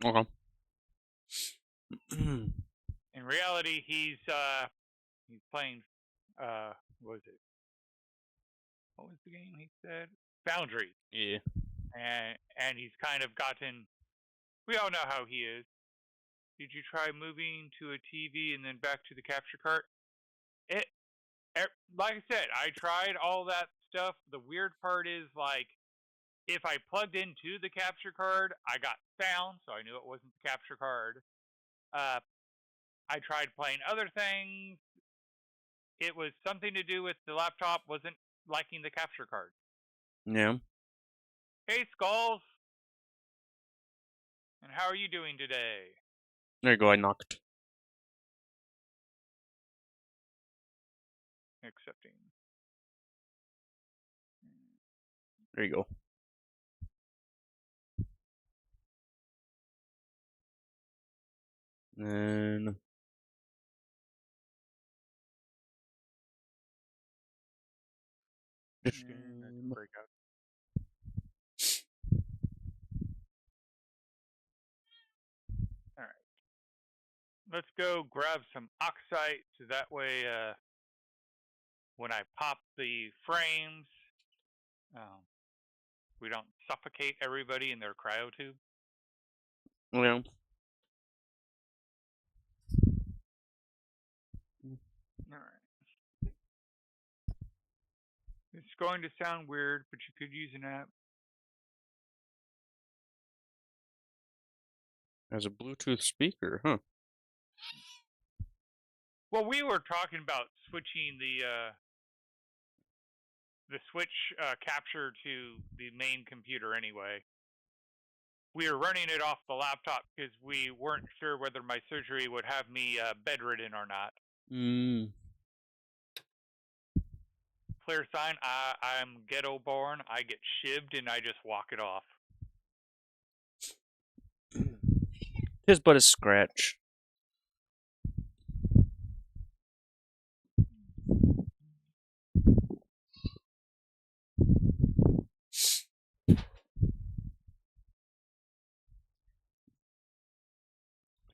Okay. In reality, he's playing. What was it? What was the game he said? Boundaries. Yeah. And he's kind of gotten. We all know how he is. Did you try moving to a TV and then back to the capture card? It, like I said, I tried all that stuff. The weird part is like, if I plugged into the capture card, I got sound, so I knew it wasn't the capture card. Uh, I tried playing other things. It was something to do with the laptop wasn't liking the capture card. Yeah. Hey, Skulls, and how are you doing today? There you go. I knocked. Accepting. There you go. And Breakout. All right. Let's go grab some oxide so that way when I pop the frames, we don't suffocate everybody in their cryo tube. yeah. All right. It's going to sound weird, but you could use an app. As a Bluetooth speaker, huh? Well, we were talking about switching the switch capture to the main computer anyway. We were running it off the laptop because we weren't sure whether my surgery would have me bedridden or not. Clear sign, I'm ghetto born. I get shivved and I just walk it off. His but a scratch.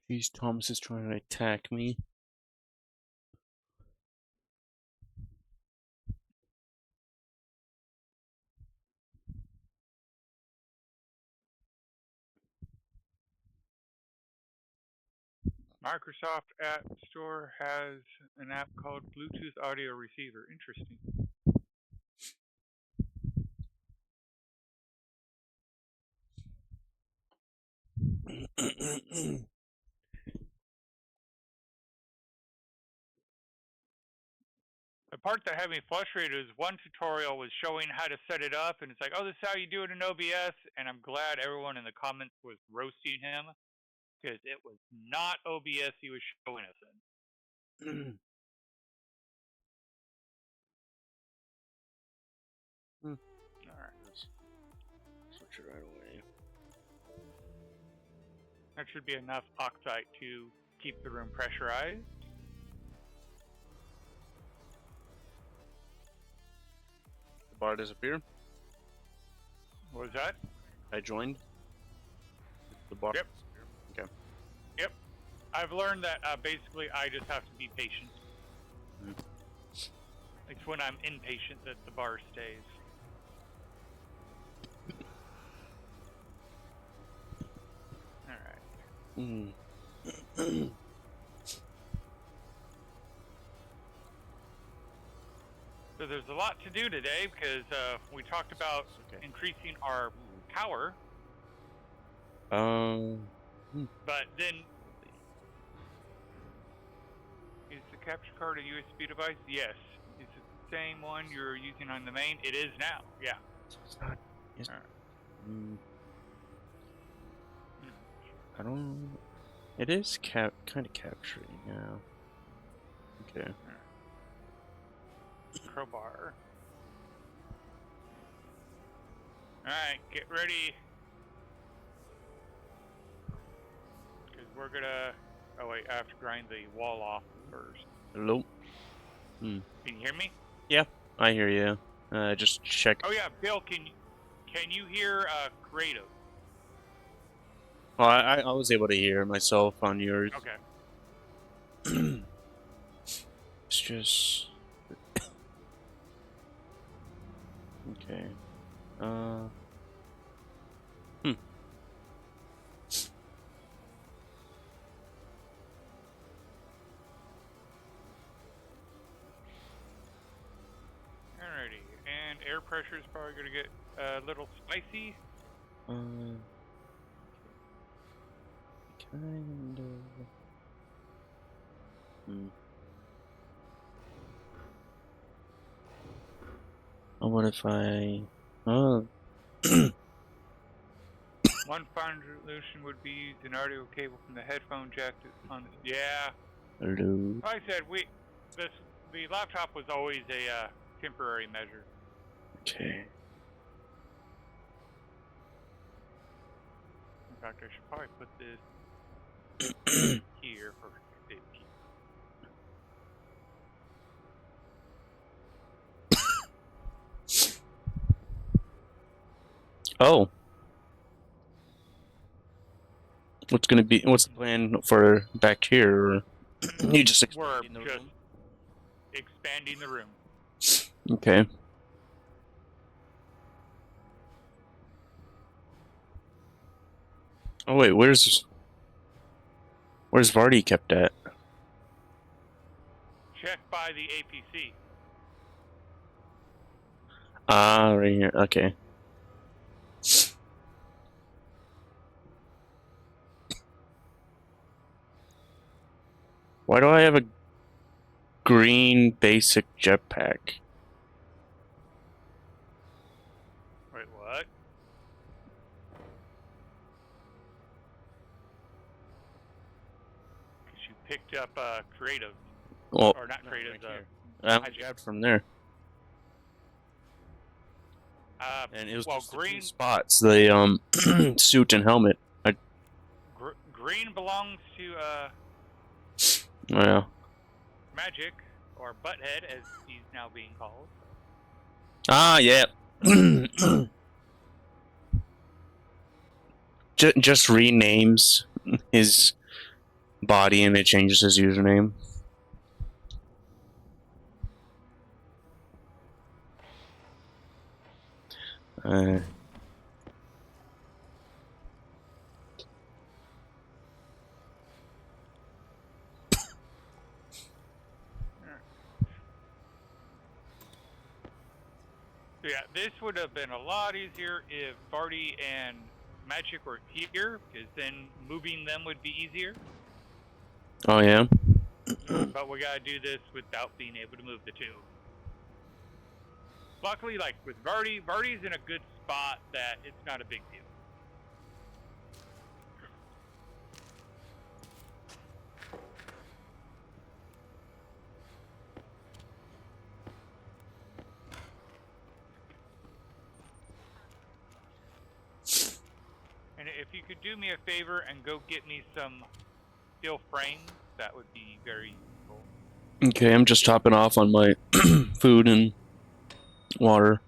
Jeez, Thomas is trying to attack me. Microsoft App Store has an app called Bluetooth Audio Receiver. Interesting. The part that had me frustrated is one tutorial was showing how to set it up, and it's like, oh, this is how you do it in OBS, and I'm glad everyone in the comments was roasting him, because it was not OBS he was showing us in. Alright. Switch it right away. That should be enough oxide to keep the room pressurized. The bar disappear? What was that? I joined. The bar. Yep. Okay. Yep. I've learned that basically I just have to be patient. It's when I'm impatient that the bar stays. Alright. So there's a lot to do today because we talked about increasing our power. But then, is the capture card a USB device? Yes. Is it the same one you're using on the main? It is now. Yeah. It's not. It's, right. I don't. It is kind of capturing now. Okay. Crowbar. Alright, get ready. Because we're gonna... Oh wait, I have to grind the wall off first. Hello? Can you hear me? Yeah, I hear you. Just check. Oh yeah, Bill, can you hear Creative? Well, I was able to hear myself on yours. Okay. It's just okay. Hmm. Alrighty. And air pressure is probably going to get a little spicy. Kind of. What if I? Oh. One fine solution would be use an audio cable from the headphone jack on the. Yeah. Hello. Like I said, the laptop was always a temporary measure. Okay. In fact, I should probably put this here for safety. Oh. What's the plan for back here? Or you just expanding the room? Expanding the room. Okay. Oh wait, where's Vardy kept at? Check by the APC. Ah, right here. Okay. Why do I have a green basic jetpack? Wait, what? Because you picked up creative. Well, or not creative. I grabbed from there. And it was just green. the two spots: the suit and helmet. Green belongs to Oh yeah. Magic, or Butthead, as he's now being called. Ah, yeah. just renames his body and it changes his username. Yeah, this would have been a lot easier if Vardy and Magic were here, because then moving them would be easier. Oh yeah. But we gotta do this without being able to move the two. Luckily, like with Vardy's in a good spot that it's not a big deal. And if you could do me a favor and go get me some steel frames, that would be very useful. Okay, I'm just topping off on my food and water.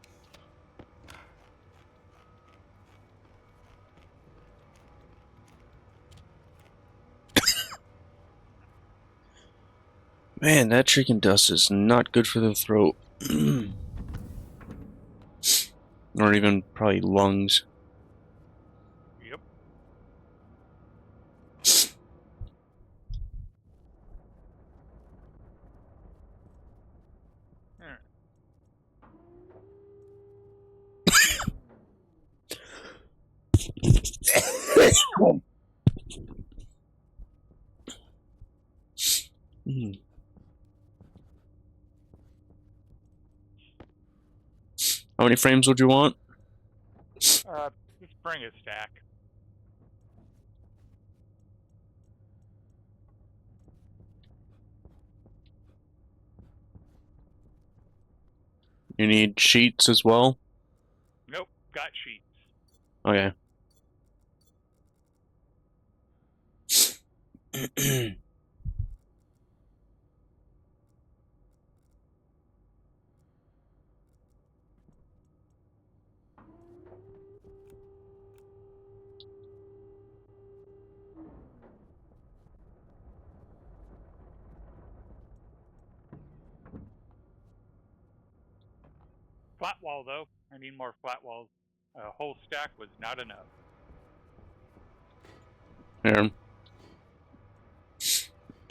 Man, that chicken dust is not good for the throat. Or even probably lungs. Yep. How many frames would you want? Just bring a stack. You need sheets as well? Nope, got sheets. Okay. Flat wall, though. I need more flat walls. A whole stack was not enough. Here.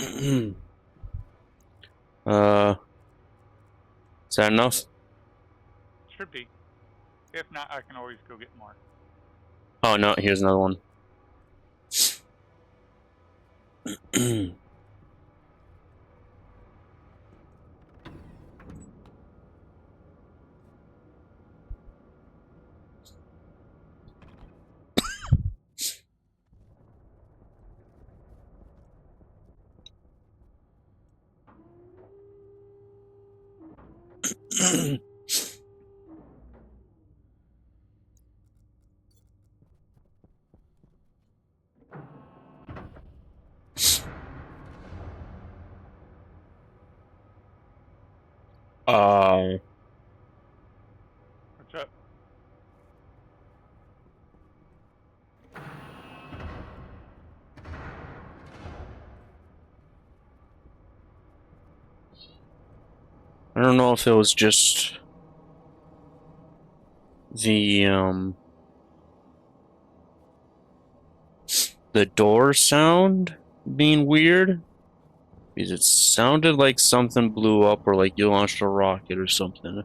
Is that enough? Should be. If not, I can always go get more. Oh no, here's another one. What's up? I don't know if it was just the door sound being weird, because it sounded like something blew up or like you launched a rocket or something.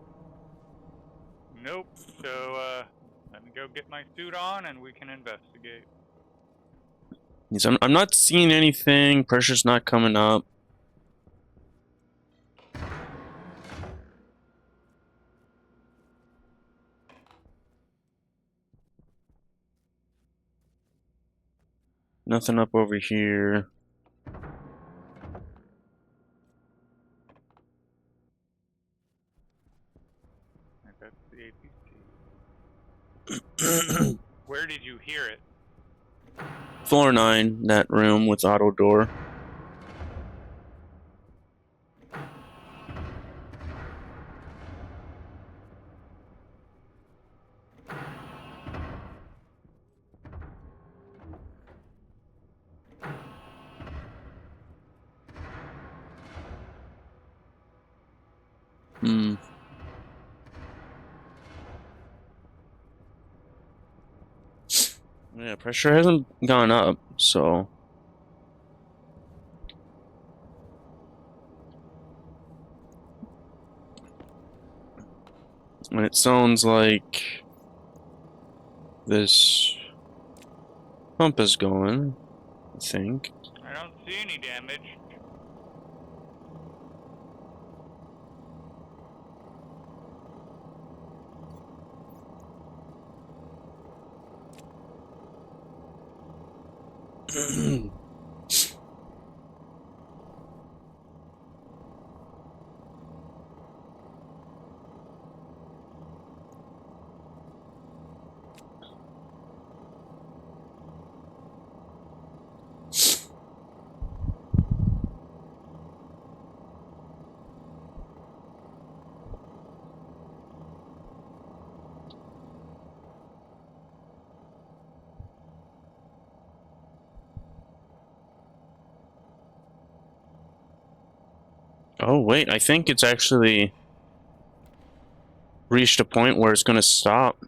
Nope. So, let me go get my suit on and we can investigate. Because I'm not seeing anything. Pressure's not coming up. Nothing up over here. That's the APC. Where did you hear it? Floor 9, that room with auto door. Yeah, pressure hasn't gone up, so... And it sounds like this pump is going, I think. I don't see any damage. Oh, wait, I think it's actually reached a point where it's going to stop.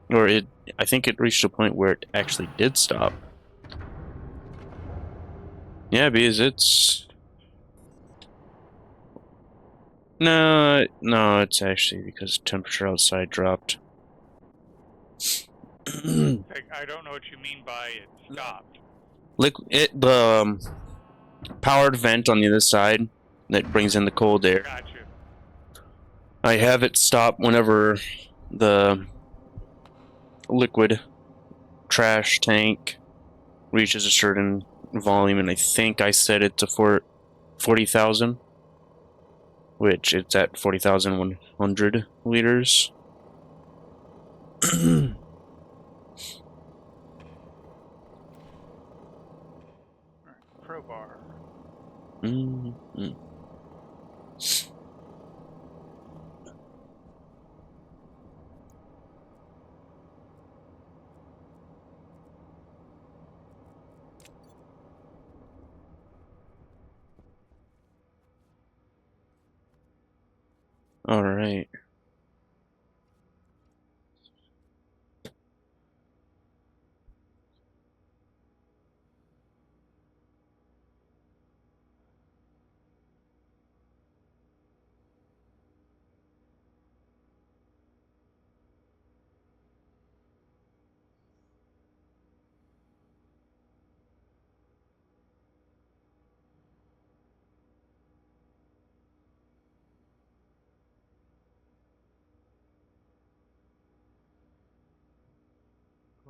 Or I think it reached a point where it actually did stop. Yeah, because it's... No, it's actually because temperature outside dropped. I don't know what you mean by it stopped. The powered vent on the other side that brings in the cold air. Gotcha. I have it stop whenever the liquid trash tank reaches a certain volume, and I think I set it to 40,000, which it's at 40,100 liters. Crowbar. All right.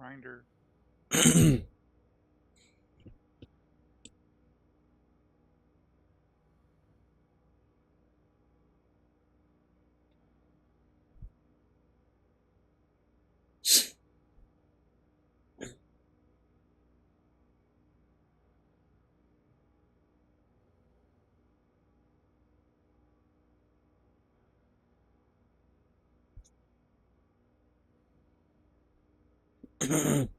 Grinder. Alright.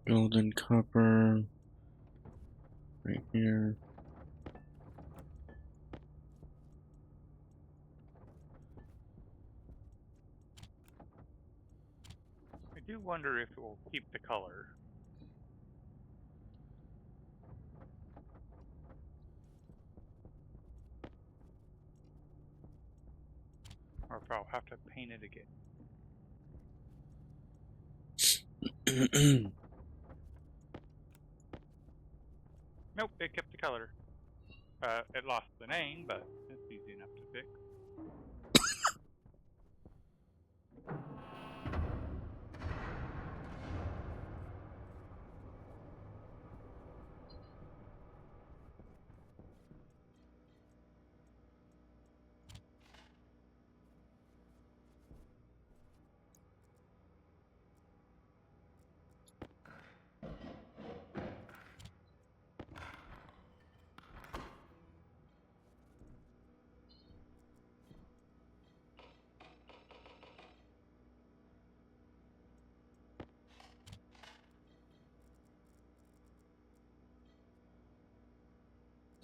Golden copper. Right here. I do wonder if it will keep the color. Or if I'll have to paint it again. Nope, it kept the color. It lost the name, but it's easy enough to fix.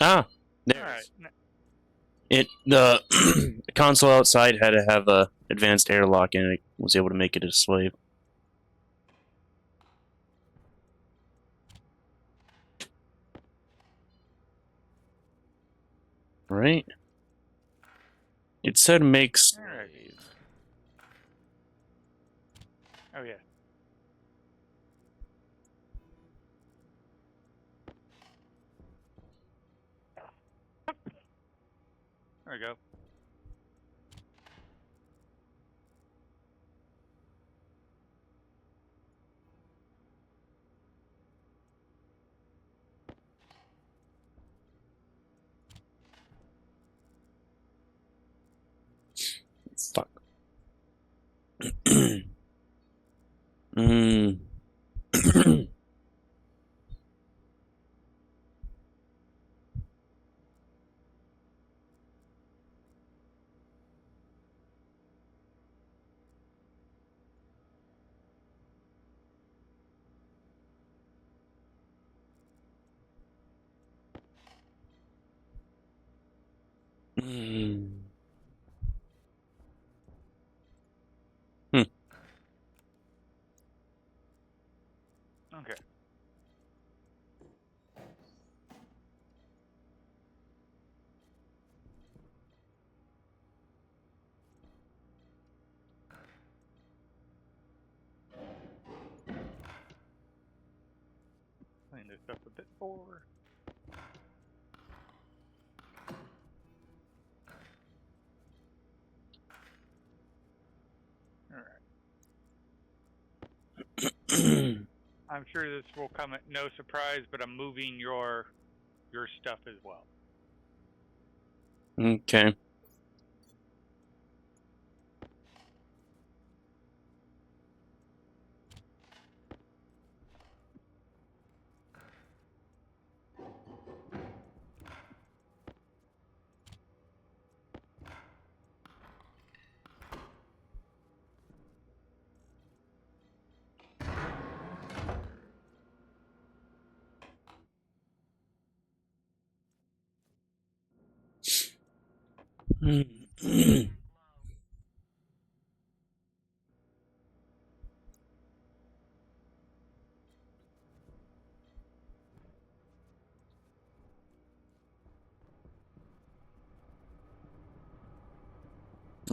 Ah, there Alright. the console outside had to have a advanced airlock and it was able to make it a slave. Right? It said make slave. Alright. Oh, yeah. There we go. Fuck. mm. Mm. Hmm. Okay. Clean this up a bit more. Alright. I'm sure this will come at no surprise, but I'm moving your stuff as well. Okay.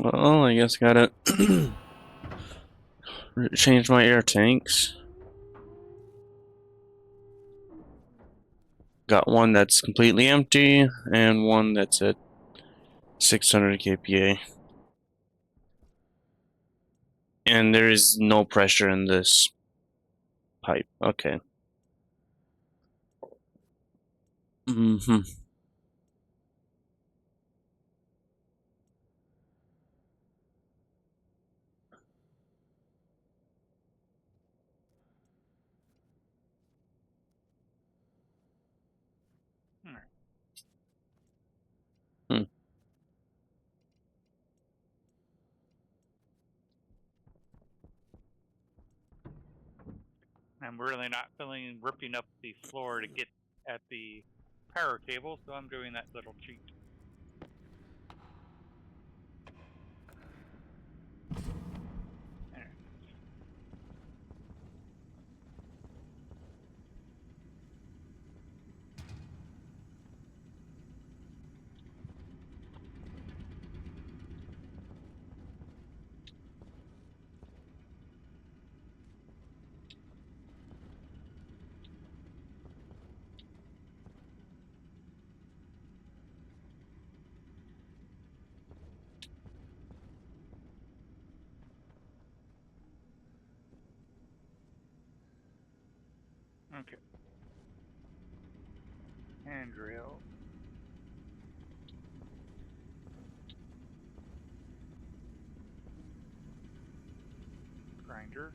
Well, I guess gotta change my air tanks. Got one that's completely empty and one that's at 600 kPa. And there is no pressure in this pipe. Okay. Mm-hmm. Alright. Hmm. I'm really not feeling ripping up the floor to get at the power cable, so I'm doing that little cheat. Alright. Okay. Hand drill. Grinder.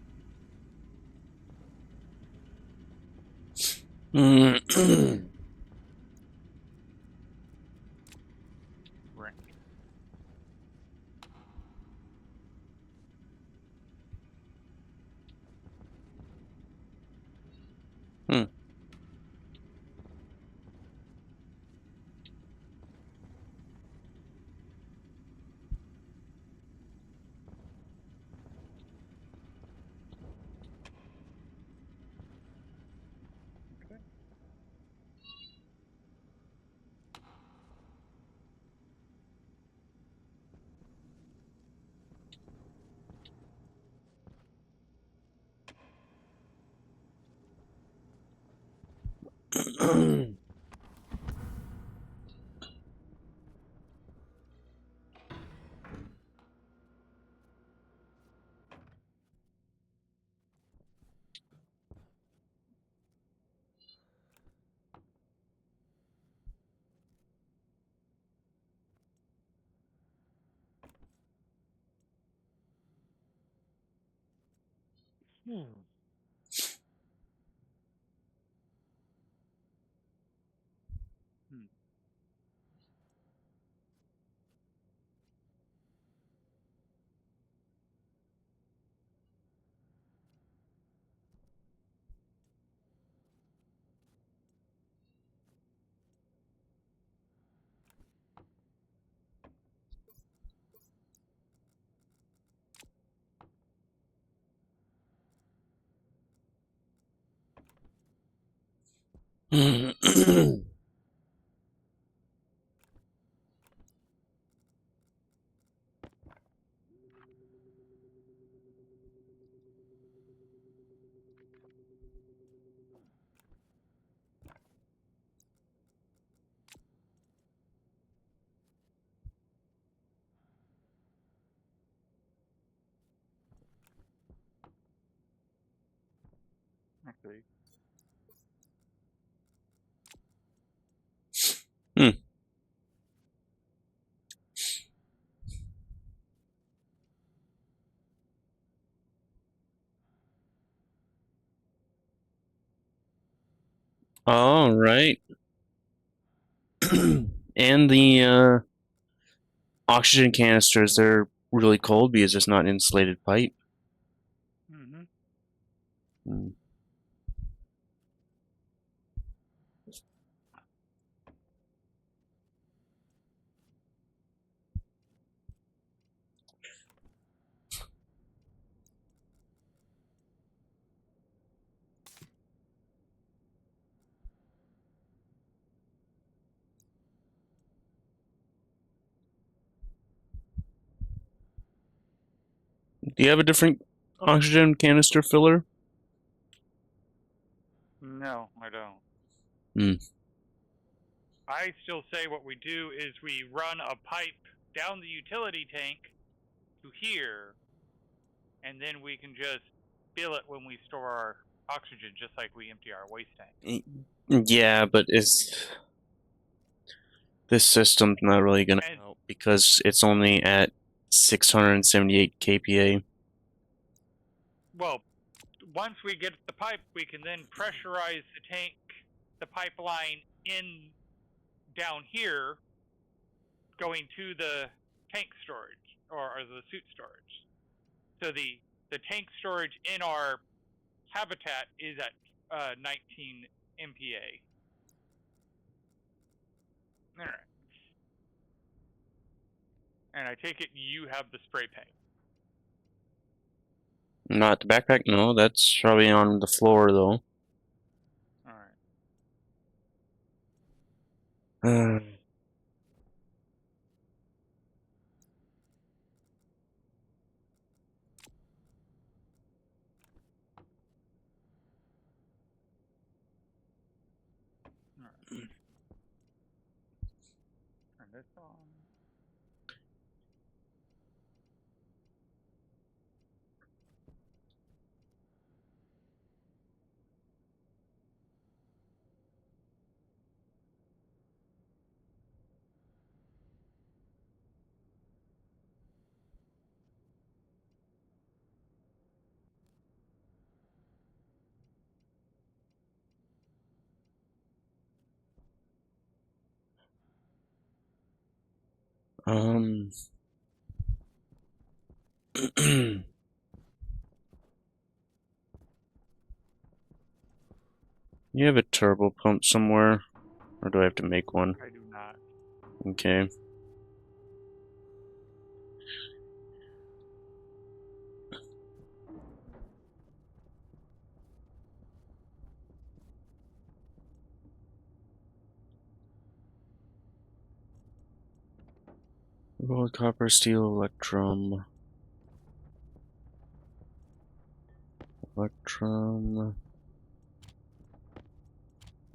Wrench. Hmm. Okay. Hmm. Hmm. Okay. Hmm. All right. And the oxygen canisters, they're really cold because it's not an insulated pipe. Mm-hmm. Hmm. Do you have a different oxygen canister filler? No, I don't. Hmm. I still say what we do is we run a pipe down the utility tank to here, and then we can just fill it when we store our oxygen, just like we empty our waste tank. Yeah, but this system's not really gonna And help because it's only at 678 kPa. well, once we get the pipe, we can then pressurize the tank, the pipeline in down here, going to the tank storage or the suit storage. So the tank storage in our habitat is at 19 MPa. All right. And I take it you have the spray paint. Not the backpack, no, that's probably on the floor though. All right. All right. Turn this on. um, you have a turbo pump somewhere, or do I have to make one? I do not. Okay. Gold, copper, steel, electrum,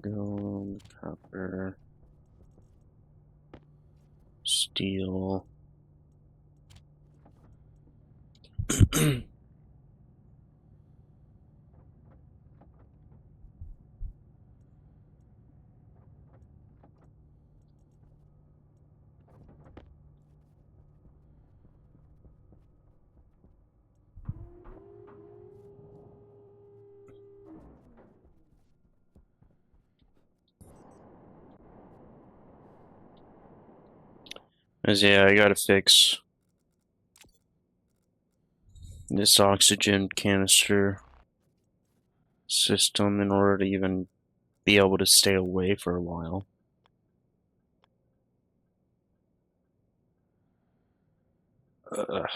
gold, copper, steel. As yeah, I gotta fix this oxygen canister system in order to even be able to stay away for a while. Ugh.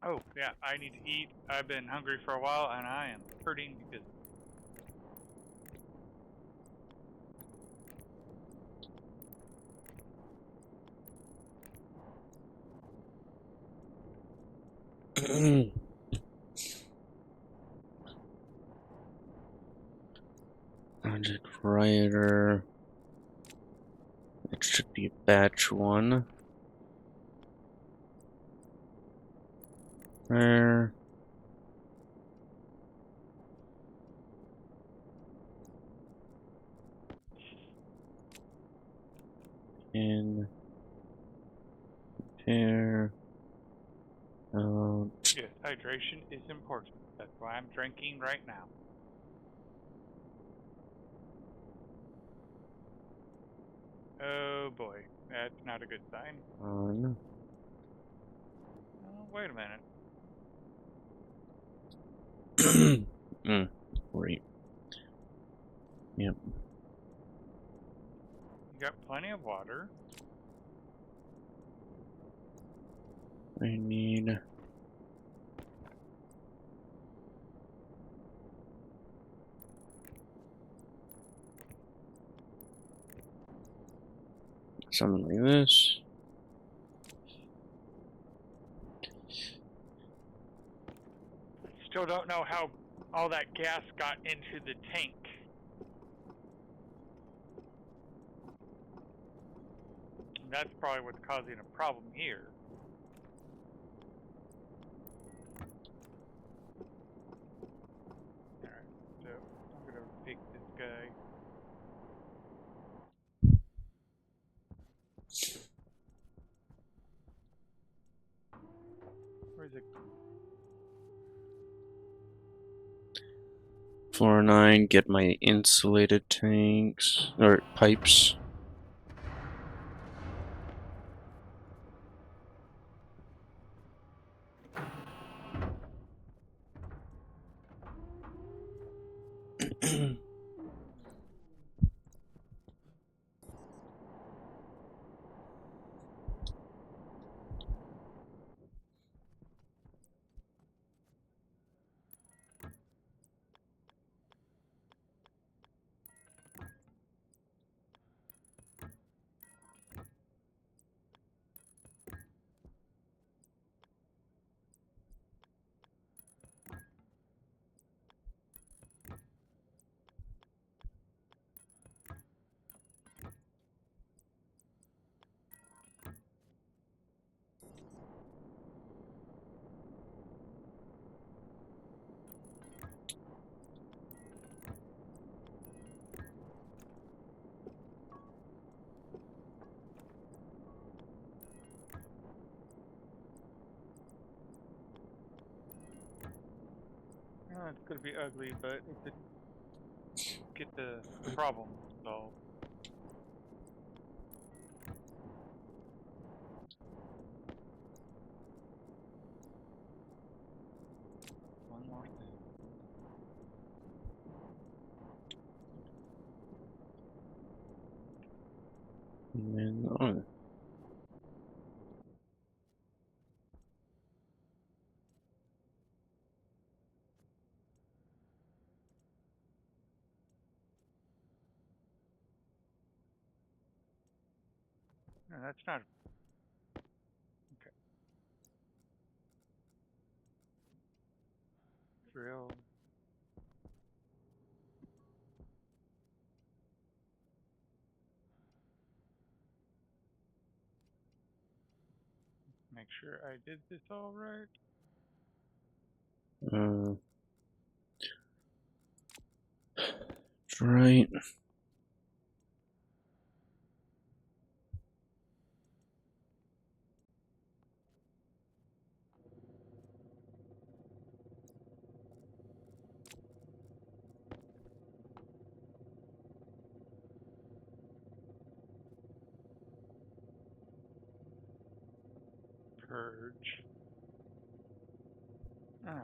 Oh, yeah, I need to eat. I've been hungry for a while, and I am hurting because Magic writer. It should be batch one. There. In. Here. Out. yes, hydration is important. That's why I'm drinking right now. Oh boy, that's not a good sign. On. Oh, wait a minute. Great. Yep. You got plenty of water. I need Something like this. Still don't know how all that gas got into the tank. And that's probably what's causing a problem here. Alright, so I'm gonna take this guy. Where's it? Floor 9, get my insulated tanks, or pipes. It's gonna be ugly, but if it get the problem solved. One more thing. And on. No, that's not okay. Drill. Make sure I did this all right. Right. Purge. Alright.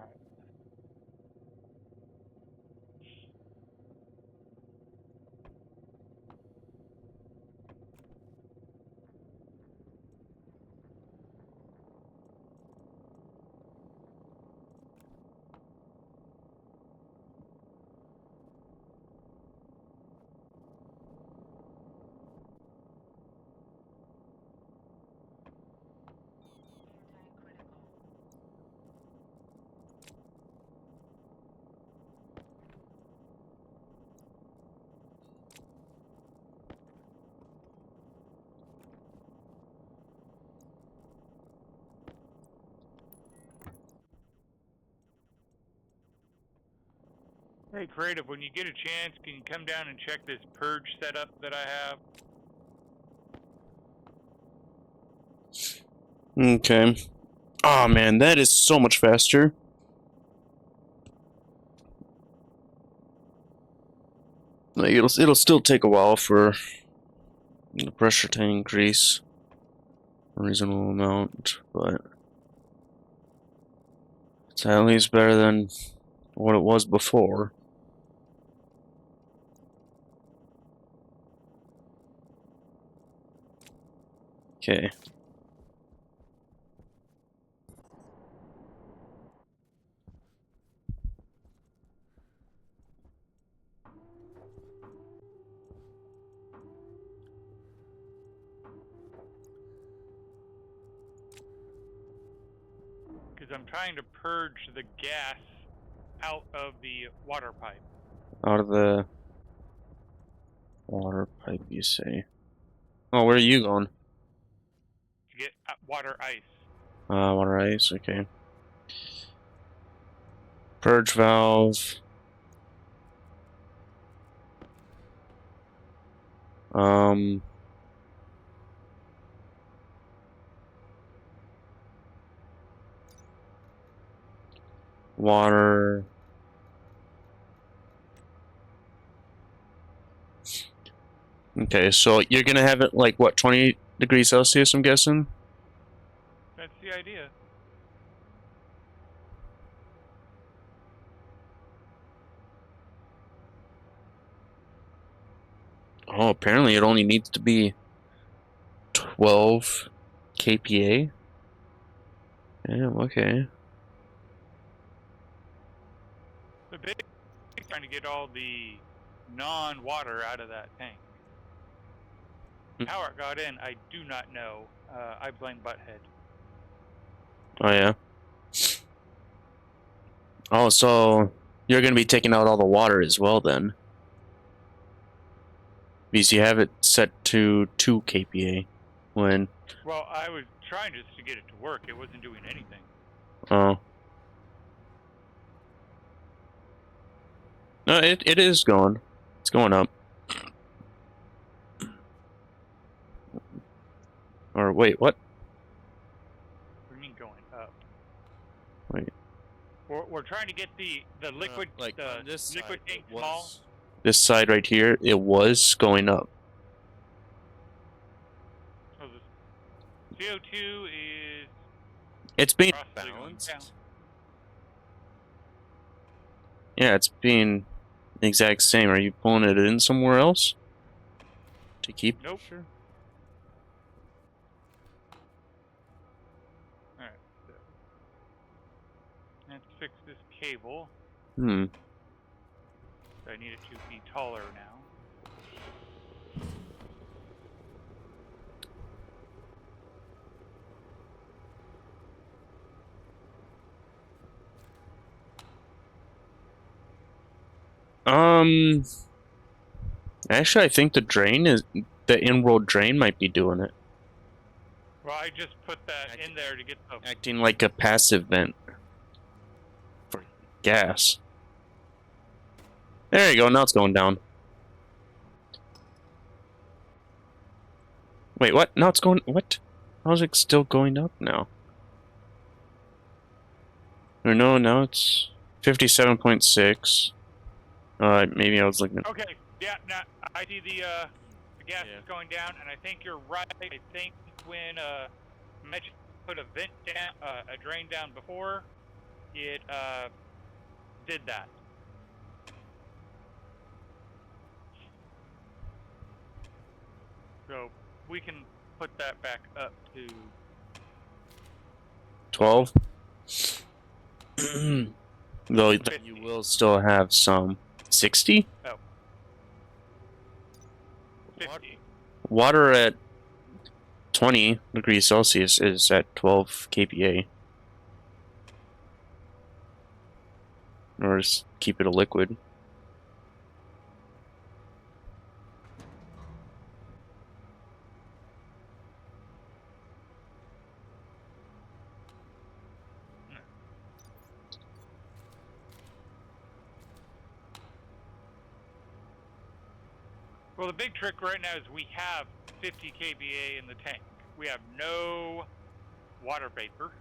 Hey, Creative, when you get a chance, can you come down and check this purge setup that I have? Okay. Oh man, that is so much faster. Like it'll still take a while for the pressure to increase a reasonable amount, but it's at least better than what it was before. Okay. I'm trying to purge the gas out of the water pipe. Out of the water pipe, you say? Oh, where are you going? To get water ice. Water ice, okay. Purge valve. Water. Okay, so you're gonna have it like what, 20 degrees Celsius, I'm guessing? That's the idea. Oh, apparently it only needs to be 12 kPa. Damn, okay. The big thing is trying to get all the non-water out of that tank. How it got in, I do not know. I blame Butthead. Oh, yeah. Oh, so you're gonna be taking out all the water as well then. Because you have it set to 2 kPa when... Well, I was trying just to get it to work. It wasn't doing anything. Oh. No, it is going. It's going up. Or wait, what? What do you mean going up? Wait. We're trying to get the liquid like the on this liquid side, tank small. This side right here, it was going up. So the CO2 is It's being roughly going balanced. down. Yeah, it's being the exact same. Are you pulling it in somewhere else to keep? Nope. Sure. All right. So let's fix this cable. Hmm. I need it to be taller now. Actually, I think the in-road drain might be doing it. Well, I just put that in there to get the... Acting like a passive vent for gas. There you go, now it's going down. Wait, what? Now it's going... What? How's it still going up now? Or no, now it's 57.6. Maybe I was looking at... Okay, yeah, now I see the gas is going down, and I think you're right. I think when Magic put a vent down, a drain down before, it did that. So we can put that back up to 12? Though you will still have some. 60? Oh. 50. Water at 20 degrees Celsius is at 12 kPa. Or just keep it a liquid. Well, the big trick right now is we have 50 kPa in the tank. We have no water vapor.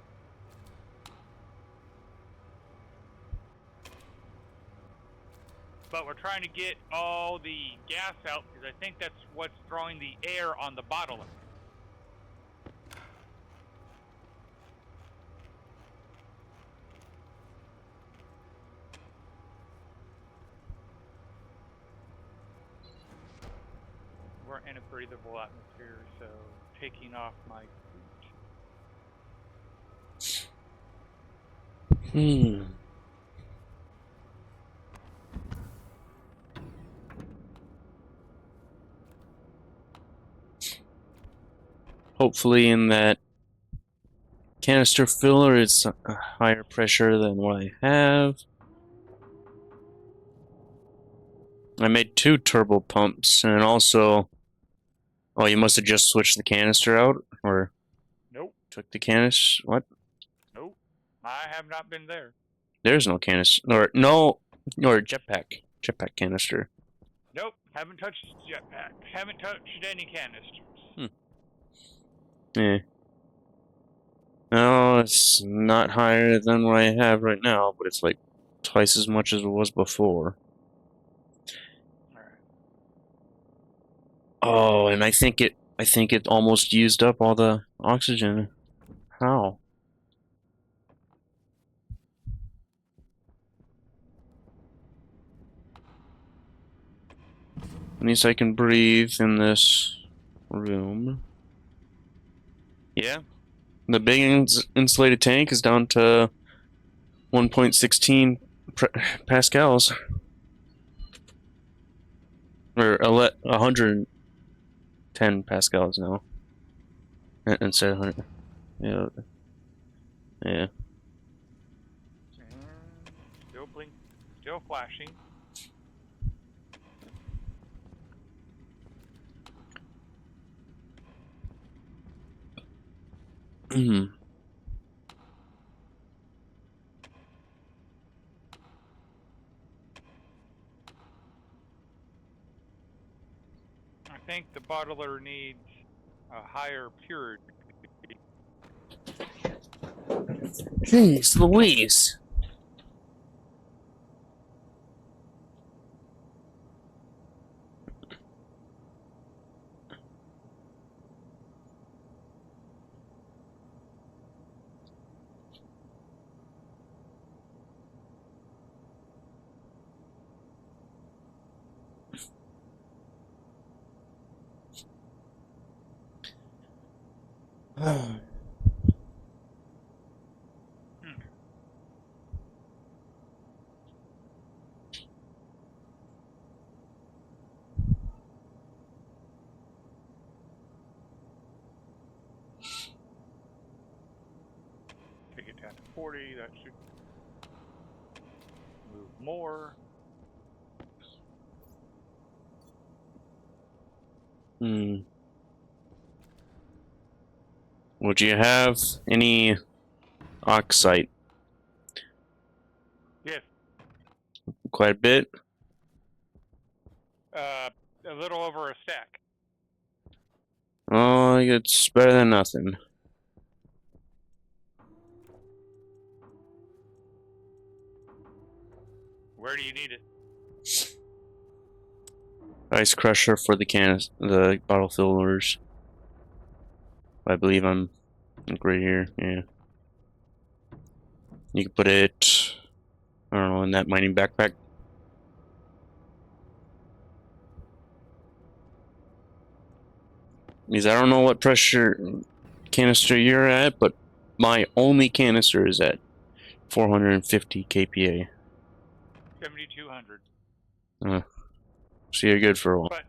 But we're trying to get all the gas out because I think that's what's throwing the air on the bottler. We're in a breathable atmosphere, so taking off my Hmm. Hopefully in that canister filler is a higher pressure than what I have. I made 2 turbo pumps, and also... Oh, you must have just switched the canister out? Or Nope. took the canister? What? Nope. I have not been there. There's no canister. Or, no, or jetpack. Jetpack canister. Nope. Haven't touched jetpack. Haven't touched any canisters. Yeah. No, it's not higher than what I have right now, but it's like twice as much as it was before. Alright. Oh, and I think it almost used up all the oxygen. How? At least I can breathe in this room. Yeah. The big insulated tank is down to 1.16 pascals. Or 110 pascals now. Instead of 100. Yeah. Yeah. Still blink. Still flashing. I think the bottler needs a higher purity. Jeez Louise. Take it down to 40. That should move more. Would you have any oxide? Yes. Quite a bit. A little over a stack. Oh, it's better than nothing. Where do you need it? Ice crusher for the bottle fillers. I believe I'm like right here. Yeah. You can put it, I don't know, in that mining backpack. Because I don't know what pressure canister you're at, but my only canister is at 450 kPa. 7,200. So you're good for a while. But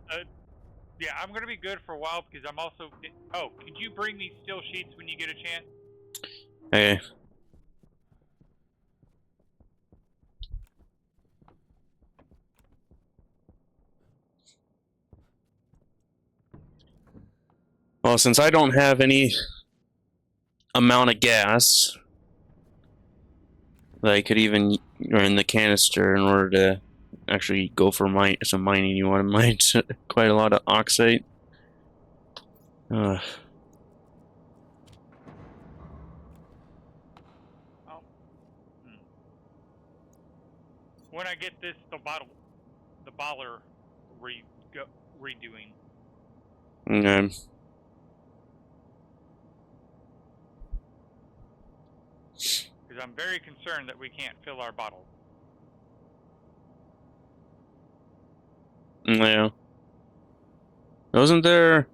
yeah, I'm gonna be good for a while because I'm also. Oh, could you bring me still sheets when you get a chance? Hey. Well, since I don't have any amount of gas that I could even, or in the canister, in order to actually go for some mining, you want to mine quite a lot of oxide. Oh. When I get this, the bottler redoing. Okay. Because I'm very concerned that we can't fill our bottles. Yeah. Wasn't there?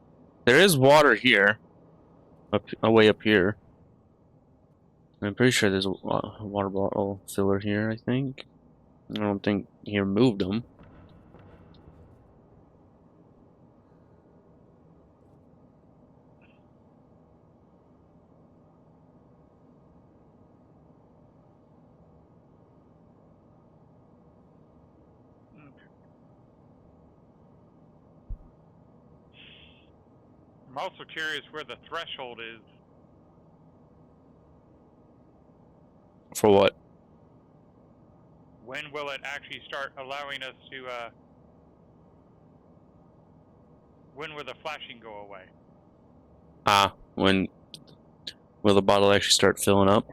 There is water here. Way up here. I'm pretty sure there's a water bottle filler here, I think. I don't think he removed them. I'm also curious where the threshold is. For what? When will it actually start allowing us to, when will the flashing go away? When will the bottle actually start filling up?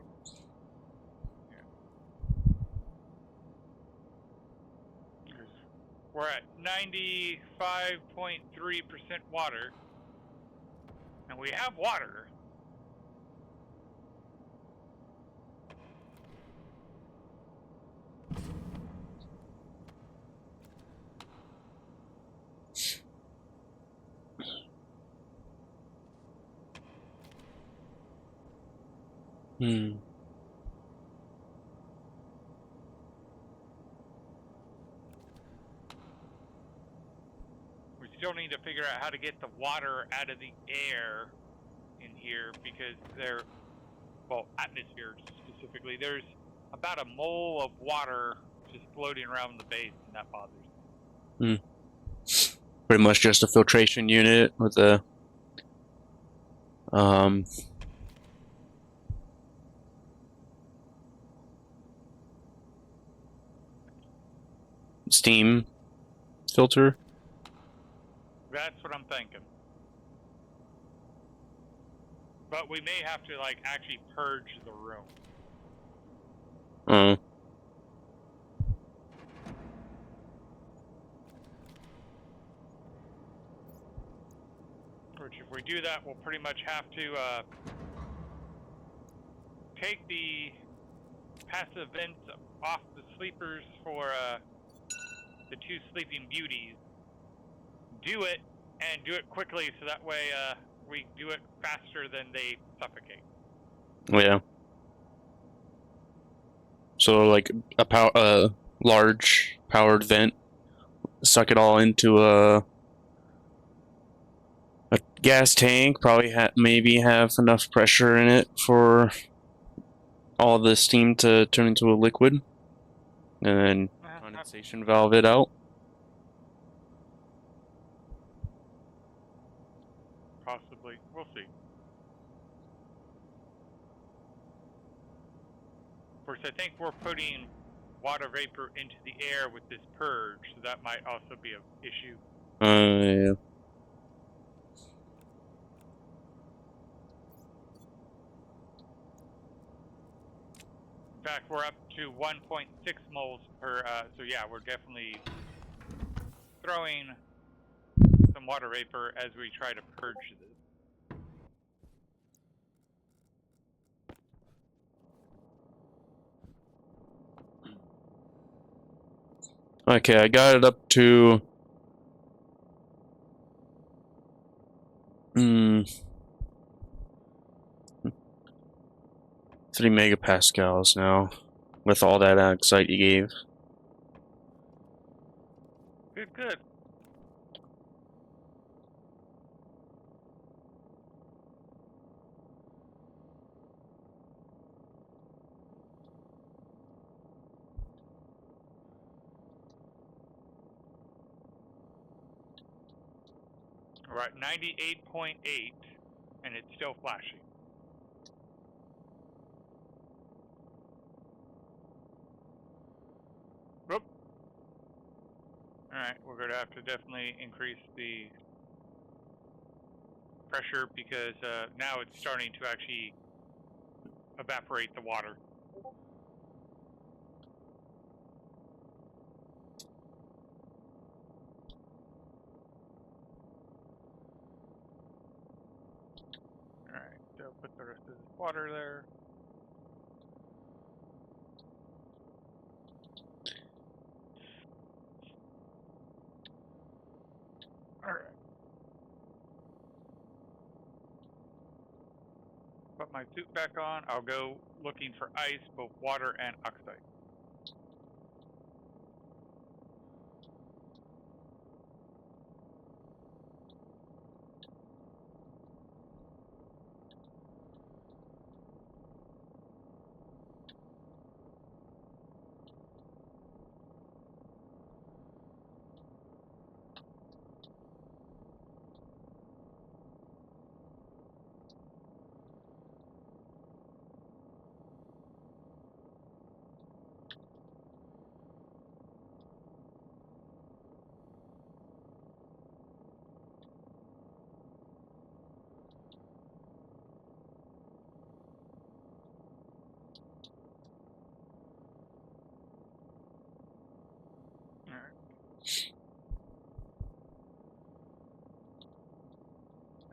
We're at 95.3% water, and we have water. Hmm. We still need to figure out how to get the water out of the air in here because well, atmosphere specifically, there's about a mole of water just floating around the base, and that bothers me. Pretty much just a filtration unit with a steam filter. That's what I'm thinking. But we may have to like actually purge the room. Which, if we do that, we'll pretty much have to take the passive vents off the sleepers for the two sleeping beauties. Do it, and do it quickly, so that way we do it faster than they suffocate. Yeah. So like a large powered vent, suck it all into a gas tank. Probably maybe have enough pressure in it for all the steam to turn into a liquid, and then condensation valve it out. Possibly. We'll see. Of course, I think we're putting water vapor into the air with this purge, so that might also be an issue. Yeah. In fact, we're up to 1.6 moles per, so yeah, we're definitely throwing some water vapor as we try to purge this. Okay, I got it up to 3 megapascals now, with all that excite you gave. Good, good. We're at 98.8, and it's still flashing. Whoop. Alright, we're going to have to definitely increase the pressure because now it's starting to actually evaporate the water. Alright, so put the rest of this water there. Alright. Put my suit back on. I'll go looking for ice, both water and oxide.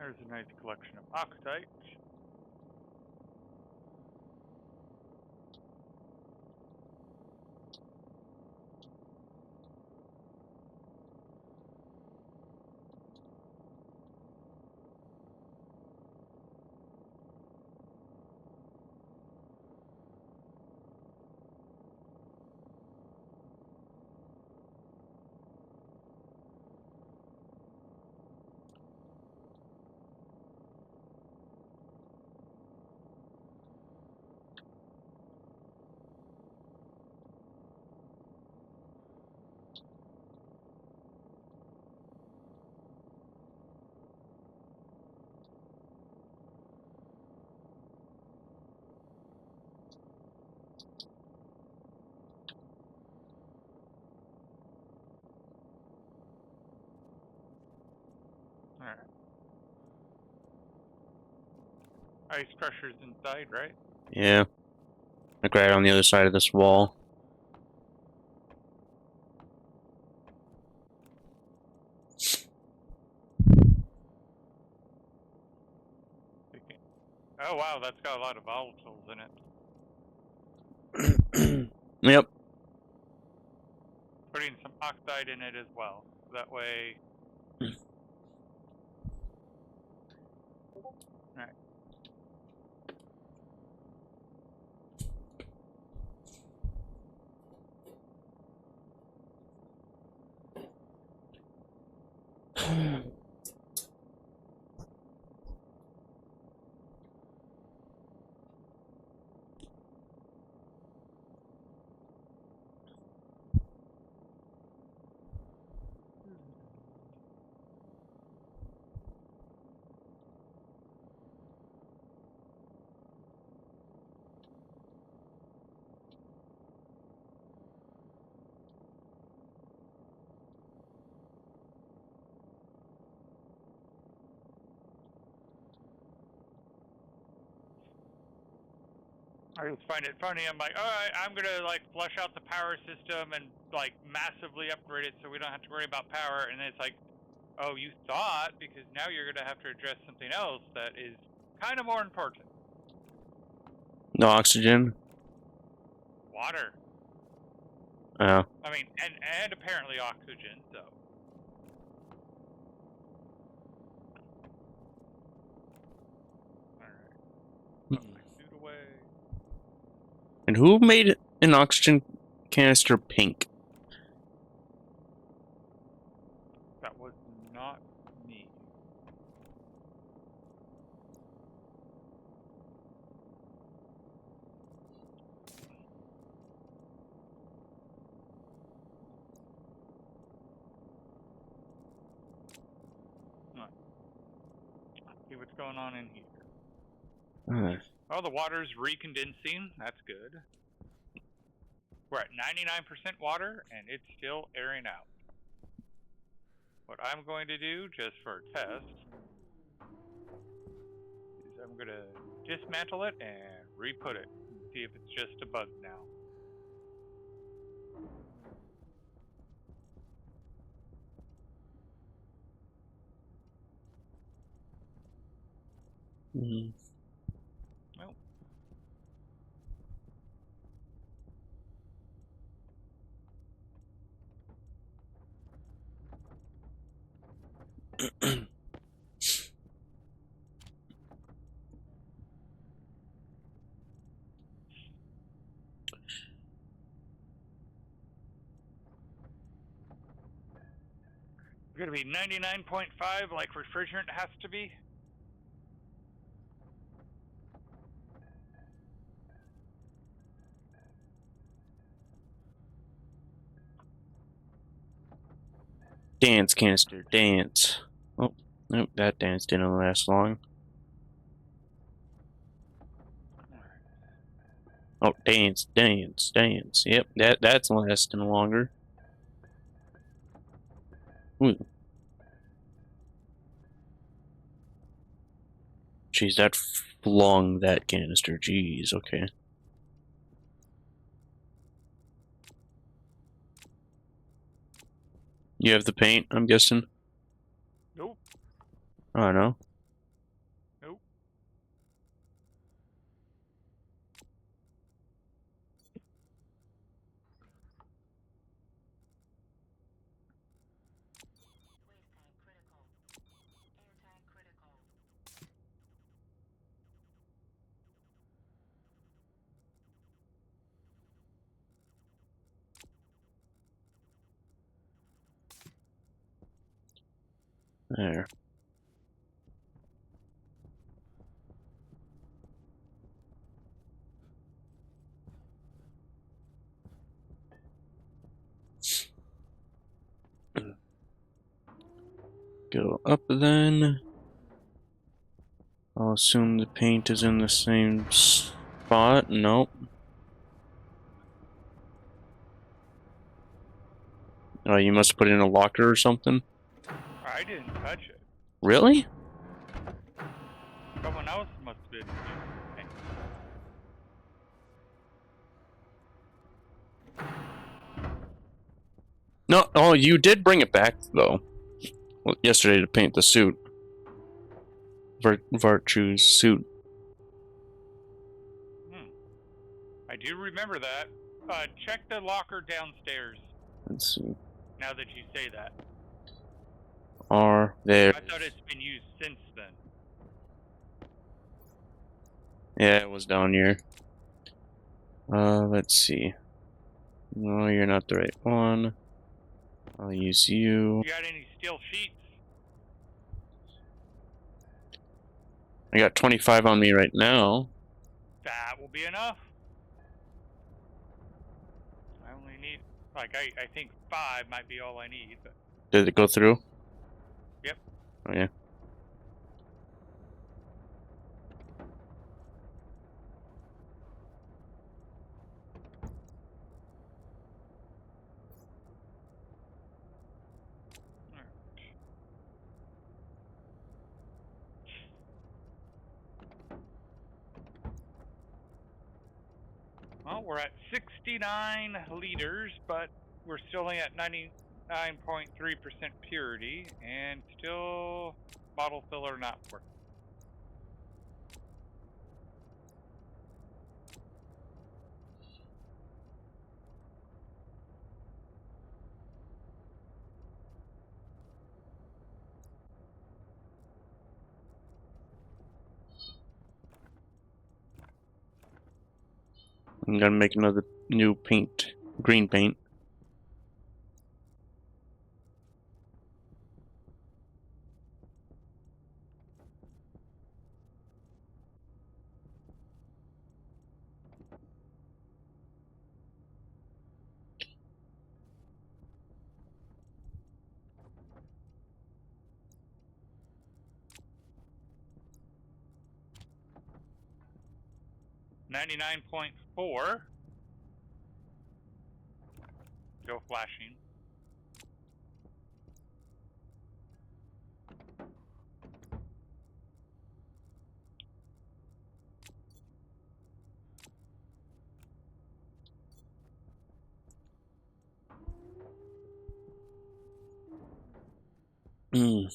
There's a nice collection of oxide. Alright. Ice crusher's inside, right? Yeah. Like right on the other side of this wall. Oh wow, that's got a lot of volatiles in it. Yep. Putting some oxide in it as well. That way. Alright. I just find it funny. I'm like, alright, I'm gonna like flush out the power system and like massively upgrade it so we don't have to worry about power. And then it's like, oh, you thought, because now you're gonna have to address something else that is kind of more important. No oxygen. Water. Oh. I mean, and apparently oxygen. So. Alright. Put my suit away. And who made an oxygen canister pink? That was not me. See what's going on in here. Oh, the water's recondensing. That's good. We're at 99% water, and it's still airing out. What I'm going to do, just for a test, is I'm going to dismantle it and re-put it, and see if it's just a bug now. Mm. Nope. It's going to be 99.5 like refrigerant has to be. Dance, canister, dance. Oh, nope, that dance didn't last long. Oh, dance, dance, dance. Yep, that's lasting longer. Ooh. Jeez, that flung that canister. Jeez, okay. You have the paint, I'm guessing? Nope. Oh, no. There. Go up then. I'll assume the paint is in the same spot. Nope. Oh, you must put it in a locker or something? I didn't touch it. Really? Someone else must have been. No, oh, you did bring it back, though. Well, yesterday to paint the suit. Virtue's suit. I do remember that. Check the locker downstairs. Let's see. Now that you say that. Are there? I thought it's been used since then. Yeah, it was down here. Let's see. No, you're not the right one. I'll use you. You got any steel sheets? I got 25 on me right now. That will be enough. I only need, like, I think 5 might be all I need. But... Did it go through? Yep. Oh, yeah. Well, we're at 69 liters, but we're still only at 99.3% purity, and still bottle filler not working. I'm gonna make another new paint. Green paint. $99.4. Still flashing. Alright.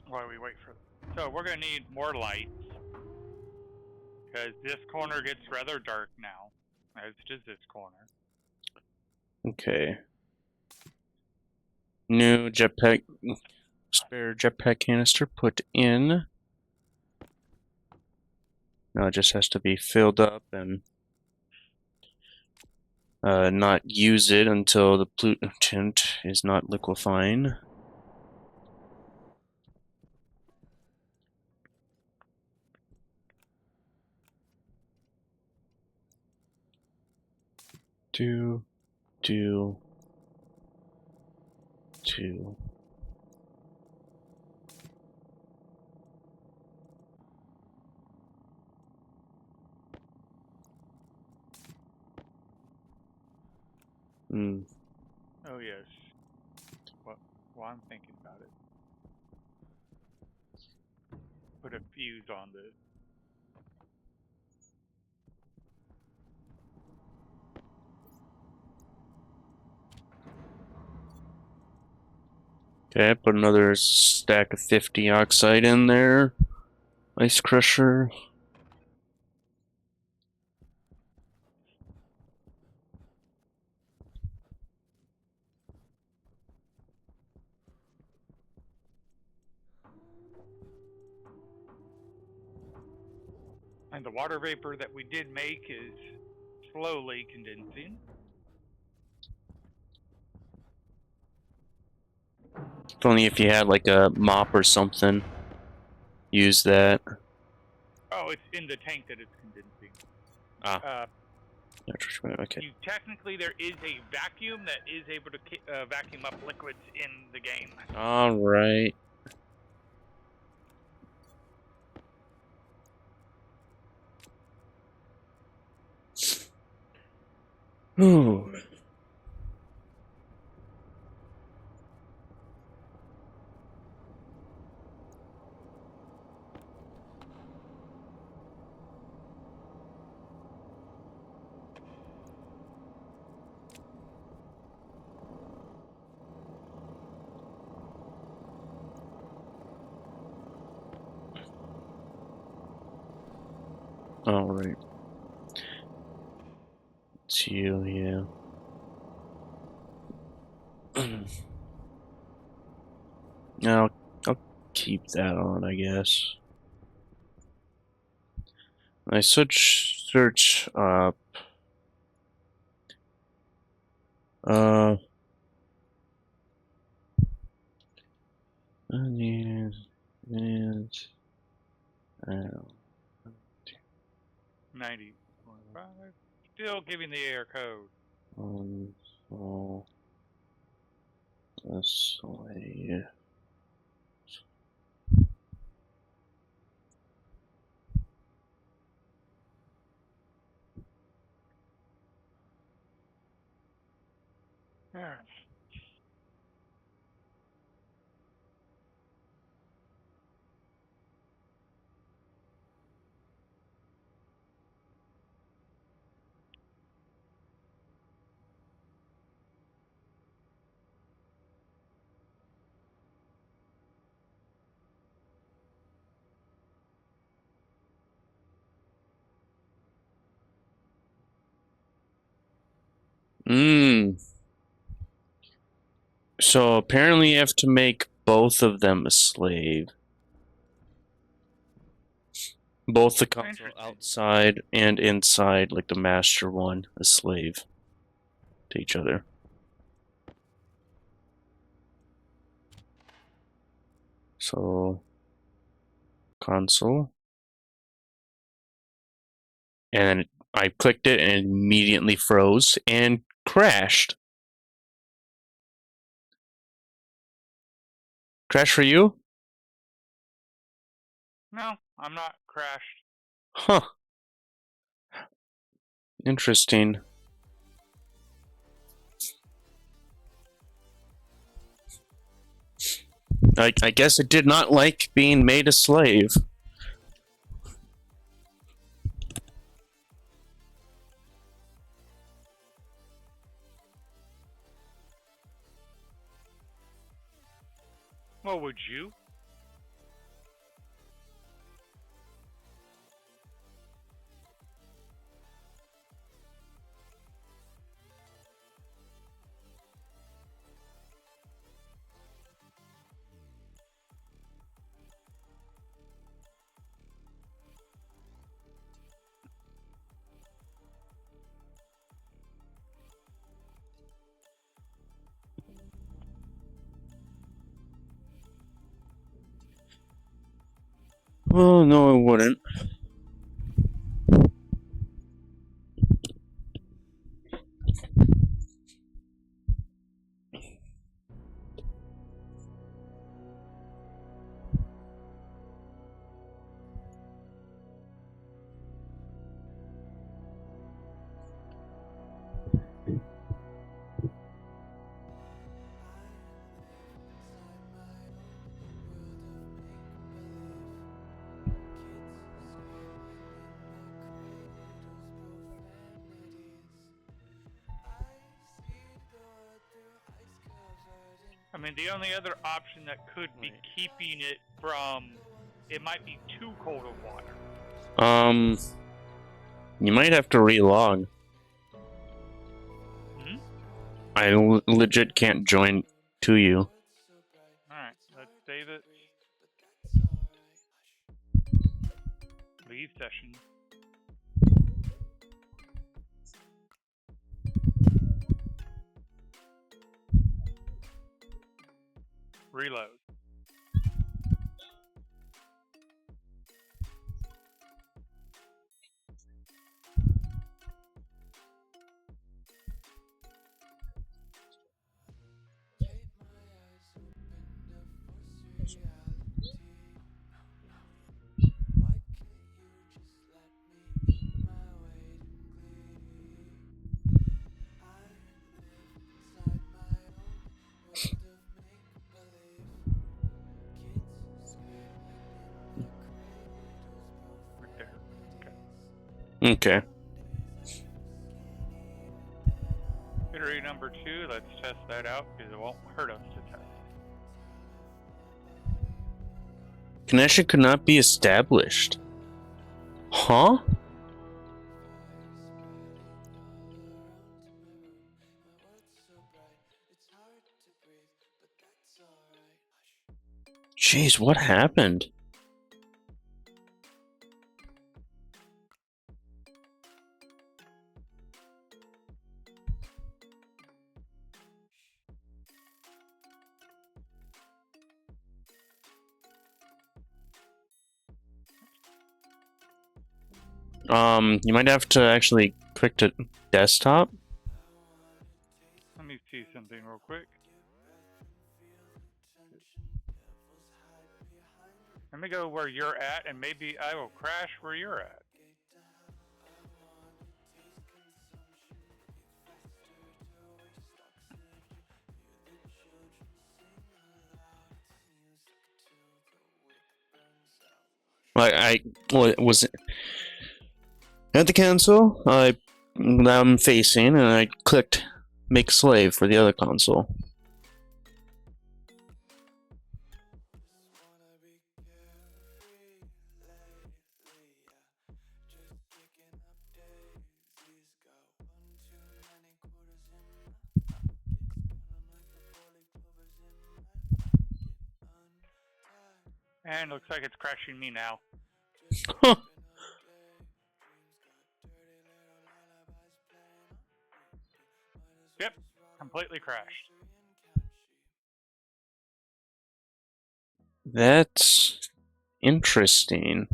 While we wait for... So we're going to need more lights. Because this corner gets rather dark now. As does this corner. Okay. New jetpack. Spare jetpack canister put in. Now it just has to be filled up and not use it until the pollutant is not liquefying. Do. Oh yes. Well, I'm thinking about it. Put a fuse on this. Okay, put another stack of 50 oxide in there. Ice crusher. And the water vapor that we did make is slowly condensing. If only if you had like a mop or something. Use that. Oh, it's in the tank that it's condensing. Ah. Okay. Technically, there is a vacuum that is able to vacuum up liquids in the game. All right. Ooh. All right. It's you, yeah. Now I'll keep that on, I guess. I search up. Uh. Onions and 90.5. Still giving the error code. So this way. Alright. So apparently you have to make both of them a slave. Both the console outside and inside, like the master one, a slave to each other. So console. And I clicked it and it immediately froze and crashed. Crash for you? No, I'm not crashed. Huh. Interesting. I guess it did not like being made a slave. Well, would you? Well, no, it wouldn't. I mean, the only other option that could be keeping it from... It might be too cold of water. You might have to relog. Hmm? I legit can't join to you. Alright, let's save it. Leave session. Reload. Right there. Okay. Okay. Iterary number 2, let's test that out because it won't hurt us to test. Connection could not be established. Huh? Jeez, what happened? You might have to actually click to desktop. Let me see something real quick. Let me go where you're at, and maybe I will crash where you're at. Like I was at the console. I'm facing, and I clicked make slave for the other console. And looks like it's crashing me now. Huh. Yep, completely crashed. That's interesting.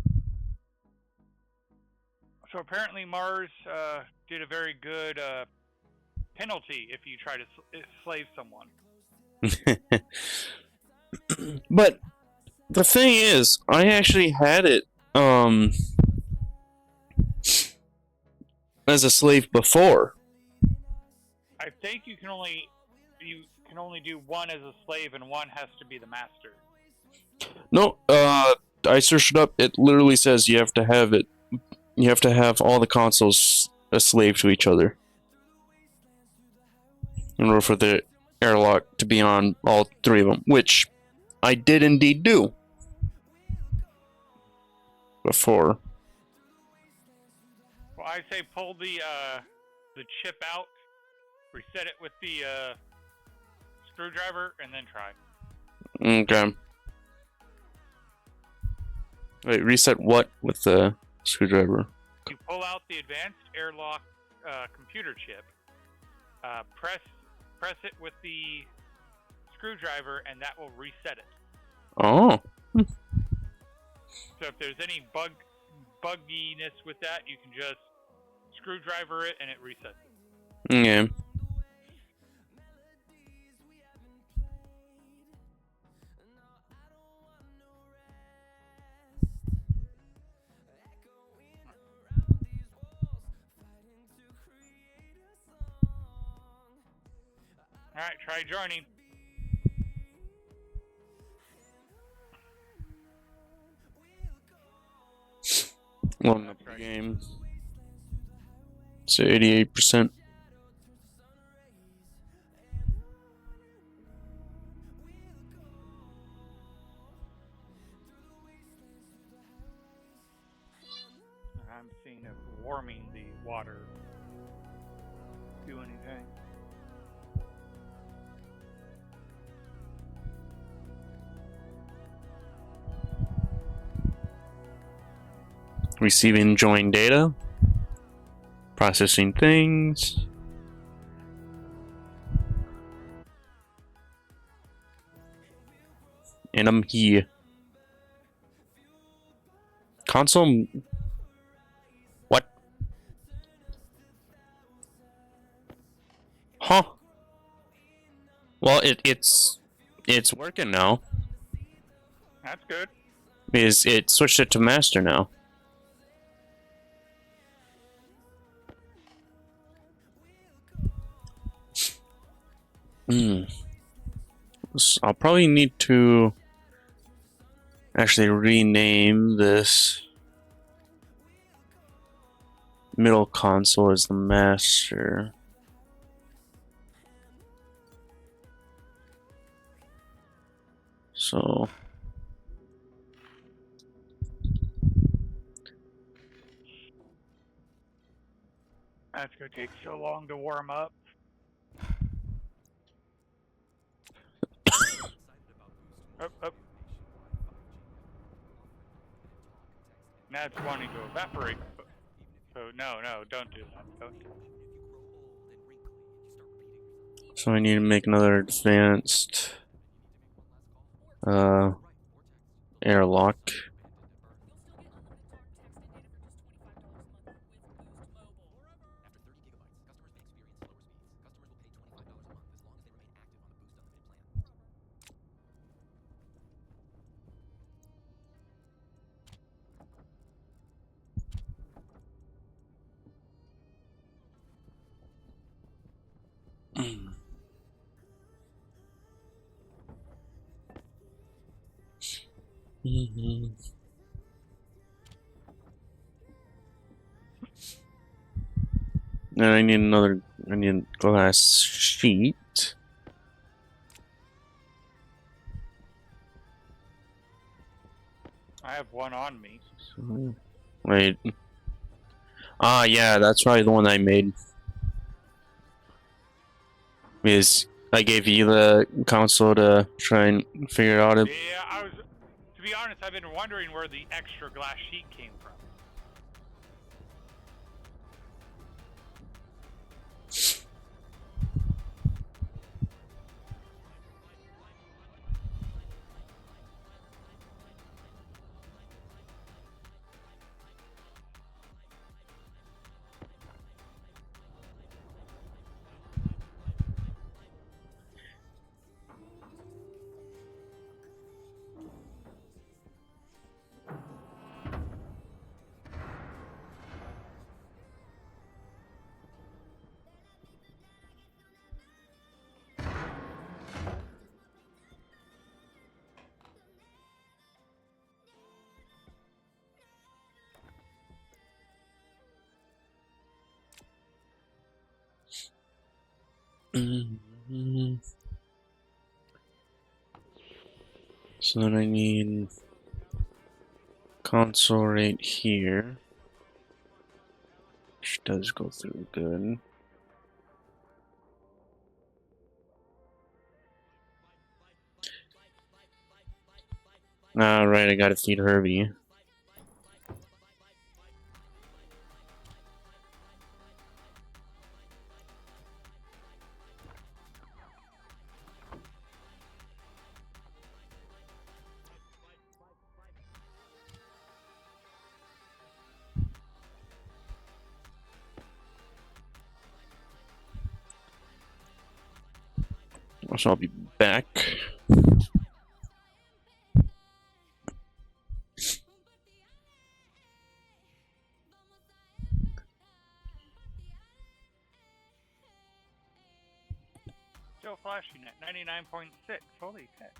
So apparently Mars did a very good penalty if you try to slave someone. But the thing is, I actually had it as a slave before. I think you can only do one as a slave, and one has to be the master. No, I searched it up. It literally says you have to have it. You have to have all the consoles a slave to each other in order for the airlock to be on all three of them, which I did indeed do before. Well, I say pull the chip out, reset it with the screwdriver, and then try. Okay. Wait, reset what with the screwdriver? You pull out the advanced airlock computer chip, press it with the screwdriver, and that will reset it. Oh. So if there's any bugginess with that, you can just screwdriver it, and it resets it. Yeah. Alright, try joining. Loading up the game. It's 88%. I'm seeing if warming the water do anything. Receiving join data. Processing things. And I'm here. Console. What? Huh? Well, it's working now. That's good. Because it switched it to master now. Hmm. So I'll probably need to actually rename this middle console as the master. So That's gonna take so long to warm up. Up, up. Now it's wanting to evaporate. So no, don't do that. Don't do that. So I need to make another advanced airlock. Mm-hmm. And I need a glass sheet. I have one on me. So, wait. Ah, yeah, that's probably the one I made. Because I gave you the console to try and figure out. Yeah, to be honest, I've been wondering where the extra glass sheet came from. So then I need console right here, which does go through good. Alright, I gotta feed Herbie. So I'll be back. Still flashing at 99.6. Holy shit.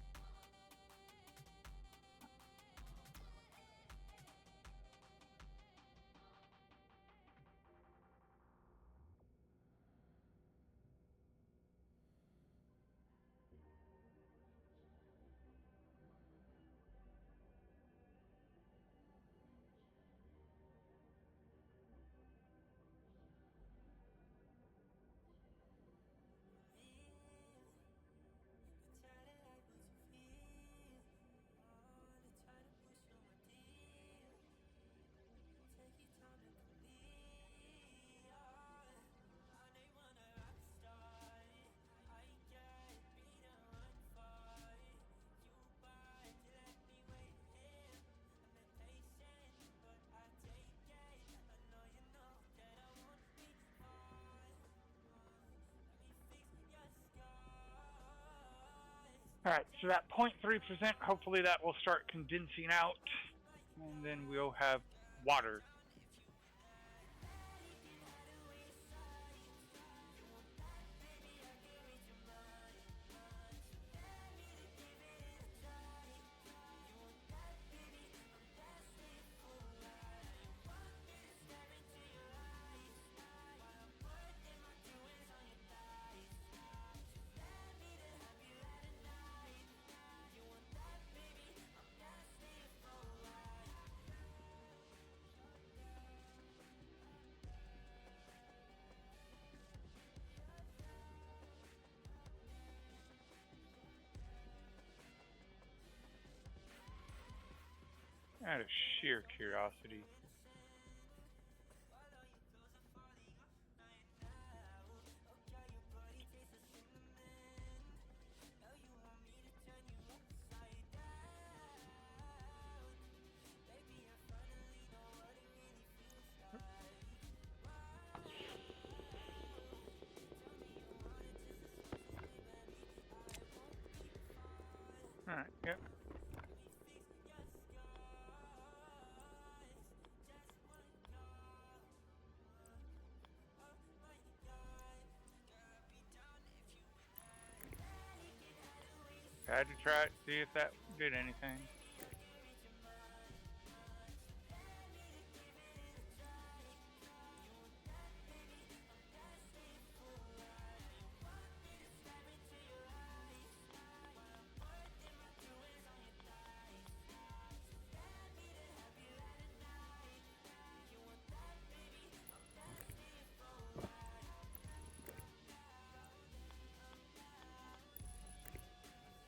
Alright, so that 0.3%, hopefully that will start condensing out, and then we'll have water. Out of sheer curiosity. Alright, yep. Had to try it, see if that did anything.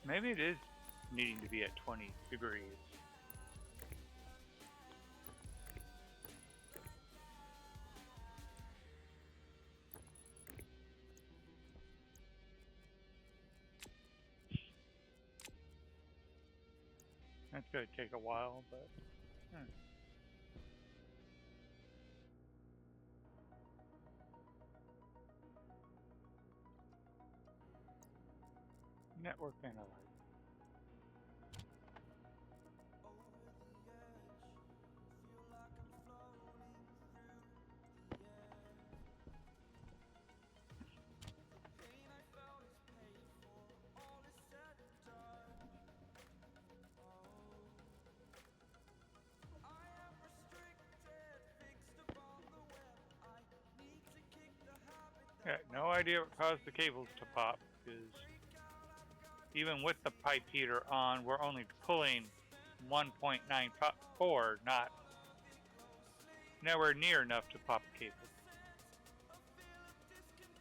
Maybe it is needing to be at 20 degrees. That's going to take a while, but... Network analyzer. Got no idea what caused the cables to pop, because even with the pipe heater on, we're only pulling 1.994, not nowhere near enough to pop a cable.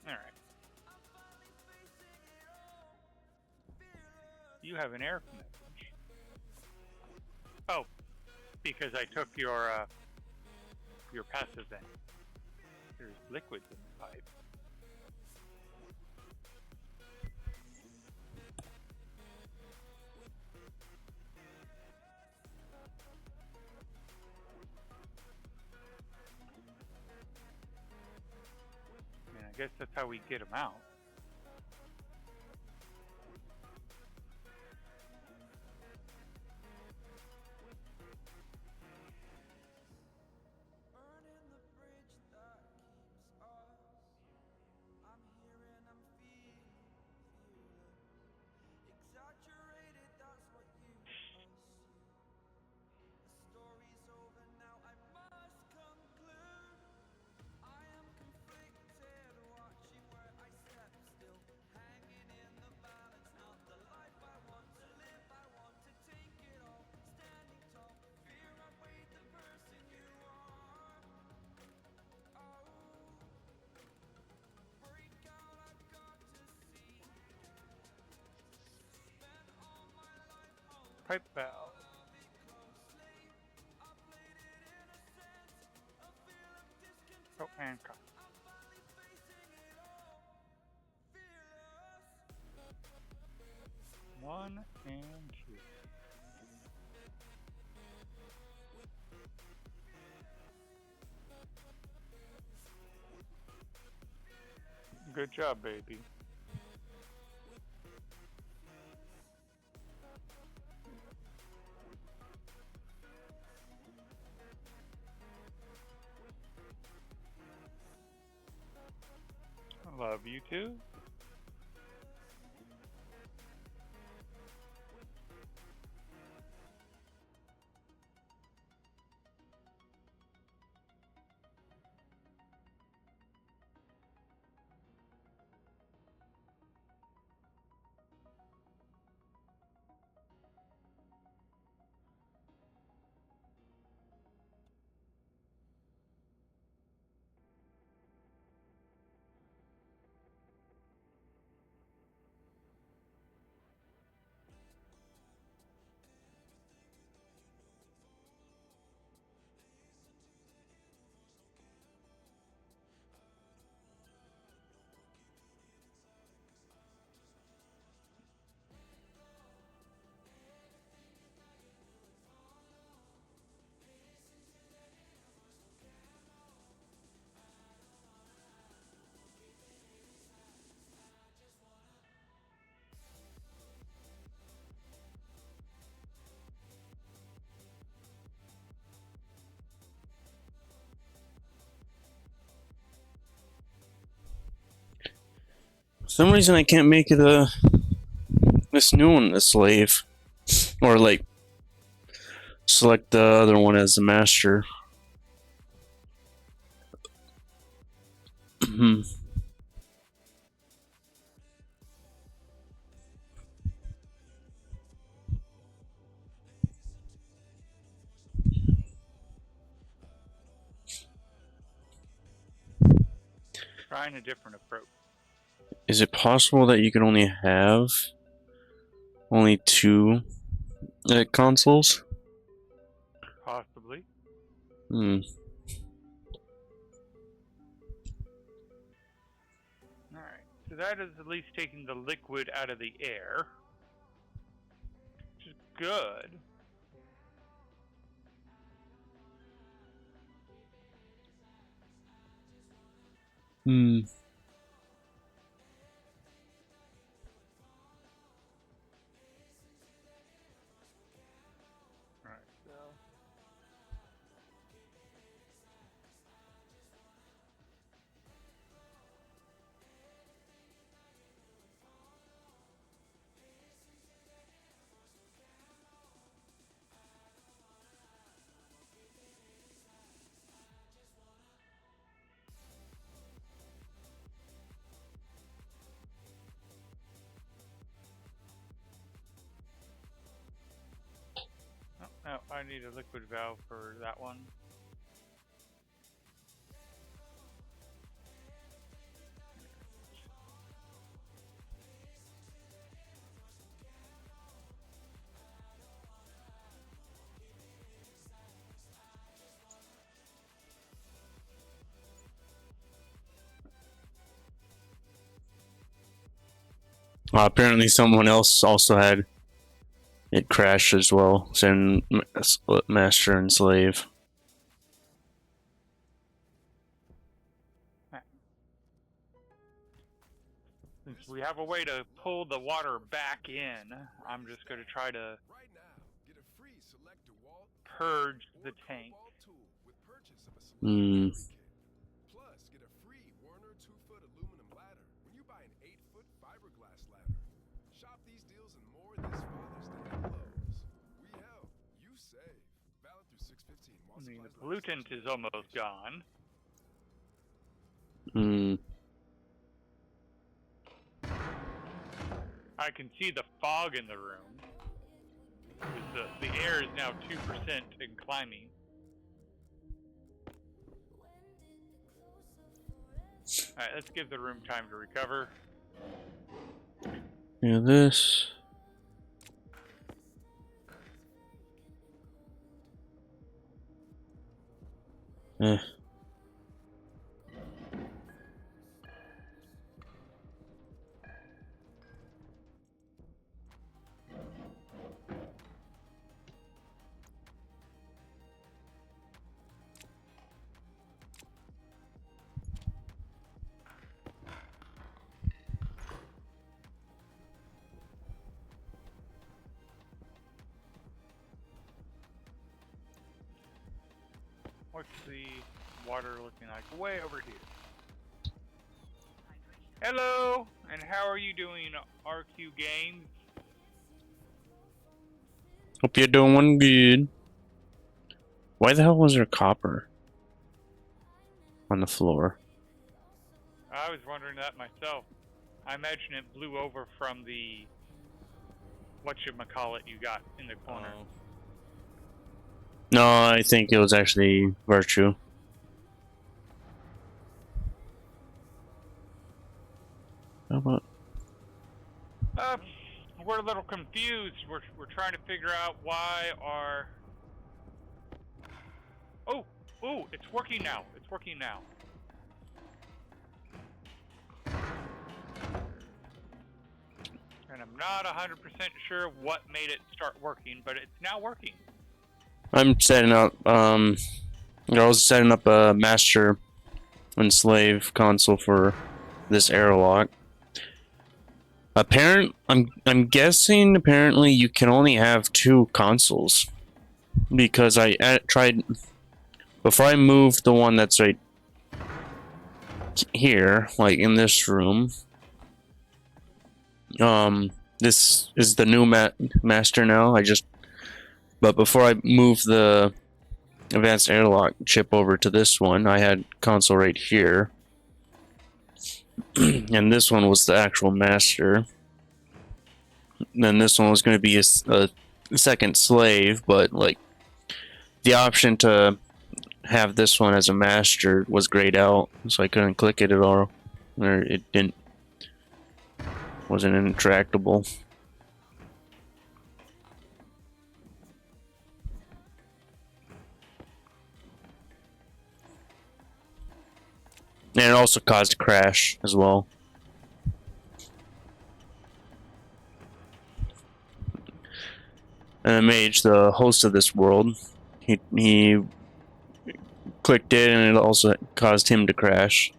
Alright. You have an error message. Oh, because I took your passive vent. There's liquids in the pipe. I guess that's how we get them out. Pipe valve. Oh, and cut. One and two. Good job, baby. Love you too. For some reason I can't make it this new one a slave. Or like select the other one as the master. Trying a different approach. Is it possible that you can only have two consoles? Possibly. Hmm. Alright, so that is at least taking the liquid out of the air. Which is good. Hmm. Alright, so no, I need a liquid valve for that one. Apparently someone else also had it crash as well, saying master and slave. Since we have a way to pull the water back in, I'm just going to try to purge the tank. Hmm. Plus, get a free Warner 2-foot aluminum ladder when you buy an 8-foot fiberglass ladder. Shop these deals and more this Father's Day at Lowe's. We help, you save. Valid through 6/15. I mean, the pollutant is almost gone. Hmm. I can see the fog in the room. The air is now 2% and climbing. Alright, let's give the room time to recover. Yeah, this. Eh. What's the water looking like? Way over here. Hello, and how are you doing, RQ Games? Hope you're doing good. Why the hell was there copper on the floor? I was wondering that myself. I imagine it blew over from the whatchamacallit you got in the corner. No, I think it was actually virtue. How about? We're a little confused. We're trying to figure out why our... Oh, it's working now. It's working now. And I'm not 100% sure what made it start working, but it's now working. I'm setting up. I was setting up a master and slave console for this airlock. I'm guessing apparently you can only have 2 consoles because I tried before I moved the one that's right here, like in this room. This is the new master now. But before I moved the advanced airlock chip over to this one, I had console right here. And this one was the actual master. And then this one was going to be a second slave, but like the option to have this one as a master was grayed out, so I couldn't click it at all, or it wasn't interactable. And it also caused a crash as well. And Mage, the host of this world, he clicked it, and it also caused him to crash.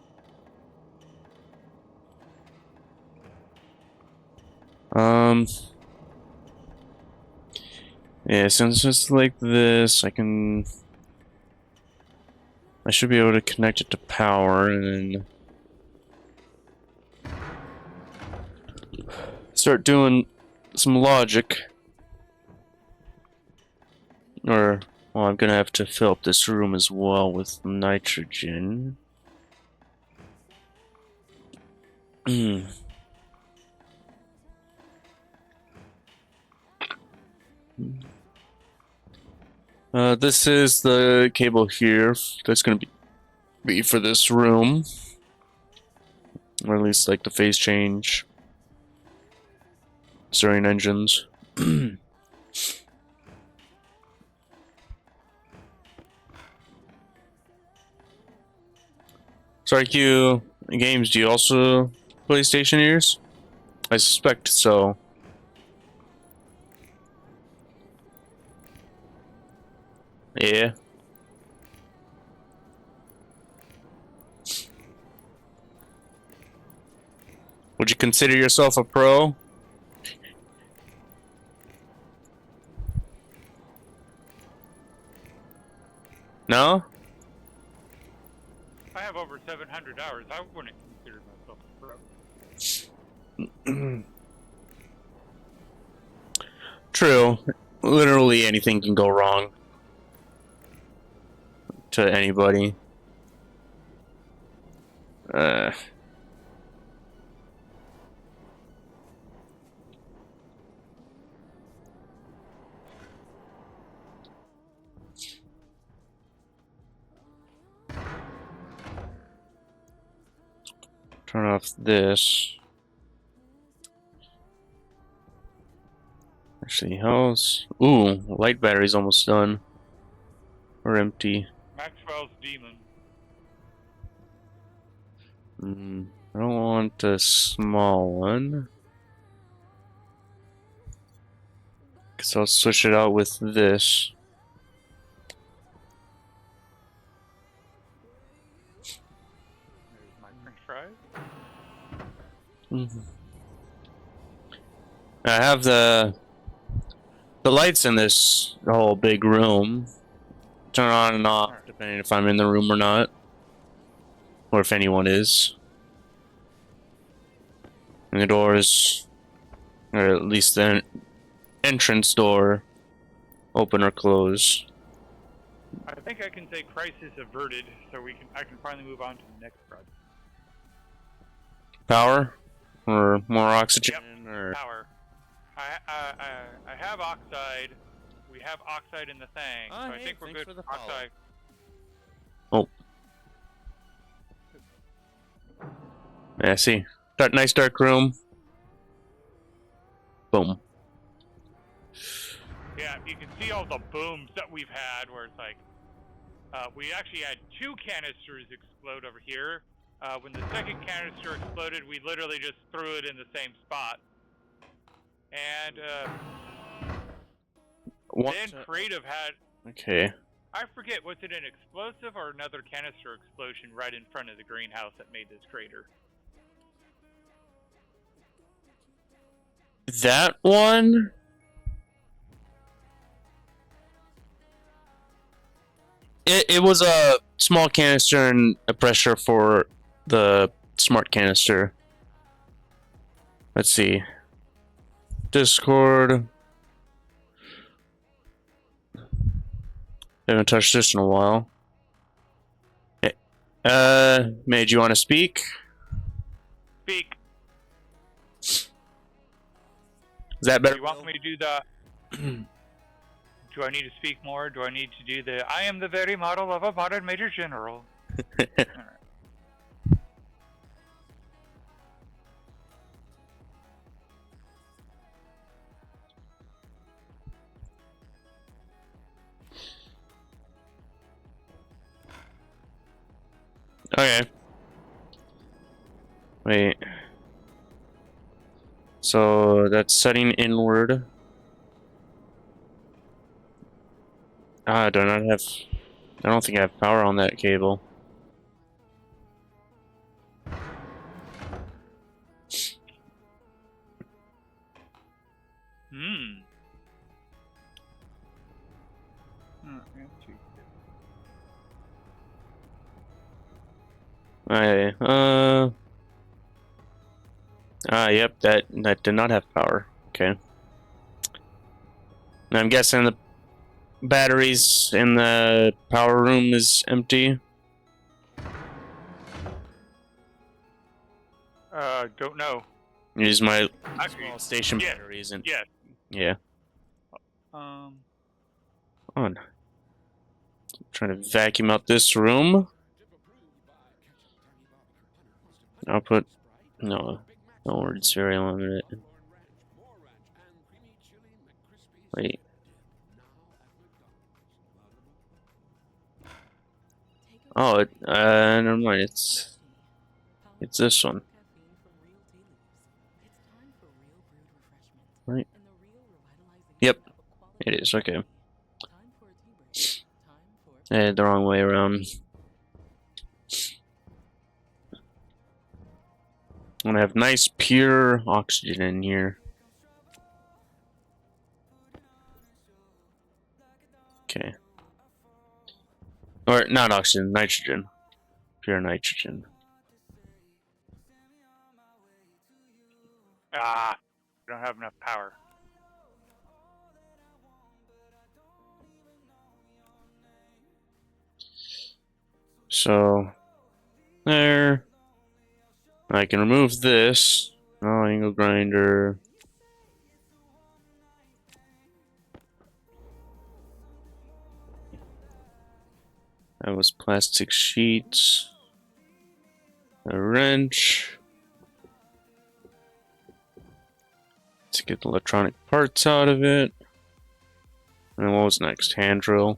Yeah, since it's like this, I should be able to connect it to power and then start doing some logic. Or, well, I'm gonna have to fill up this room as well with nitrogen. This is the cable here that's gonna be for this room. Or at least like the phase change. Stirring engines. Sorry, Q Games, do you also play Stationeers? I suspect so. Yeah. Would you consider yourself a pro? No? I have over 700 hours. I wouldn't consider myself a pro. True. Literally anything can go wrong to anybody. Turn off this. Actually, how's... Ooh, light battery's almost done. Or empty. Maxwell's demon. I don't want a small one. Because I'll switch it out with this. There's my french fries. I have the lights in this whole big room. Turn on and off, depending if I'm in the room or not. Or if anyone is. And the doors, or at least the entrance door, open or close. I think I can say crisis averted, so I can finally move on to the next project. Power? Or more oxygen? Yep. Or... Power. I have oxide. We have oxide in the thing, so I think we're good. For the Oxide. Oh. Yeah, see. Nice dark room. Boom. Yeah, you can see all the booms that we've had where it's like, we actually had 2 canisters explode over here. When the second canister exploded, we literally just threw it in the same spot. And then Creative had... Okay. I forget, was it an explosive or another canister explosion right in front of the greenhouse that made this crater? That one? It was a small canister and a pressure for the smart canister. Let's see. Discord. Haven't touched this in a while. May, do you want to speak? Speak. Is that better? Do you want me to do the... Do I need to speak more? Do I need to do the... I am the very model of a modern Major General. Alright. Okay. Wait. So that's setting inward. I do not have... I don't think I have power on that cable. Okay, yep, that did not have power. Okay. And I'm guessing the batteries in the power room is empty. Don't know. Use my Actually, small station yeah, batteries and yeah. yeah. On. Trying to vacuum out this room. I'll put no words, very limited. Wait. Oh, never mind. It's this one. Right. Yep, it is. Okay. The wrong way around. I'm gonna have nice pure oxygen in here. Okay. Or not oxygen, nitrogen. Pure nitrogen. Ah, we don't have enough power. So there. I can remove this. Oh, angle grinder. That was plastic sheets. A wrench. To get the electronic parts out of it. And what was next? Hand drill.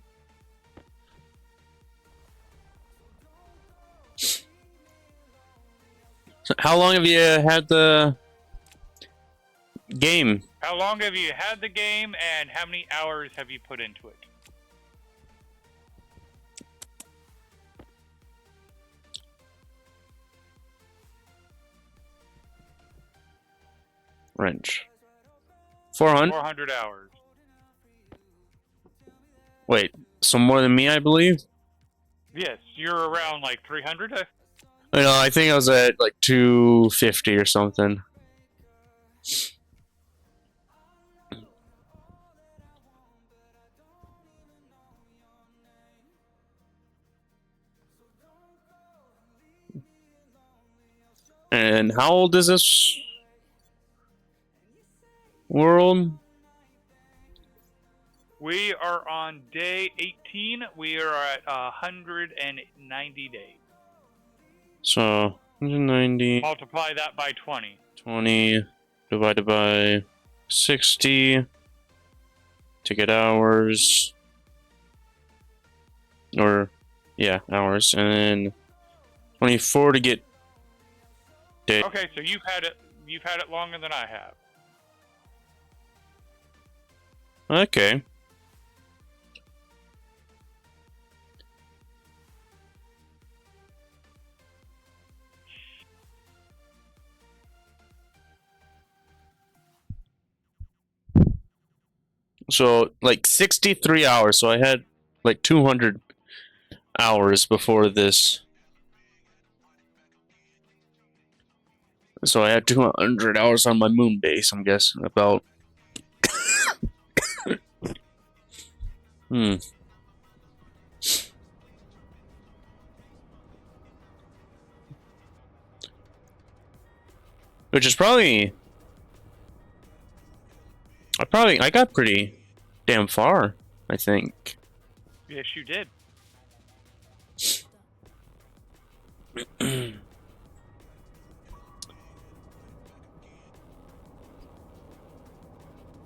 So how long have you had the game? How long have you had the game, and how many hours have you put into it? Wrench. 400? 400 hours. Wait, so more than me, I believe? Yes, you're around like 300? I think I was at like 250 or something. And how old is this world? We are on day 18. We are at 190 days. So 190, Multiply that by 20. 20 divided by 60 to get hours. Or, yeah, hours. And then 24 to get days. Okay, so you've had it longer than I have. Okay. So, like 63 hours. So I had like 200 hours before this. So I had 200 hours on my moon base, I'm guessing, about. Hmm. Which is probably. I got pretty damn far, I think. Yes, you did.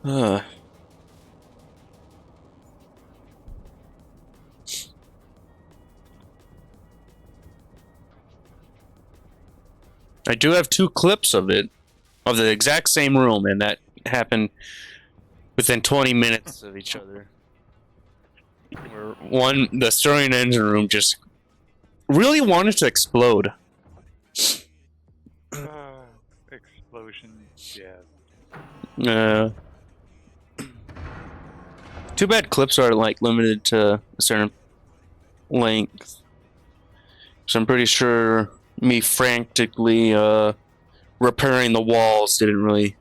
uh. I do have 2 clips of it, of the exact same room, and that happened within 20 minutes of each other. Where one, the Stirring Engine room just really wanted to explode. Explosions, yeah. Too bad clips are like limited to a certain length. So I'm pretty sure me frantically repairing the walls didn't really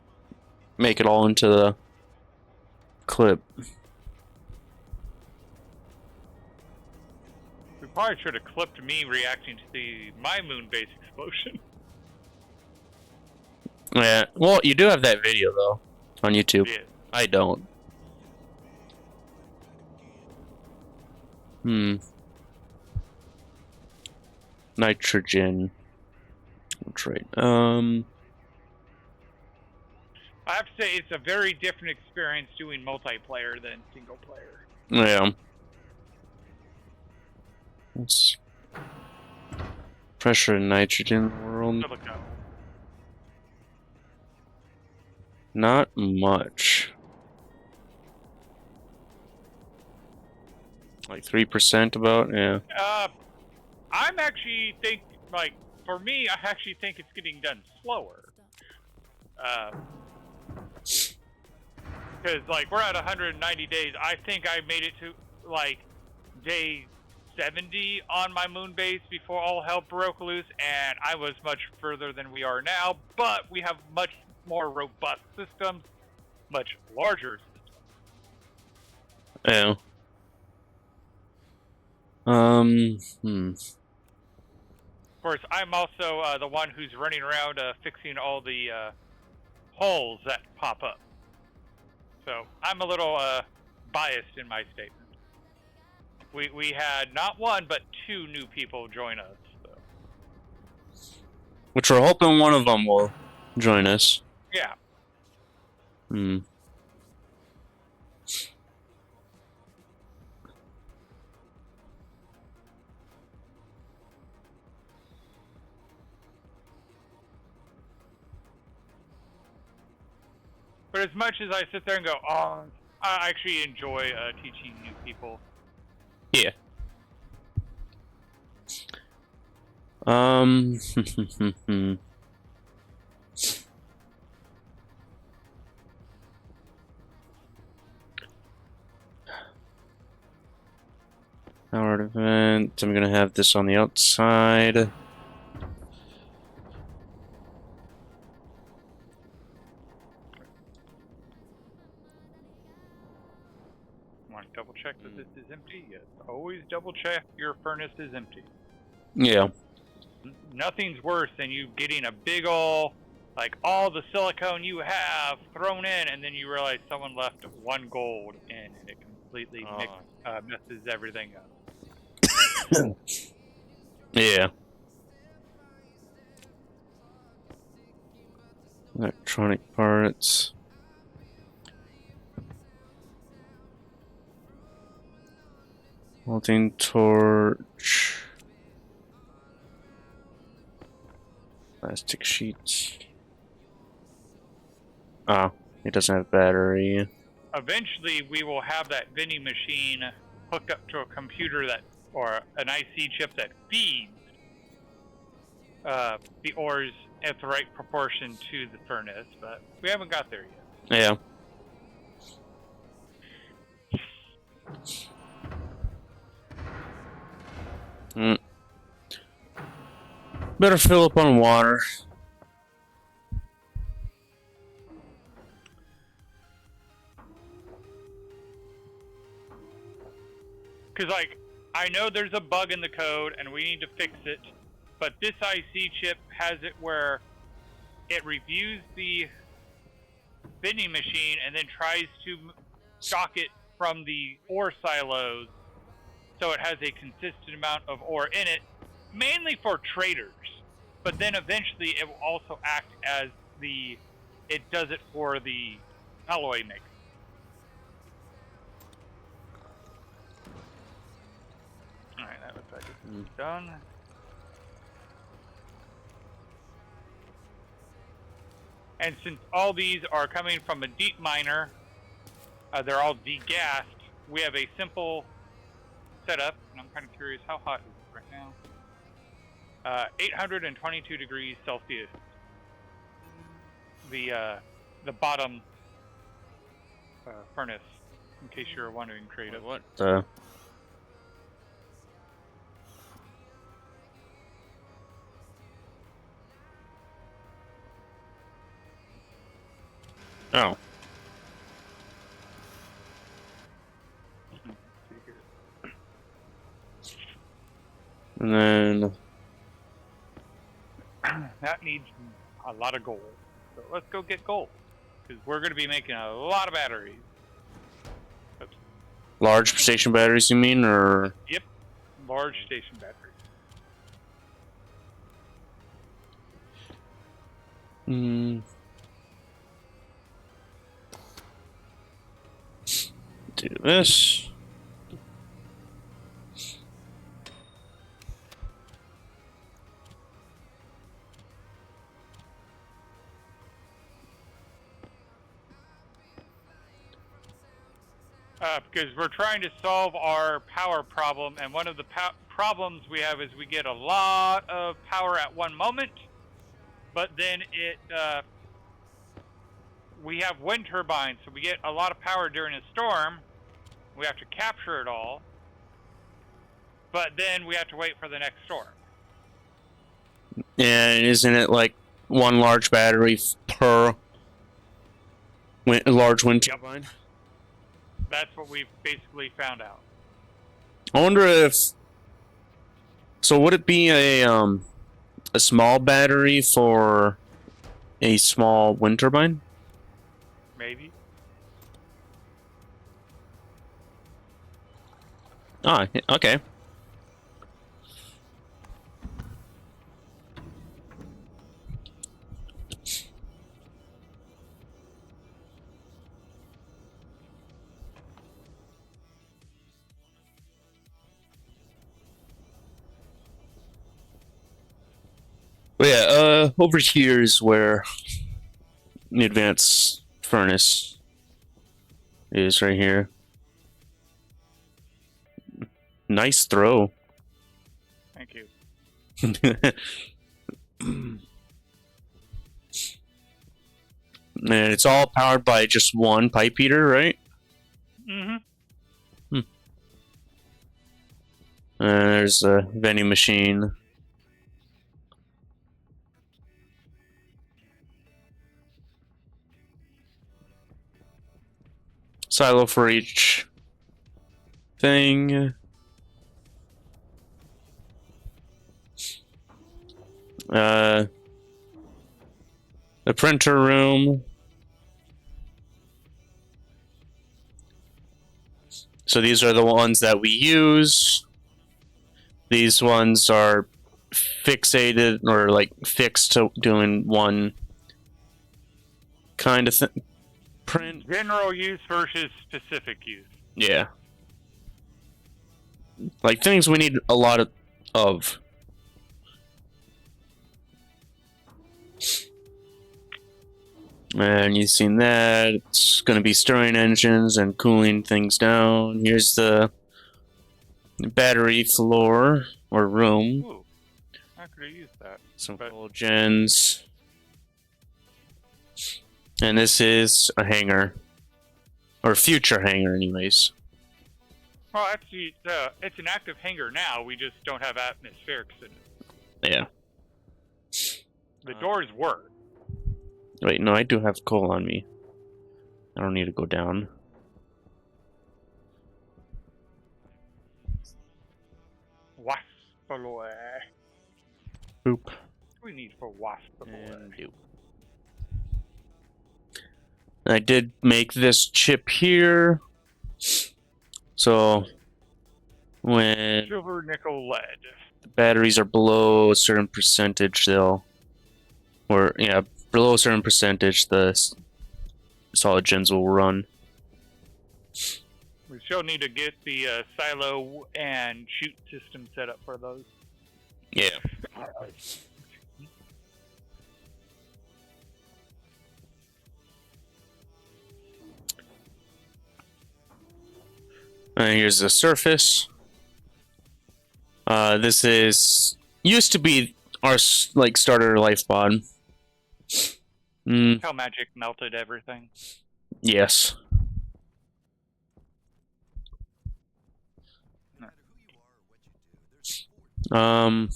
make it all into the clip. We probably should have clipped me reacting to my moon base explosion. Yeah, well, you do have that video though on YouTube. Yeah. I don't. Nitrogen. That's right. I have to say, it's a very different experience doing multiplayer than single player. Yeah. Let's pressure and nitrogen world. Silicone. Not much. Like 3% about, yeah. I'm actually think, like, for me, I actually think it's getting done slower. Because, like, we're at 190 days. I think I made it to, like, day 70 on my moon base before all hell broke loose, and I was much further than we are now, but we have much more robust systems, much larger systems. Yeah. Of course, I'm also the one who's running around fixing all the holes that pop up. So I'm a little biased in my statement. We had not one, but 2 new people join us. So. Which we're hoping one of them will join us. Yeah. But as much as I sit there and go, oh, I actually enjoy teaching new people. Yeah. Powered event. I'm gonna have this on the outside. want to double check that this is empty? Yes. Always double check your furnace is empty. Yeah. Nothing's worse than you getting a big ol', like all the silicone you have thrown in, and then you realize someone left 1 gold in, and it completely messes everything up. Yeah. Electronic parts. Melting torch. Plastic sheets. Oh, it doesn't have battery. Eventually, we will have that vending machine hooked up to a computer that, or an IC chip that feeds the ores at the right proportion to the furnace, but we haven't got there yet. Yeah. Better fill up on water. Because, like, I know there's a bug in the code and we need to fix it, but this IC chip has it where it reviews the vending machine and then tries to stock it from the ore silos so it has a consistent amount of ore in it, mainly for traders. But then eventually it will also act as it does it for the alloy maker. Alright, that looks like it's done. And since all these are coming from a deep miner, they're all degassed, we have a simple setup, and I'm kind of curious, how hot is it right now? 822 degrees Celsius. The bottom furnace, in case you're wondering, creative. What? Oh. And then that needs a lot of gold. So let's go get gold, because we're going to be making a lot of batteries. Oops. large station batteries, you mean, or? Yep, large station batteries. Do this. Because we're trying to solve our power problem, and one of the problems we have is we get a lot of power at one moment, but then we have wind turbines, so we get a lot of power during a storm. We have to capture it all, but then we have to wait for the next storm. And isn't it like one large battery per large wind turbine? That's what we've basically found out. I wonder if. So would it be a small battery for a small wind turbine? Maybe. Ah, okay. Well, yeah, over here is where the advanced furnace is, right here. Nice throw. Thank you. And it's all powered by just one pipe heater, right? Mm-hmm. There's a vending machine. Silo for each thing. The printer room. So these are the ones that we use. These ones are fixated or like fixed to doing one kind of print. General use versus specific use. Yeah. Like things we need a lot of. And you've seen that. It's going to be stirring engines and cooling things down. Here's the battery floor or room. Ooh, I could have used that. Some but- coal gens. And this is a hangar. Or future hangar, anyways. Well, actually, it's an active hangar now. We just don't have atmospherics in it. Yeah. The doors work. Wait, no, I do have coal on me. I don't need to go down. Waspaloy. Boop. What do we need for Waspaloy? And do. I did make this chip here. So when Silver, nickel, lead. the batteries are below a certain percentage, below a certain percentage, the solid gens will run. We still need to get the silo and chute system set up for those. Yeah. And here's the surface. This used to be our starter life pod. How magic melted everything. Yes. Oh,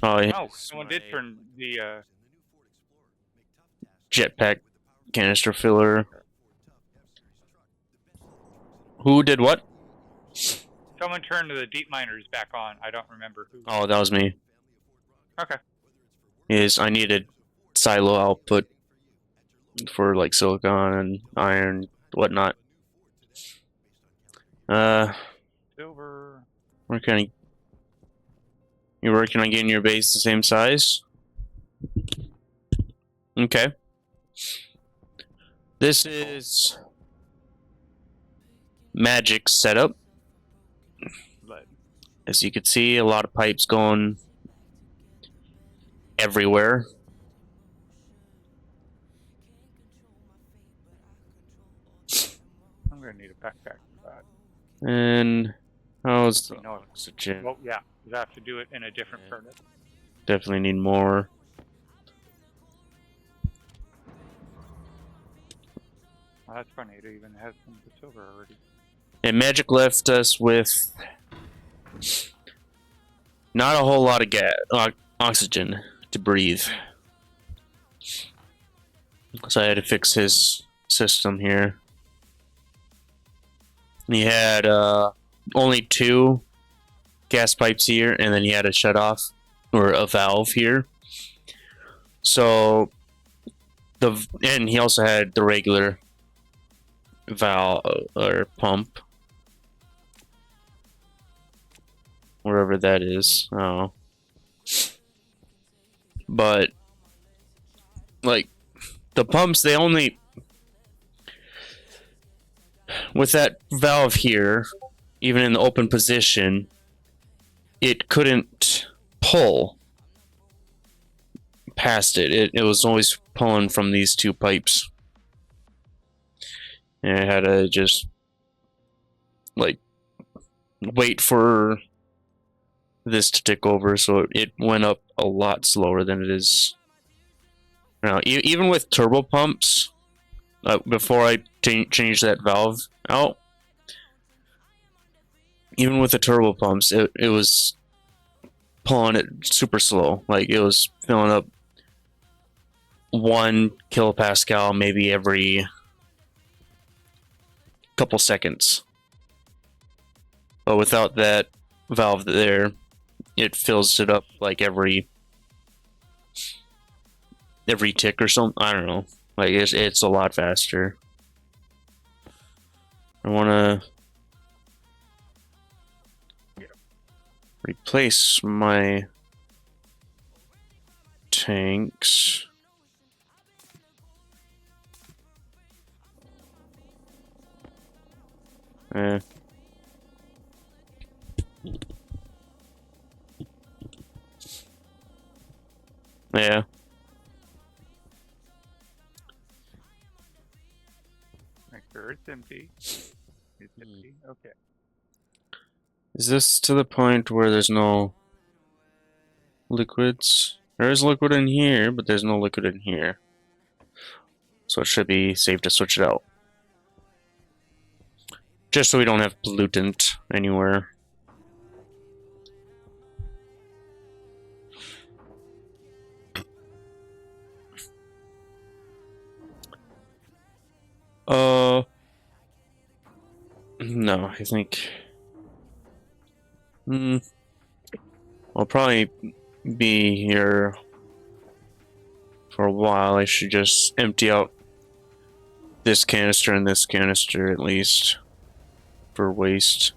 yeah. Oh, someone did turn the Jetpack canister filler. Who did what? someone turned the deep miners back on. I don't remember who. Oh, that was me. Okay. I needed silo output for like silicon and iron, whatnot. Silver. You're working on getting your base the same size? Okay. This is Magic setup. Lead. As you can see, a lot of pipes going everywhere. I'm gonna need a backpack for that. And how's the No. oxygen? Well, yeah, you have to do it in a different furnace. Definitely need more. Well, that's funny. It even has some of the silver already. And Magic left us with not a whole lot of oxygen to breathe. So I had to fix his system here. He had only 2 gas pipes here, and then he had a shut off or a valve here. So and he also had the regular valve or pump, wherever that is. Oh, but like the pumps, they only with that valve here, even in the open position, it couldn't pull past it. It was always pulling from these 2 pipes. And I had to just like wait for this to tick over, so it went up a lot slower than it is now. Even with turbo pumps, before I changed that valve out, even with the turbo pumps, it was pulling it super slow. Like it was filling up 1 kilopascal maybe every couple seconds. But without that valve there, it fills it up like every tick or something. I don't know. Like it's a lot faster. I want to replace my tanks. Yeah. Make sure it's empty. It's empty. Okay. Is this to the point where there's no liquids? There is liquid in here, but there's no liquid in here. So it should be safe to switch it out. Just so we don't have pollutant anywhere. No, I think... I'll probably be here for a while. I should just empty out this canister and this canister at least for waste.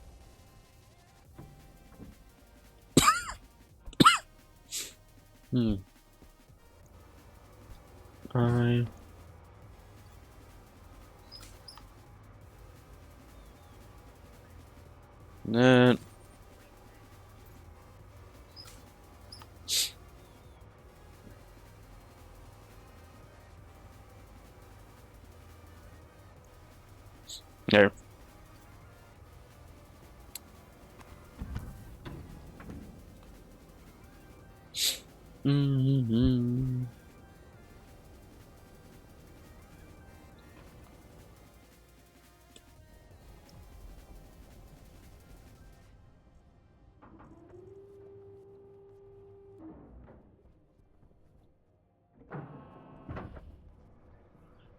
That. There.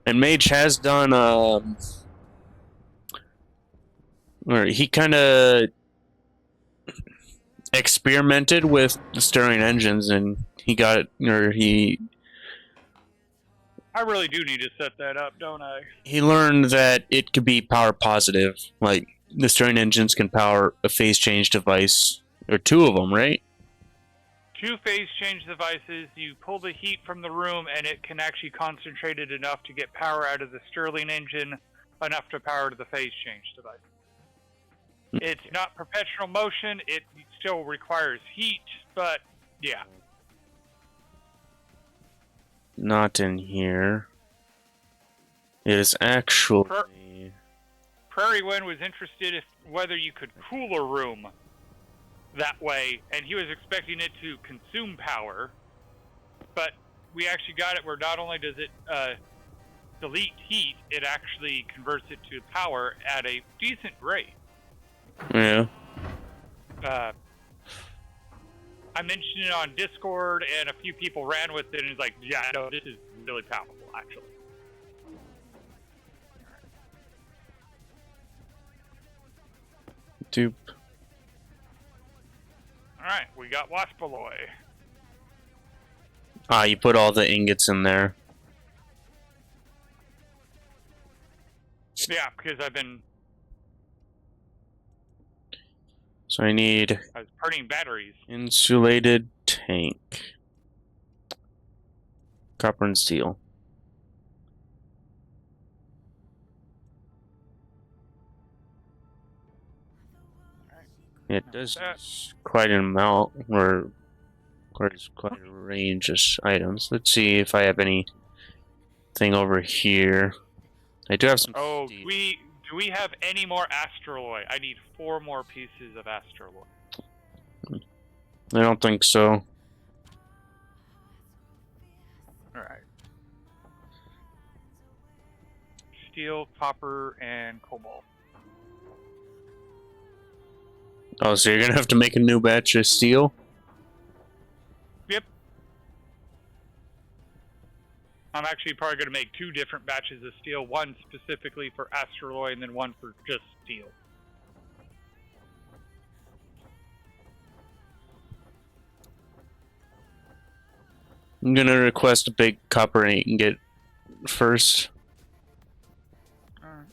And Mage has done, or he kind of experimented with the stirring engines, and he got, or he I really do need to set that up, don't I? he learned that it could be power positive. Like the stirring engines can power a phase change device, or two of them, right? 2 phase change devices, you pull the heat from the room and it can actually concentrate it enough to get power out of the Stirling engine, enough to power to the phase change device. It's not perpetual motion, it still requires heat, but yeah. Not in here. It is actually... Prairie Wind was interested if whether you could cool a room that way, and he was expecting it to consume power, but we actually got it where not only does it delete heat, it actually converts it to power at a decent rate. Yeah. I mentioned it on Discord, and a few people ran with it, and it's like, yeah, no, this is really powerful, actually. Dupe. Alright, we got Waspaloy. Ah, you put all the ingots in there. Yeah, because I've been... So I need... I was burning batteries. Insulated tank. Copper and steel. It does quite an amount, or quite a range of items. Let's see if I have anything over here. I do have some. Oh, do we have any more astraloy? I need 4 more pieces of astraloy. I don't think so. Alright. Steel, copper, and cobalt. Oh, so you're gonna have to make a new batch of steel? Yep. I'm actually probably going to make 2 different batches of steel, one specifically for astraloy and then one for just steel. I'm gonna request a big copper ingot first. Alright.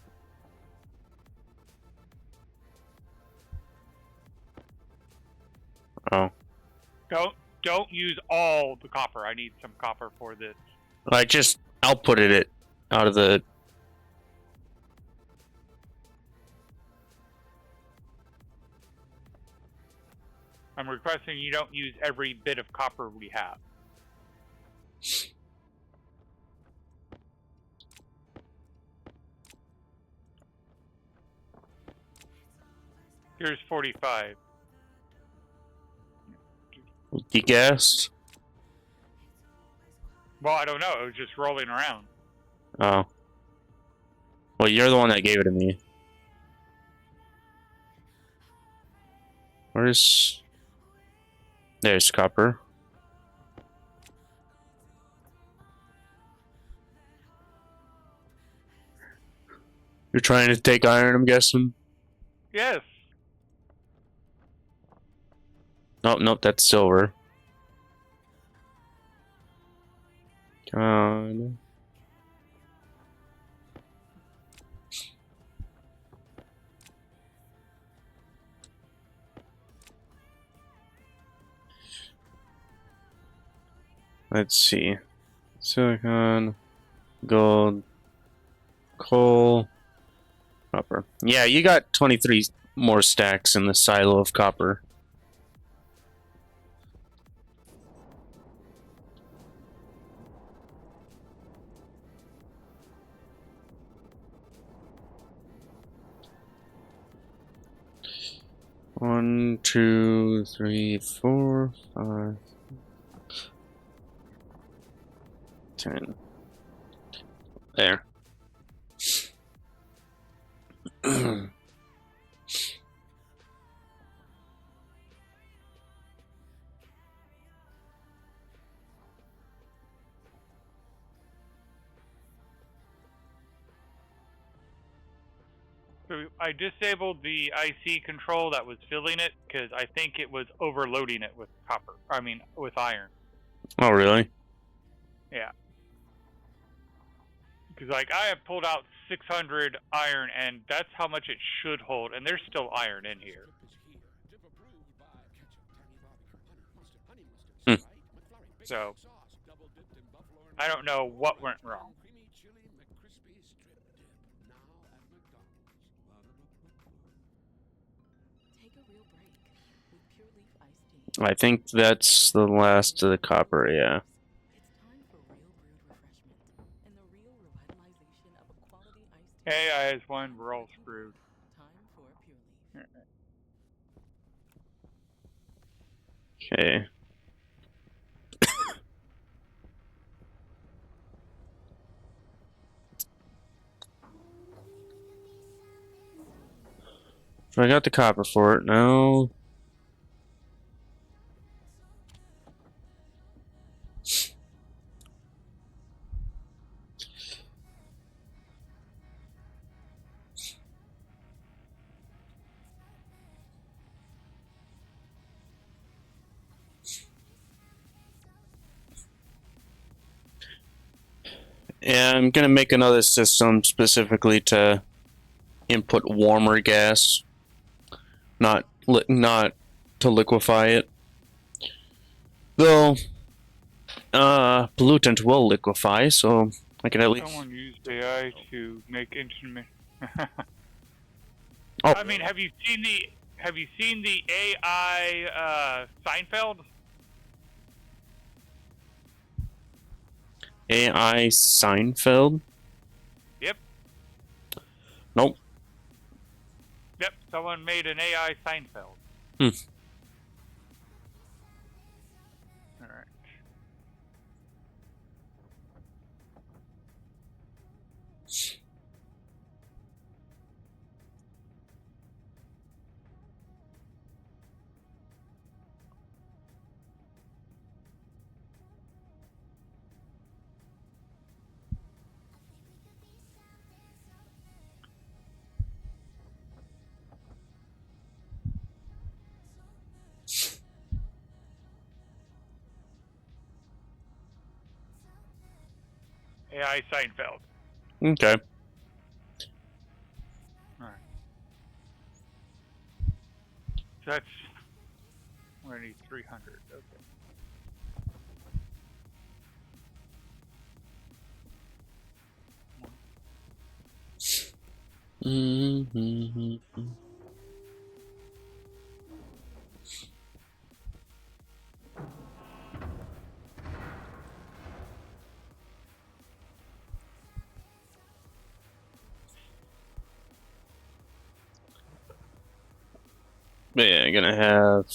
Oh. Don't use all the copper. I need some copper for this. I just outputted it out of the... I'm requesting you don't use every bit of copper we have. Here's 45. Degassed? Well, I don't know. It was just rolling around. Oh. Well, you're the one that gave it to me. Where's... There's copper. You're trying to take iron, I'm guessing? Yes. Nope, nope, that's silver. God. Let's see. Silicon, gold, coal, copper. Yeah, you got 23 more stacks in the silo of copper. One, two, three, 4, 5, 10. There. So I disabled the IC control that was filling it because I think it was overloading it with copper. I mean, with iron. Oh, really? Yeah. Because like I have pulled out 600 iron, and that's how much it should hold, and there's still iron in here. Hmm. So I don't know what went wrong. I think that's the last of the copper, yeah. AI is one, we're all screwed. Okay. So I got the copper for it now. And I'm gonna make another system specifically to input warmer gas, not to liquefy it. Though, pollutant will liquefy, so I can at least. Someone used AI to make instrument. Oh, I mean, have you seen the AI Seinfeld? AI Seinfeld? Yep. Nope. Yep. Someone made an AI Seinfeld. Hmm. All right. AI Seinfeld. Okay. All right. So that's we're gonna need 300. Okay. Mm-hmm. But yeah, gonna have.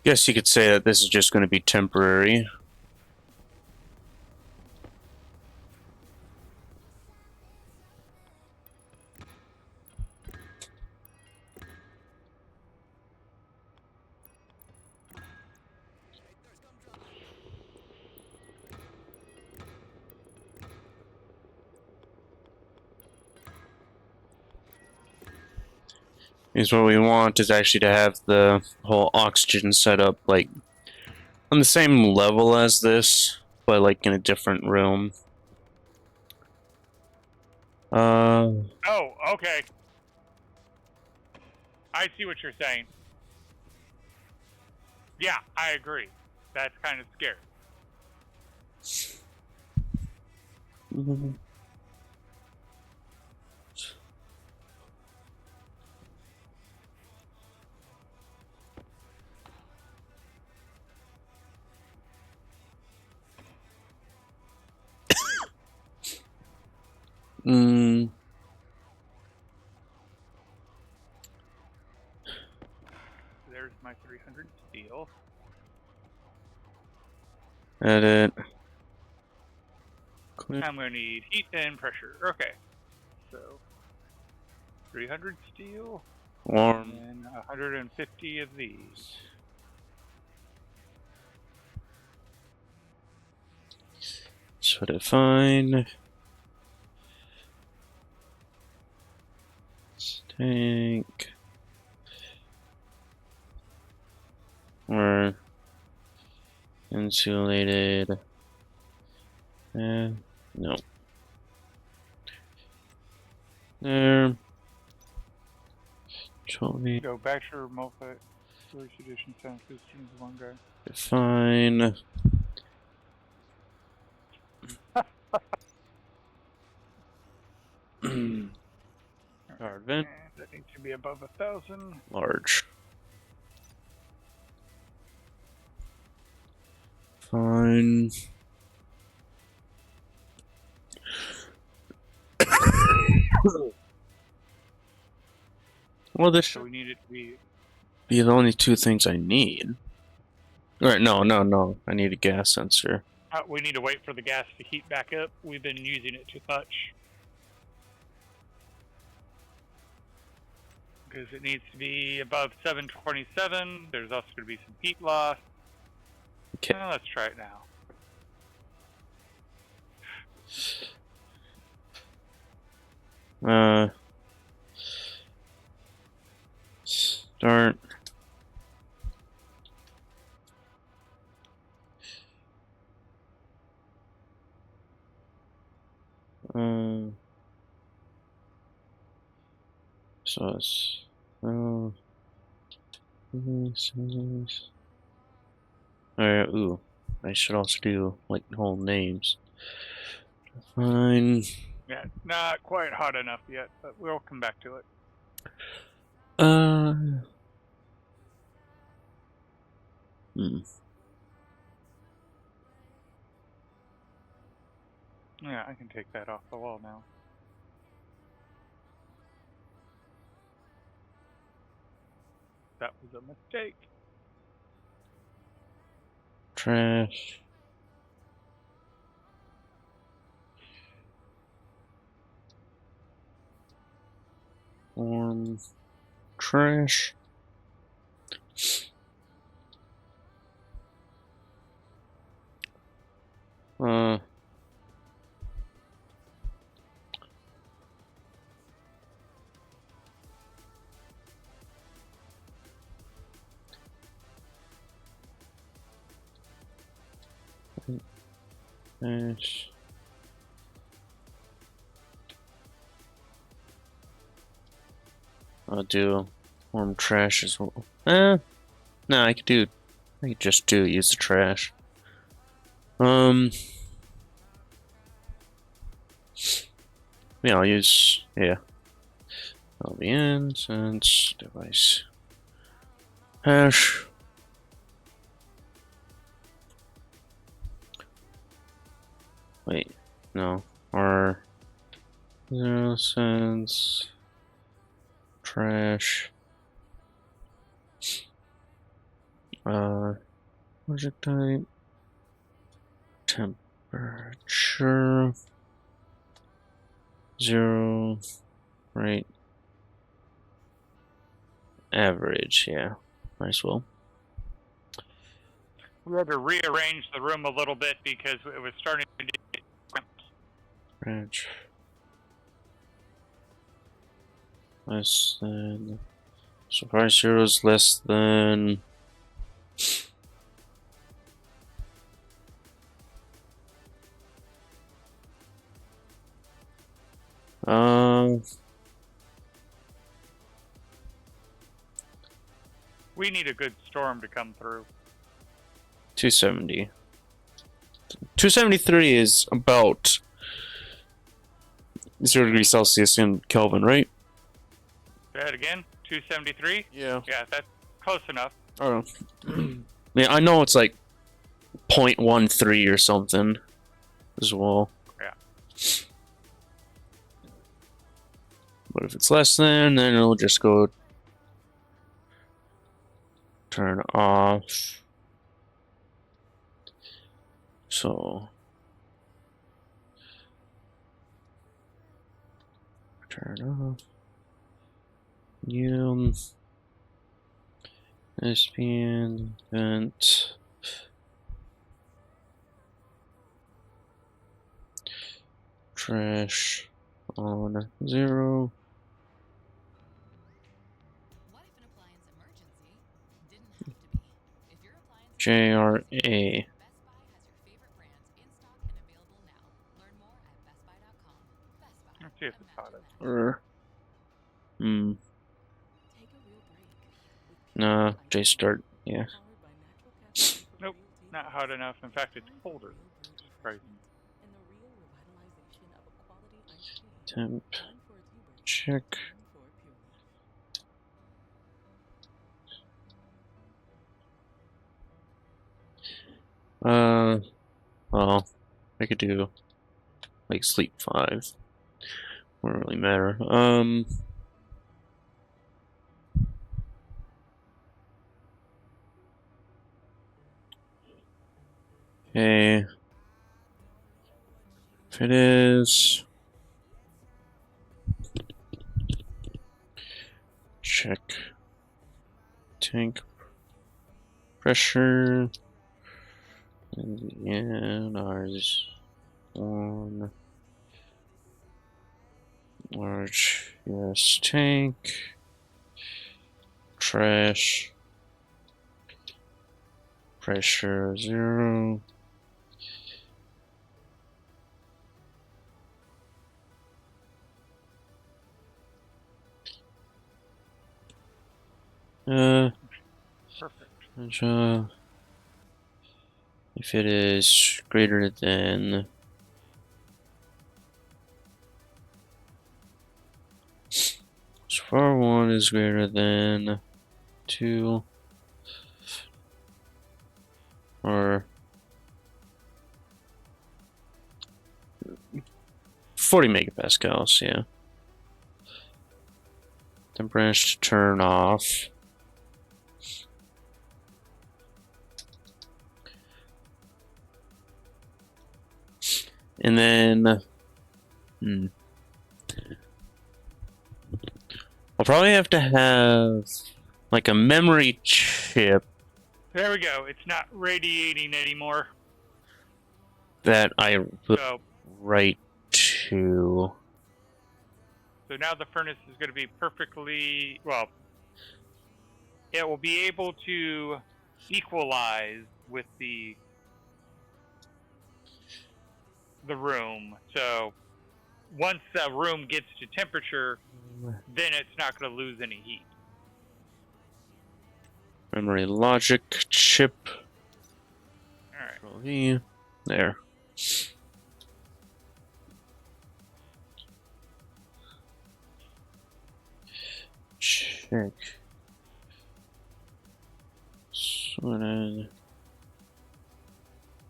Guess you could say that this is just going to be temporary. Because what we want is actually to have the whole oxygen set up like on the same level as this, but like in a different room. Oh, okay. I see what you're saying. Yeah, I agree. That's kind of scary. Mm. There's my 300 steel. Edit. Clear. I'm going to need heat and pressure. Okay. So 300 steel Warm. and 150 of these. So define. Tank. Or insulated. No. There. Totally Go Bachelor multi storage edition sound system is one guy. define. Our event. That needs to be above 1,000. Large. Fine. Well, this So should we need it to be. be the only two things I need. Alright, no. I need a gas sensor. We need to wait for the gas to heat back up. We've been using it too much. Because it needs to be above 727. There's also going to be some heat loss. Okay. Let's try it now. Start. So it's alright, ooh. I should also do like whole names. Fine. Yeah, not quite hot enough yet, but we'll come back to it. Yeah, I can take that off the wall now. That was a mistake. Trash. Warm. Trash. Trash. I'll do warm trash as well. No, I could just use the trash. Yeah, I'll use, LVN, sense, device, hash. Wait, no, or 0 sense, trash, project type, temperature, 0, right, average, yeah, might as well. We had to rearrange the room a little bit because it was starting to get cramped. Average. Less than, so price 0 is less than, We need a good storm to come through. 270. 273 is about 0 degrees Celsius in Kelvin, right? Say that again? 273? Yeah. Yeah, that's close enough. Oh. Yeah, I know it's like 0.13 or something as well. Yeah. But if it's less than, then it'll just go turn off. So turn off. SPN vent. Trash on 0. JRA. Let's see if it's hot. Nah, JStart, yeah. Nope, not hot enough. In fact, it's colder. Surprising. Temp. Check. Well, I could do like sleep 5. Won't really matter. Okay. If it is, check tank pressure. And the end, ours one large, yes, tank, trash, pressure 0. Perfect. If it is greater than so far 1 is greater than 2 or 40 megapascals, yeah. Then branch to turn off. And then I'll probably have to have like a memory chip. There we go. It's not radiating anymore. That I will write to. So now the furnace is going to be perfectly, well, it will be able to equalize with the the room. So once the room gets to temperature, then it's not going to lose any heat. Memory logic chip. All right. Control V. There. Check. Sorted.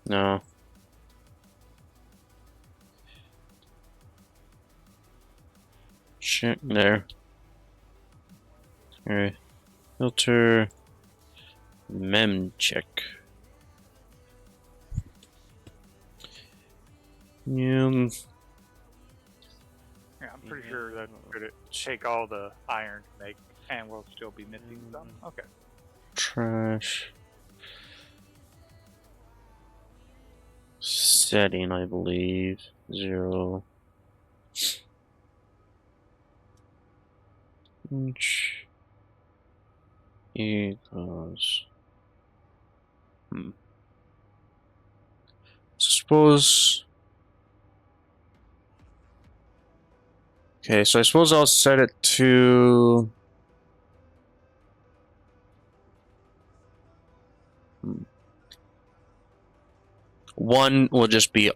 No. Check there. Alright. Filter. Mem check. Yeah. Yeah, I'm pretty sure that's going to take all the iron to make, and we'll still be missing some. Okay. Trash. Setting, I believe. 0. Inch equals. Suppose. Okay, so I suppose I'll set it to. One will just be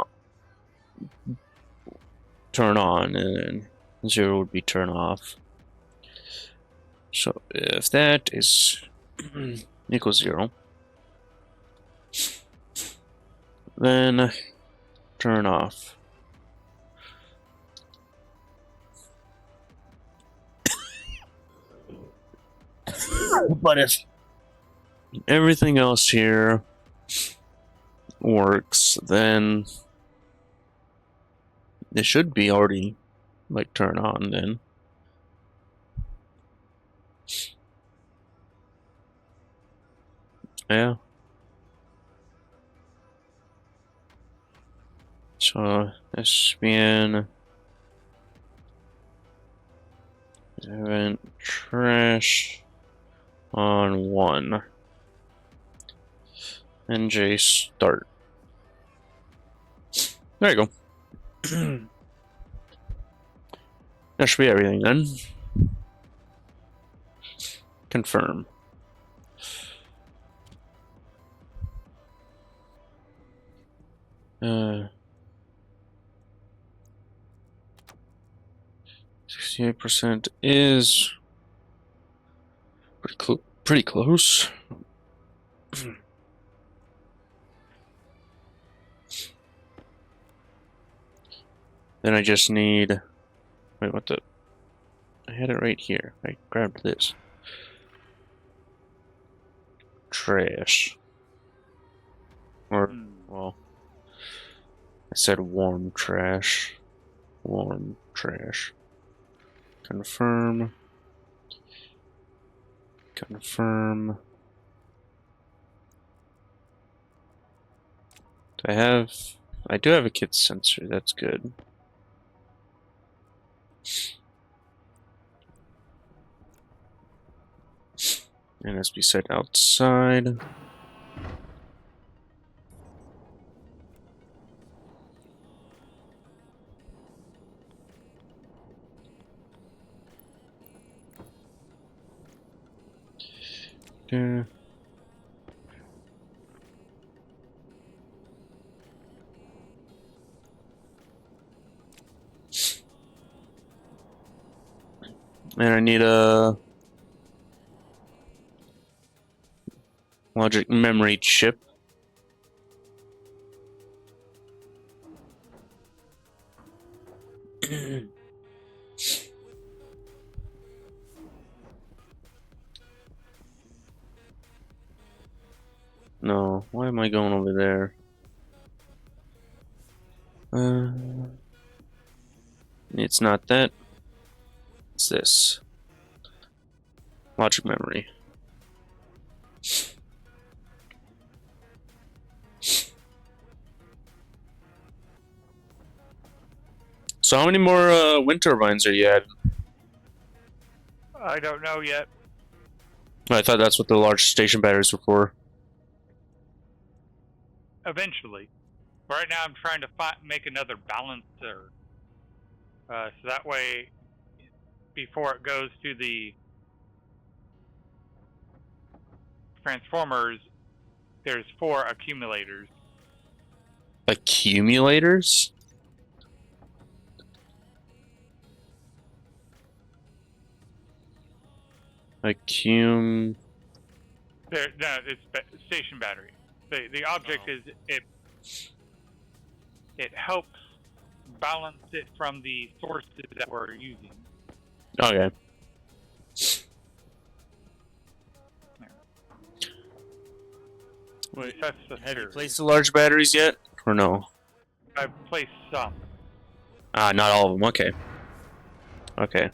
turn on, and then 0 would be turn off. So if that is equals 0, then turn off. But if everything else here works, then it should be already like turn on then. Yeah. So SBN event trash on 1. NJ start. There you go. That should be everything then. Confirm. Uh, 68% is pretty close. Then I just need. Wait, what the? I had it right here. I grabbed this. Trash. Or, well, I said warm trash. Warm trash. Confirm. Confirm. Do I have. I do have a kit sensor, that's good. And as we said, outside. Yeah. And I need a logic memory chip. No, why am I going over there? It's not that. It's this. Logic memory. So how many more wind turbines are you at? I don't know yet. I thought that's what the large station batteries were for. Eventually. Right now, I'm trying to make another balancer, so that way, before it goes to the transformers, there's 4 accumulators. Accumulators? No, it's station battery. The object is it helps balance it from the sources that we're using. Okay. Wait, That's the have you theory. placed the large batteries yet? Or no? I've placed some. Ah, not all of them. Okay. Okay.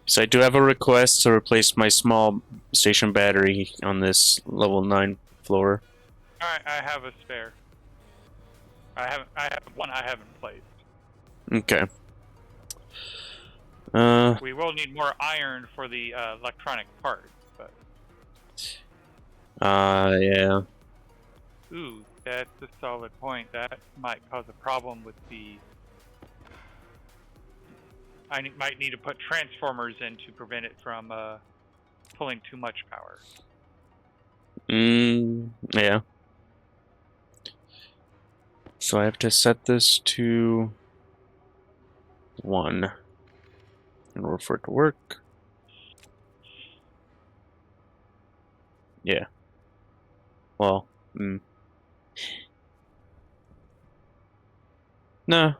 So I do have a request to replace my small station battery on this level 9 floor. Alright, I have a spare. I have one I haven't placed. Okay. We will need more iron for the electronic parts, but yeah. ooh, that's a solid point. That might cause a problem with the. I might need to put transformers in to prevent it from pulling too much power. Yeah. So I have to set this to 1 in order for it to work. Yeah. Well, no,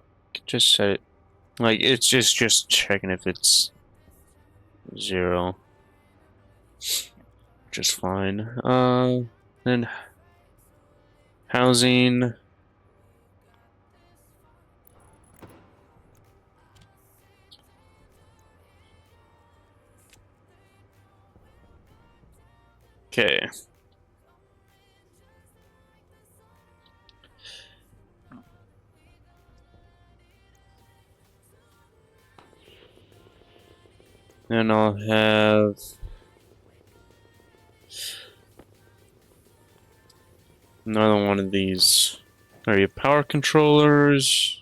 just set it. Like, it's just checking if it's 0. Just fine. Then housing. Okay. Then I'll have another one of these. Are you power controllers?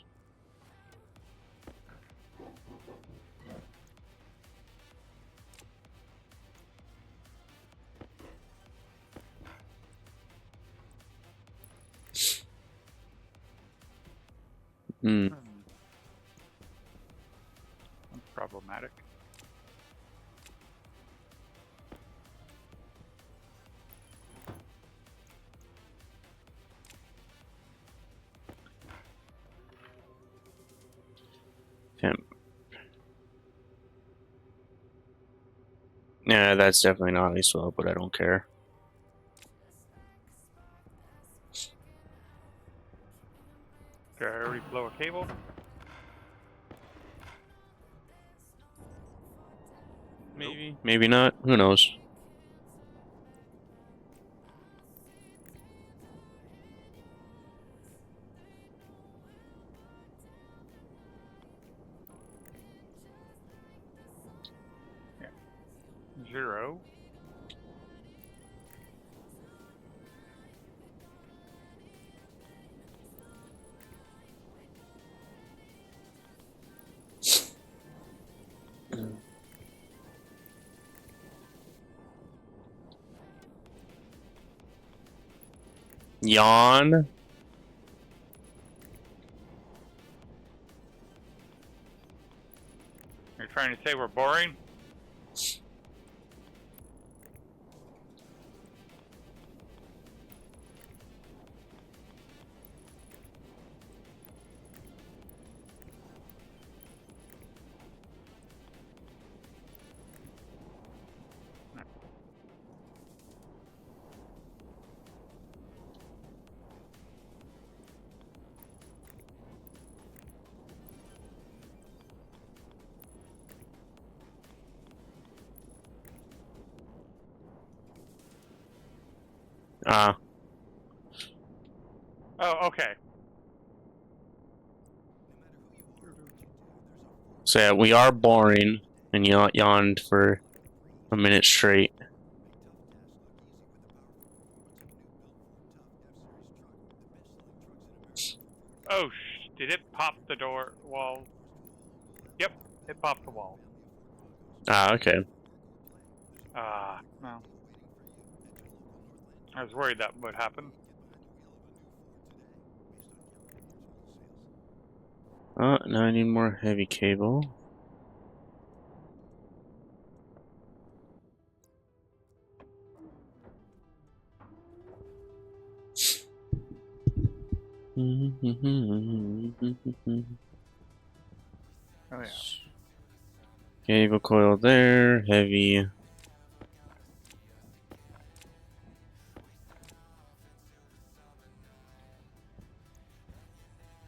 That's problematic. Yeah, that's definitely not ice well, but I don't care. Did I already blow a cable? Maybe. Maybe not. Who knows? Yeah. 0. Yawn. You're trying to say we're boring? Ah. Oh, okay. So yeah, we are boring, and you yawned for a minute straight. Oh, did it pop the door wall? Yep, it popped the wall. Ah, okay. No. I was worried that would happen. Now I need more heavy cable. Oh, yeah. Cable coil there, heavy.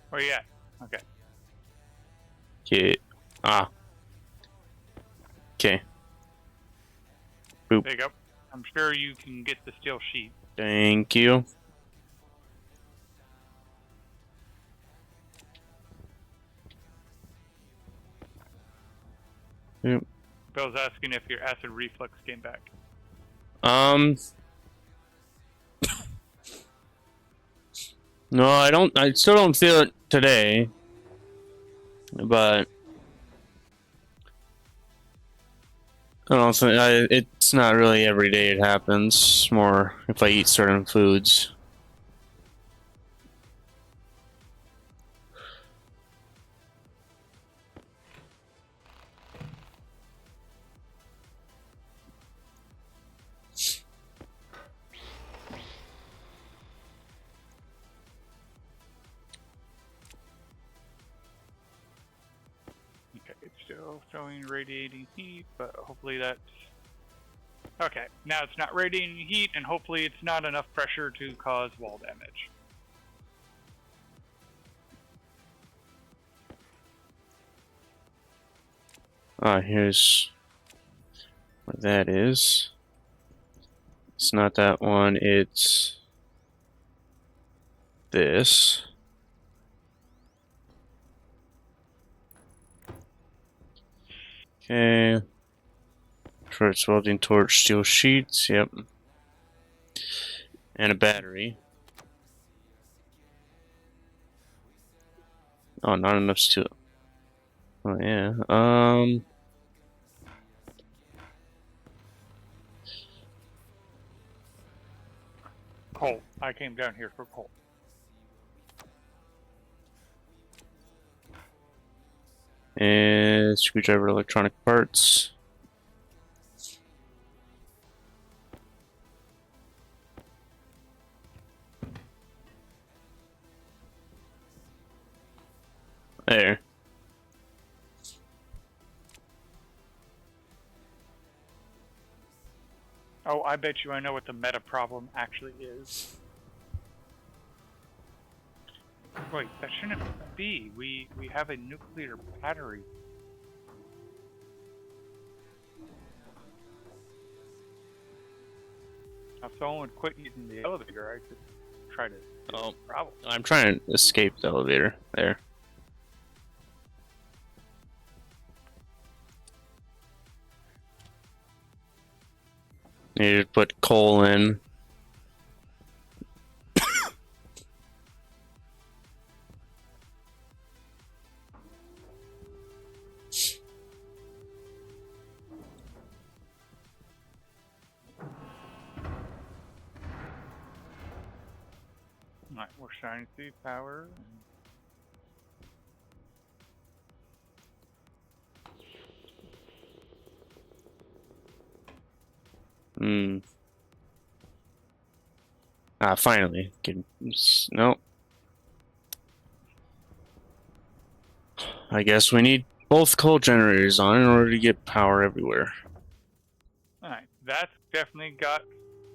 Where you at? Okay. Okay. Ah. Okay. Boop. There you go. I'm sure you can get the steel sheet. Thank you. Yep. Bill's asking if your acid reflux came back. No, I don't. I still don't feel it today, but I don't think it's not really every day it happens. It's more if I eat certain foods. Okay, it's still showing radiating heat, but hopefully that's... Okay, now it's not radiating heat, and hopefully it's not enough pressure to cause wall damage. Here's what that is. It's not that one, it's this. Okay. Torch welding torch, steel sheets, yep. And a battery. Oh, not enough steel. Oh yeah. Coal. I came down here for coal. And screwdriver, electronic parts. There. Oh, I bet you I know what the meta problem actually is. Wait, that shouldn't be. We have a nuclear battery. If someone would quit using the elevator, I could try to Oh, problem. I'm trying to escape the elevator. There. Need to put coal in. Alright, we're starting to see power. Hmm. Ah, finally. No. I guess we need both coal generators on in order to get power everywhere. Alright, that's definitely got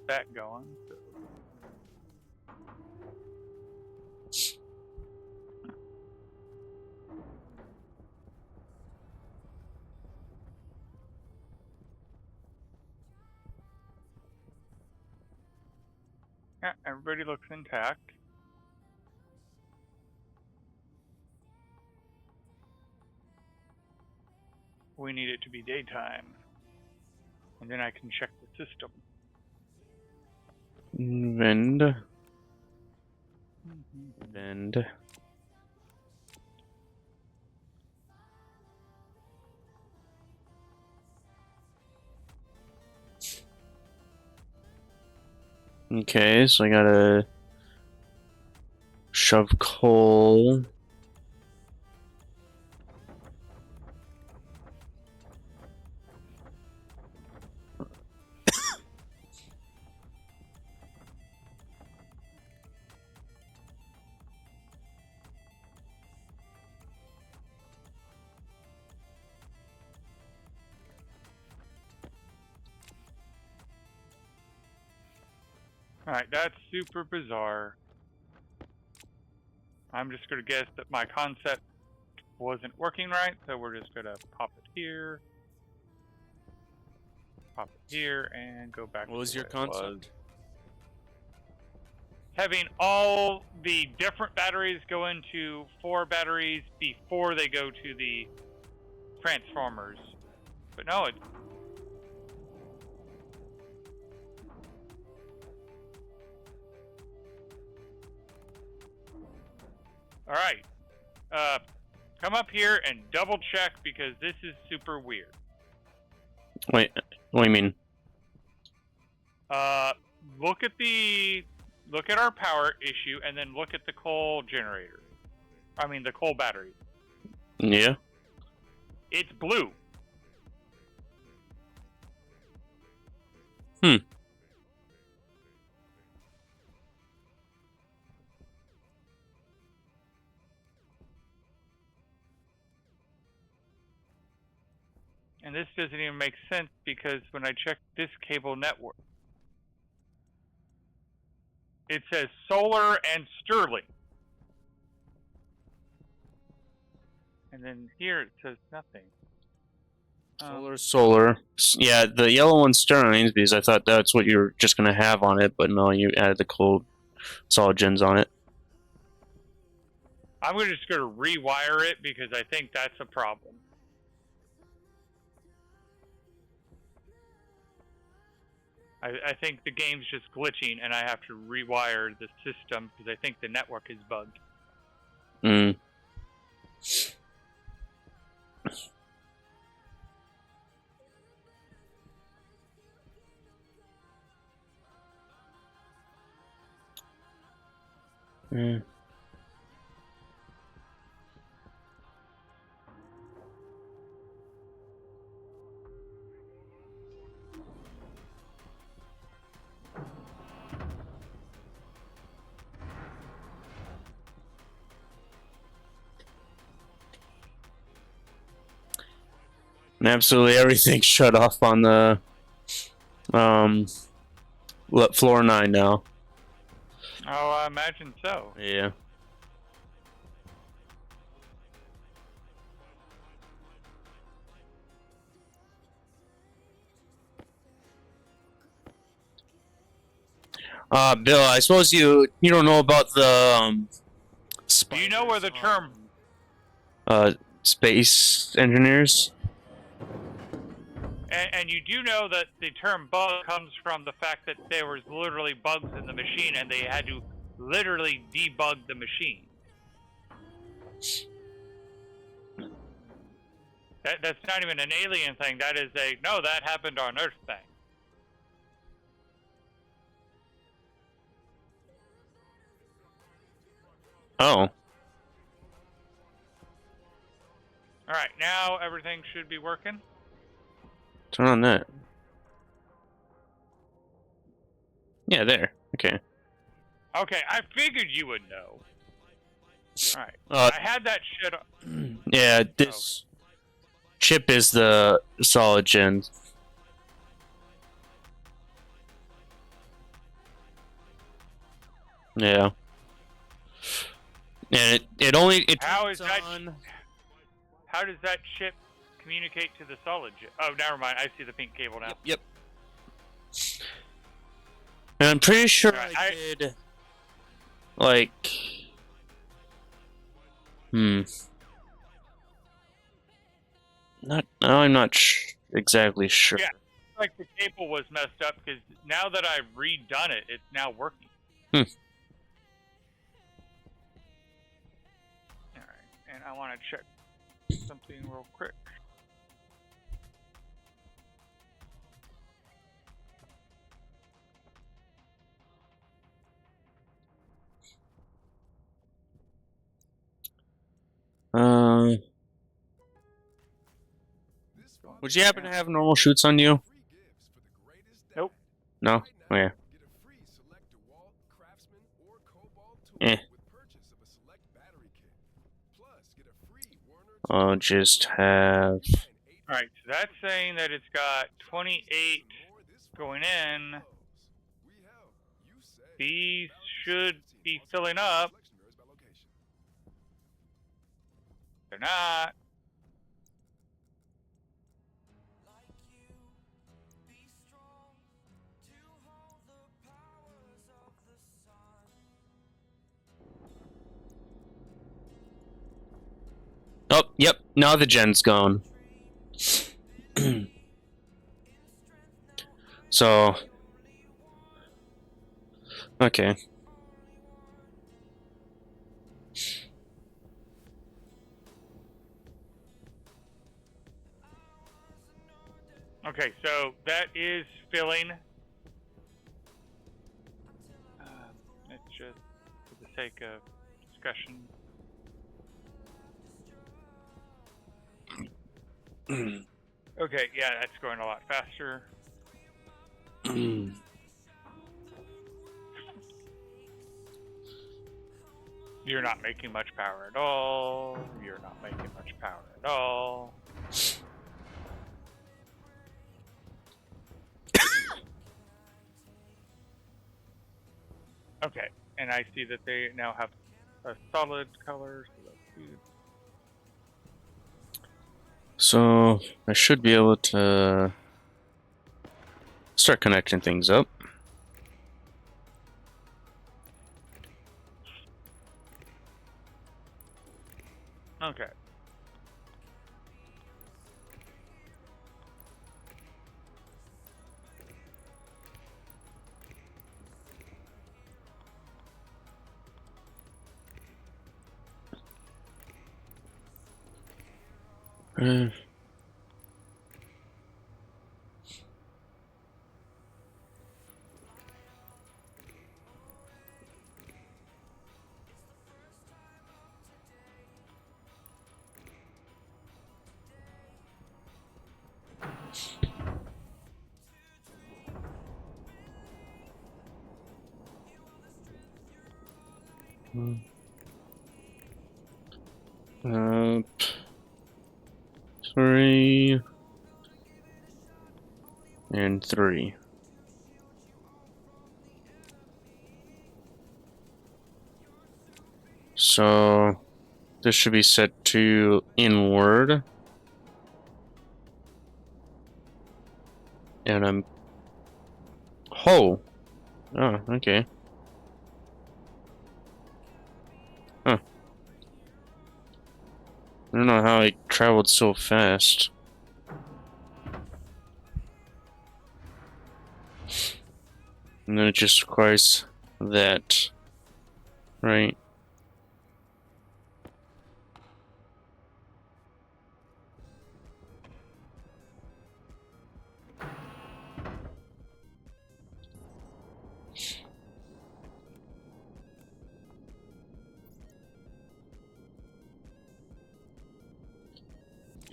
that going. Yeah, everybody looks intact. We need it to be daytime. And then I can check the system. Vend. Vend. Okay, so I gotta shove coal. Alright, that's super bizarre. I'm just gonna guess that my concept wasn't working right, so we're just gonna pop it here. Pop it here and go back. What was your concept? Having all the different batteries go into 4 batteries before they go to the transformers. But no, it's alright. Come up here and double check because this is super weird. Wait, what do you mean? Look at our power issue and then look at the coal generator. I mean the coal battery. Yeah. It's blue. Hmm. And this doesn't even make sense because when I check this cable network, it says solar and sterling. And then here it says nothing. Solar. Yeah, the yellow one's Sterling's because I thought that's what you were just gonna have on it, but no, you added the cold solid gens on it. I'm just going to rewire it because I think that's a problem. I think the game's just glitching and I have to rewire the system because I think the network is bugged. Hmm. Mm. And absolutely everything shut off on the floor 9 now. Oh, I imagine so. Yeah. Bill, I suppose you don't know about the Do you know where the term space engineers? and you do know that the term bug comes from the fact that there was literally bugs in the machine and they had to literally debug the machine. That's not even an alien thing. That is no, that happened on Earth thing. Oh. Alright, now everything should be working. Turn on that. Yeah, there. Okay. Okay, I figured you would know. Alright. Uh, I had that shit. Yeah, this chip is the solid gen. Yeah. And it How is turns that? on. How does that chip communicate to the solid chip? Oh, never mind. I see the pink cable now. Yep. And I'm pretty sure Right, I did like I'm not exactly sure. Yeah, like the cable was messed up because now that I've redone it, it's now working. Hmm. Alright, and I want to check something real quick. Would you happen to have normal shoots on you? Nope. No? Oh, yeah. Eh. I'll just have... Alright, so that's saying that it's got 28 going in. These should be filling up. They're not. Oh, yep. Now the gen's gone. So... Okay. Okay, so that is filling. It's just for the sake of discussion. Okay, yeah, that's going a lot faster. You're not making much power at all. You're not making much power at all. Okay, and I see that they now have a solid color, so that's good. So, I should be able to start connecting things up. Okay. Up. 3. And 3. So, this should be set to inward. And I'm... Oh! Oh, okay. Huh. I don't know how I traveled so fast. And then it just requires that. Right.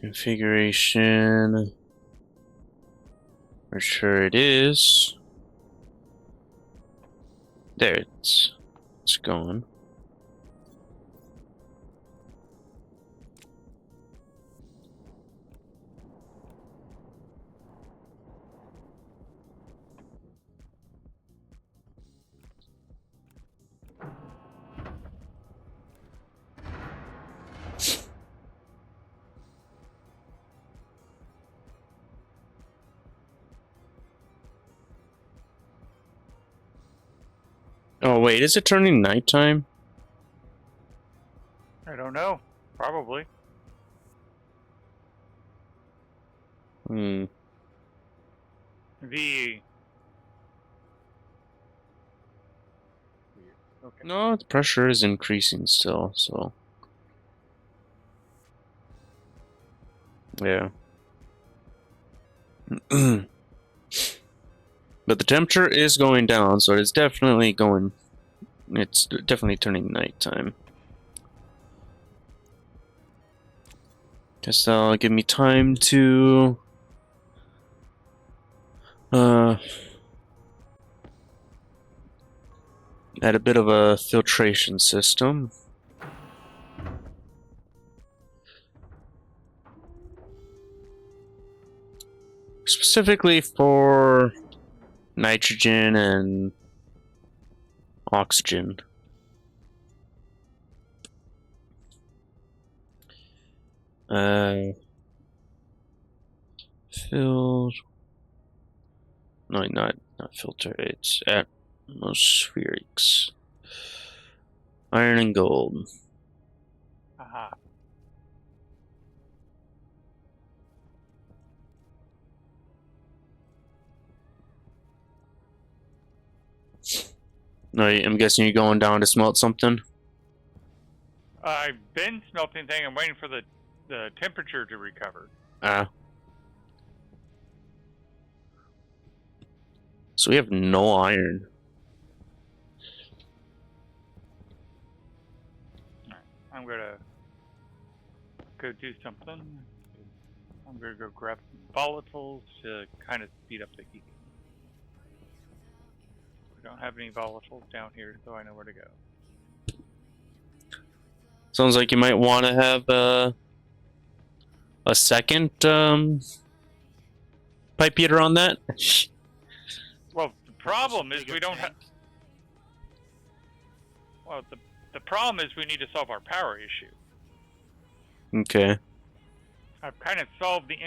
Configuration. For sure it is. There, it's going. Oh wait, is it turning nighttime? I don't know. Probably. Hmm. The... Okay. No, the pressure is increasing still, so... Yeah. But the temperature is going down, so it's definitely going... It's definitely turning nighttime. Guess that'll give me time to add a bit of a filtration system. Specifically for nitrogen and oxygen. Filled. No, not filter. It's atmospherics. Iron and gold. Aha. No, I'm guessing you're going down to smelt something. I've been smelting thing. I'm waiting for the temperature to recover. So we have no iron. I'm gonna go do something. I'm gonna go grab some volatiles to kind of speed up the heat. We don't have any volatiles down here, so I know where to go. Sounds like you might want to have a second pipe heater on that. Well, the problem is we don't have. Well, the problem is we need to solve our power issue. Okay. I've kind of solved the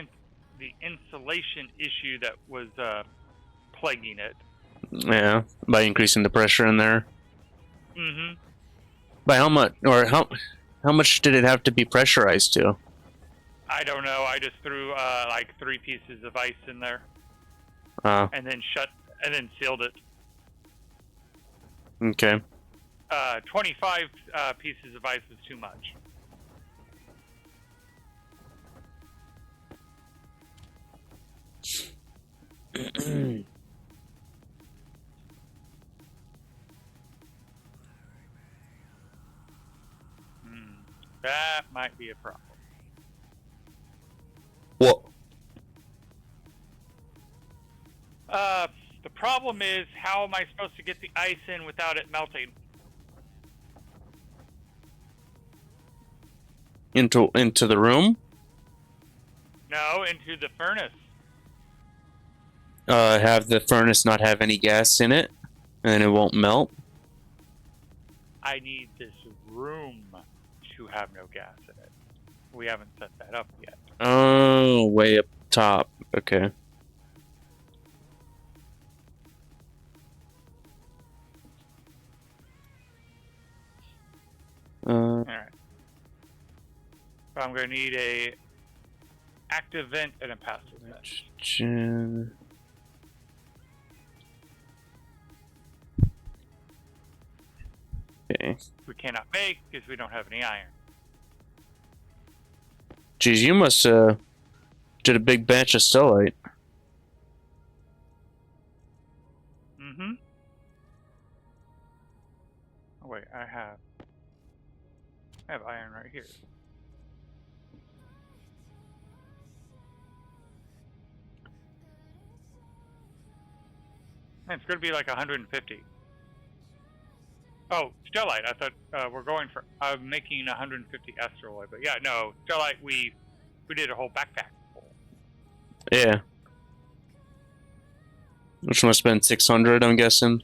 insulation issue that was plaguing it. Yeah, by increasing the pressure in there. Mm-hmm. By how much, or how much did it have to be pressurized to? I don't know. I just threw like 3 pieces of ice in there, and then sealed it. Okay. 25 pieces of ice was too much. That might be a problem. What? The problem is, how am I supposed to get the ice in without it melting? Into the room? No, into the furnace. Have the furnace not have any gas in it, and it won't melt? I need this room to have no gas in it. We haven't set that up yet. Oh, way up top. Okay. Alright. So I'm going to need a active vent and a passive vent. Nitrogen. Okay. We cannot make because we don't have any iron. Geez, you must did a big batch of stellite. Mm-hmm. Oh wait, I have iron right here. It's going to be like 150. Oh, stellite. I thought we're going for. I'm making 150 astroloid, but yeah, no, stellite. We did a whole backpack full. Yeah. Which must have been 600, I'm guessing.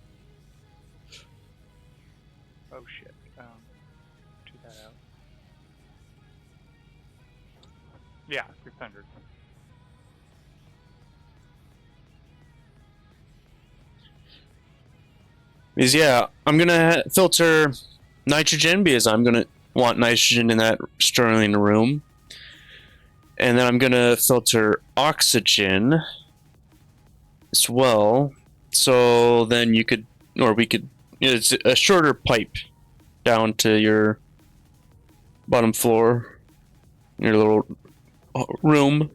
Oh shit. Check that out. Yeah, 600. Because yeah, I'm gonna filter nitrogen because I'm gonna want nitrogen in that stirring room, and then I'm gonna filter oxygen as well. So then you could, or we could, it's a shorter pipe down to your bottom floor, your little room,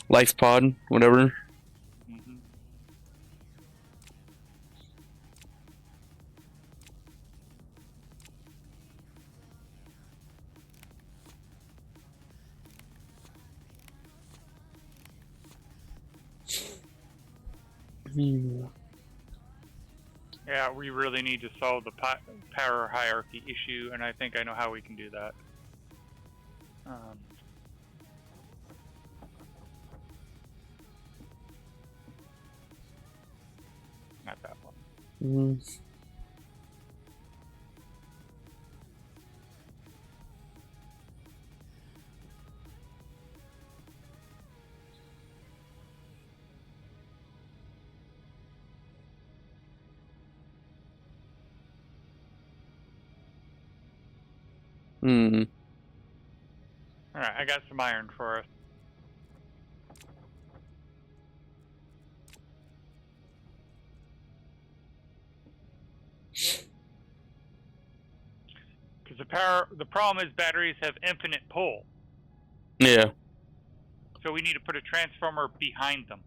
life pod, whatever. Yeah, we really need to solve the power hierarchy issue, and I think I know how we can do that. Not that one. Alright, I got some iron for us. Because the problem is batteries have infinite pull. Yeah. So we need to put a transformer behind them.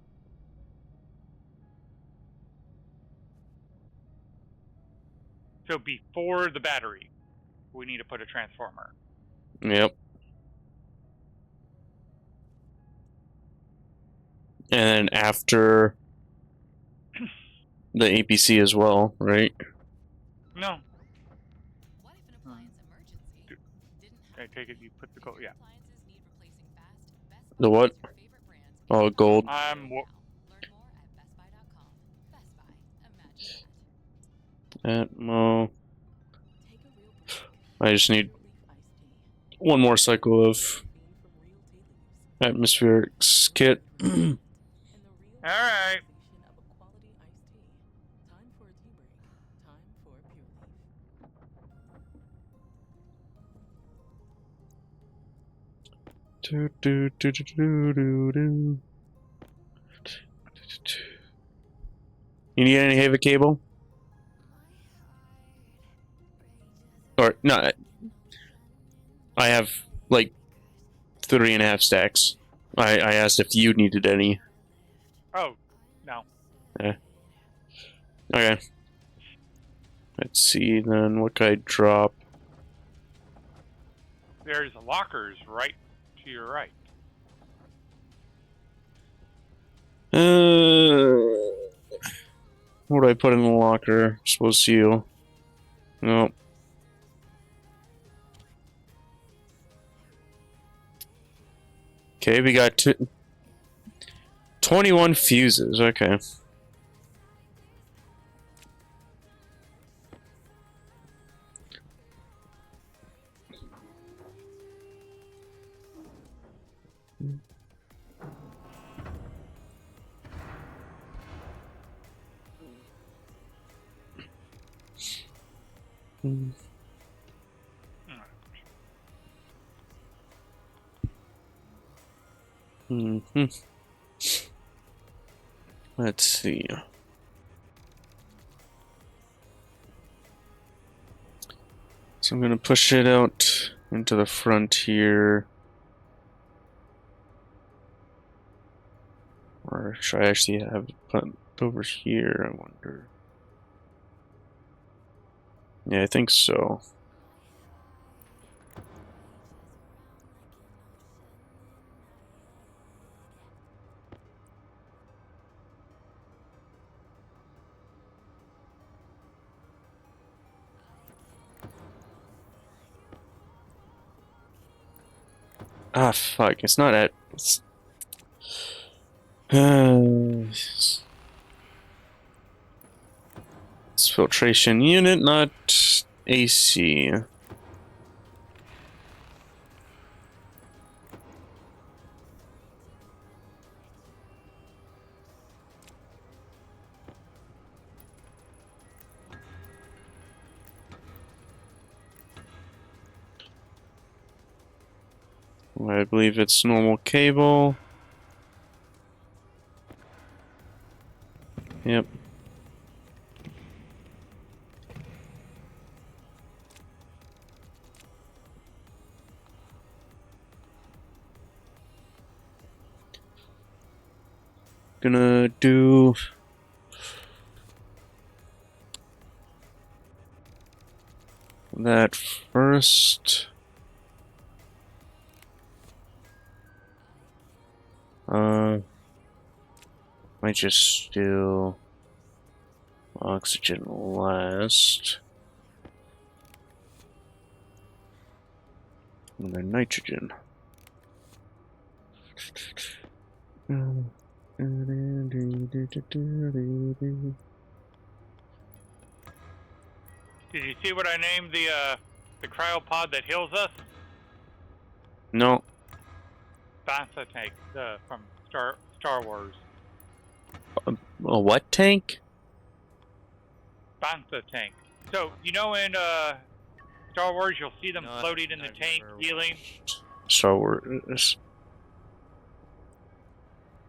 So before the battery, we need to put a transformer. Yep. And then after the APC as well, right? No. I take it you put the gold. Yeah. The what? Oh, gold. Atmo. I just need one more cycle of atmospheric kit. Alright. You need any Hava cable? Or no, I have like 3.5 stacks. I asked if you needed any. Oh, no. Yeah. Okay. Let's see then. What could I drop? There's lockers right to your right. What do I put in the locker? Supposed to you. Nope. Okay, we got 21 fuses. Okay. Let's see. So I'm gonna push it out into the front here. Or should I actually have it put over here, I wonder? Yeah, I think so. Ah, fuck. It's not at... It's filtration unit, not AC. I believe it's normal cable. Yep. Gonna do that first. Might just do oxygen last. And then nitrogen. Did you see what I named the cryopod that heals us? No. Bantha tank from Star Wars. A what tank? Bantha tank. So you know in Star Wars you'll see them No, floating in the I've tank never healing. Star Wars.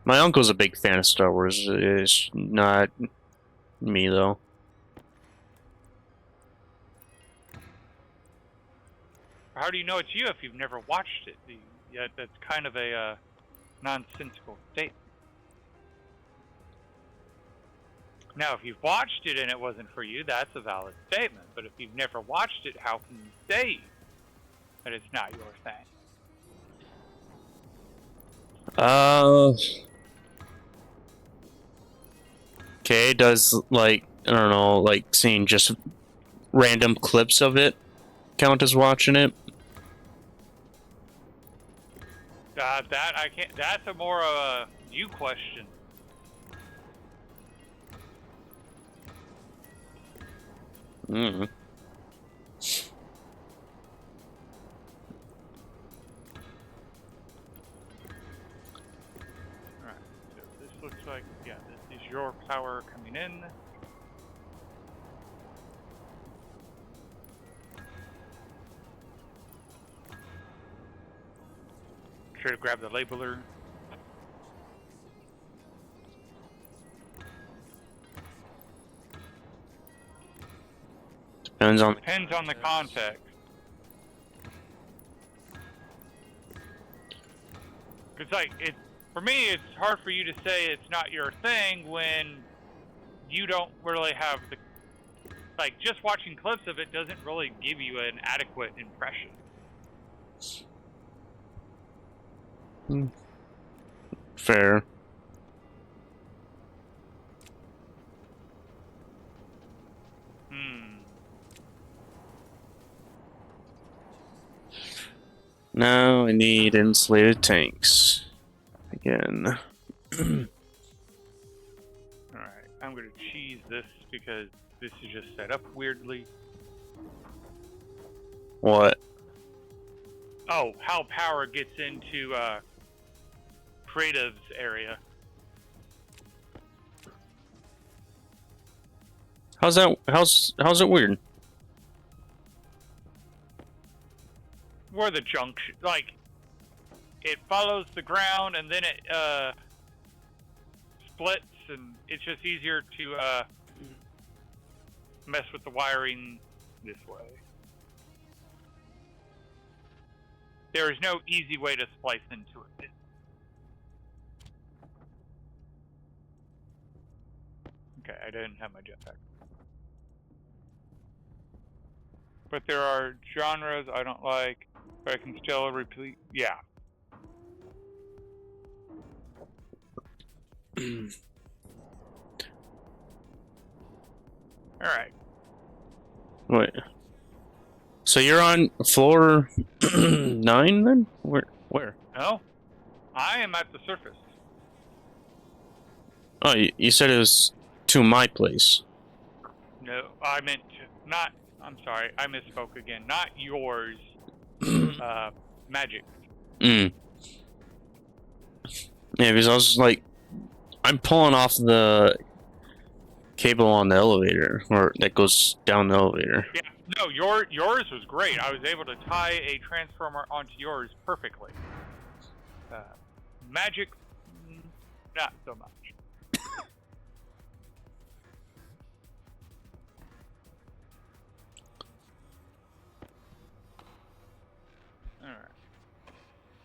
My uncle's a big fan of Star Wars. It's not me though. How do you know it's you if you've never watched it? Yeah, that's kind of a nonsensical statement. Now, if you've watched it and it wasn't for you, that's a valid statement. But if you've never watched it, how can you say that it's not your thing? Okay, does like I don't know, like seeing just random clips of it count as watching it? That I can't. That's a more of a you question. Mm. Alright, so this looks like, yeah, this is your power coming in. Should have grabbed the labeler. Depends on. Depends on the context. It's like, for me, it's hard for you to say it's not your thing when you don't really have the, like, just watching clips of it doesn't really give you an adequate impression. Fair. Now I need insulated tanks. Again. Alright, I'm gonna cheese this because this is just set up weirdly. What? Oh, how power gets into creative's area. How's it weird? Where the junction, like, it follows the ground and then it splits, and it's just easier to mess with the wiring this way. There is no easy way to splice into it. Okay, I didn't have my jetpack. But there are genres I don't like, but I can still repeat. Yeah. Alright. Wait. So you're on floor 9 then? Where? No? I am at the surface. Oh, you said it was to my place. No, I meant not. I'm sorry, I misspoke again. Not yours. Magic. Yeah, because I was like, I'm pulling off the cable on the elevator, or that goes down the elevator. Yeah, no, yours was great. I was able to tie a transformer onto yours perfectly. Magic, not so much.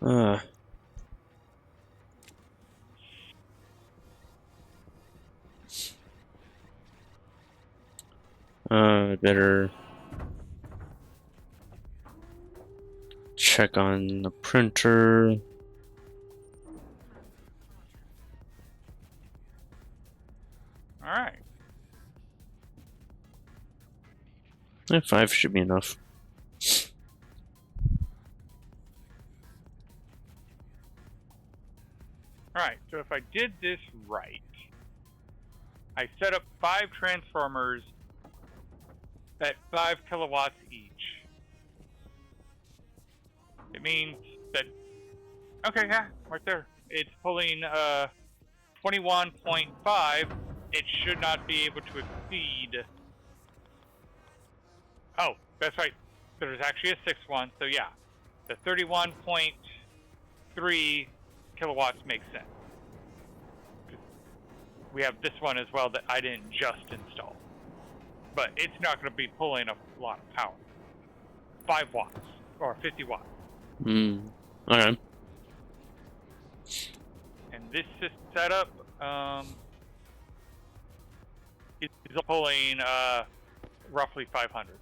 Alright. Better check on the printer. 5 should be enough. Alright, so if I did this right, I set up 5 transformers at 5 kilowatts each. It means that, okay, yeah, right there. It's pulling 21.5. It should not be able to exceed. Oh, that's right. There's actually a 6th one, so yeah. The 31.3 kilowatts makes sense. We have this one as well that I didn't just install. But it's not going to be pulling a lot of power. 5 watts or 50 watts. Okay. And this setup is pulling roughly 500.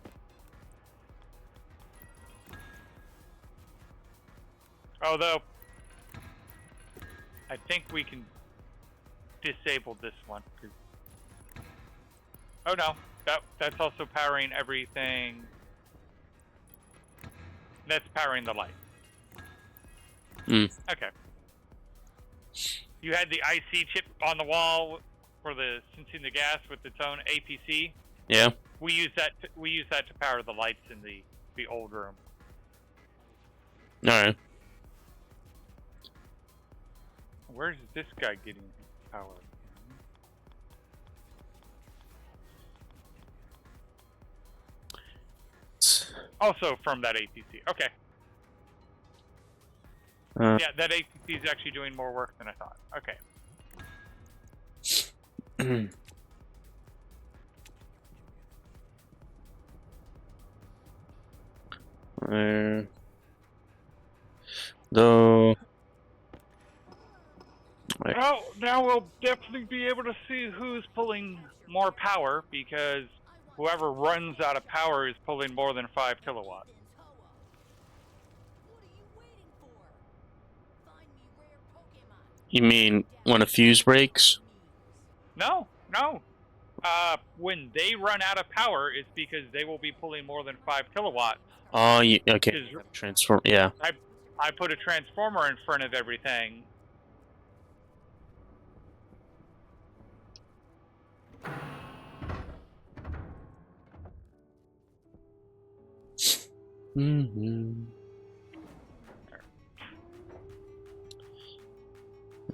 Although I think we can disable this one. Oh no, that's also powering everything. That's powering the light. Okay. You had the IC chip on the wall for the sensing the gas with its own APC. Yeah. We use that. We use that to power the lights in the old room. All right. Where's this guy getting power? Also from that APC. Okay. Yeah, that APC is actually doing more work than I thought. Okay. Though. Well, now we'll definitely be able to see who's pulling more power, because whoever runs out of power is pulling more than 5 kilowatts. You mean when a fuse breaks? No. When they run out of power, it's because they will be pulling more than 5 kilowatts. Oh, yeah, okay. Transform. Yeah. I put a transformer in front of everything.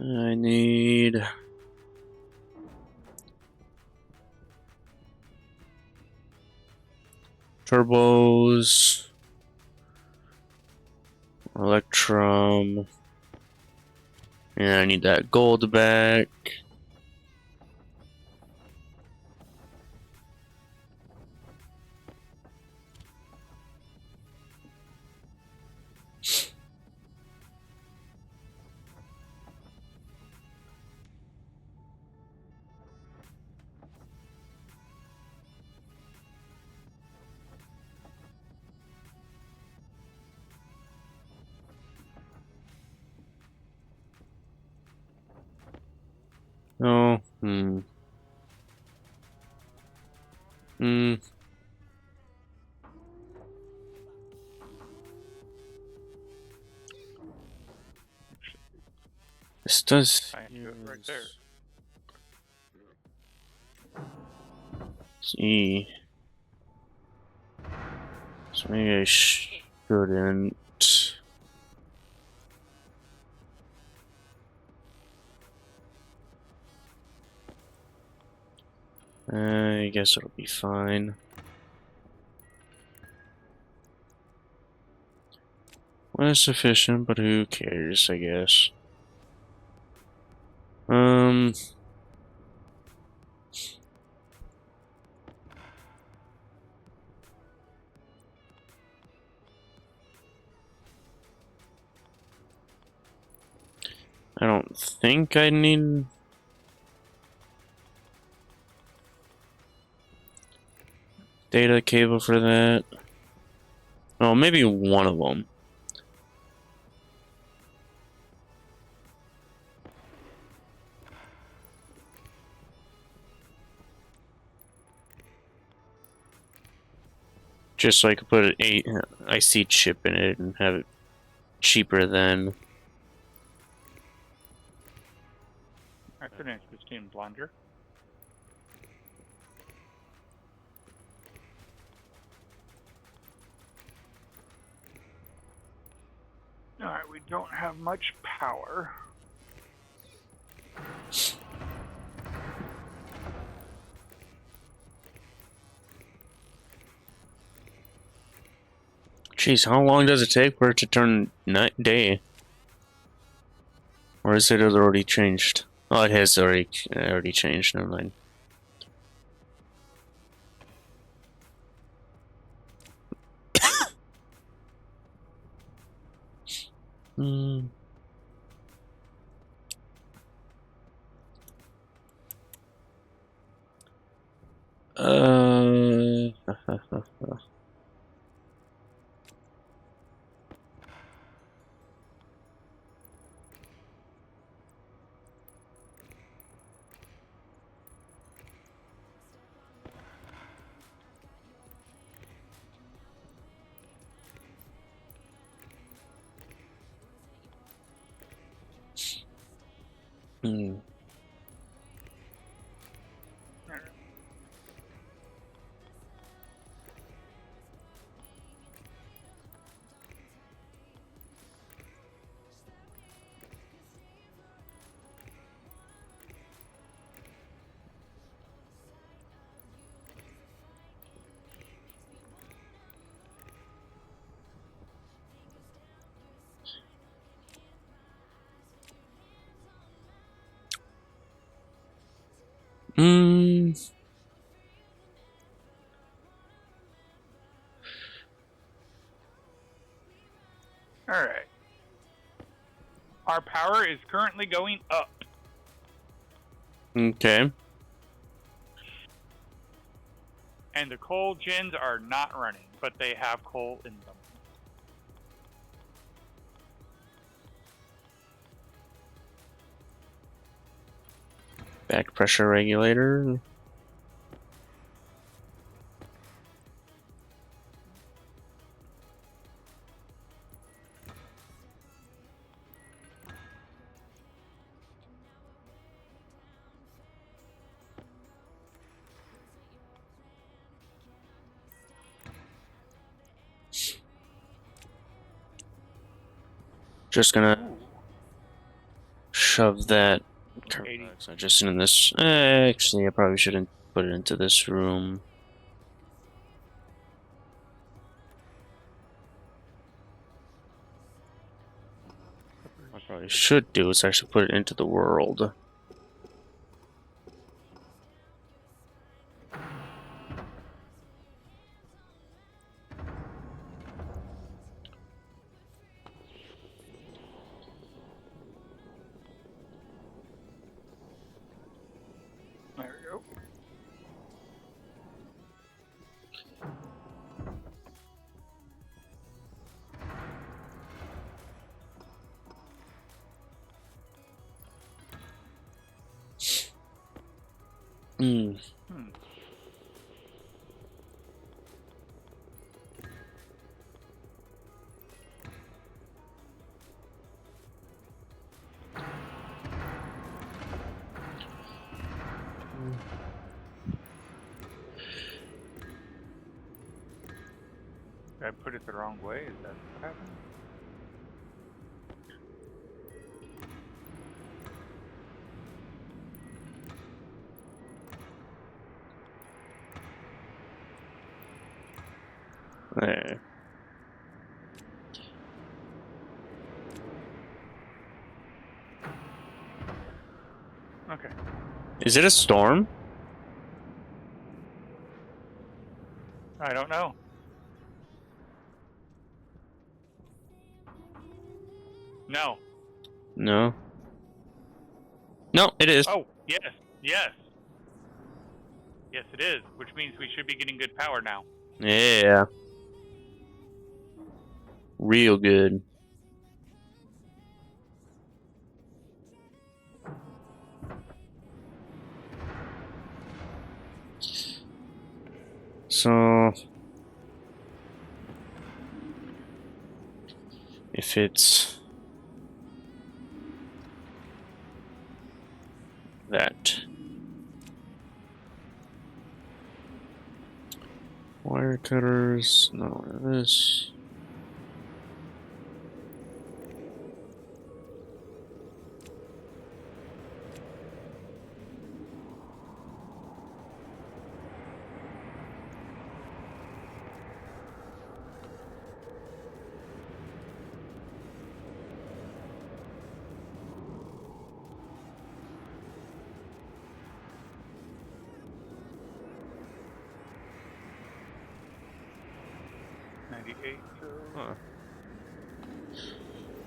I need turbos, electrum, and I need that gold back. Oh, This does. I do it right there. See. So maybe I shouldn't. I guess it'll be fine. One is sufficient, but who cares, I guess. I don't think I need data cable for that. Oh, maybe one of them. Just so I could put an IC chip in it and have it cheaper than. That's an interesting blunder. Alright, we don't have much power. Jeez, how long does it take for it to turn night day? Or is it already changed? Oh, it has already changed. Never mind. Hmm. Uh. Hmm. Hmm. Alright. Our power is currently going up. Okay. And the coal gens are not running, but they have coal in them. Back pressure regulator. Just gonna shove that just in this. Actually, I probably shouldn't put it into this room. What I probably should do is actually put it into the world. There we go. Hmm. Did I put it the wrong way? Is that what happened? There. Okay. Is it a storm? I don't know. No. No. No, it is. Oh, yes. Yes. Yes, it is, which means we should be getting good power now. Yeah. Real good. So if it's that. Wire cutters, no, this.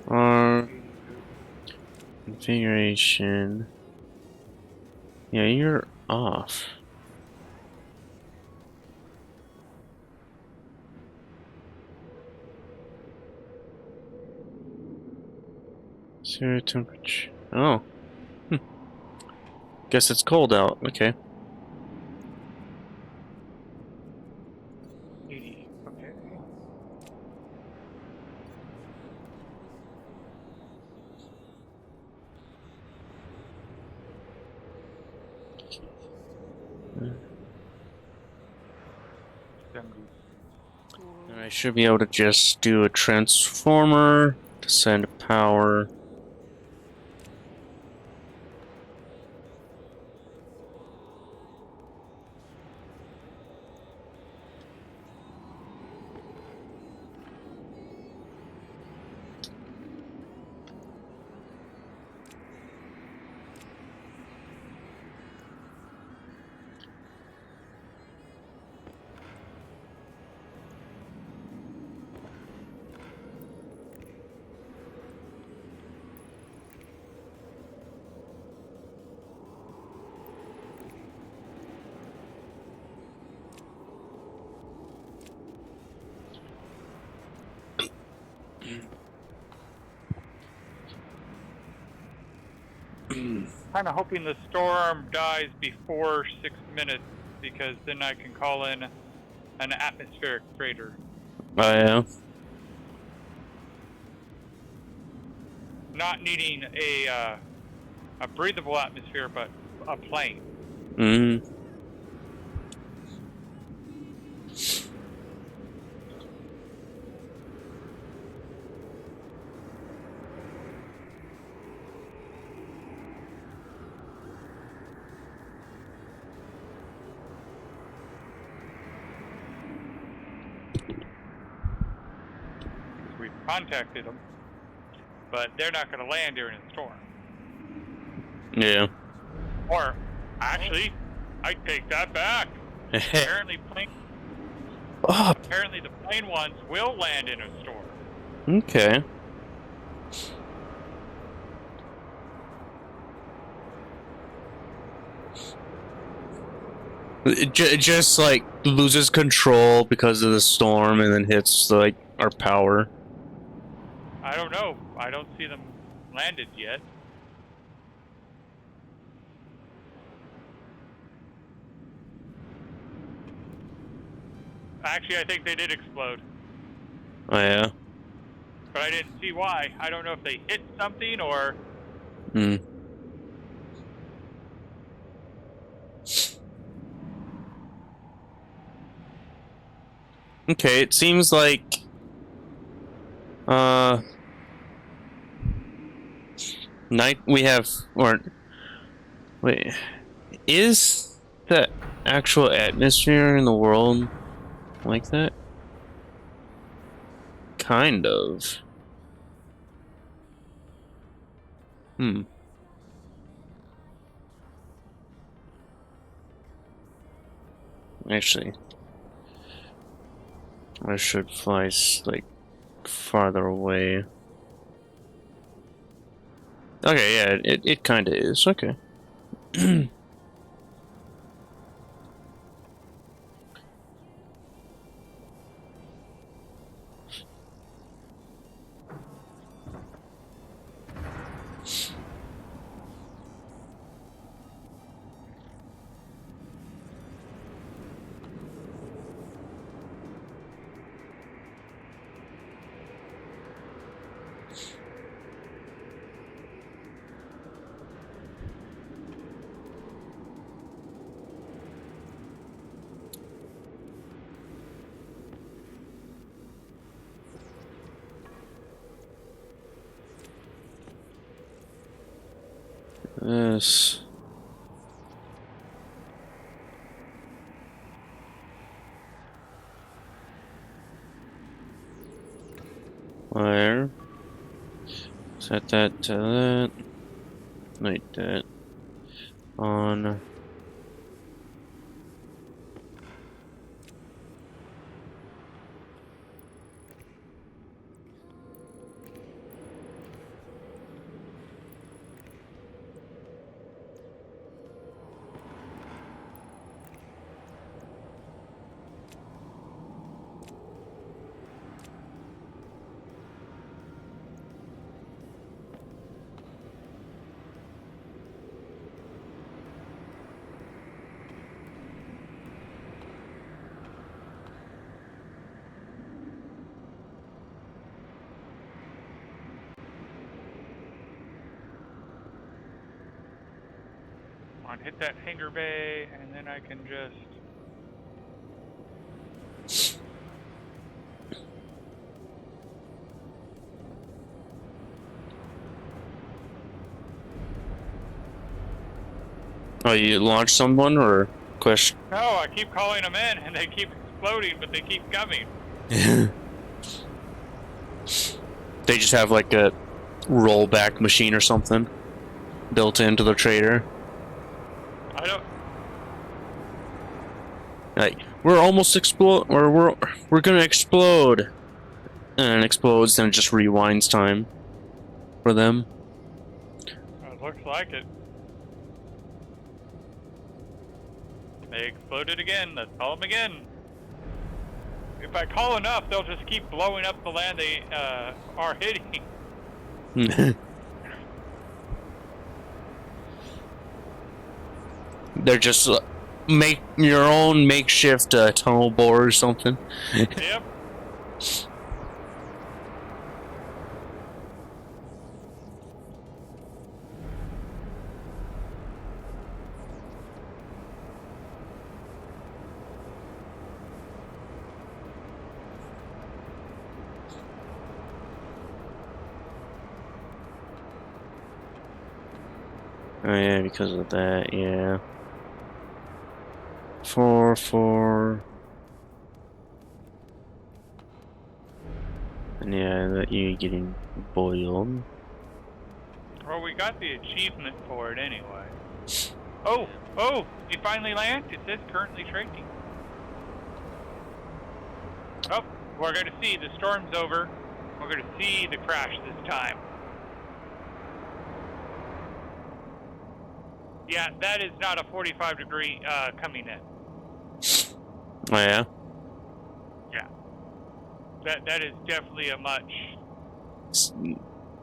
Huh. Configuration. Yeah, you're off. Zero temperature. Oh. Guess it's cold out. Okay. 80. Okay. And I should be able to just do a transformer to send power. Kind of hoping the storm dies before 6 minutes, because then I can call in an atmospheric freighter. Oh, yeah. Not needing a breathable atmosphere, but a plane. Mm-hmm. We've contacted them, but they're not going to land during a storm. Yeah. Or, actually, I take that back. Apparently, Oh, apparently the plane ones will land in a storm. okay. It just like loses control because of the storm and then hits like our power. I don't know. I don't see them landed yet. Actually, I think they did explode, Oh, yeah. but I didn't see why. I don't know if they hit something or... Hmm. Okay, it seems like night we have, or wait, is the actual atmosphere in the world like that? Kind of. Hmm. Actually, I should fly like farther away. Okay, yeah, it kind of is. Okay. this? Where? Set that to that. Like that. On. Come on, hit that hangar bay, and then I can just... Oh, you launched someone or question? No, I keep calling them in, and they keep exploding, but they keep coming. They just have like a rollback machine or something built into the trader. I don't... Like, we're almost explode, or we're gonna explode, and it explodes, then it just rewinds time for them. It looks like it. They exploded again. Let's call them again. If I call enough, they'll just keep blowing up the land they are hitting. They're just make your own makeshift tunnel bore or something. Yep. Oh yeah, because of that, yeah. 4. And yeah, that you getting boiled. Well, we got the achievement for it anyway. Oh, we finally land. It says currently trading. Oh, we're going to see the storm's over. We're going to see the crash this time. Yeah, that is not a 45-degree coming in. Oh yeah? Yeah. That is definitely a much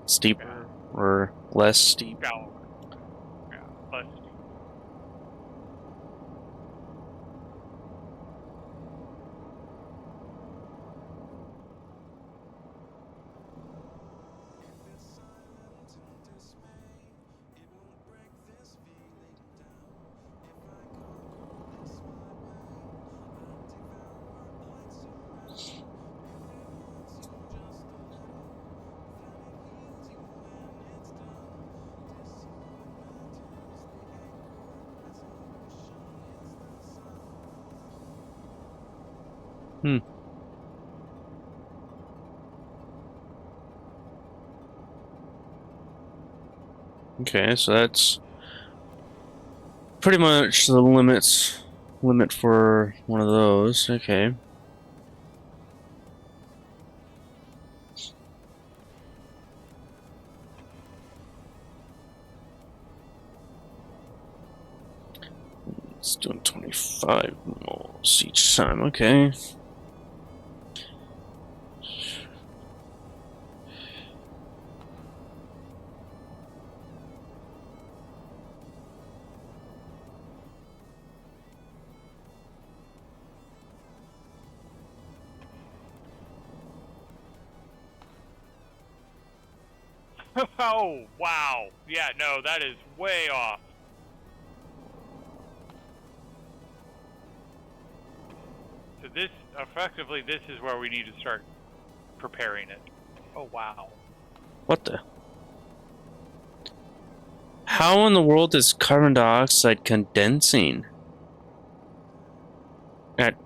Steeper or less steep? shallower. Yeah, less steep. Okay, so that's pretty much the limit for one of those. Okay. It's doing 25 moles each time. Okay. Oh, wow. Yeah, no, that is way off. So this, effectively, this is where we need to start preparing it. Oh, wow. What the? How in the world is carbon dioxide condensing at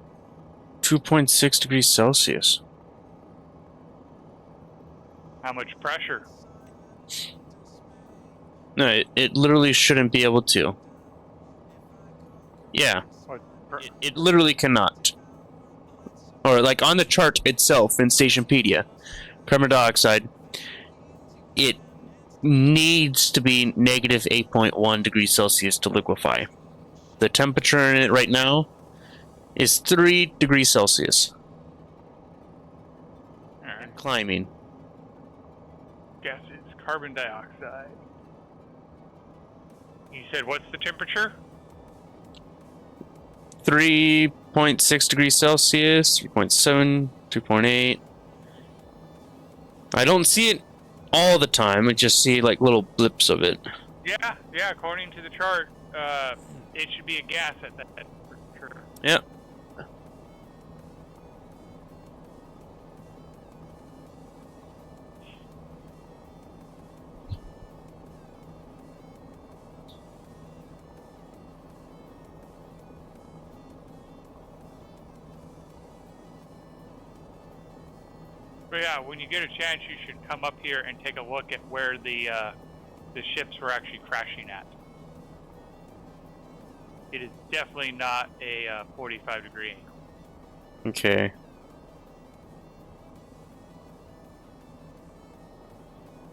2.6 degrees Celsius? How much pressure? No, it literally shouldn't be able to. Yeah, it literally cannot. Or like on the chart itself in Stationpedia, carbon dioxide, it needs to be negative 8.1 degrees Celsius to liquefy. The temperature in it right now is 3 degrees Celsius. Alright. And climbing. Gases, carbon dioxide. You said what's the temperature? 3.6 degrees Celsius, 3.7, 2.8. I don't see it all the time. I just see like little blips of it. Yeah, according to the chart, it should be a gas at that temperature. Yeah. But yeah, when you get a chance, you should come up here and take a look at where the ships were actually crashing at. It is definitely not a 45-degree angle. Okay.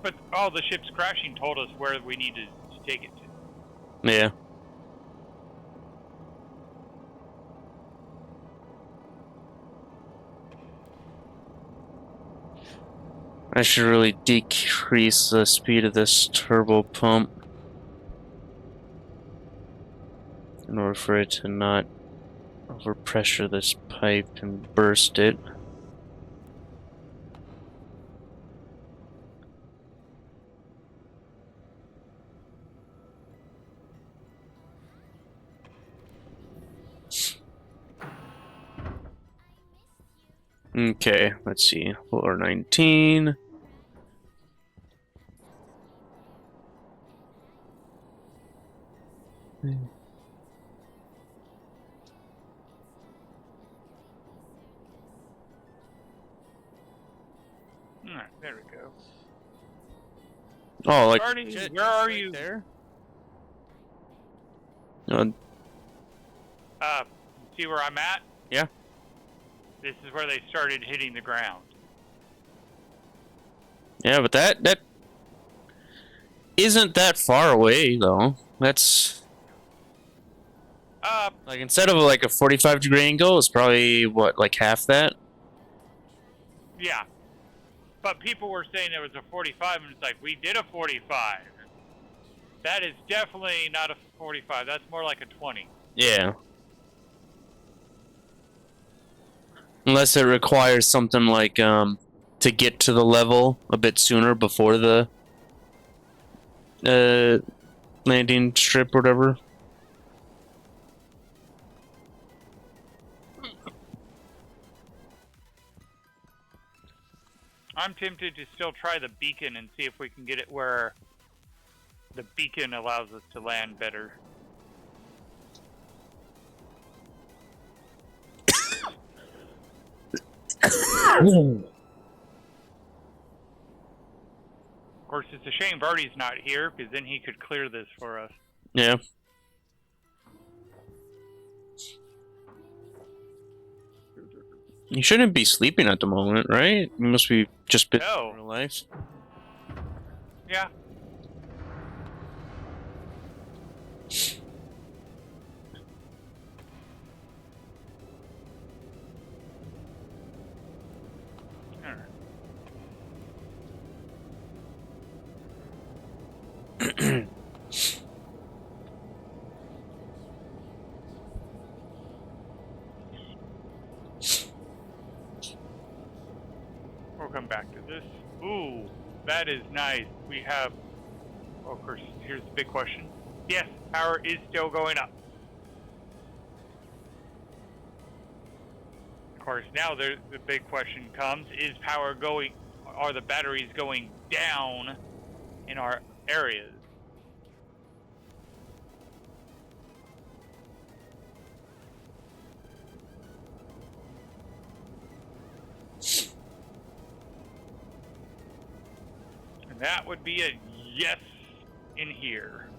But all the ships crashing told us where we needed to take it to. Yeah. I should really decrease the speed of this turbo pump in order for it to not overpressure this pipe and burst it. Okay, let's see. Floor 19. Alright, there we go. Oh, like Artie, where are right you? there? See where I'm at? Yeah. This is where they started hitting the ground. Yeah, but that isn't that far away though. That's like instead of like a 45-degree angle, it's probably what, like half that? Yeah. But people were saying there was a 45, and it's like, we did a 45. That is definitely not a 45. That's more like a 20. Yeah. Unless it requires something like to get to the level a bit sooner before the landing strip or whatever. I'm tempted to still try the beacon and see if we can get it where the beacon allows us to land better. Of course, it's a shame Barty's not here, because then he could clear this for us. Yeah. You shouldn't be sleeping at the moment, right? You must be just busy in real life. Yeah. We'll come back to this. Ooh, that is nice. We have, oh, of course, here's the big question. Yes, power is still going up. Of course, now the big question comes, is power going, are the batteries going down in our areas? That would be a yes in here.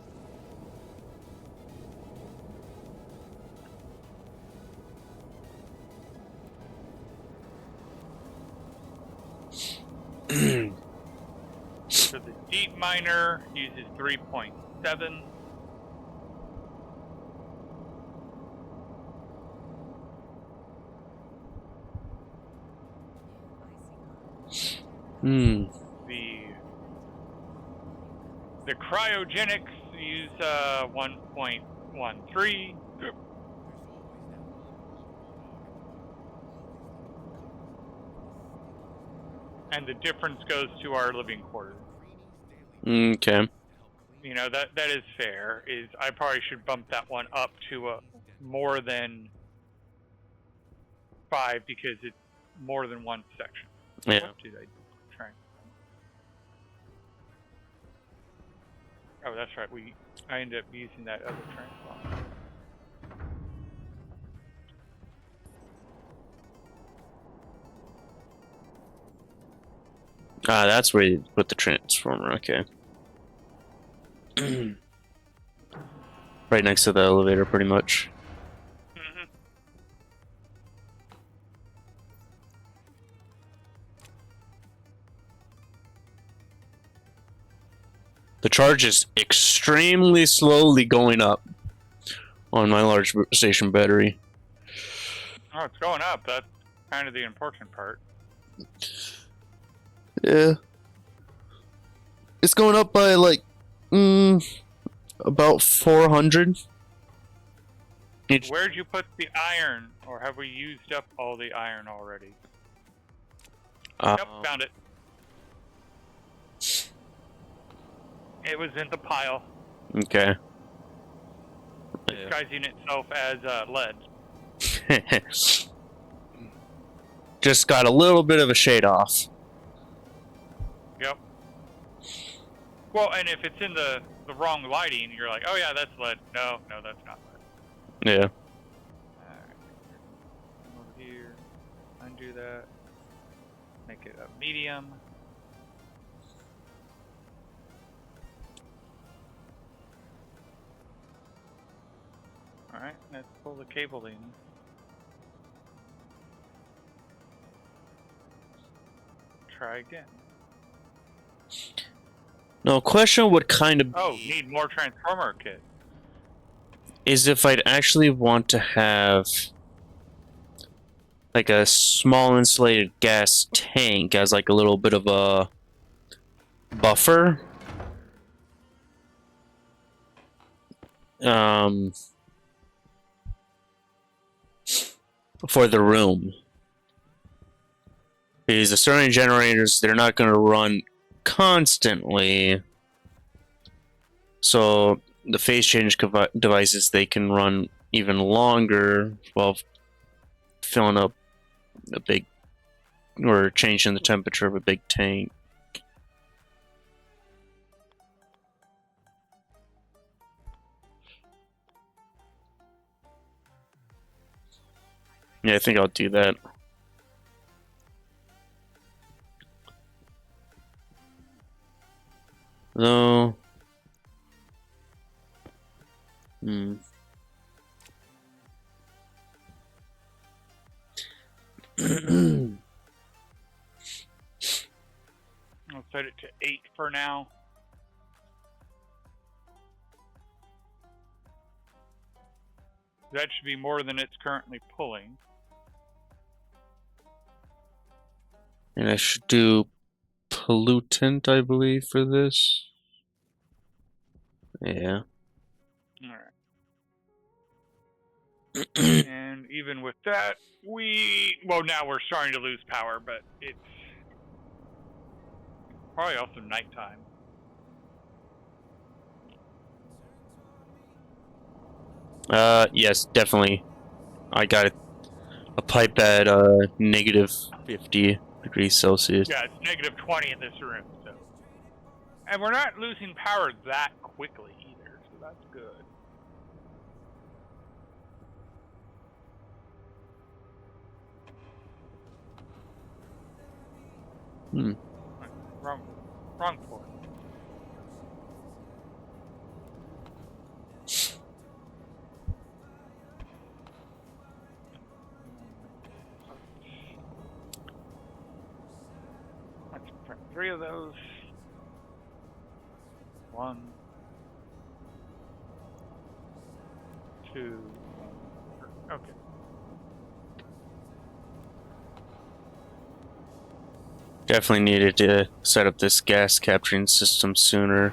So the deep miner uses 3.7. The cryogenics use 1.13. And the difference goes to our living quarters. Okay. You know, that is fair. I probably should bump that one up to more than 5 because it's more than one section. Yeah. What did I try? Oh, that's right. I ended up using that other transponder. Ah, that's where you put the transformer. Okay. Right next to the elevator, pretty much. Mm-hmm. The charge is extremely slowly going up on my large station battery. Oh, it's going up. That's kind of the important part. Yeah. It's going up by like about 400. Where'd you put the iron? Or have we used up all the iron already? Yep, found it. It was in the pile. Okay. Disguising itself as lead. Just got a little bit of a shade off. Yep. Well, and if it's in the wrong lighting, you're like, oh yeah, that's lead. No, that's not lead. Yeah. Alright. Come over here. Undo that. Make it a medium. Alright, let's pull the cable in. Try again. No, question would kind of Oh, need more transformer kit. is if I'd actually want to have like a small insulated gas tank as like a little bit of a buffer. For the room. Because the Starling generators, they're not going to run constantly. So the phase change devices, they can run even longer while filling up a big, or changing the temperature of a big tank. Yeah, I think I'll do that. No. I'll set it to 8 for now. That should be more than it's currently pulling. And I should do pollutant, I believe, for this. Yeah. Alright. And even with that, well, now we're starting to lose power, but it's probably also nighttime. Yes, definitely. I got a pipe at negative 50 degrees Celsius. Yeah, it's negative 20 in this room, so. And we're not losing power that quickly either, so that's good. Wrong Wrong floor. Let's print 3 of those. 1, 2, okay. Definitely needed to set up this gas capturing system sooner.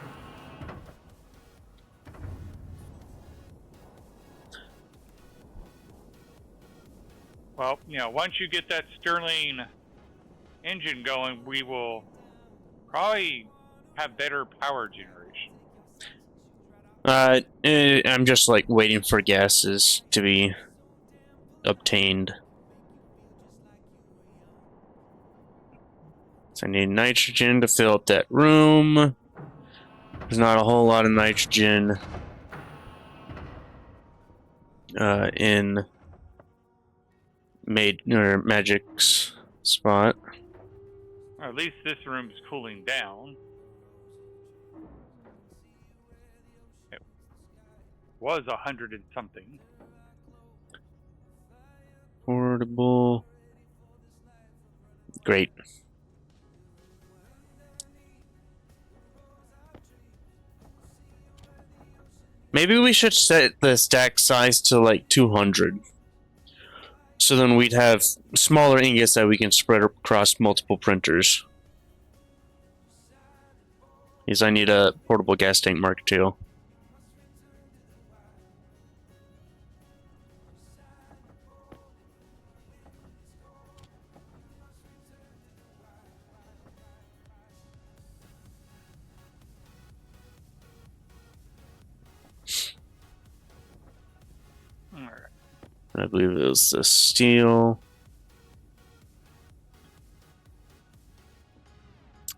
Well, you know, once you get that Stirling engine going, we will probably have better power generation. I'm just like waiting for gases to be obtained. So I need nitrogen to fill up that room. There's not a whole lot of nitrogen in Magic's spot. Or at least this room's cooling down. It was 100 and something. Portable. Great. Maybe we should set the stack size to like 200. So then we'd have smaller ingots that we can spread across multiple printers. Because I need a portable gas tank Mark II. Alright. I believe it was the steel.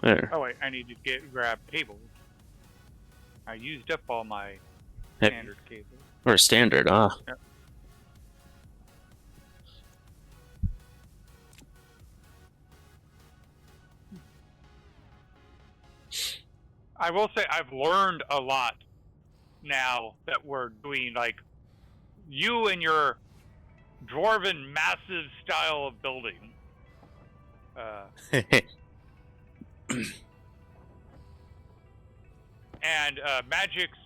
There. Oh wait, I need to grab cables. I used up all my Yep. standard cables. Or standard, ah. Yep. I will say I've learned a lot now that we're doing, like, you and your dwarven massive style of building. And Magic's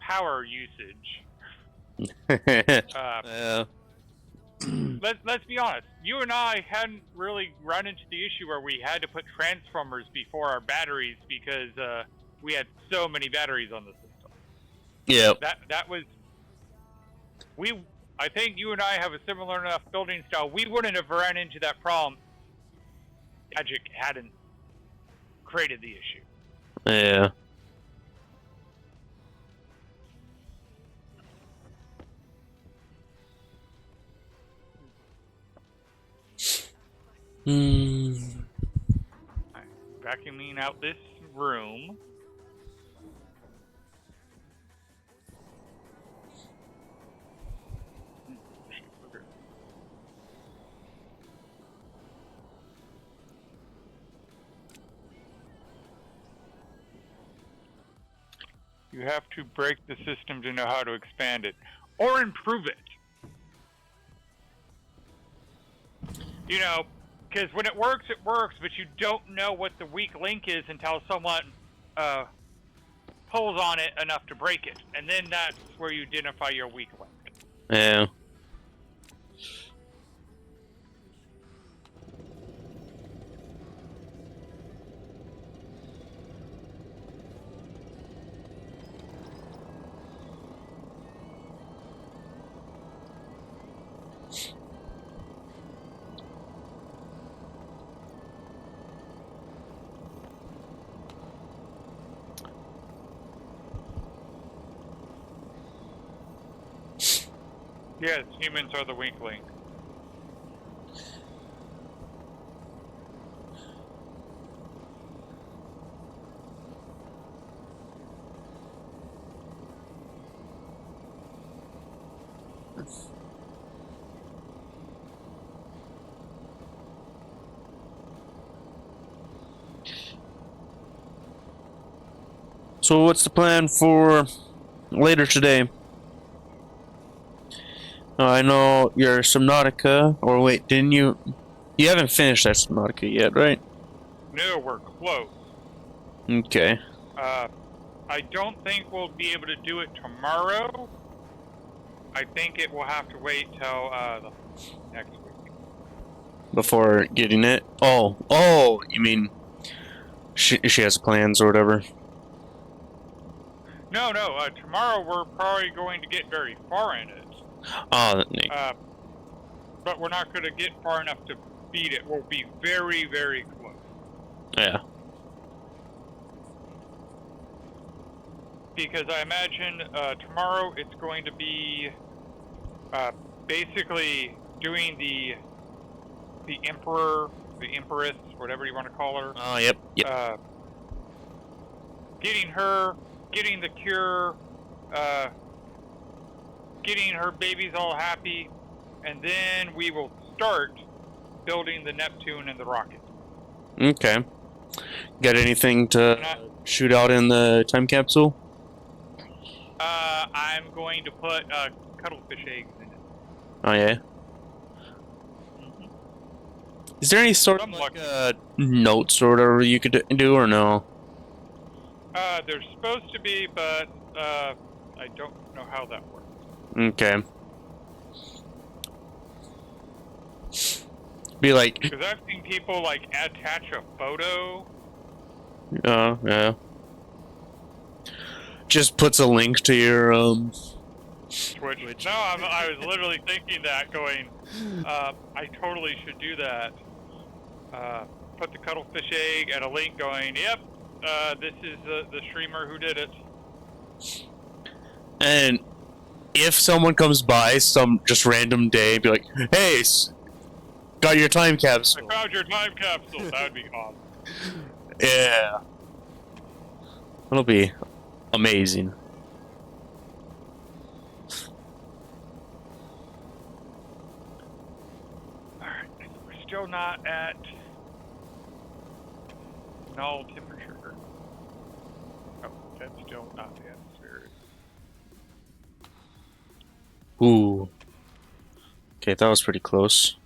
power usage. Let's be honest. You and I hadn't really run into the issue where we had to put transformers before our batteries because we had so many batteries on the system. Yep. That was I think you and I have a similar enough building style. We wouldn't have run into that problem if Magic hadn't created the issue. Yeah. Vacuuming out this room. You have to break the system to know how to expand it or improve it. You know, because when it works, but you don't know what the weak link is until someone pulls on it enough to break it. And then that's where you identify your weak link. Yeah. Yes, humans are the weak link. So what's the plan for later today? I know your Subnautica, or wait, didn't you? You haven't finished that Subnautica yet, right? No, we're close. Okay. I don't think we'll be able to do it tomorrow. I think it will have to wait till the next week. Before getting it? Oh, you mean she has plans or whatever? No, tomorrow we're probably going to get very far in it. Oh, but we're not going to get far enough to beat it. We'll be very, very close. yeah. Because I imagine tomorrow it's going to be basically doing the Emperor, the Empress, whatever you want to call her. Oh, yep. Getting her, getting the cure, getting her babies all happy, and then we will start building the Neptune and the rocket. Okay. Got anything to shoot out in the time capsule? I'm going to put cuttlefish eggs in it. Oh, yeah. Mm-hmm. Is there any sort of notes or whatever you could do, or no? There's supposed to be, but I don't know how that works. Okay. Be like. Because I've seen people like attach a photo. Oh, yeah. Just puts a link to your Twitch. No, I was literally thinking that, going, I totally should do that. Put the cuttlefish egg and a link going, yep, this is the streamer who did it. And if someone comes by some just random day, be like, hey, got your time capsule. I found your time capsule. That would be awesome. Yeah. That'll be amazing. Alright, we're still not at null temperature. Oh, that's still not the atmosphere. Ooh. Okay, that was pretty close.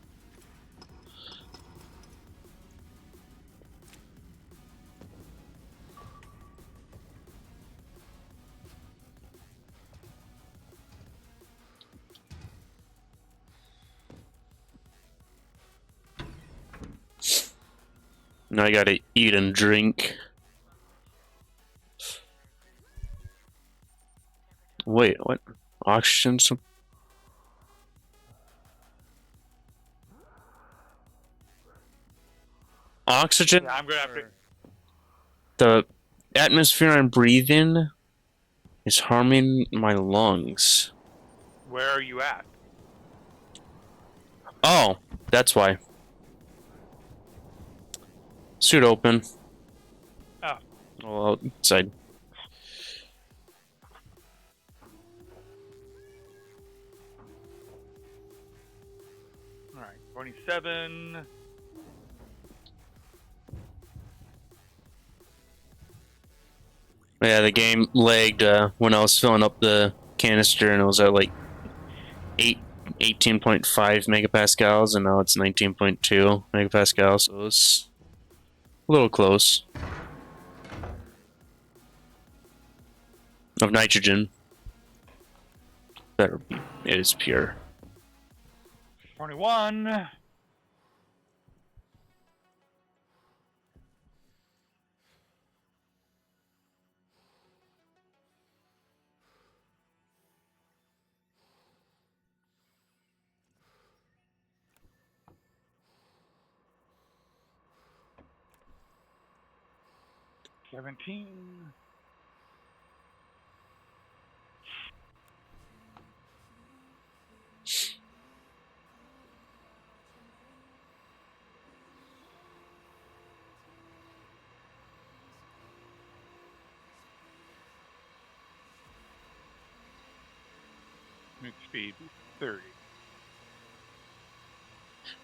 Now I gotta eat and drink. Wait, what? Oxygen? Oxygen? Yeah, I'm gonna have to. The atmosphere I'm breathing is harming my lungs. Where are you at? Oh, that's why. Suit open. Oh. Well, outside. Alright, 27. Yeah, the game lagged when I was filling up the canister, and it was at like 18.5 megapascals, and now it's 19.2 megapascals, so it's a little close. Of nitrogen. Better be, it is pure. 21. $17. Mix speed 30.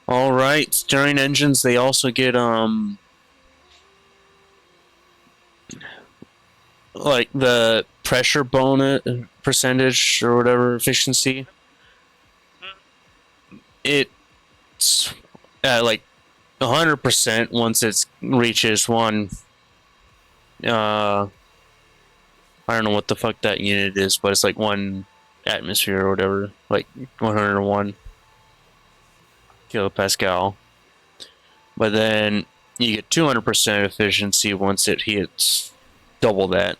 Alright, stirring engines, they also get, like the pressure bonus percentage or whatever efficiency, it's at like 100% once it reaches one. I don't know what the fuck that unit is, but it's like 1 atmosphere or whatever, like 101 kilopascal. But then you get 200% efficiency once it hits double that.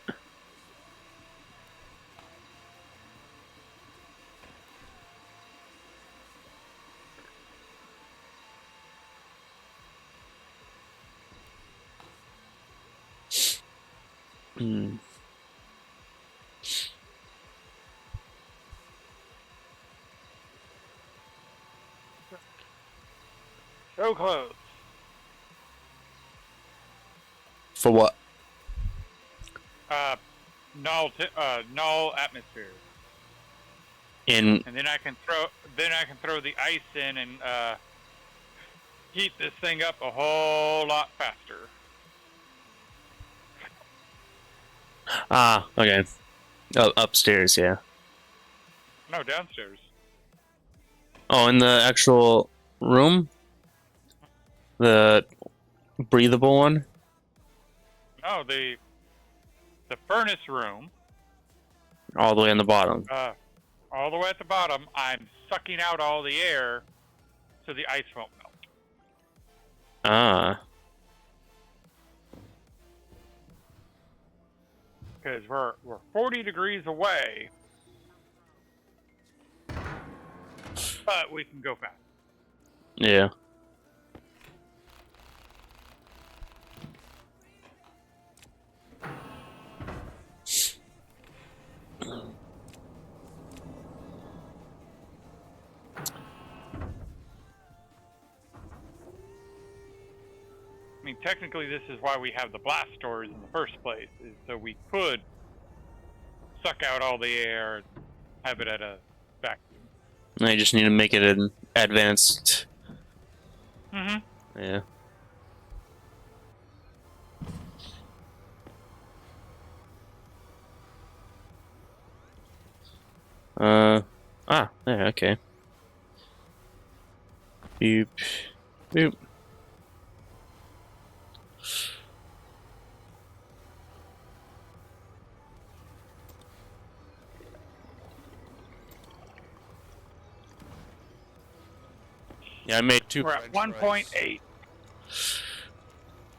Hmm. So close. For what? Null atmosphere. In And then I can throw the ice in and heat this thing up a whole lot faster. okay. Upstairs, yeah. No, downstairs. Oh, in the actual room? The breathable one? No, the furnace room. All the way on the bottom. All the way at the bottom, I'm sucking out all the air so the ice won't melt. Ah. Because we're 40 degrees away, but we can go fast. Yeah. I mean, technically, this is why we have the blast doors in the first place, is so we could suck out all the air and have it at a vacuum. I just need to make it an advanced. Mm-hmm. Yeah. Yeah, okay. Boop. Boop. Yeah, I made 2. We're at 1.8.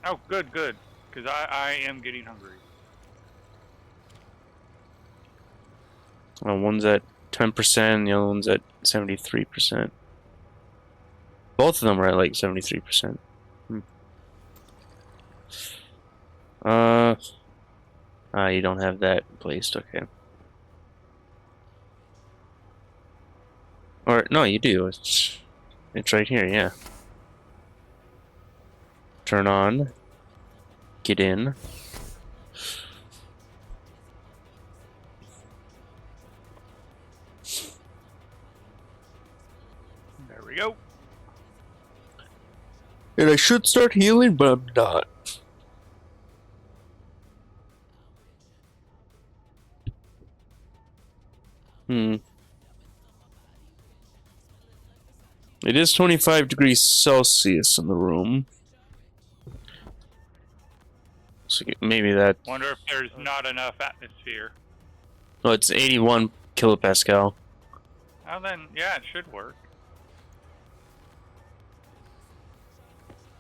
Oh, good, because I am getting hungry. One's at 10%, and the other one's at 73%. Both of them are at like 73%. You don't have that placed, okay. Or, no, you do. It's right here, yeah. Turn on. Get in. There we go. And I should start healing, but I'm not. It is 25 degrees Celsius in the room. So maybe that. Wonder if there's not enough atmosphere. Oh, it's 81 kilopascal. Well, then, yeah, it should work.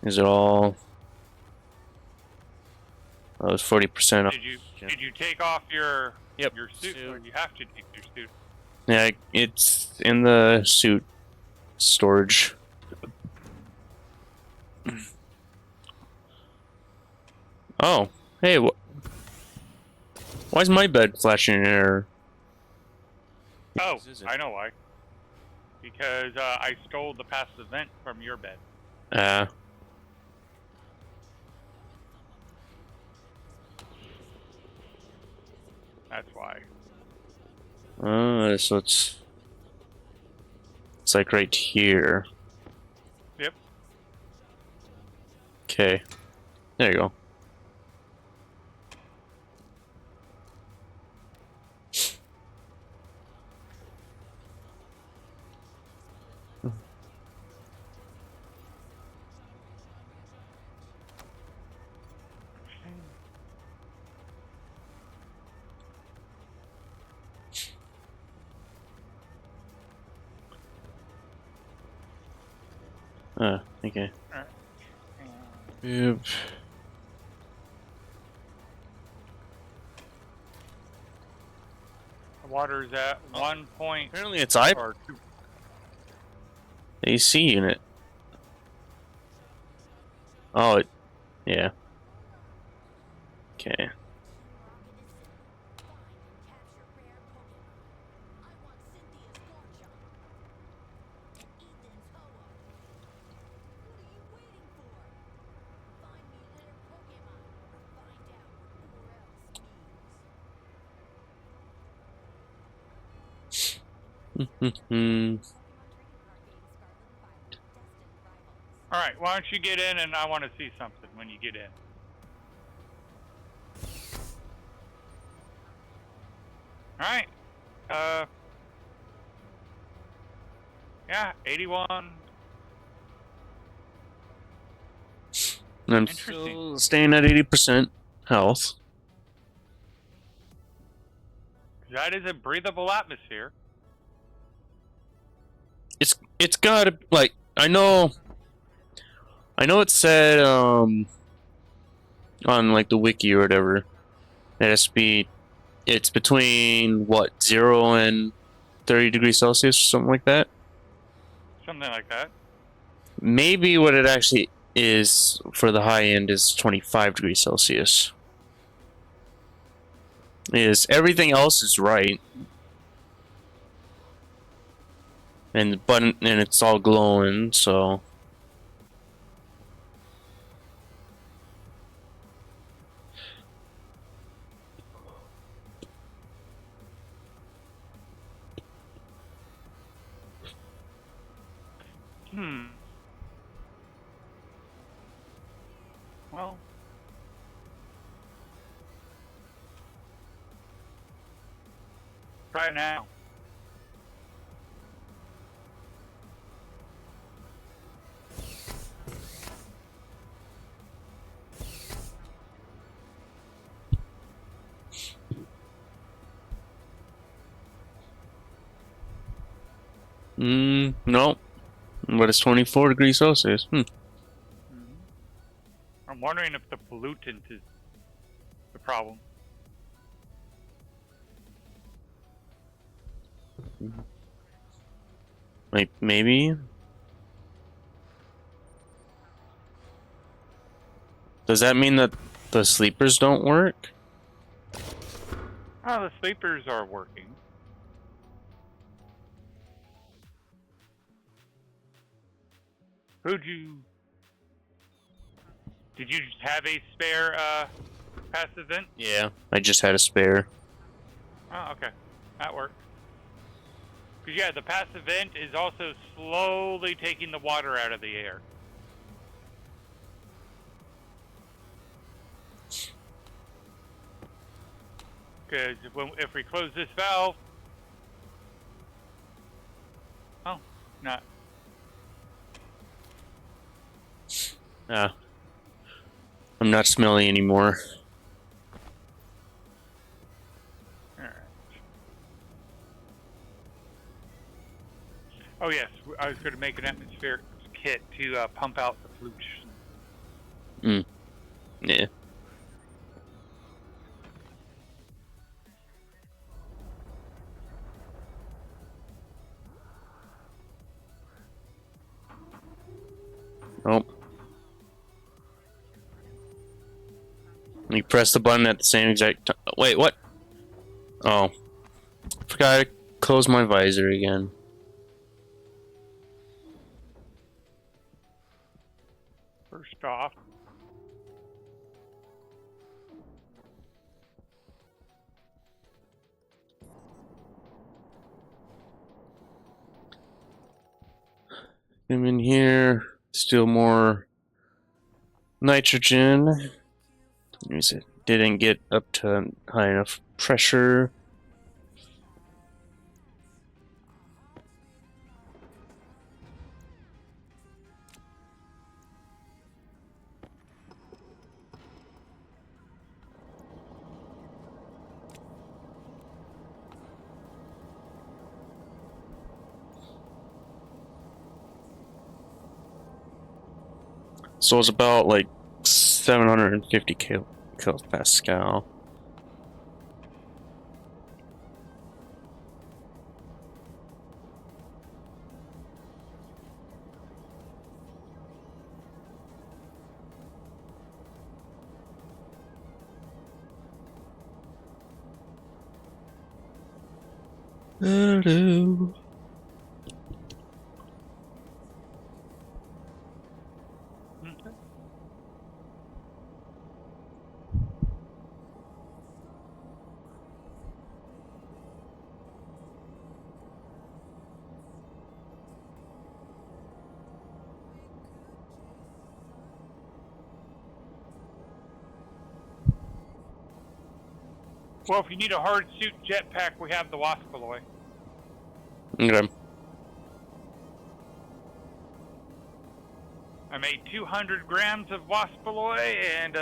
Is it all? Oh, it's 40% off. Did you take off your Yep. your suit? Or you have to take your suit. Yeah, it's in the suit storage. Oh, hey, why is my bed flashing error? Oh, I know why. Because I stole the passive vent from your bed. That's why. So it's like right here. Yep. Okay, there you go. Okay. Alright. Yep. The water is at 1 point Apparently it's I or 2. AC unit. Oh, yeah. Okay. Alright, why don't you get in and I want to see something when you get in. Alright. Yeah, 81. I'm Interesting. still staying at 80% health. That is a breathable atmosphere. It's gotta, like, I know it said on like the wiki or whatever that it's between what, 0 and 30 degrees Celsius or something like that. Something like that. Maybe what it actually is for the high end is 25 degrees Celsius. Everything else is right. And it's all glowing, so Well. Try it now. no. But it's 24 degrees Celsius. I'm wondering if the pollutant is the problem. Like, maybe? Does that mean that the sleepers don't work? Oh, the sleepers are working. Did you just have a spare passive vent? Yeah, I just had a spare. Oh, okay. That works. Because, yeah, the passive vent is also slowly taking the water out of the air. Because if we close this valve... Oh, not... I'm not smelly anymore. Alright. Oh, yes. I was going to make an atmospheric kit to pump out the pollution. Yeah. Oh. You press the button at the same exact time. Wait, what? Oh. Forgot to close my visor again. First off, Come in here. Steal more nitrogen. It didn't get up to high enough pressure. So it's about like 750 kilopascal. Hello. Okay. Well, if you need a hard suit jetpack, we have the Waspaloy. Okay. I made 200 grams of Waspaloy, and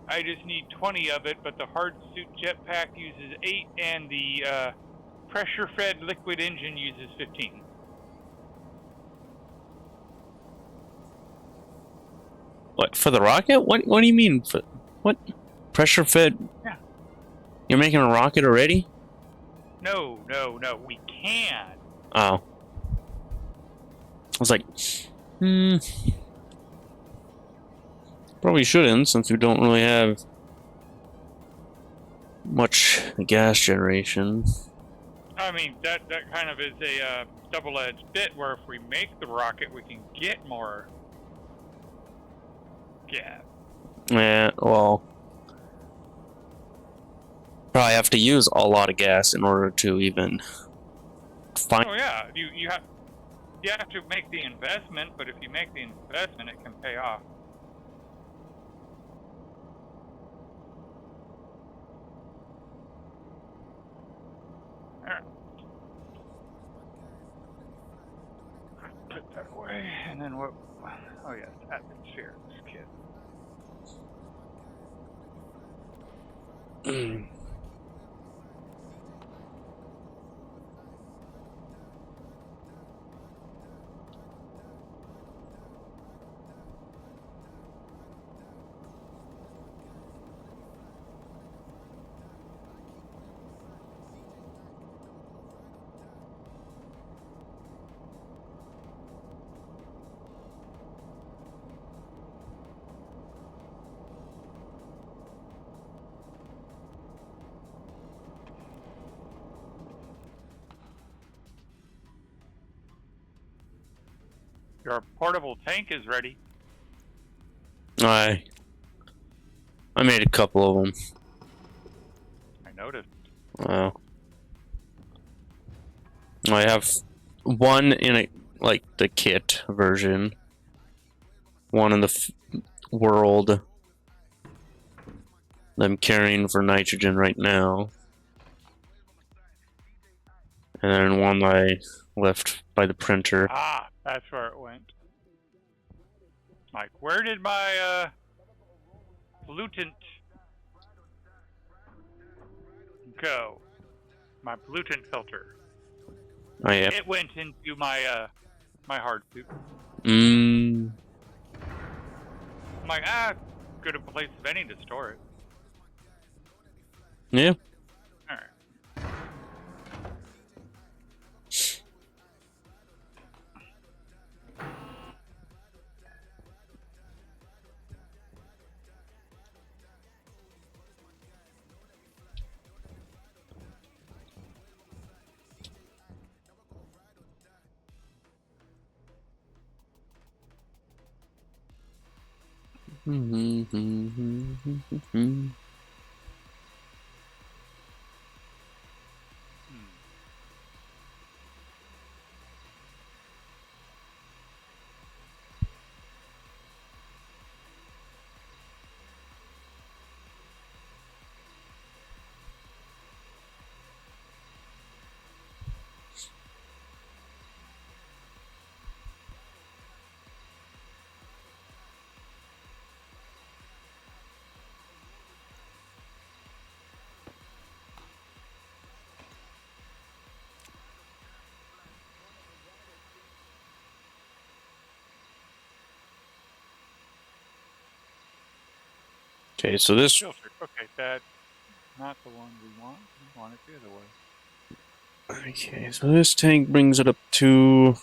I just need 20 of it, but the hard suit jetpack uses 8, and the pressure-fed liquid engine uses 15. What, for the rocket? What do you mean? What? Pressure fed? Yeah. You're making a rocket already? No, we can. Oh. I was like, probably shouldn't, since we don't really have much gas generation. I mean, that kind of is a double-edged bit, where if we make the rocket, we can get more gas. Yeah, well, probably have to use a lot of gas in order to even find. Oh yeah, you have to make the investment, but if you make the investment, it can pay off. Alright. Put that away, and then what? Oh yes, atmosphere, this kid. Your portable tank is ready. I made a couple of them. I noticed. Wow. I have one in like the kit version, one in the world that I'm carrying for nitrogen right now, and then one I left by the printer. Ah, that's where it went. Like, where did my pollutant go? My pollutant filter. Oh yeah. It went into my my hard suit. Mm. I'm like, good a place of any to store it. Yeah. Alright. Okay, so this. Filter. Okay, that's not the one we want. We want it the other way. Okay, so this tank brings it up to.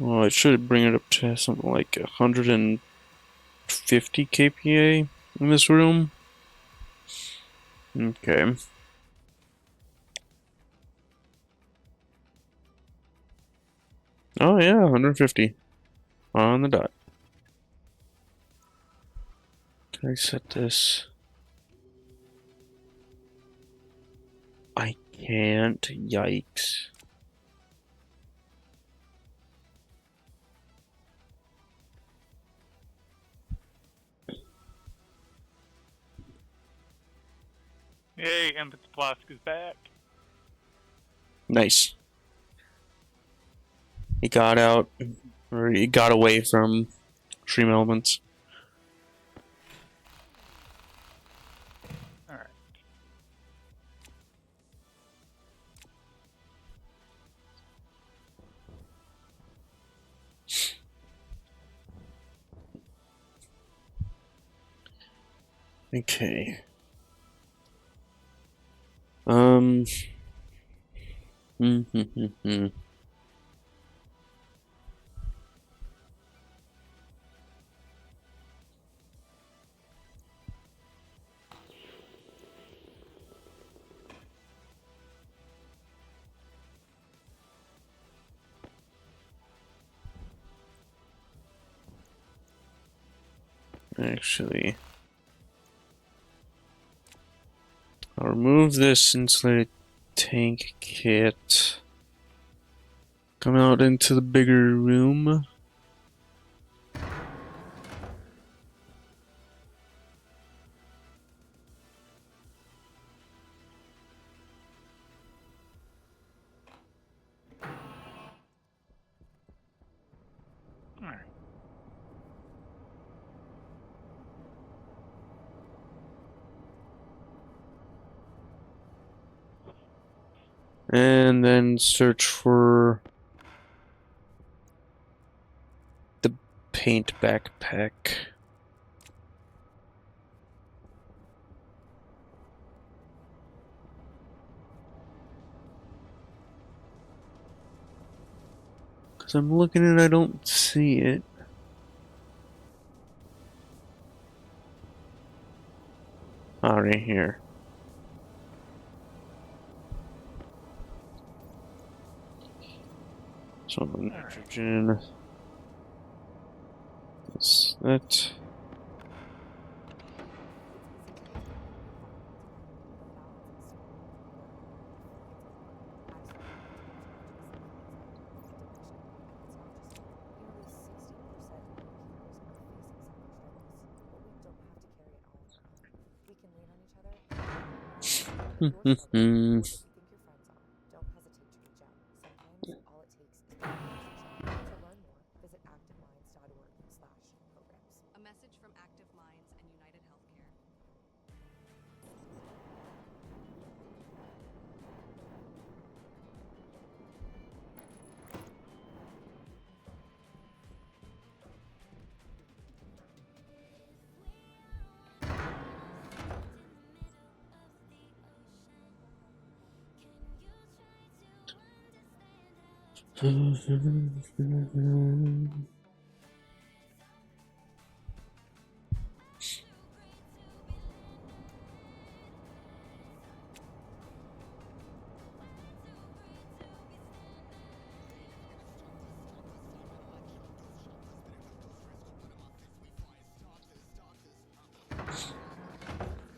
Well, it should bring it up to something like 150 kPa in this room. Okay. Oh yeah, 150 on the dot. Can I set this? I can't. Yikes. Yay, Empathy Flask is back. Nice. He got out, or he got away from Stream Elements. Alright. Okay. Hmm. Actually, I'll remove this insulated tank kit. Come out into the bigger room. Alright. And then search for the paint backpack. Because I'm looking and I don't see it. Ah, right here. So nitrogen. That's that. A message from Active Minds and United Healthcare.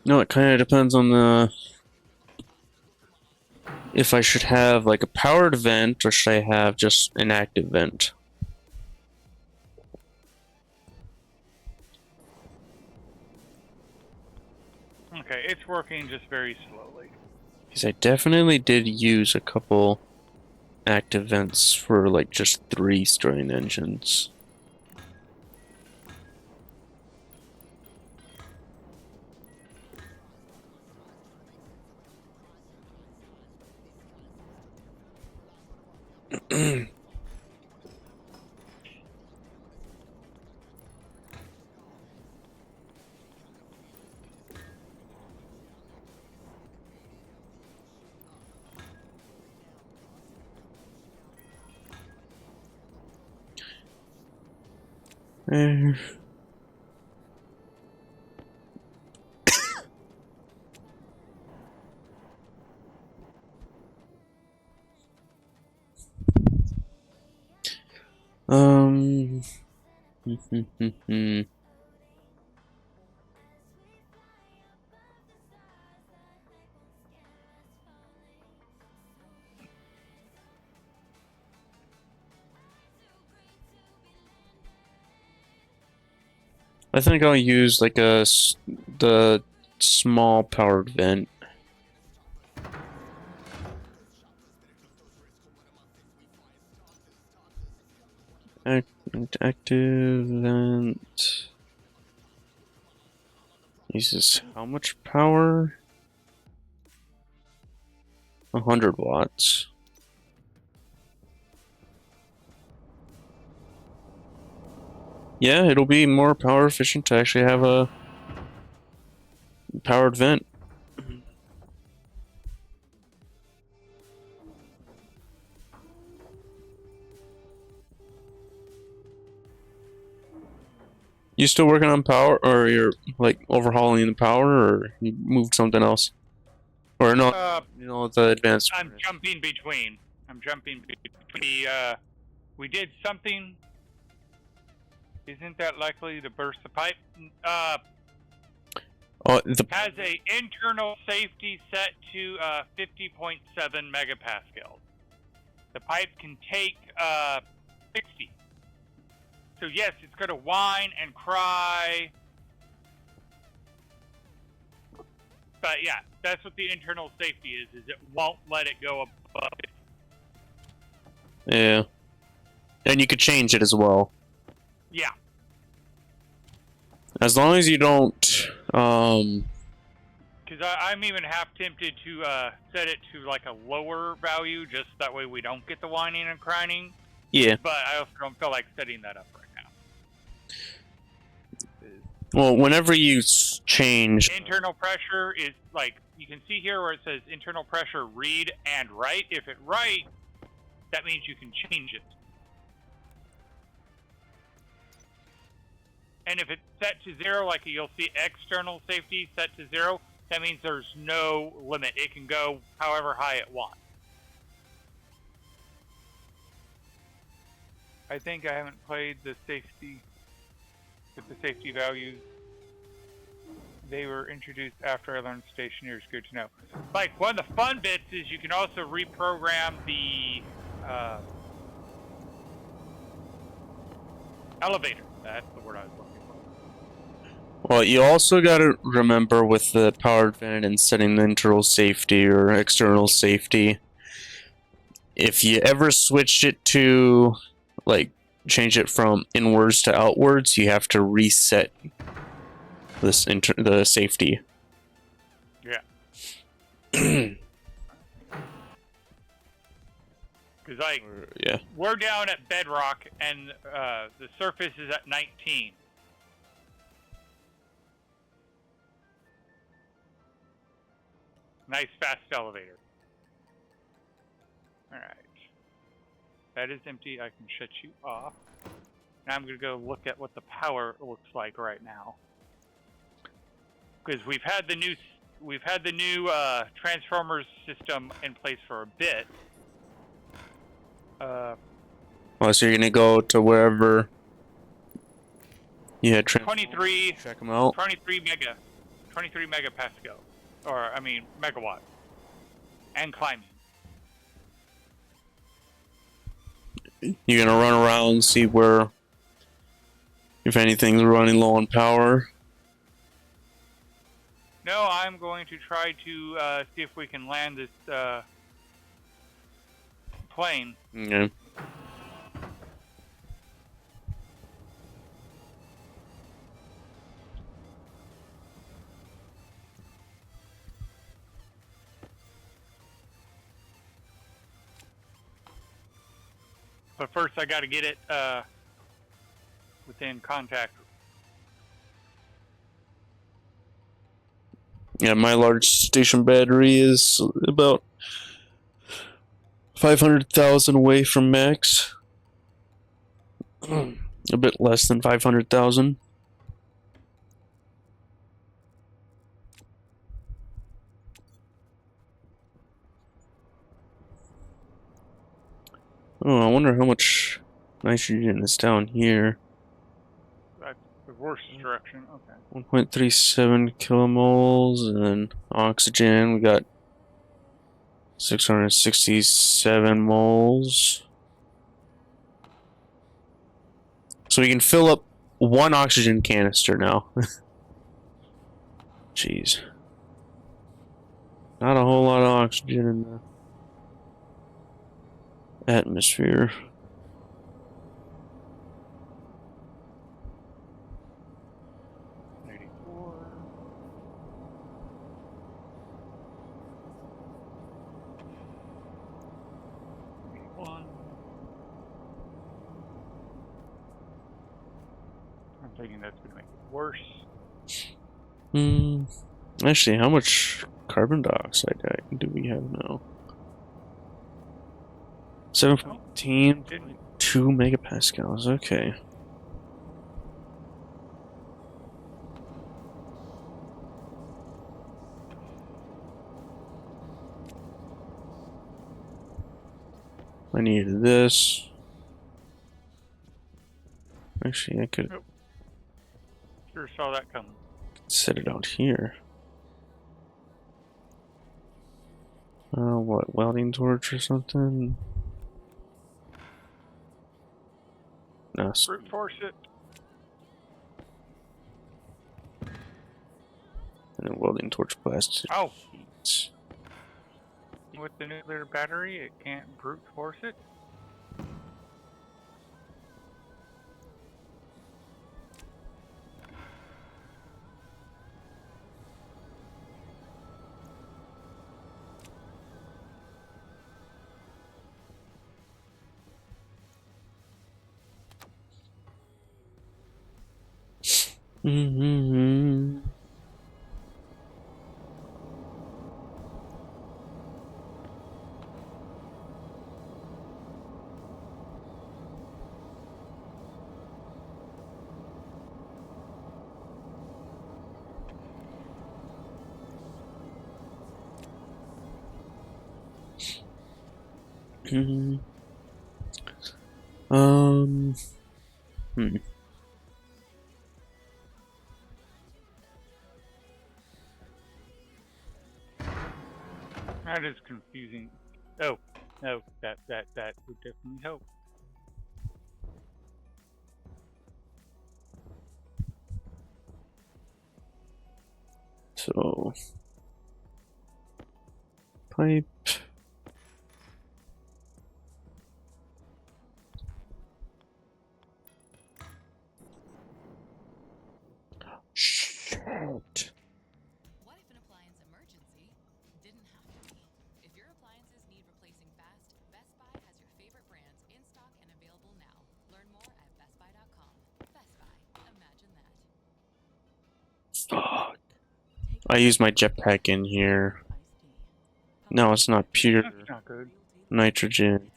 No, it kind of depends on the if I should have like a powered vent or should I have just an active vent. Okay, it's working just very slowly. Because I definitely did use a couple active vents for like just 3 strain engines. Eh. Um. I think I'll use like the small powered vent. Active vent uses how much power? 100 watts. Yeah, it'll be more power efficient to actually have a powered vent. You still working on power, or you're like overhauling the power, or you moved something else? Or no, you know, the advanced. I'm jumping between. We did something. Isn't that likely to burst the pipe? Has a internal safety set to 50.7 megapascals. The pipe can take 60. So yes, it's going to whine and cry. But yeah, that's what the internal safety is it won't let it go above it. Yeah. And you could change it as well. Yeah. As long as you don't, Because I'm even half tempted to set it to like a lower value, just that way we don't get the whining and crying. Yeah. But I also don't feel like setting that up right now. Well, whenever you change... Internal pressure is like, you can see here where it says internal pressure read and write. If it write, that means you can change it. And if it's set to 0, like you'll see external safety set to 0, that means there's no limit. It can go however high it wants. I think I haven't played the safety with the safety values. They were introduced after I learned Stationeers. Good to know. Like, one of the fun bits is you can also reprogram the elevator. That's the word I was looking for. Well, you also got to remember with the powered vent and setting the internal safety or external safety, if you ever switched it to, like, change it from inwards to outwards, you have to reset this the safety. Yeah. Because, like, yeah, we're down at bedrock, and the surface is at 19. Nice, fast elevator. Alright. That is empty. I can shut you off. Now I'm going to go look at what the power looks like right now. Because we've had the new Transformers system in place for a bit. well, so you're gonna go to wherever you had 23. Check them out. 23 megapascal, or I mean megawatt, and climbing. You're gonna run around and see where, if anything's running low on power. No, I'm going to try to see if we can land this plane. Okay. But first, I got to get it within contact. Yeah, my large station battery is about 500,000 away from max. A bit less than 500,000. Oh, I wonder how much nitrogen is down here. That's the worst direction. Okay. 1.37 kilomoles, and then oxygen, we got 667 moles. So we can fill up one oxygen canister now. Jeez. Not a whole lot of oxygen in the atmosphere. I'm thinking that's going to make it worse. Actually, how much carbon dioxide do we have now? 17.2 megapascals. Okay. I needed this. Actually, I could Sure saw that coming. set it out here. What, welding torch or something? No, Brute force it. and then welding torch blast. Oh! With the nuclear battery, it can't brute force it? Um. That is confusing. Oh, no, that would definitely help. So, pipe. Shit. What if an appliance emergency didn't have to be? If your appliances need replacing fast, Best Buy has your favorite brands in stock and available now. Learn more at bestbuy.com. Best Buy. Imagine that. Fuck. I used my jetpack in here. No, it's not pure That's not good. nitrogen.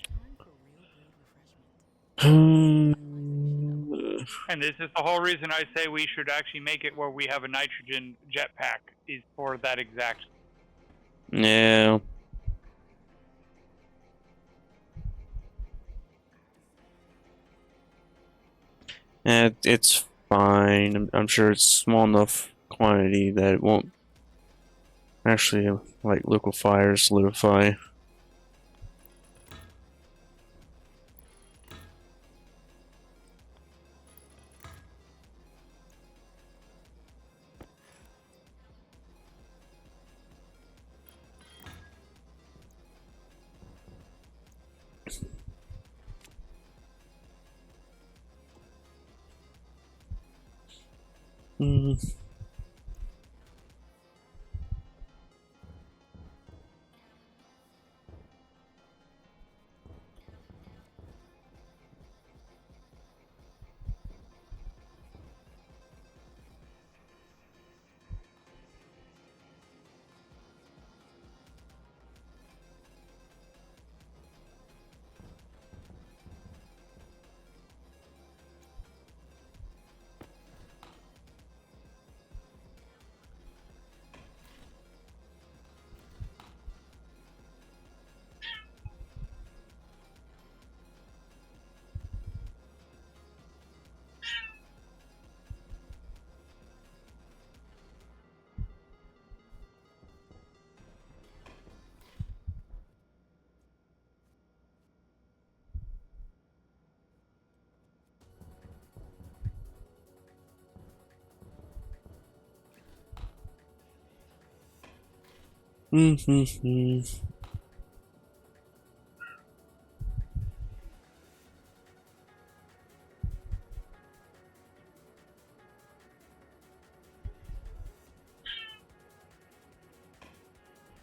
And this is the whole reason I say we should actually make it where we have a nitrogen jetpack, is for that exact. Yeah. It's fine. I'm sure it's small enough quantity that it won't actually like liquefy or solidify. Mm-hmm.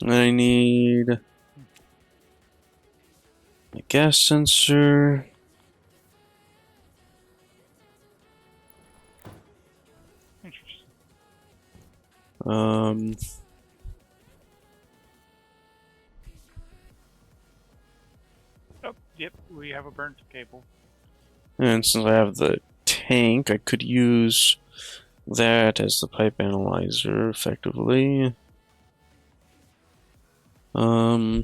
I need a gas sensor. Interesting. Oh, yep, we have a burnt cable. And since I have the tank, I could use that as the pipe analyzer effectively. Um,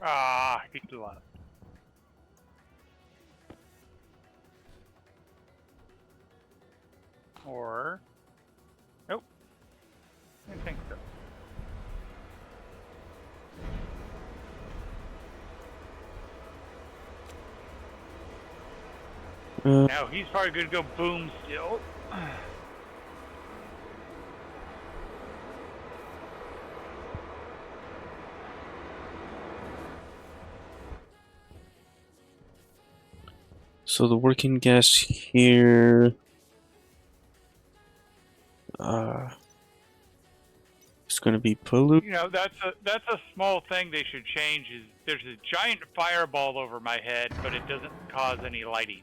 Ah, he left. Or, nope, I think so. Now he's probably gonna go boom still. so the working gas here, it's going to be polluted. You know, that's a small thing they should change. Is there's a giant fireball over my head, but it doesn't cause any lighting.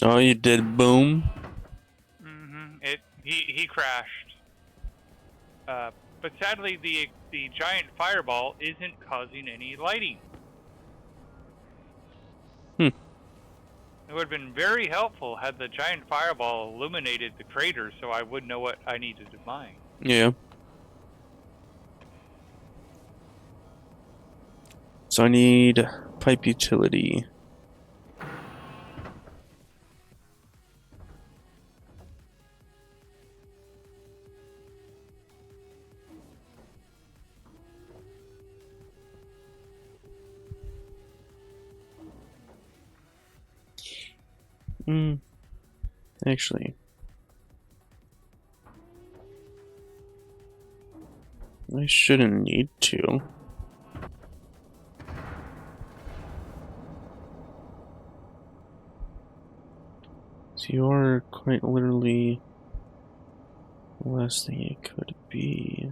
Oh, you did boom. He crashed. But sadly, the giant fireball isn't causing any lighting. It would have been very helpful had the giant fireball illuminated the crater, so I would know what I needed to mine. Yeah. So I need pipe utility. Actually, I shouldn't need to. So you are quite literally the last thing it could be.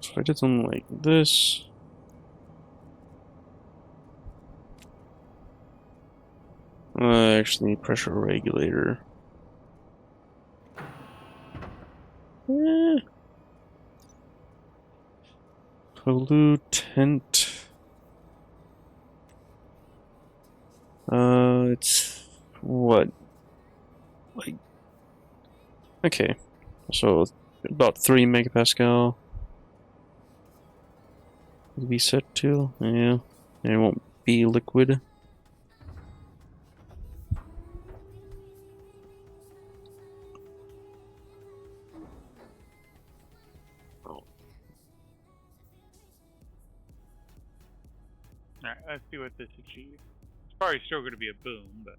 So if I did something like this. Actually, pressure regulator. Pollutant. It's what? Like, okay. So about 3 megapascal. Will be set to, yeah. And it won't be liquid. Alright, let's see what this achieves. It's probably still going to be a boom, but...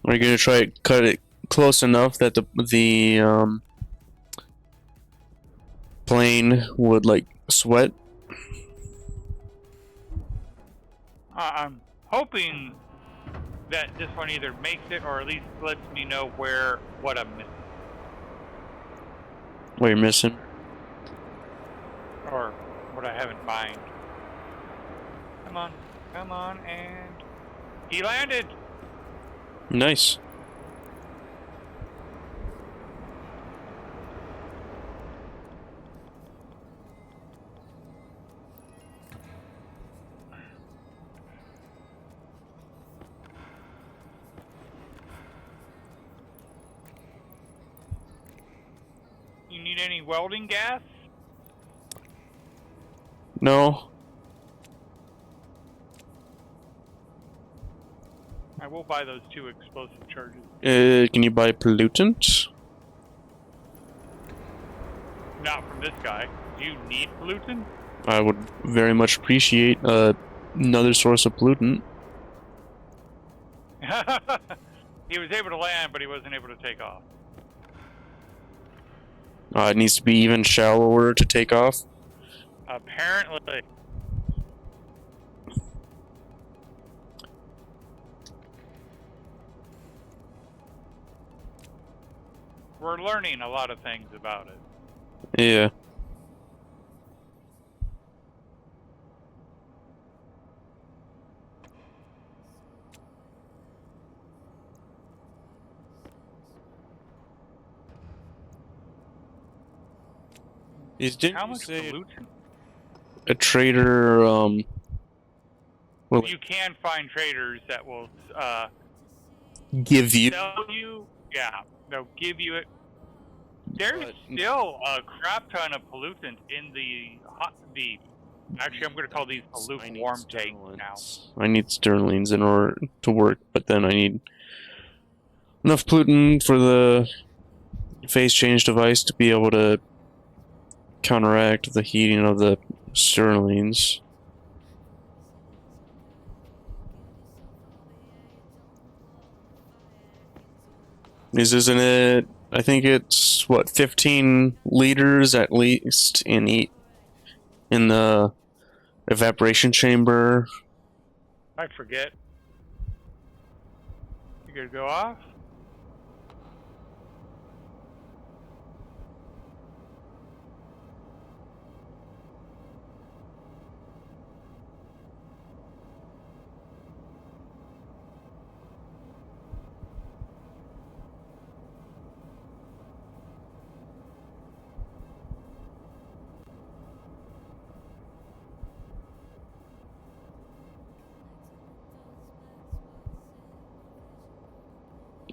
Are you gonna try to cut it close enough that the plane would like sweat? I'm hoping that this one either makes it or at least lets me know what I'm missing. What you're missing? Or what I haven't mined. Come on, and... He landed! Nice. You need any welding gas? No. will buy those 2 explosive charges. Can you buy pollutant? Not from this guy. Do you need pollutant? I would very much appreciate another source of pollutant. He was able to land, but he wasn't able to take off. It needs to be even shallower to take off. Apparently. We're learning a lot of things about it. Yeah. Didn't How you much say pollutant? a trader, well, You can find traders that will give you... sell you. Yeah, they'll give you it. There's But- still a crap ton of pollutant in the Actually, I'm going to call these a lukewarm tank now. I need sterlings in order to work, but then I need enough pollutant for the phase change device to be able to counteract the heating of the sterlings. Isn't it? I think it's what, 15 liters at least in the evaporation chamber. I forget. You gonna go off?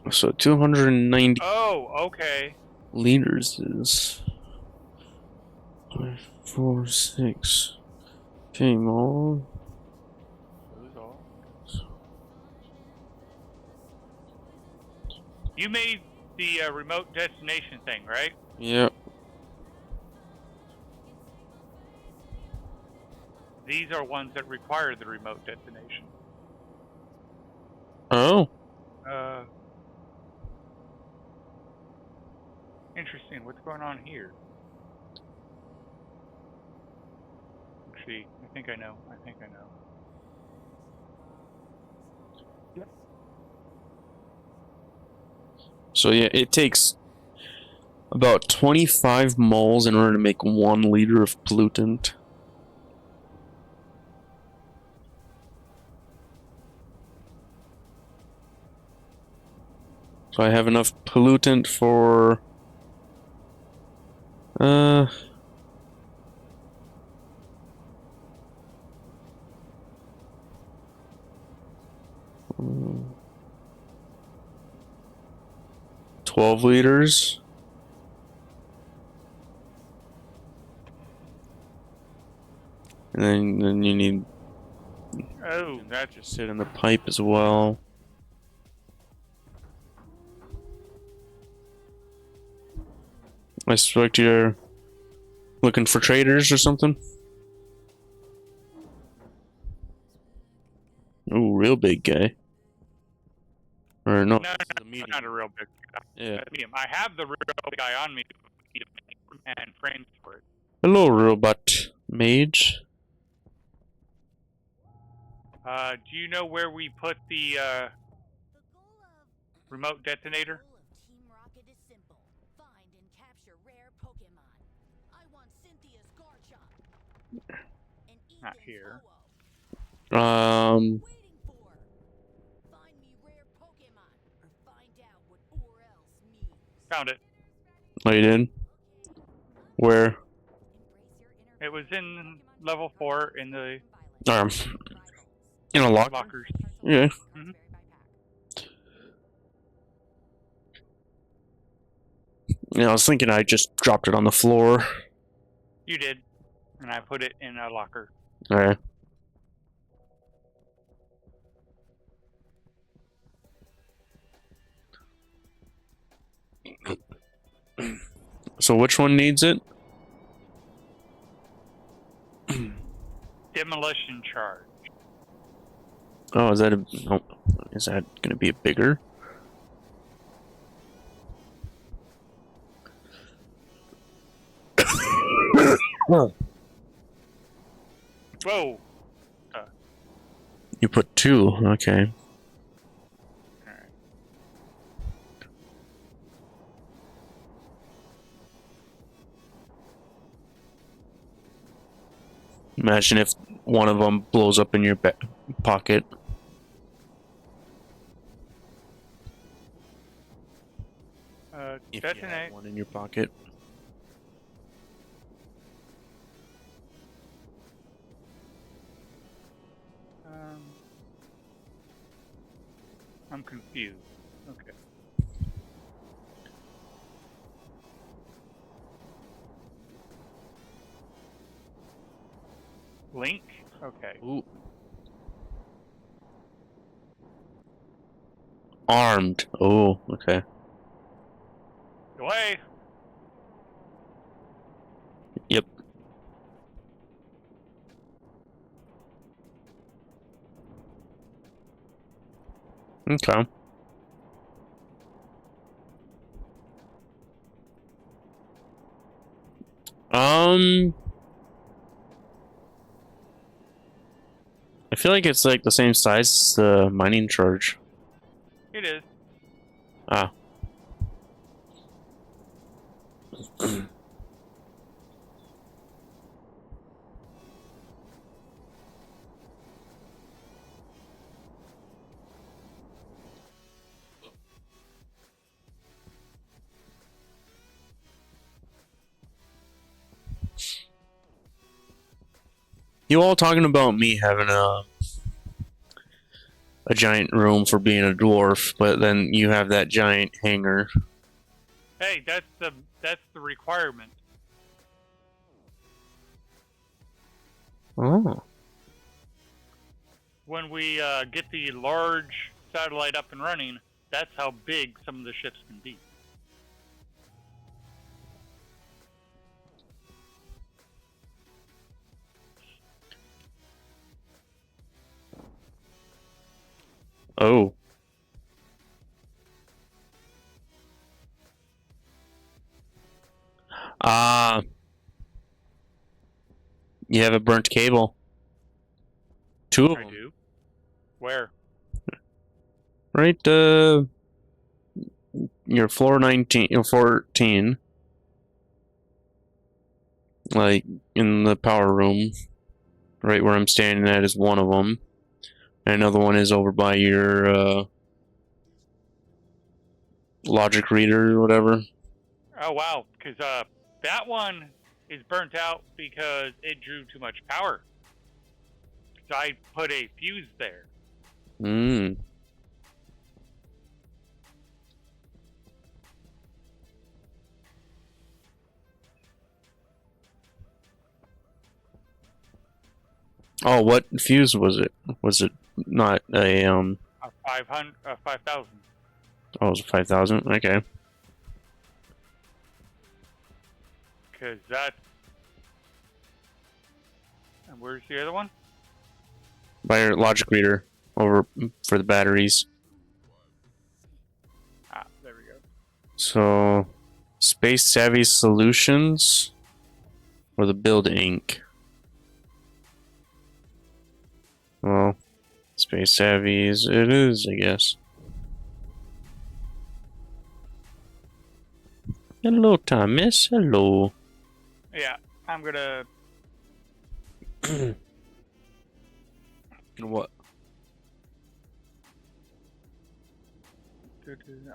So 290 Oh, okay. liters is 5, 4, 6. Okay, more. You made the remote destination thing, right? Yep. These are ones that require the remote destination. Oh. Interesting. What's going on here? Actually, I think I know. So yeah, it takes about 25 moles in order to make 1 liter of pollutant. So I have enough pollutant for... Uh... 12 liters. And then you need... Oh, that's just sit in the pipe as well. I suspect you're looking for traders or something? Ooh, real big guy. Or no, no, not a real big guy. Yeah. Medium. I have the real big guy on me and frames for it. Hello, robot mage. Do you know where we put the remote detonator? Team Rocket is simple. Find and capture rare Pokemon. I want Cynthia's Garchomp. And Not Ethan's here. Ho-Oh. Waiting for. Find me rare Pokemon or find out what or else means. Found it. Oh, you did? Where? It was in level 4 in the In a locker? lockers. Yeah. Mhm. Yeah, I was thinking I just dropped it on the floor. You did. And I put it in a locker. Alright. So which one needs it? Demolition charge. Oh, is that a? Oh, is that gonna be a bigger? Whoa. You put 2. Okay. Alright. Imagine if one of them blows up in your pocket. If you have Detonate. one in your pocket. I'm confused. Okay. Link? Okay. Ooh. Armed. Oh, okay. Away! Yep. Okay. I feel like it's like the same size as the mining charge. It is. Ah. You all talking about me having a giant room for being a dwarf, but then you have that giant hangar. Hey, that's the requirement. Oh. When we get the large satellite up and running, that's how big some of the ships can be. Oh. Ah. You have a burnt cable. 2 of I them. do. Where? Right, your floor 19, or 14. Like, in the power room. Right where I'm standing at is one of them. And another one is over by your, logic reader or whatever. Oh wow, because that one is burnt out because it drew too much power. So I put a fuse there. Hmm. Oh, what fuse was it? Was it not a, A 5,000. oh, it was a 5,000? Okay. Because that. And where's the other one? By your logic reader over for the batteries. Ah, there we go. So, Space Savvy Solutions or the Build Inc. Well, Space Savvy's it is, I guess. Hello, Thomas. Hello. Yeah, I'm gonna. What?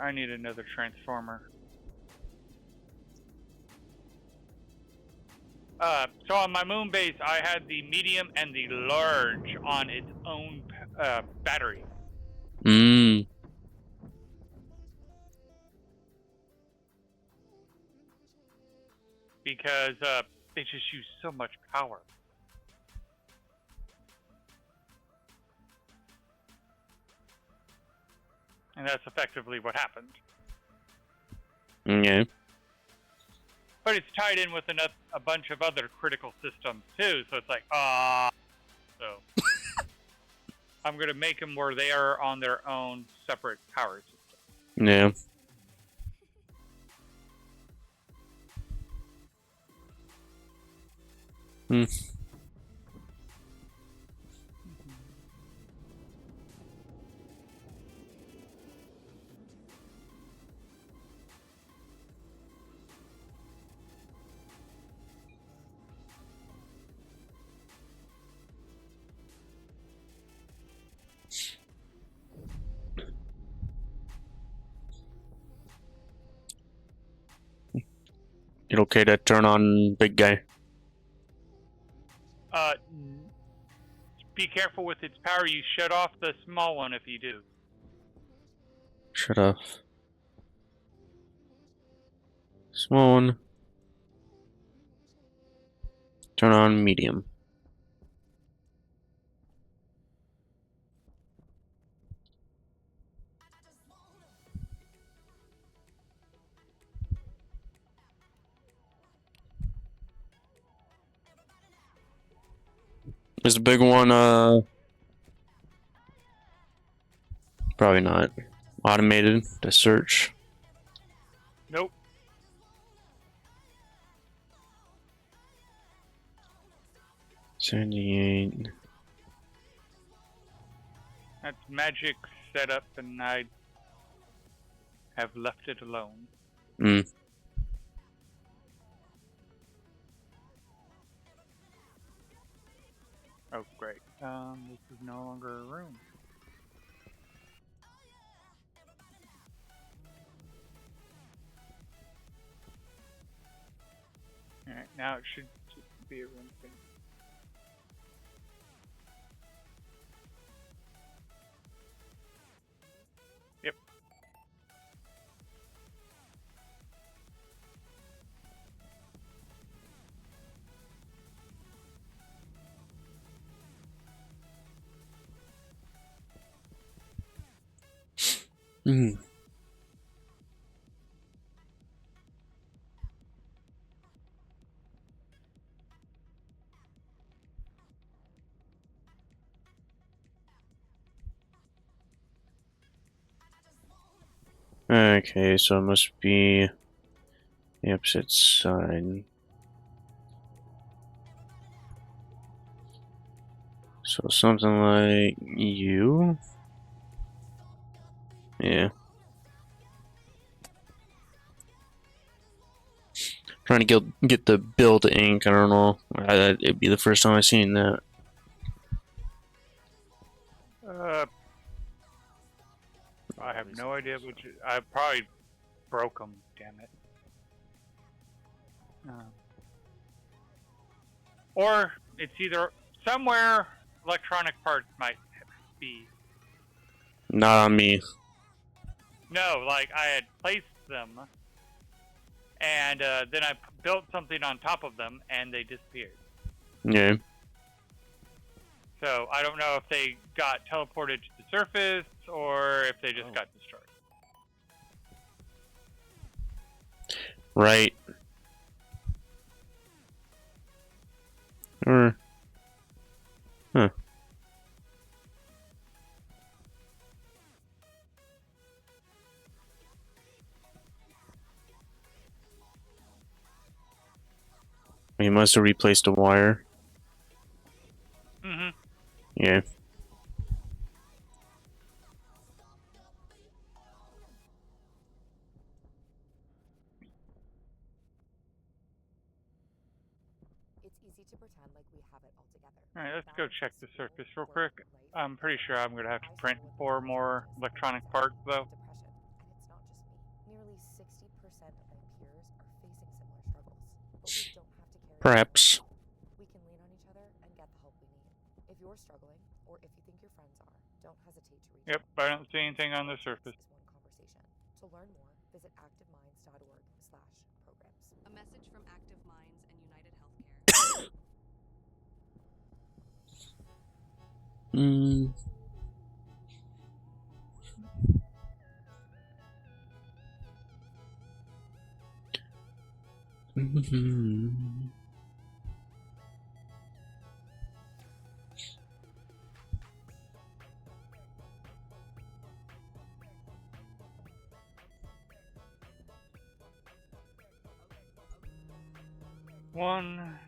I need another transformer. So on my moon base, I had the medium and the large on its own battery. Mmm. Because they just use so much power. And that's effectively what happened. Okay. But it's tied in with a bunch of other critical systems too, so it's like, so I'm gonna make them where they are on their own separate power system. Yeah. Hmm. It okay to turn on big guy? Be careful with its power. You shut off the small one if you do. Shut up. Small one. Turn on medium. Is the big one, probably not automated to search? Nope. 78. That's magic setup, and I have left it alone. Hmm. Oh, great. This is no longer a room. Alright, now it should just be a room thing. Yep. Hmm. Okay, so it must be the opposite side. So something like you? Yeah. Trying to get the build ink. I don't know. It'd be the first time I've seen that. I have no idea which. I probably broke them. Damn it. Or it's either somewhere electronic parts might be. Not on me. No, like I had placed them, and then I built something on top of them, and they disappeared. Yeah. So I don't know if they got teleported to the surface or if they just got destroyed. Right. Or... Huh. He must have replaced a wire. Mm-hmm. Yeah. It's easy to pretend like we have it all together. Alright, let's go check the surface real quick. I'm pretty sure I'm going to have to print 4 more electronic parts, though. And it's not just me. Nearly 60% of my peers are facing similar struggles. But we don't have to carry Perhaps. we can lean on each other and get the help we need. If you're struggling, or if you think your friends are, don't hesitate to reach out. Yep, I don't see anything on the surface. Is one conversation. To learn more, visit activeminds.org/programs. A message from Active Minds and United Healthcare. Hmm. One,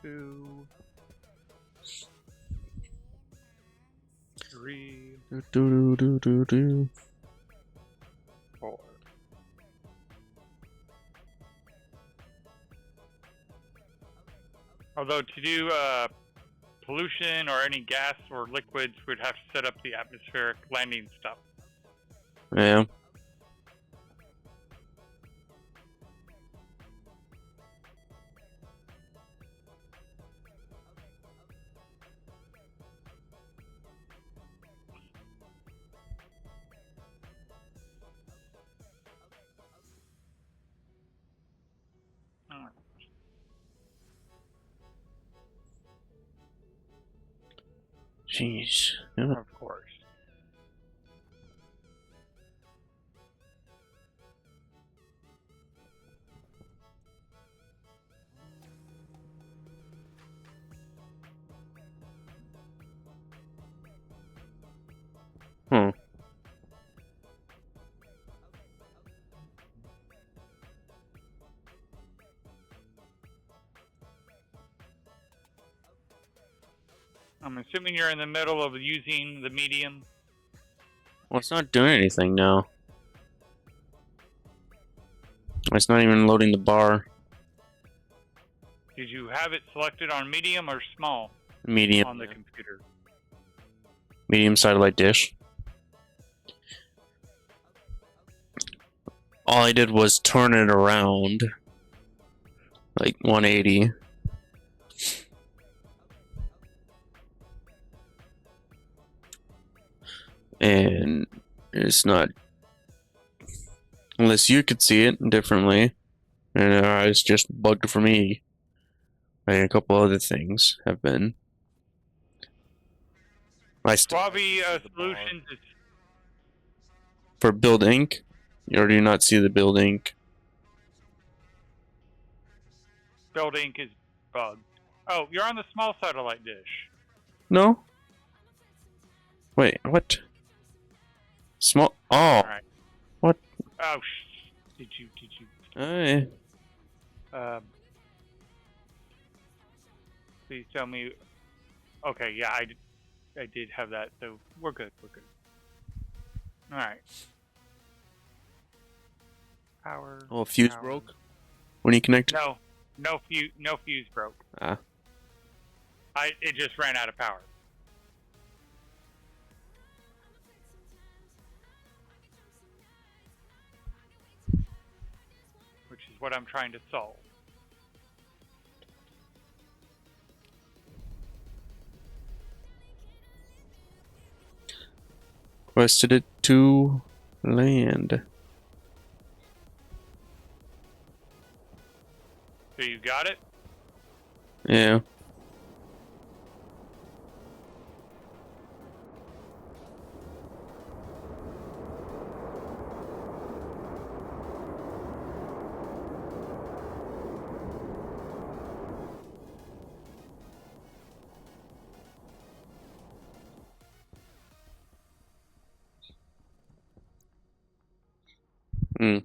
two, three, Do. 4. Although to do pollution or any gas or liquids, we'd have to set up the atmospheric landing stuff. Yeah. Alright. Jeez. Yeah. Of course. Hmm. I'm assuming you're in the middle of using the medium. Well, it's not doing anything now. It's not even loading the bar. Did you have it selected on medium or small Medium. on the computer? Medium satellite dish. All I did was turn it around. Like 180. And it's not, unless you could see it differently, and it's just bugged for me. And a couple other things have been. I still Wabi Solutions is for build ink, or do you not see the build ink? building is bugged. Oh, you're on the small satellite dish. No. Wait, what? Small. Oh, Alright. what? Oh, did you? Hey. Please tell me. Okay, yeah, I did have that, so we're good. All right. Power. Oh, a fuse power. broke when you connect. No fuse broke. Ah. It just ran out of power. Which is what I'm trying to solve. Requested it to land. So you got it? Yeah. Hmm.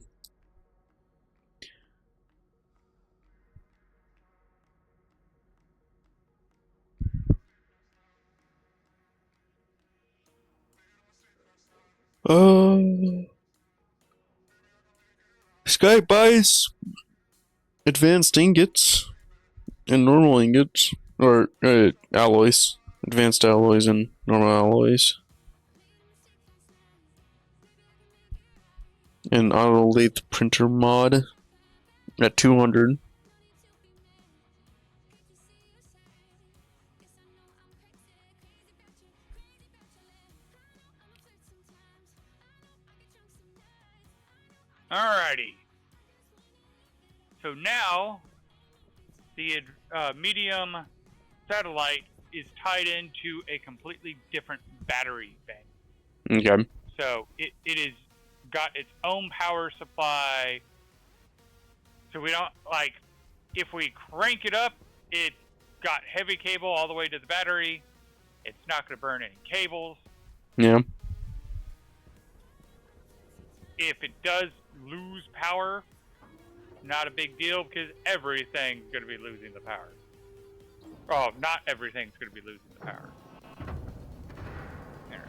Sky buys advanced ingots and normal ingots, or alloys, advanced alloys and normal alloys, and auto lathe printer mod at 200. Alrighty. So now, the medium satellite is tied into a completely different battery bank. Okay. So it is got its own power supply. So we don't, like, if we crank it up, it's got heavy cable all the way to the battery. It's not going to burn any cables. Yeah. If it does lose power, not a big deal because everything's going to be losing the power. Oh, not everything's going to be losing the power. Alright.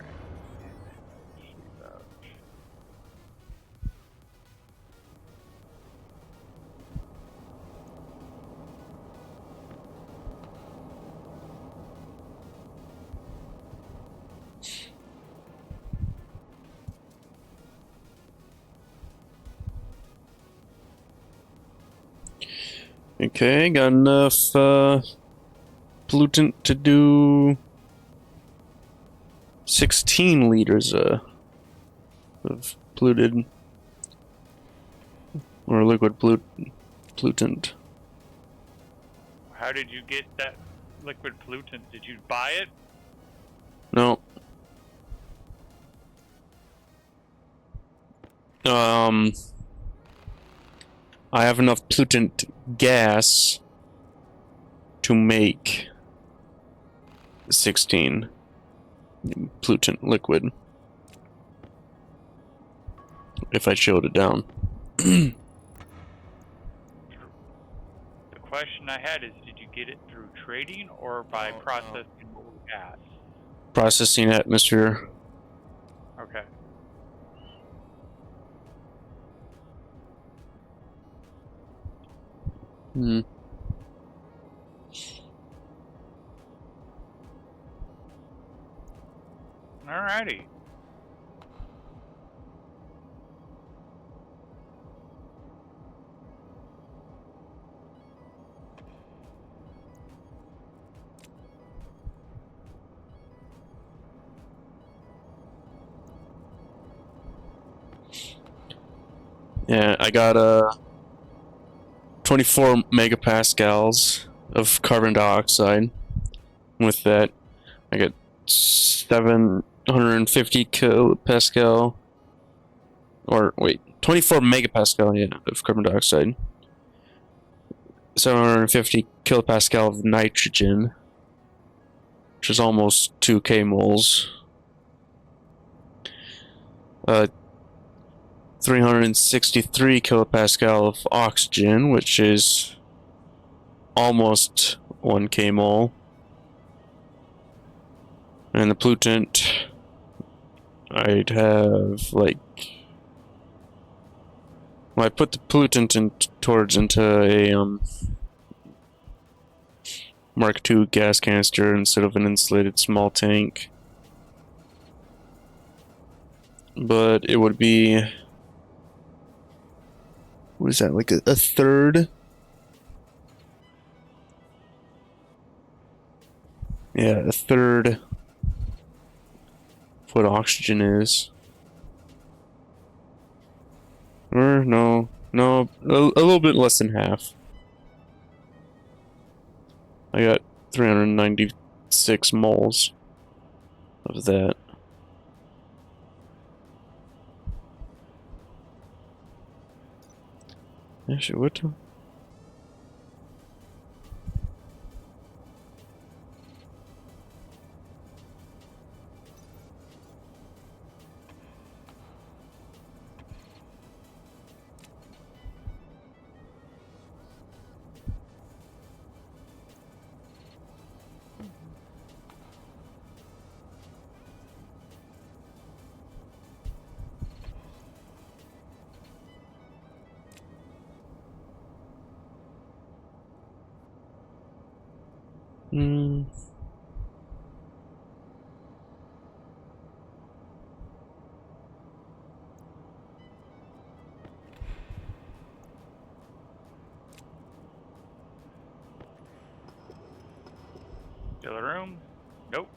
Okay, got enough pollutant to do 16 liters of polluted or liquid pollutant. How did you get that liquid pollutant? Did you buy it? No. I have enough pollutant gas to make 16 pollutant liquid. If I chilled it down. The question I had is, did you get it through trading or by processing gas? Processing atmosphere. Okay. Hmm. Alrighty. Yeah, I got 24 megapascals of carbon dioxide. With that, I got 750 kilopascal, or wait, 24 megapascal, yeah, of carbon dioxide. 750 kilopascal of nitrogen, which is almost 2k moles. 363 kilopascal of oxygen, which is almost 1k mole. And the pollutant, I'd have like, well, I put the pollutant into a Mark II gas canister instead of an insulated small tank. But it would be, what is that, like a third? Yeah, a third of what oxygen is. Or no, a little bit less than half. I got 396 moles of that. Actually, what? Hmm. Still a room? Nope.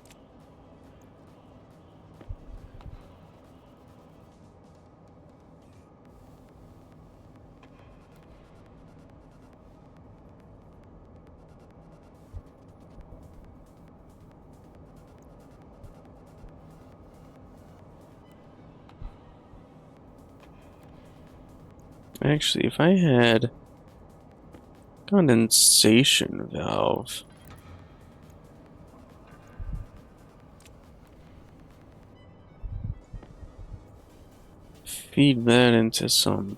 Actually, if I had condensation valve. Feed that into some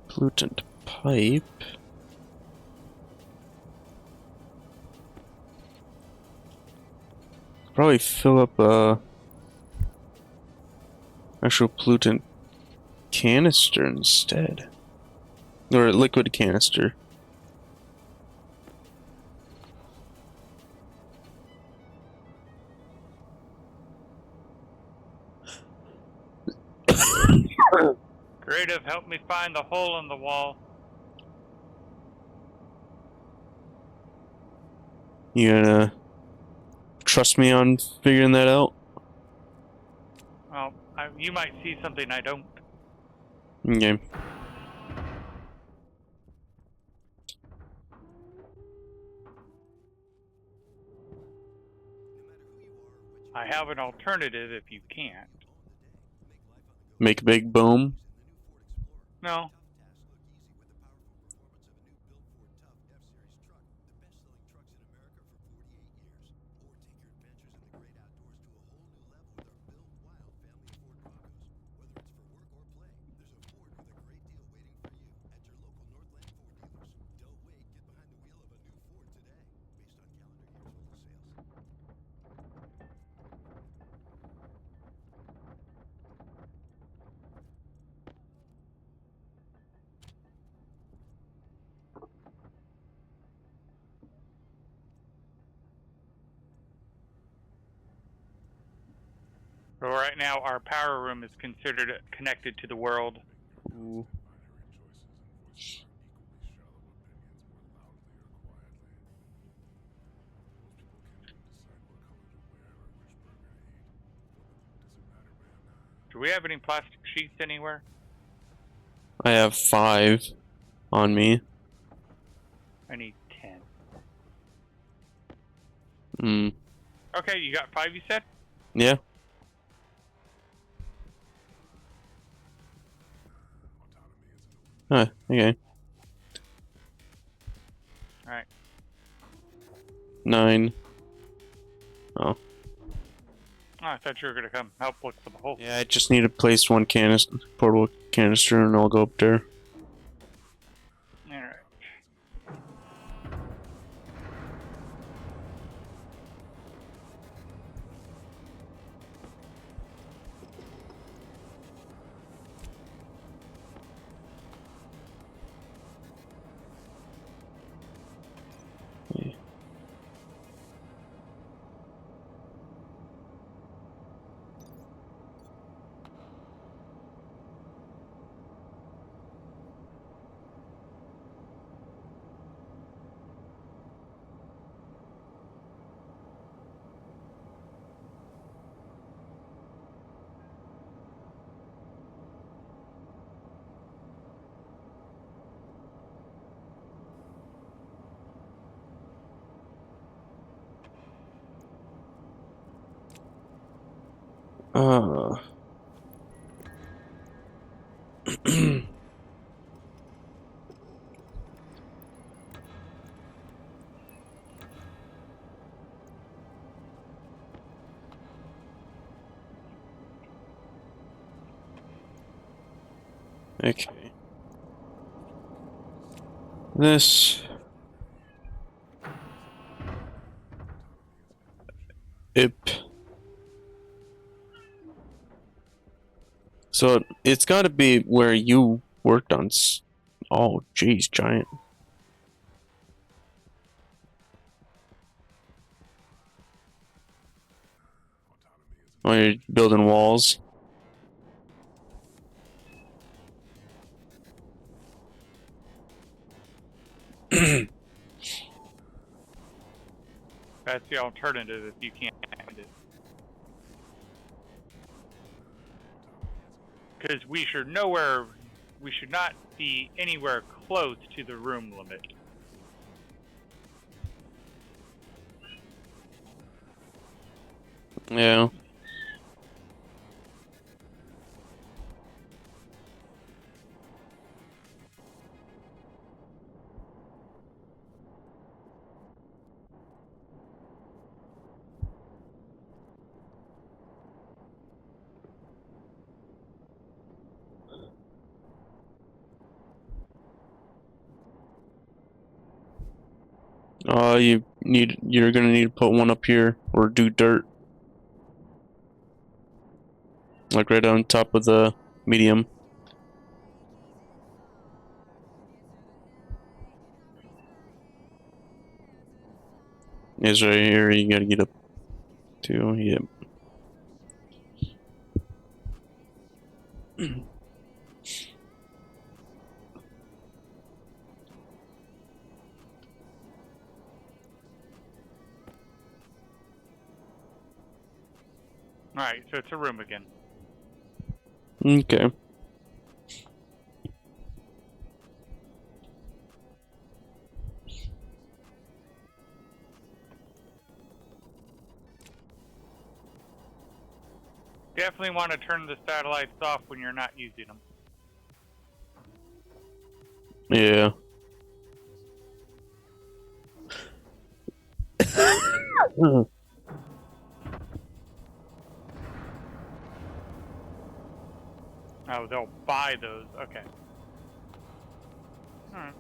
pollutant pipe. Probably fill up a actual pollutant canister instead. Or a liquid canister. Creative, help me find the hole in the wall. You gonna trust me on figuring that out? Well, you might see something I don't. Okay. I have an alternative if you can't. Make a big boom. No. So right now, our power room is considered connected to the world. Ooh. Do we have any plastic sheets anywhere? I have 5 on me. I need 10. Hmm. Okay, you got 5, you said? Yeah. Huh, okay. Alright. 9. Oh. Oh, I thought you were going to come help look for the hole. Yeah, I just need to place one canister, portable canister, and I'll go up there. Alright. Uh. Okay. This. Ip. So it's got to be where you worked on. Oh, jeez, giant. Oh, you're building walls. That's the alternative if you can't find it. Because we should not be anywhere close to the room limit. Yeah. You're gonna need to put one up here or do dirt. Like right on top of the medium. Is right here, you gotta get up to, yep. Alright, so it's a room again. Okay. Definitely want to turn the satellites off when you're not using them. Yeah. Oh, they'll buy those. Okay. Alright.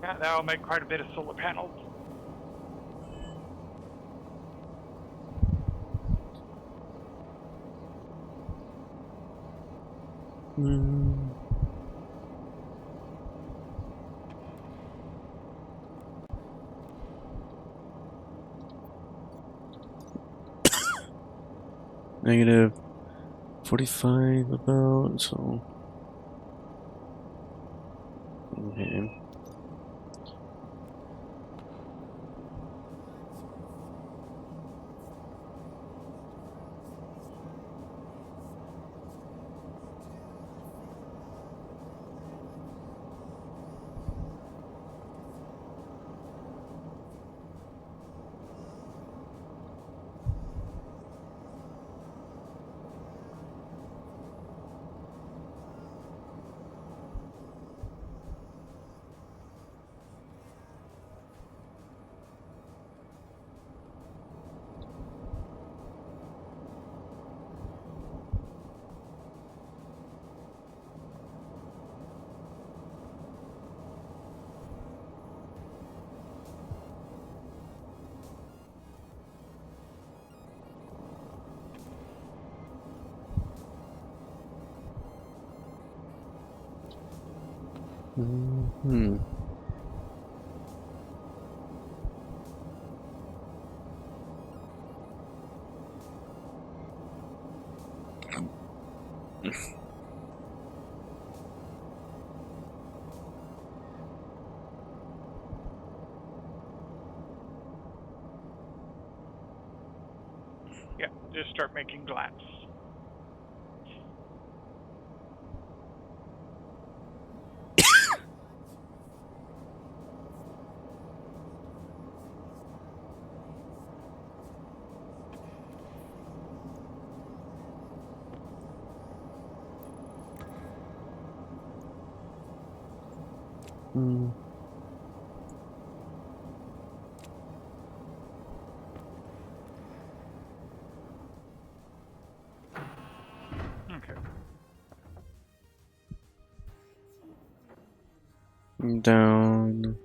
Yeah, that'll make quite a bit of solar panels. Negative 45 about, so. Okay. Hmm. Yeah, just start making glass. Hmm. Okay. Down.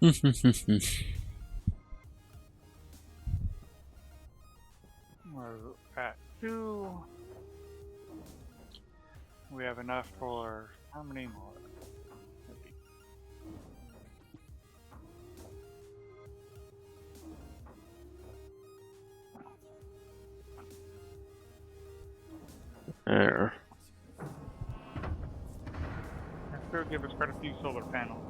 We're at 2. We have enough for how many more? Maybe. There. That should give us quite a few solar panels.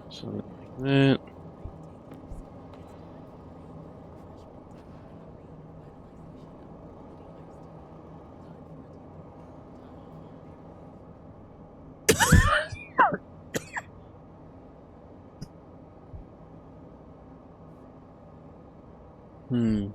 So like that. Hmm.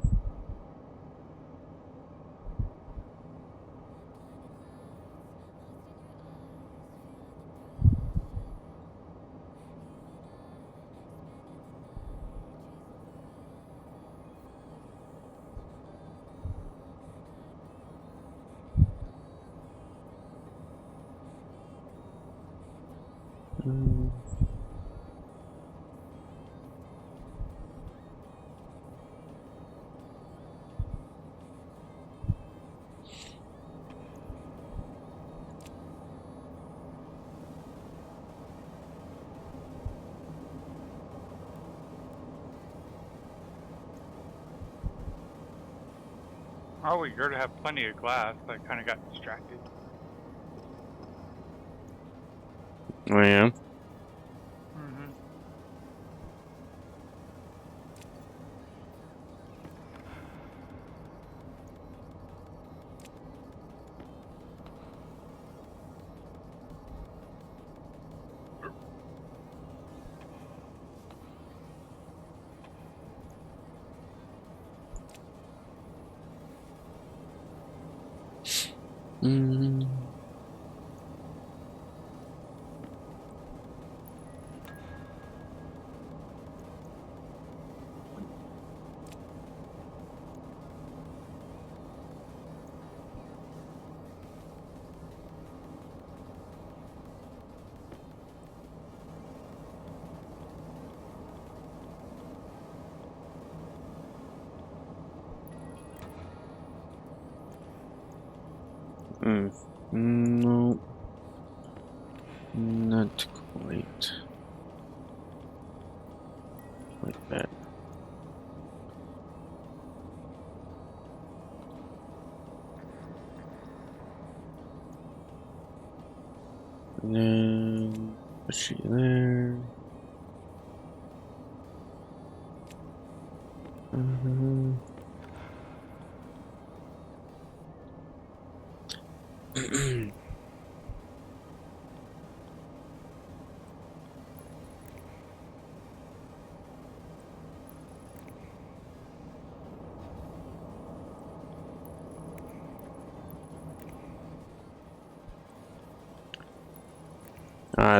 Hmm. Oh, we are to have plenty of glass. I kind of got distracted. I am. Mm-hmm. Hmm. Hmm. No. Not quite. Like that. And then put she there. Mhm.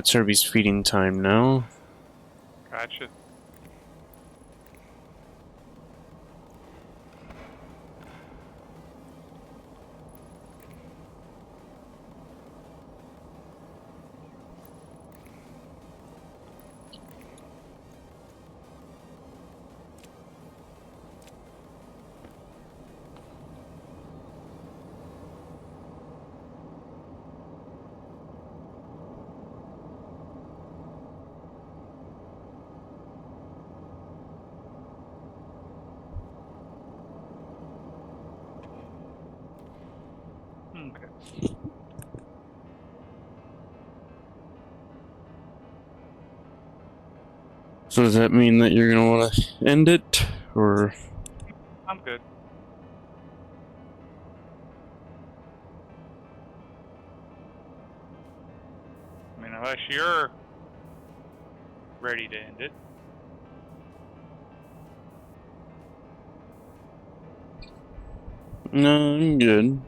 It's Herbie's feeding time now. Gotcha. So does that mean that you're gonna want to end it, or? I'm good. I mean, unless you're ready to end it. No, I'm good.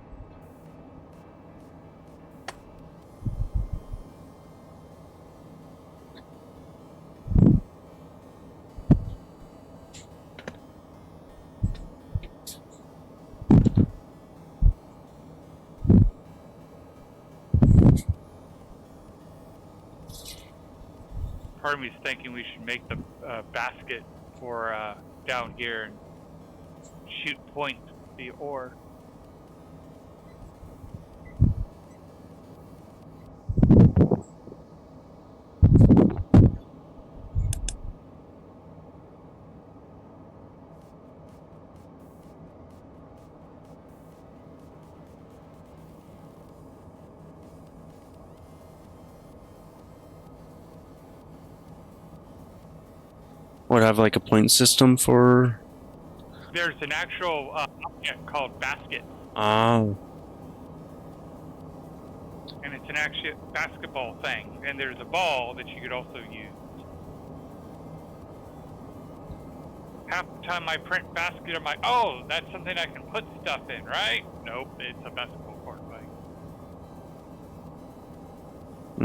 Part of me is thinking we should make the basket for down here and shoot points with the ore. Would have like a point system for? There's an actual object called basket, Oh. and it's an actual basketball thing. And there's a ball that you could also use. Half the time I print basket, I'm like, oh, that's something I can put stuff in, right? Nope, it's a basketball court. Like,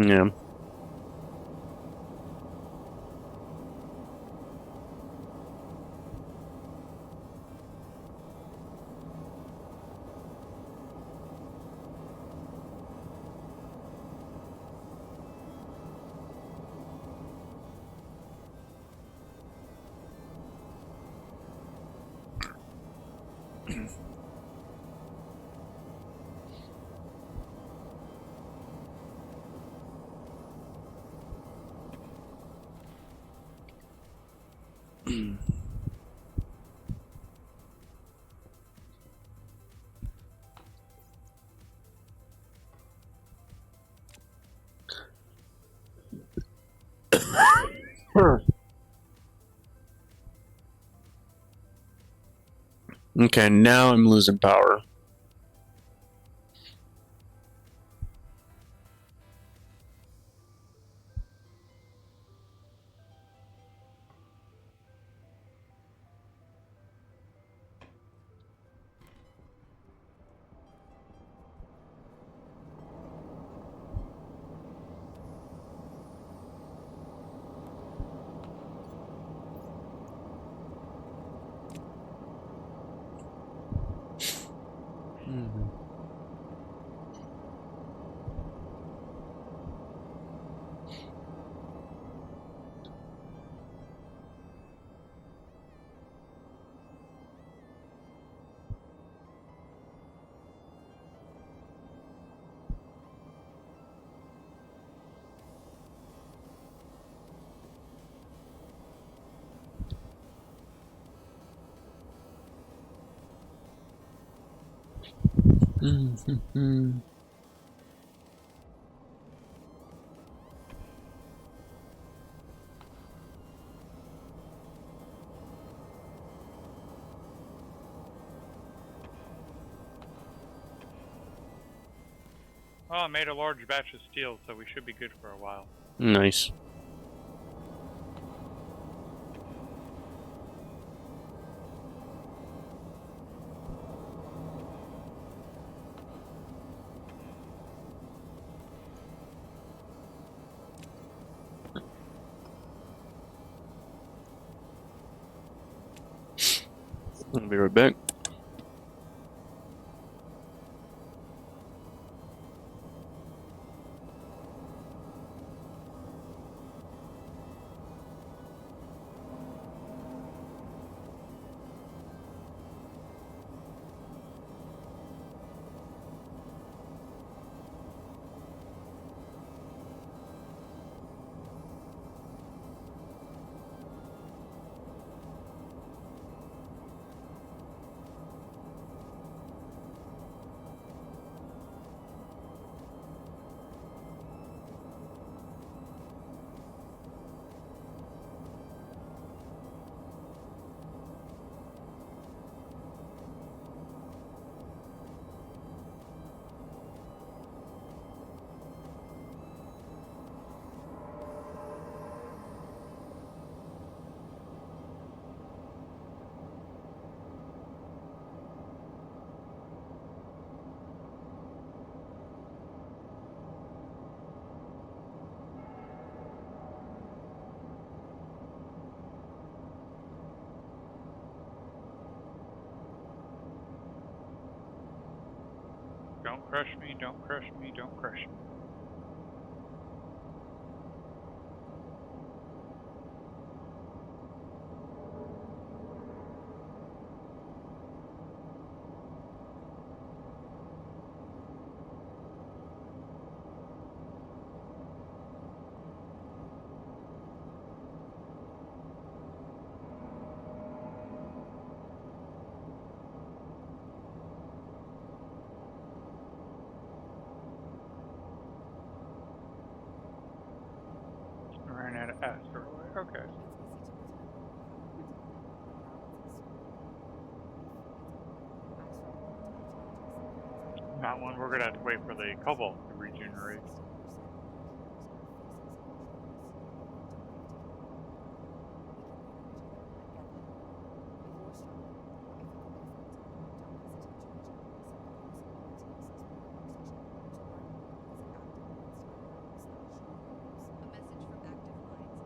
Yeah. Okay, now I'm losing power. well, I made a large batch of steel, so we should be good for a while. Nice. I'll be right back. Don't crush me, don't crush me, don't crush me. I ran out of asteroid. Okay. Not one. We're gonna have to wait for the cobalt to regenerate. A message from active lines in United Healthcare.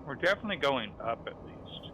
We're definitely going up at least.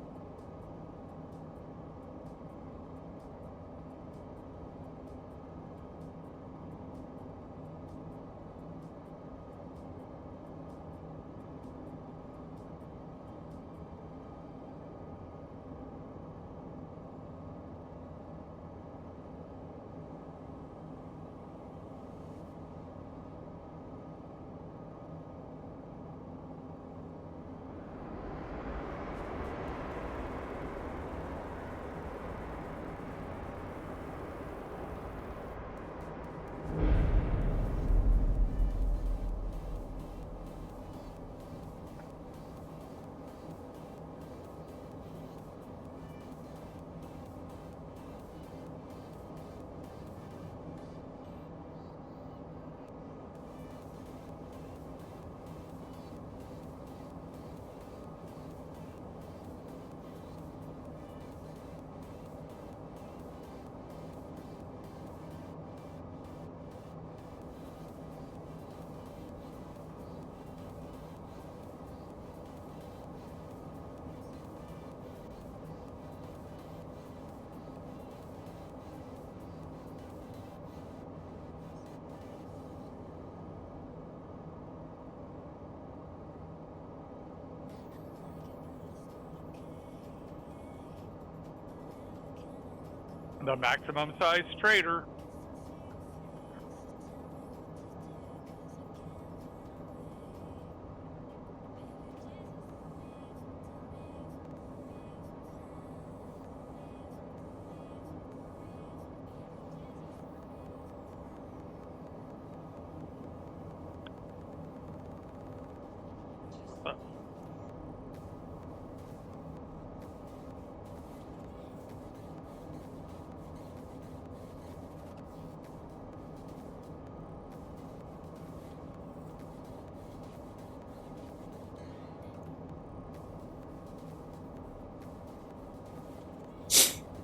The maximum size trader.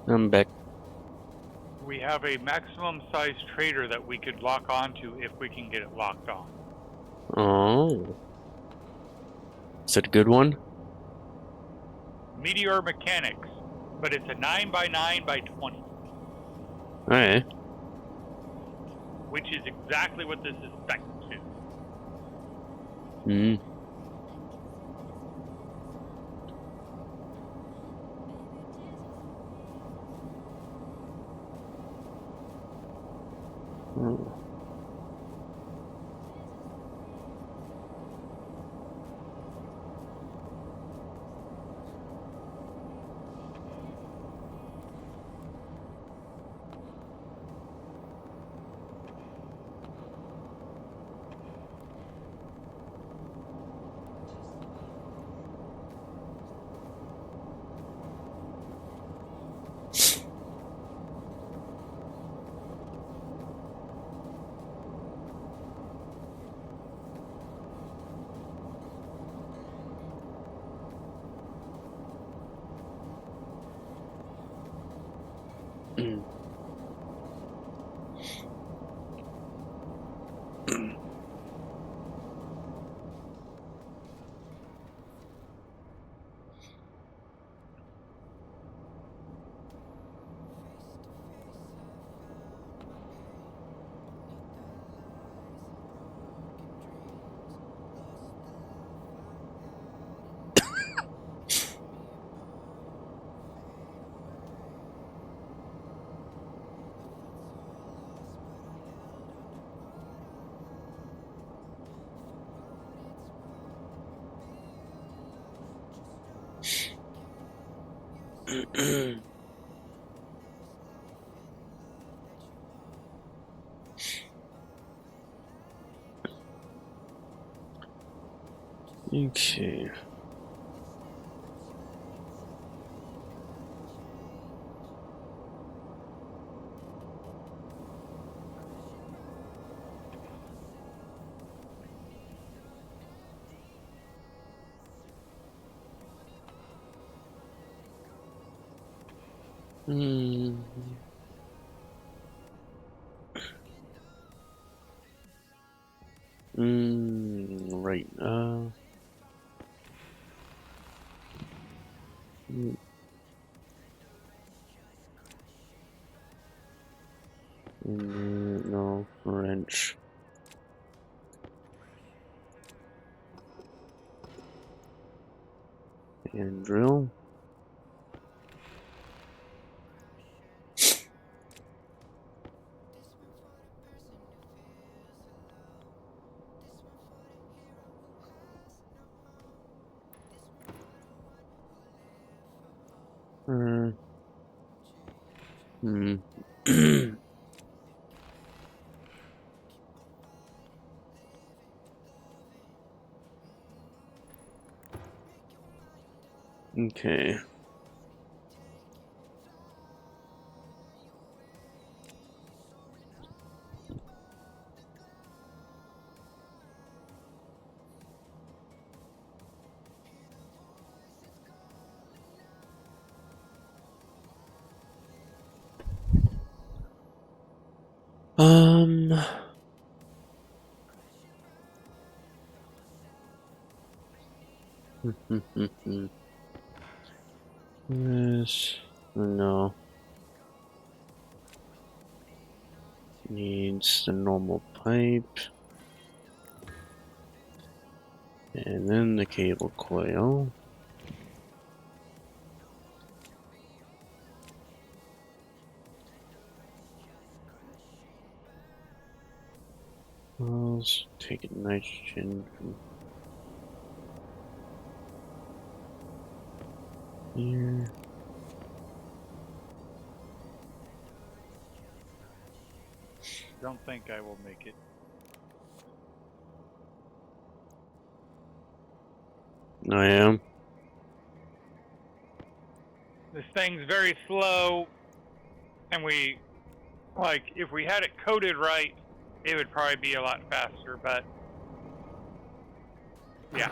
I'm back. have a maximum size trader that we could lock onto if we can get it locked on. Oh. Is it a good one? Meteor Mechanics, but it's a 9x9x20, Alright. which is exactly what this is spec'd to. Hmm. Oh. Okay. Hmm. Right. No, wrench. And drill. Hmm. Okay. Um. Yes. No. Needs the normal pipe. And then the cable coil. Let's take nitrogen from here. Don't think I will make it. I am. This thing's very slow, and if we had it coded right, it would probably be a lot faster, but yeah.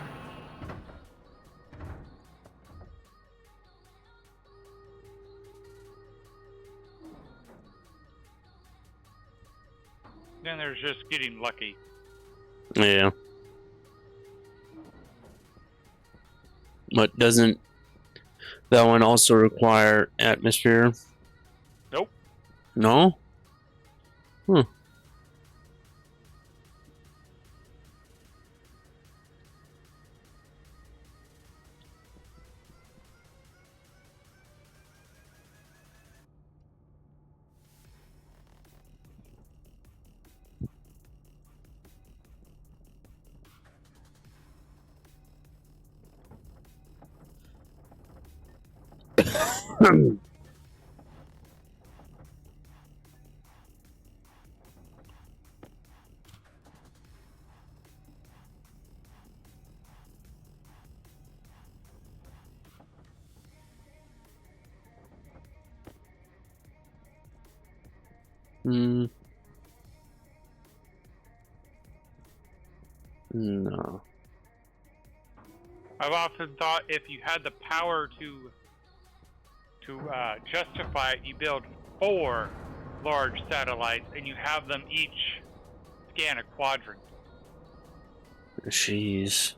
Then there's just getting lucky. Yeah. But doesn't that one also require atmosphere? Nope. No? Huh. Hmm. No. I've often thought if you had the power to justify it, you build 4 large satellites and you have them each scan a quadrant. Jeez.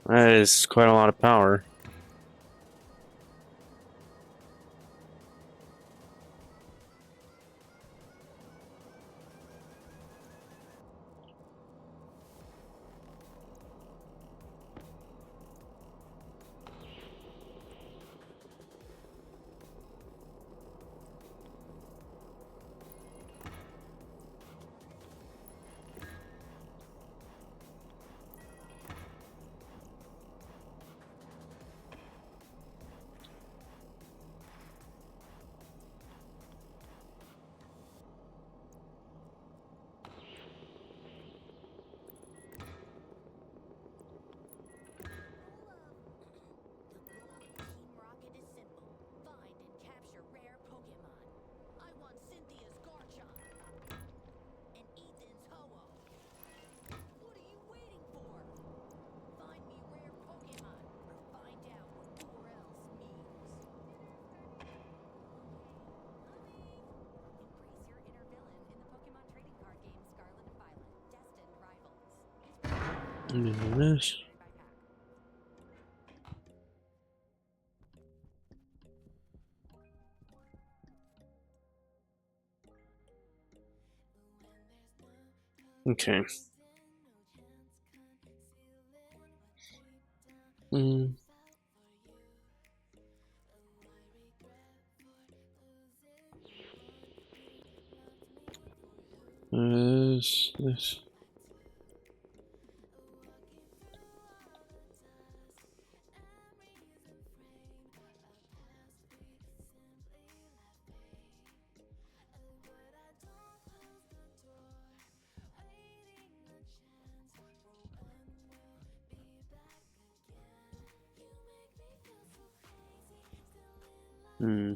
That is quite a lot of power. The goal of Team Rocket is simple. Find and capture rare Pokemon. I want Cynthia's Garchomp. And Ethan's Ho-Oh. What are you waiting for? Find me rare Pokemon. Or find out what or else means. Embrace your inner villain in the Pokemon trading card game Scarlet and Violet. Destined Rivals. This. Okay. Hmm. This. Hmm.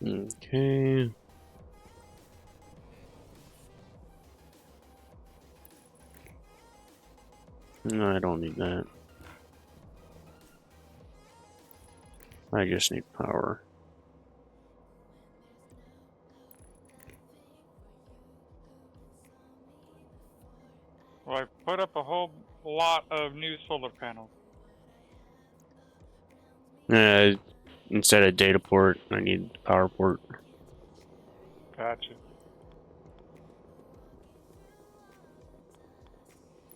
Okay. No, I don't need that. I just need power. Well, I put up a whole lot of new solar panels. Instead of data port, I need power port. Gotcha.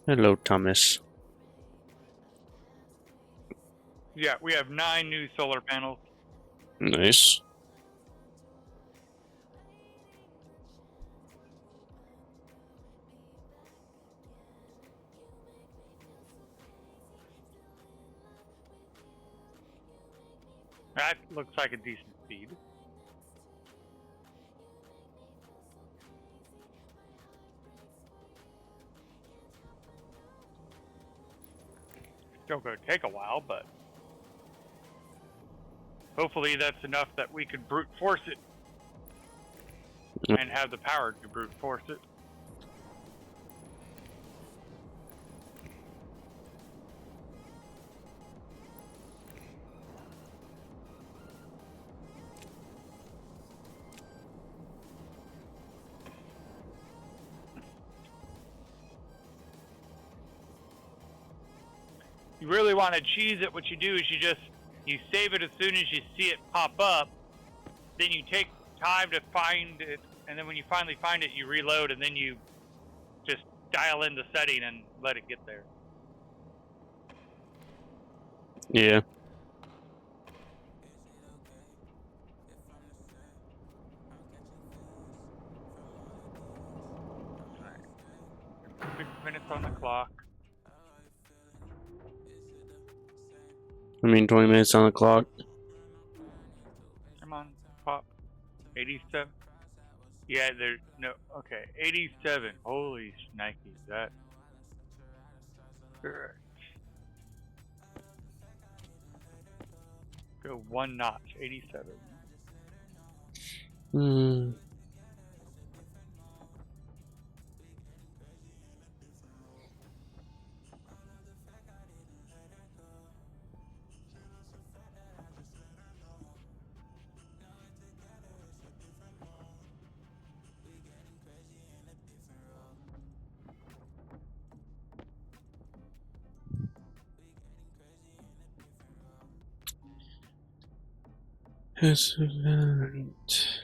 Hello, Thomas. Yeah, we have 9 new solar panels. Nice. That looks like a decent speed. still going to take a while, but hopefully that's enough that we could brute force it and have the power to brute force it. You really want to cheese it, what you do is you save it as soon as you see it pop up, then you take time to find it, and then when you finally find it, you reload, and then you just dial in the setting and let it get there. Yeah. Alright. 6 minutes on the clock. I mean, 20 minutes on the clock. Come on, pop. 87. Yeah, there's no. Okay, 87. Holy shnikes, that. Correct. Go one notch. 87. Hmm. Excellent.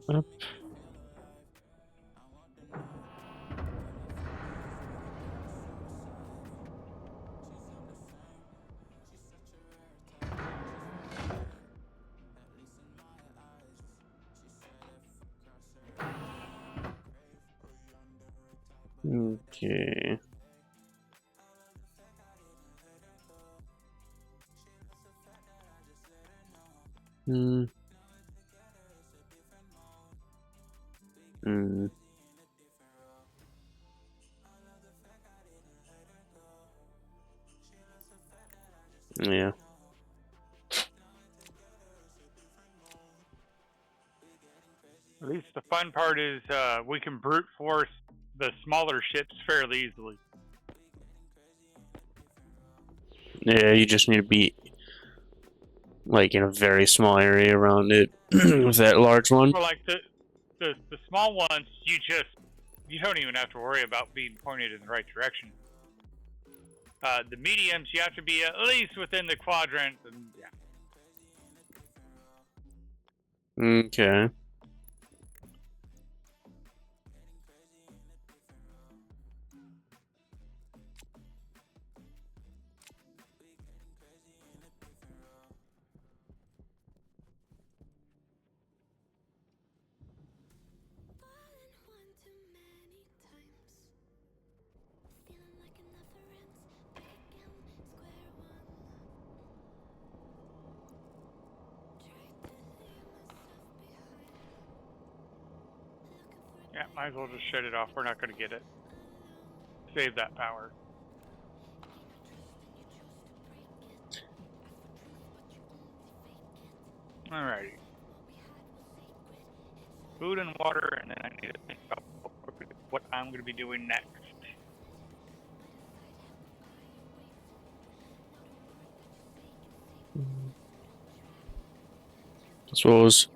Up. Okay. Hmm. Hmm. Yeah. At least the fun part is we can brute force the smaller ships fairly easily. Yeah, you just need to be like in a very small area around it with that large one. For like the small ones, you don't even have to worry about being pointed in the right direction. The mediums, you have to be at least within the quadrant, and yeah. Okay. Yeah, might as well just shut it off. We're not going to get it. Save that power. Alrighty. Food and water, and then I need to think about what I'm going to be doing next. I suppose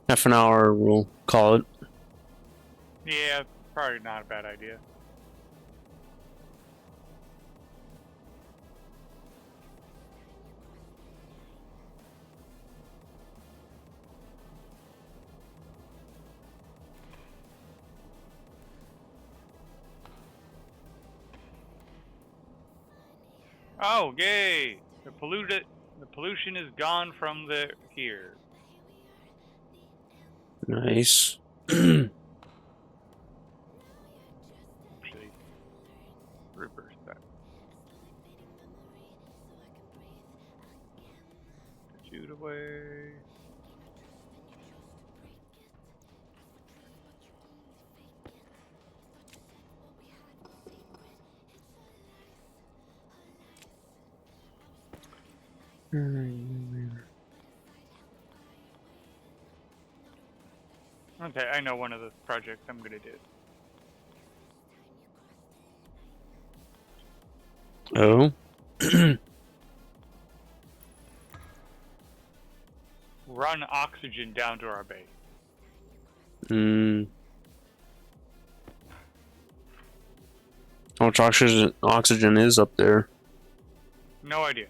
half an hour we'll call it. Yeah, probably not a bad idea. Oh, yay! The The pollution is gone from the here. Nice. Actually, reverse that. Shoot away. Okay, I know one of the projects I'm gonna do. Oh. Run oxygen down to our base. Hmm. How much oxygen is up there? No idea.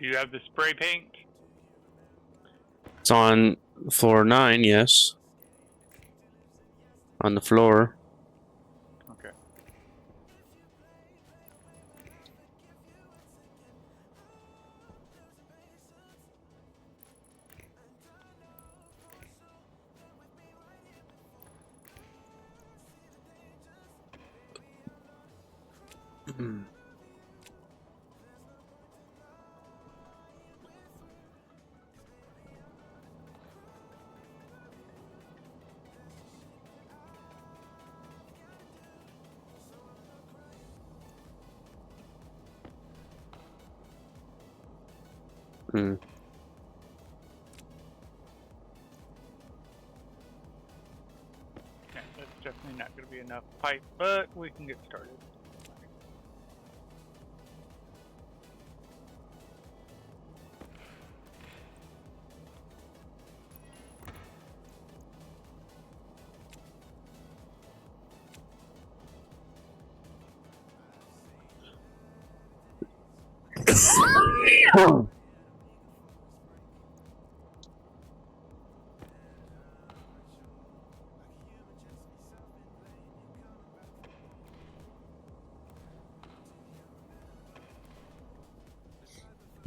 Do you have the spray paint? It's on floor 9, yes. On the floor. Okay. Hmm. Yeah, that's definitely not going to be enough pipe, but we can get started.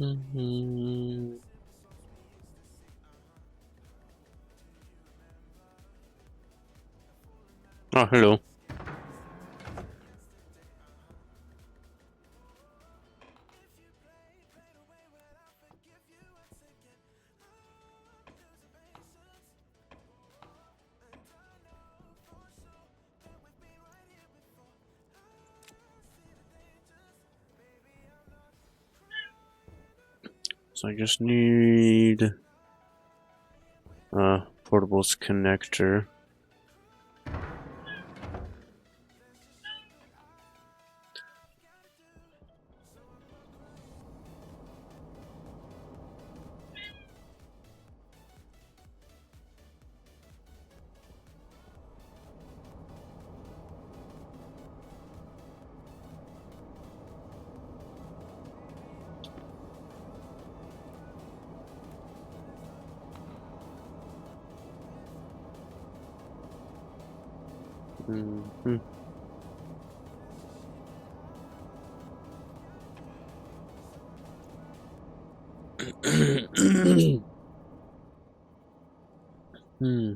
Mhm. Oh, hello. So I just need portables connector. Mm-hmm. Hmm.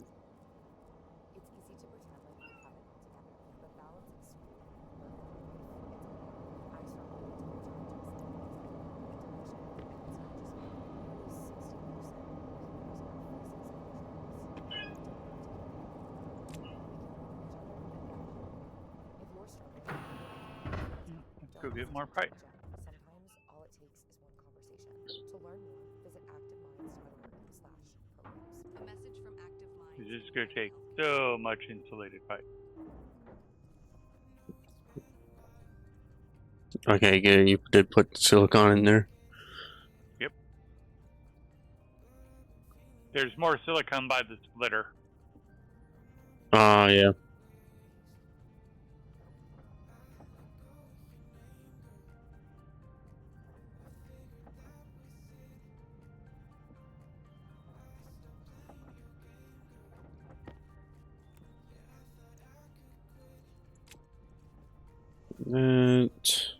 It's easy to pretend like you have it all together, but balancing school, work, and life, it's hard. I struggle with multiple challenges, anxiety, addiction, and it's not just me. Nearly 60% of peers are facing similar struggles. We don't have to give up. We can lean on each other and get help. If you're struggling, Let's go don't get more hesitate to pipe. reach out. Sometimes all it takes is one conversation. To learn more, visit activeminds.org/programs. A message from Active Minds. because this is going to take so much insulated pipe. Okay, good. You did put silicon in there. Yep. There's more silicone by the splitter. Oh, yeah. That.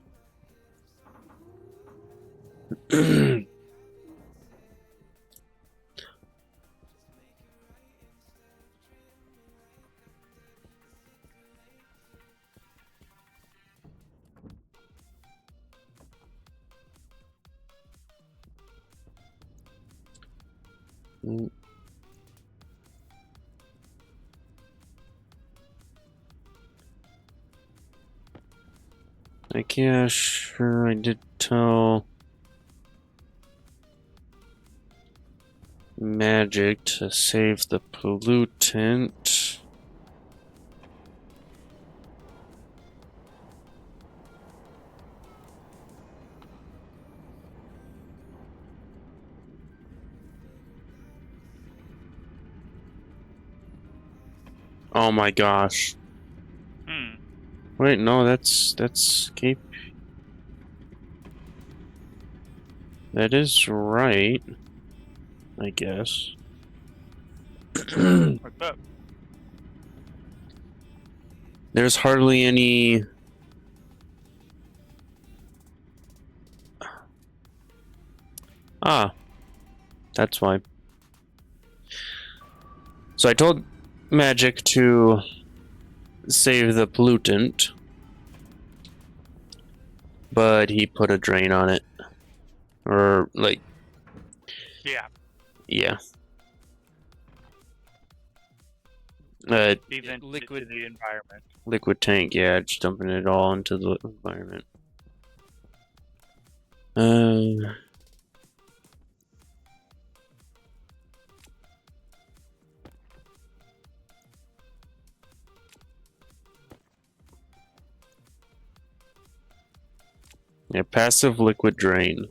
I guess, sure, I did tell Magic to save the pollutant. Oh my gosh. Wait, no, that's Cape. That is right, I guess. What's up? There's hardly any. Ah, that's why. So I told Magic to save the pollutant, but he put a drain on it. Or, like, Yeah. yeah. Even liquid into the environment. liquid tank, yeah, just dumping it all into the environment. Yeah, passive liquid drain.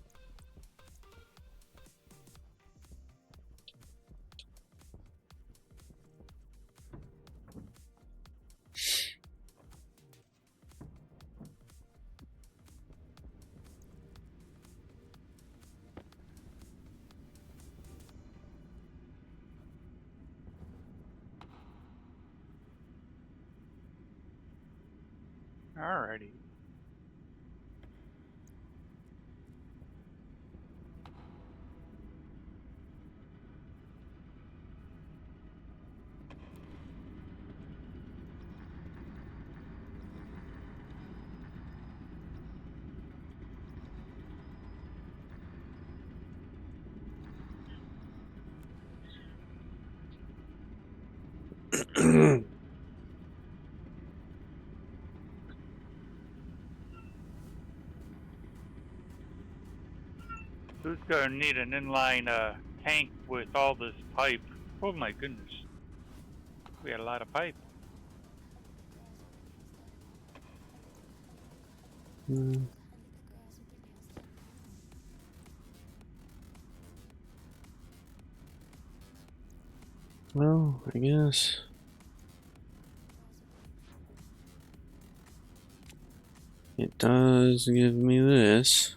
Alrighty. Who's gonna need an inline tank with all this pipe? Oh my goodness. We had a lot of pipe. Well, I guess. It does give me this.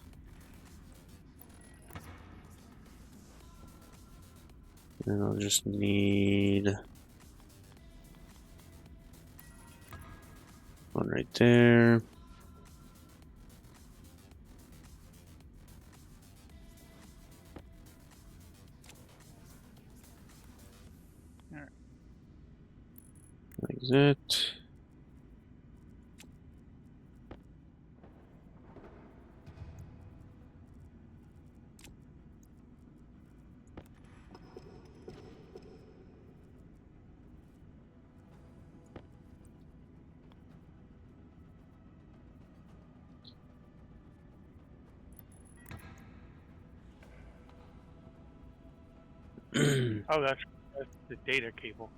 And I'll just need one right there. Alright. Like that. Oh, that's the data cable.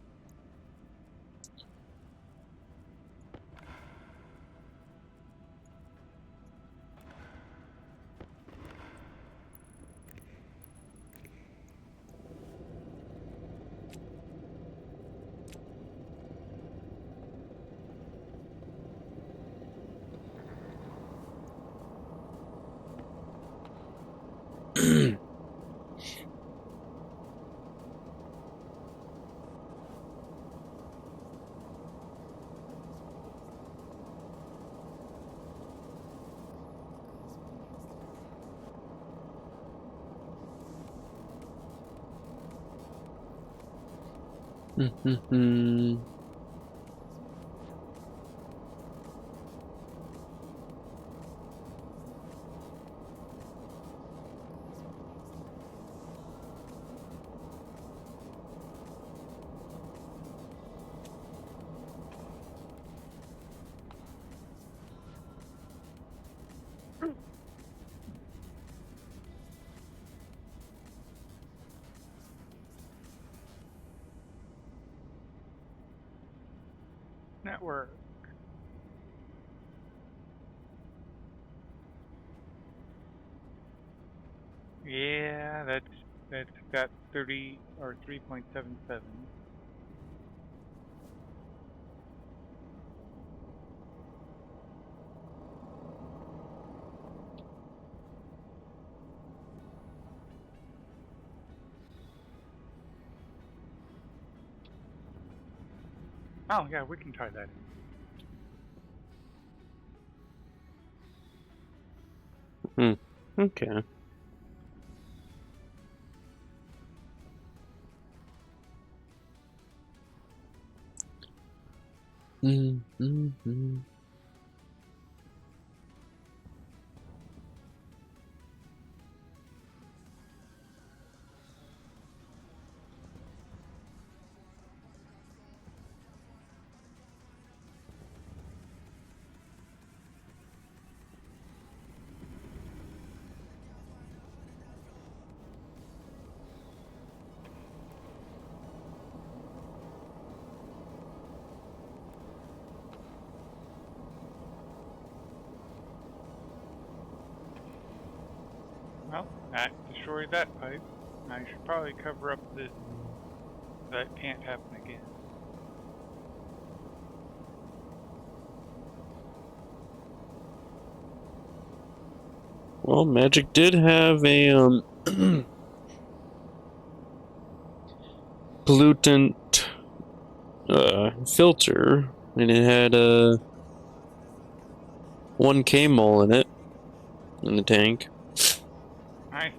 Network. Yeah, that's got 30 or 3.77. Oh yeah, we can try that in. Okay. Well, that destroyed that pipe. I should probably cover up this so that can't happen again. Well, Magic did have a pollutant filter, and it had a 1K mole in it in the tank. Nice.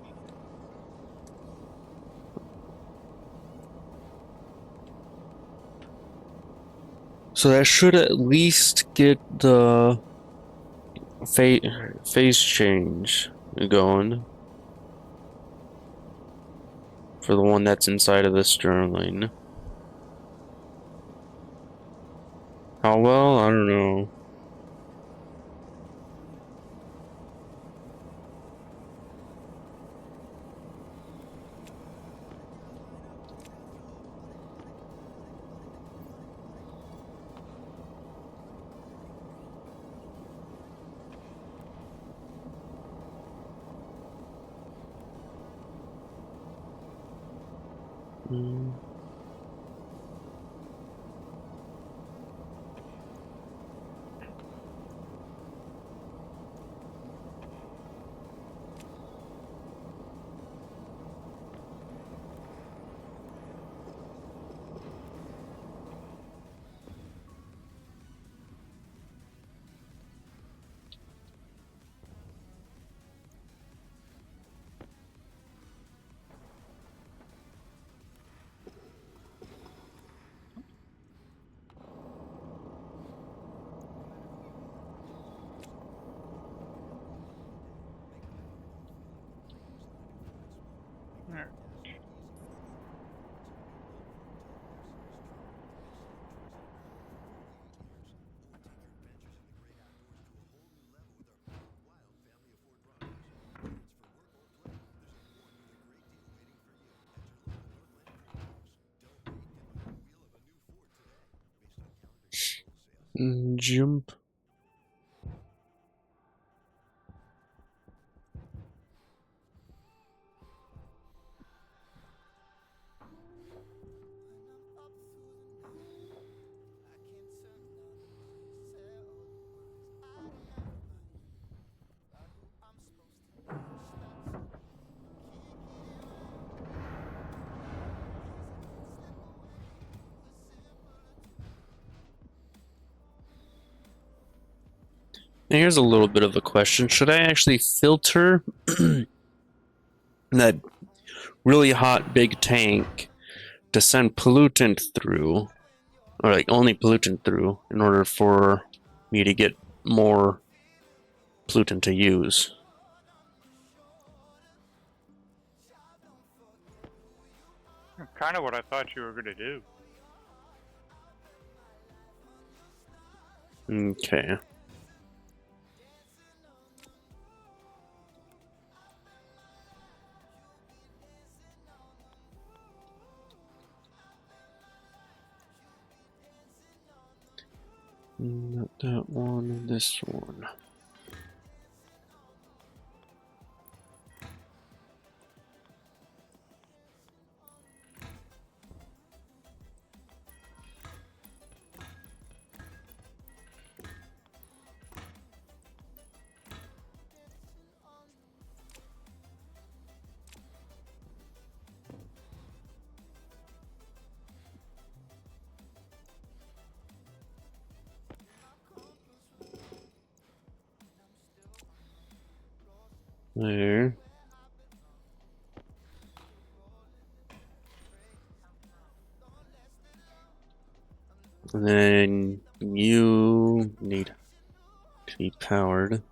So that should at least get the phase change going for the one that's inside of the Sterling. How well? I don't know. Alright. Jump. Here's a little bit of a question. Should I actually filter that really hot big tank to send pollutant through, or like only pollutant through, in order for me to get more pollutant to use? Kind of what I thought you were going to do. Okay. Not that one, this one. There. And then you need to be powered.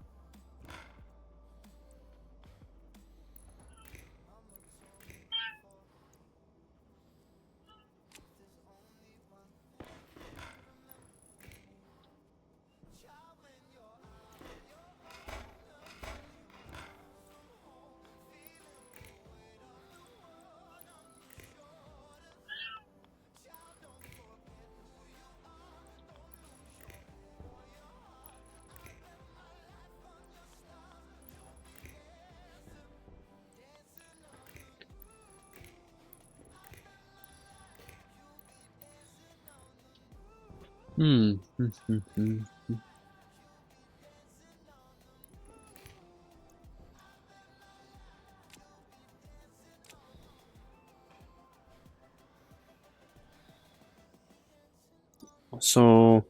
So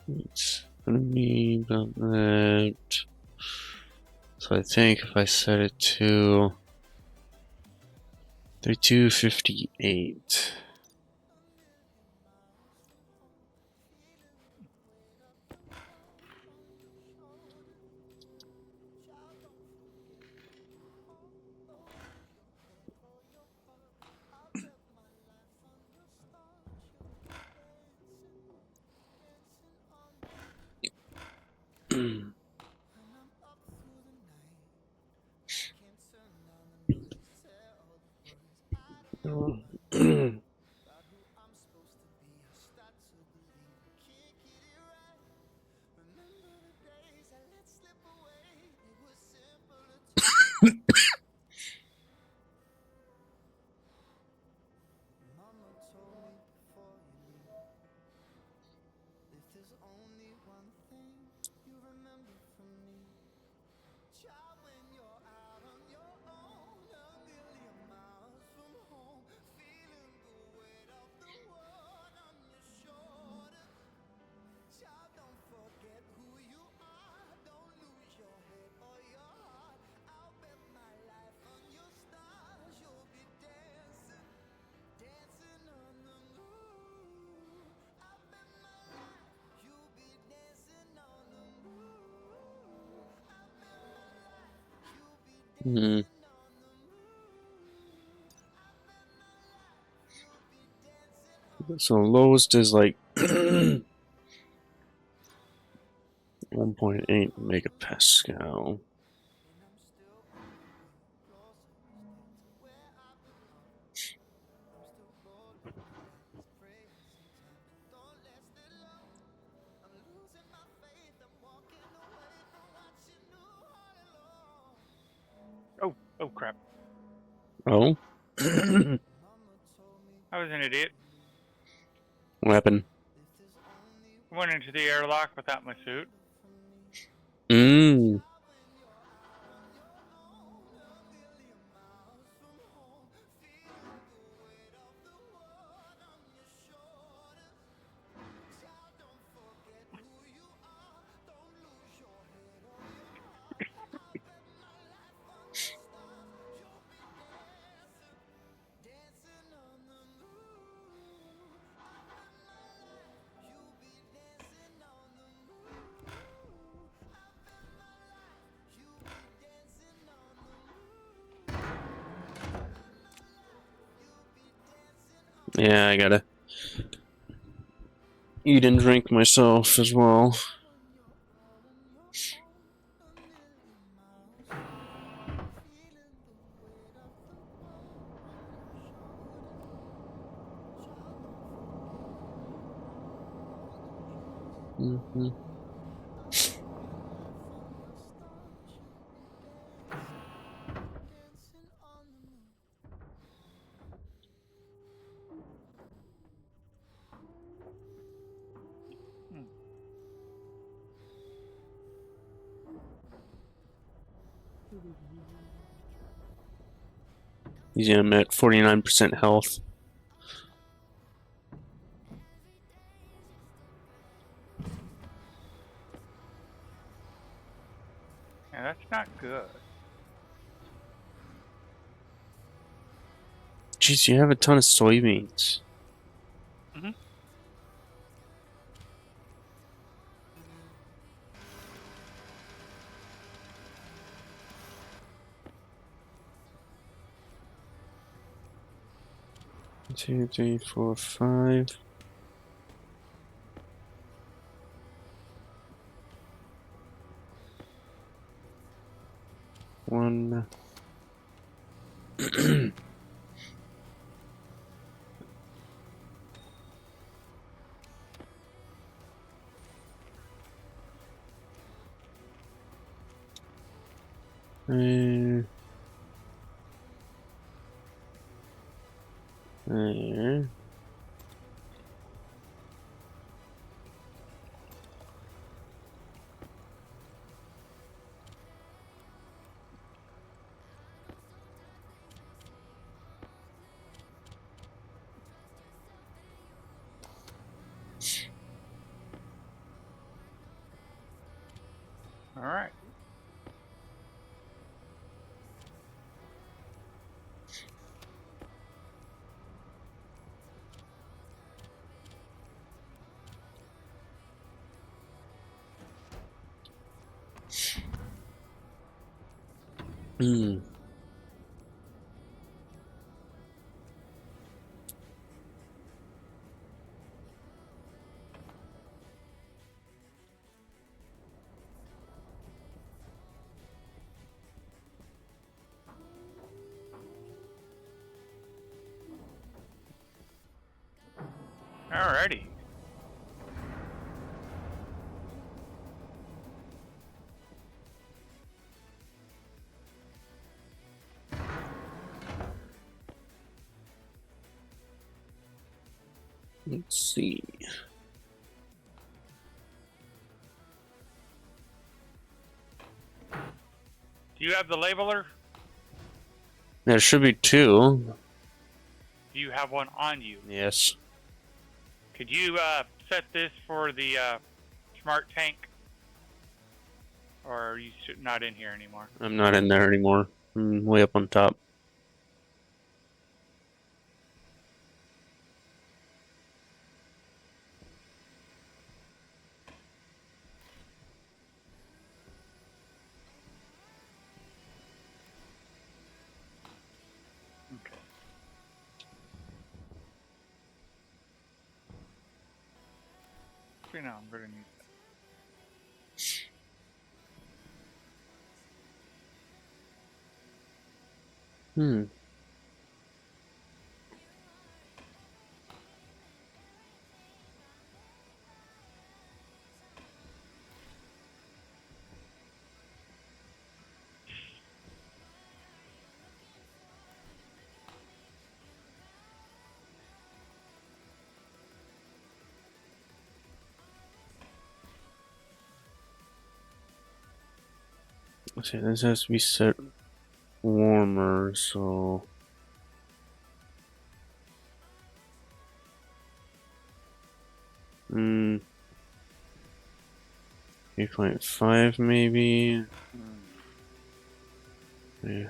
it's gonna be about that. So I think if I set it to 3258. So lowest is like 1.8 megapascal. Oh crap. Oh? I was an idiot. What happened? I went into the airlock without my suit. Mmm. Yeah, I gotta eat and drink myself as well. Mm-hmm. Hmm. Yeah, I'm at 49% health. Yeah, that's not good. Jeez, you have a ton of soybeans. Mm-hmm. 2, 3, 4, 5. One. There. All right. Hmm. Alrighty. Let's see. Do you have the labeler? There should be 2. Do you have one on you? Yes. Could you set this for the smart tank? Or are you not in here anymore? I'm not in there anymore. I'm way up on top. Okay. Actually, no, I'm going to need that. Hmm. Okay, this has to be set warmer, so... Hmm. 3.5 maybe? Yeah.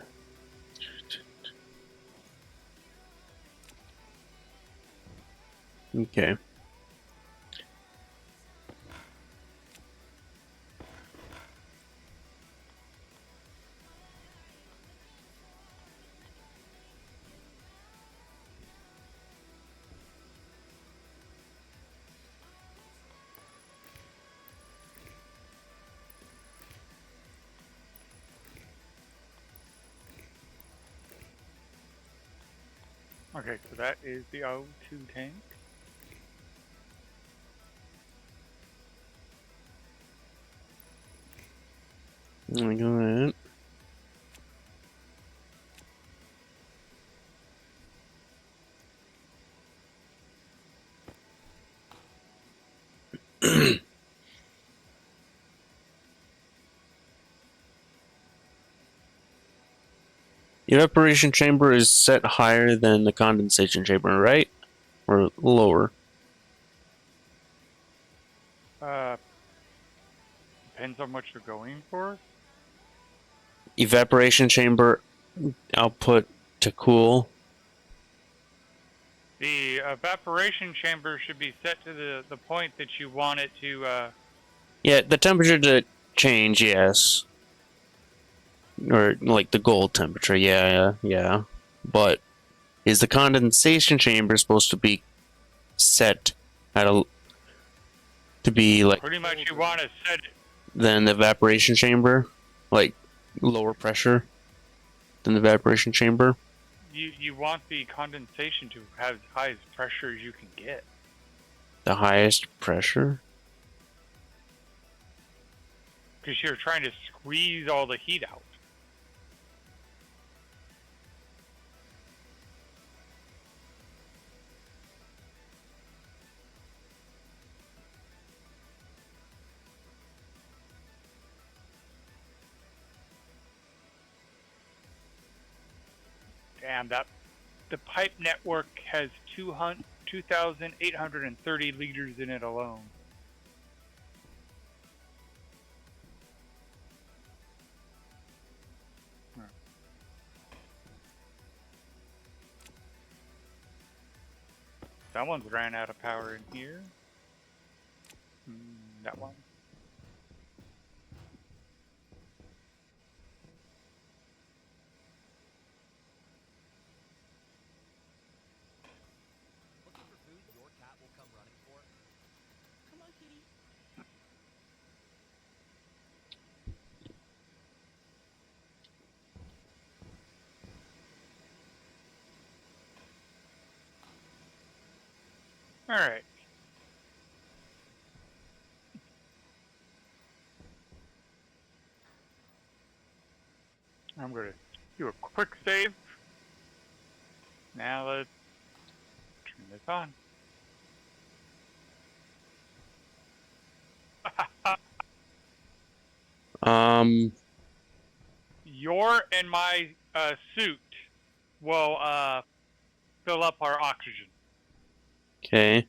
Okay. Okay, so that is the O2 tank. Like that. The evaporation chamber is set higher than the condensation chamber, right? Or lower? Depends on what you're going for. Evaporation chamber output to cool. The evaporation chamber should be set to the point that you want it to. Yeah, the temperature to change, yes. Or like the gold temperature, yeah. But is the condensation chamber supposed to be set at a to be like Pretty much, you want to set it. than the evaporation chamber, like lower pressure than the evaporation chamber? You want the condensation to have as high as pressure as you can get. The highest pressure? Because you're trying to squeeze all the heat out. Damn, the pipe network has 2,830 liters in it alone. Someone's ran out of power in here. That one. Looking for food your cat will come running for? Come on, kitty. All right. I'm going to do a quick save. Now let's turn this on. Your and my suit will fill up our oxygen. Okay.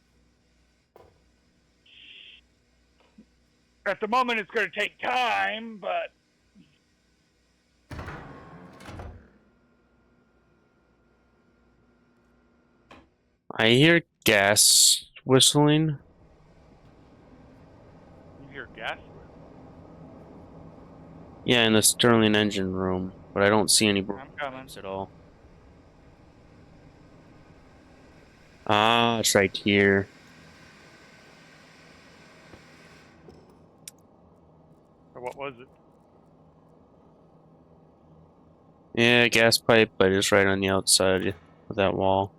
At the moment, it's going to take time, but I hear gas whistling. you hear gas. Yeah, in the Sterling engine room, but I don't see any I'm coming. pipes at all. Ah, it's right here. Or what was it? Yeah, gas pipe, but it's right on the outside of that wall.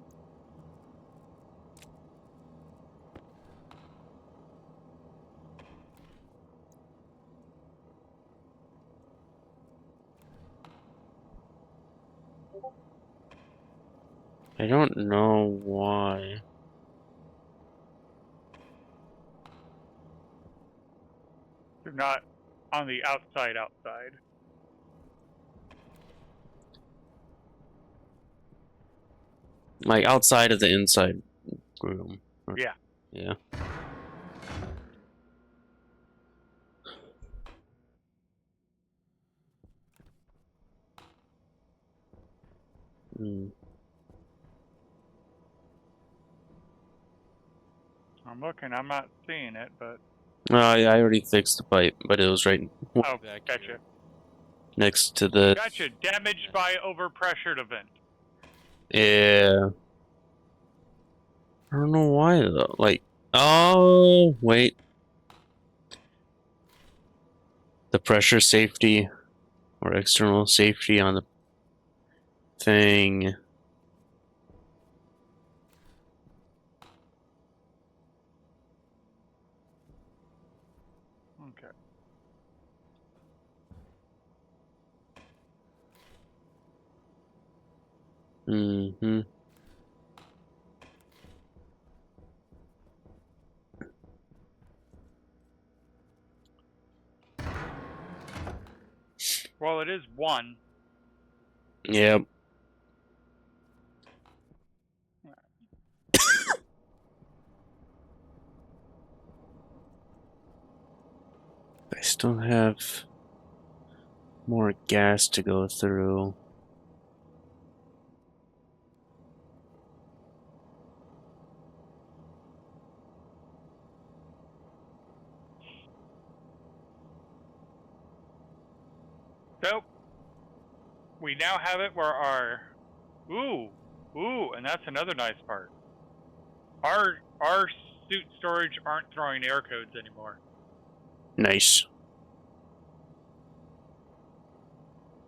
I don't know why. They're not on the outside. Like outside of the inside room. Yeah. Yeah. Hmm. I'm looking. I'm not seeing it, but Yeah, I already fixed the pipe, but it was right oh, back gotcha. here, next to the. Gotcha. Damaged by overpressured event. Yeah. I don't know why though. Like, oh wait, the pressure safety or external safety on the thing. Okay. Mm-hmm. Well, it is 1. Yep. I still have more gas to go through. So, we now have it where our... Ooh, and that's another nice part. Our suit storage aren't throwing air codes anymore. Nice.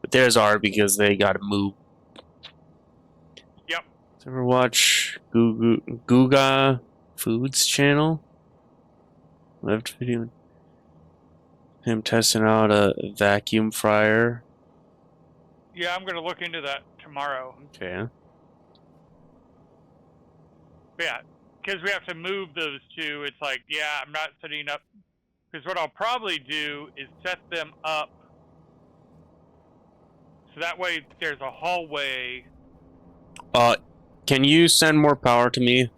But theirs are because they gotta move. Yep. Ever watch Guga Foods channel? Left video. Him testing out a vacuum fryer. Yeah, I'm gonna look into that tomorrow. Okay. But yeah, because we have to move those two. It's like, yeah, I'm not setting up. Because what I'll probably do is set them up so that way there's a hallway. Can you send more power to me?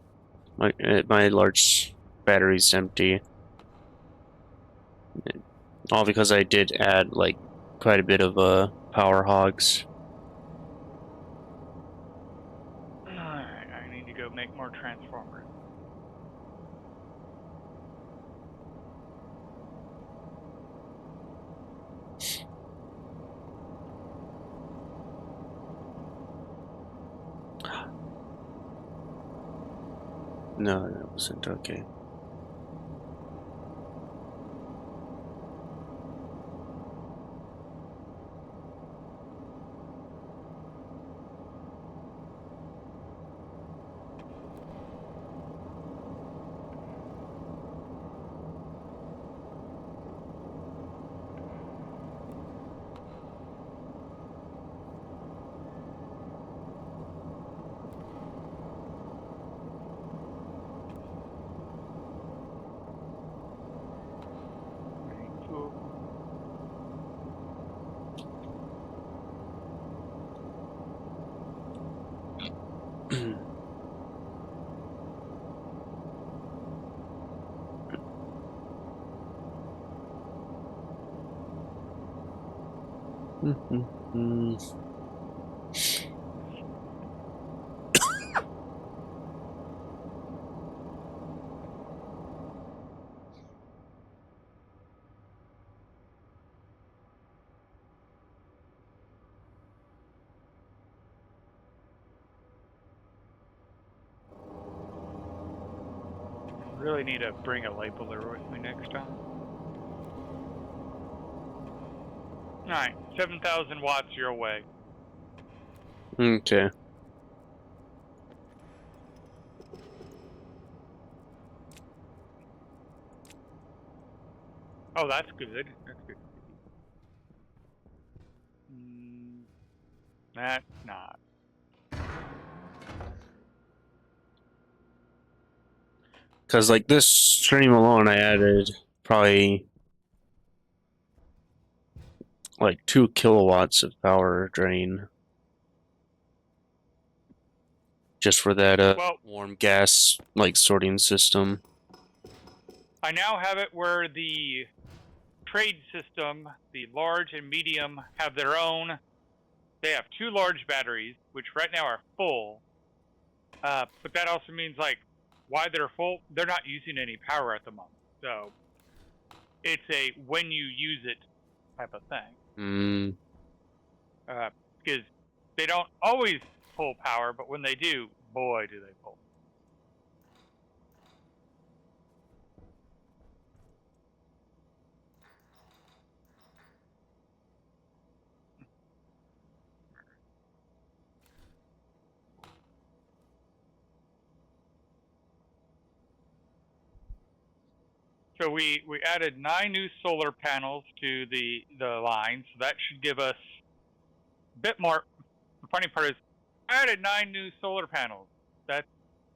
My large battery's empty. All because I did add like quite a bit of power hogs. Alright, I need to go make more transformers. No, that wasn't okay. Really need to bring a labeler with me next time. Alright, 7,000 watts your way. Okay. Oh, that's good. That's good. That's not. Because like this stream alone, I added probably like 2 kilowatts of power drain just for that Well, warm gas like sorting system. I now have it where the trade system, the large and medium, have their own. They have 2 large batteries, which right now are full. But that also means, like, why they're full, they're not using any power at the moment. So it's a when you use it type of thing. Because they don't always pull power, but when they do, boy, do they pull. So we added 9 new solar panels to the line, so that should give us a bit more. The funny part is, I added 9 new solar panels. That's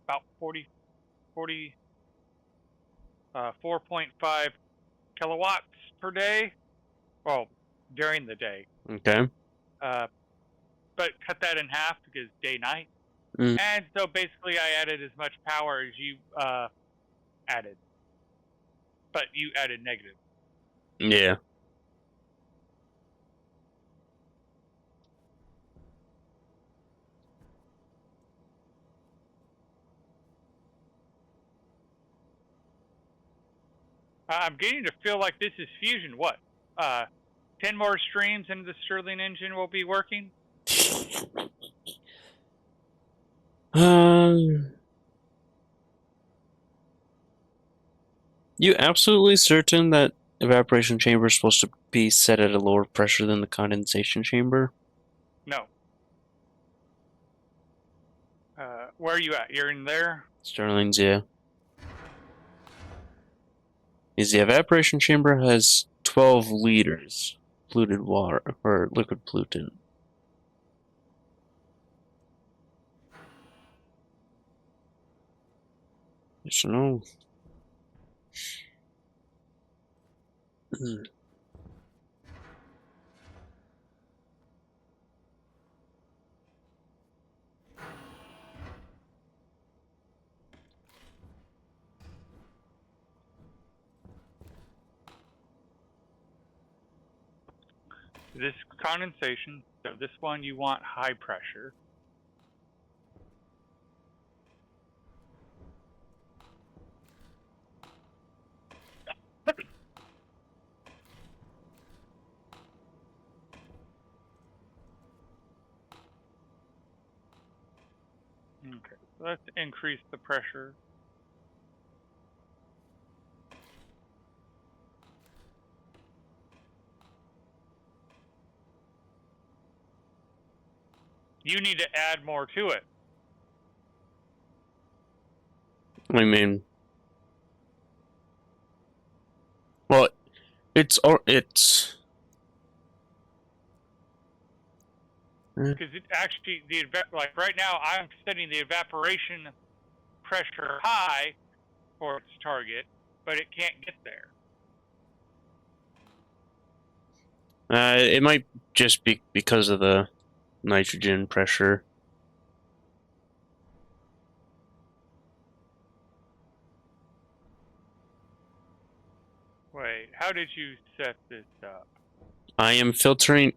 about 4.5 kilowatts per day. Well, during the day. Okay. But cut that in half because day night. Mm. And so basically I added as much power as you added. But you added negative. Yeah. I'm getting to feel like this is fusion. What? 10 more streams into the Stirling engine will be working? You absolutely certain that evaporation chamber is supposed to be set at a lower pressure than the condensation chamber? No. Where are you at? You're in there? Sterling's, yeah. Is the evaporation chamber has 12 liters polluted water, or liquid pollutant. Yes or no? This condensation. So this one you want high pressure. Okay, so let's increase the pressure. You need to add more to it. I mean, well, it's Because it actually, like right now, I'm setting the evaporation pressure high for its target, but it can't get there. it might just be because of the nitrogen pressure. Wait, how did you set this up? I am filtering.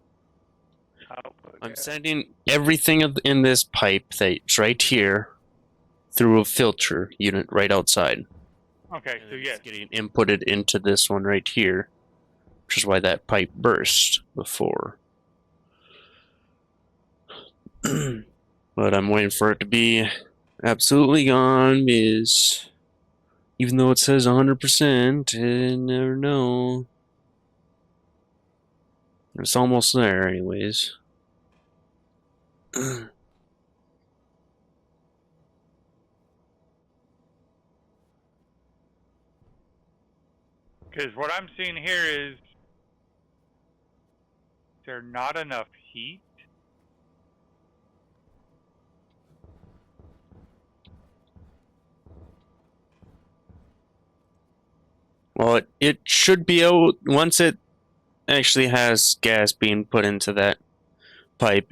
Output, I'm yeah. sending everything in this pipe that's right here through a filter unit right outside. Okay, And so then yes. it's getting inputted into this one right here, which is why that pipe burst before. But I'm waiting for it to be absolutely gone because even though it says 100%, I never know. It's almost there anyways. Because what I'm seeing here is there not enough heat. Well, it should be able, once it actually has gas being put into that pipe,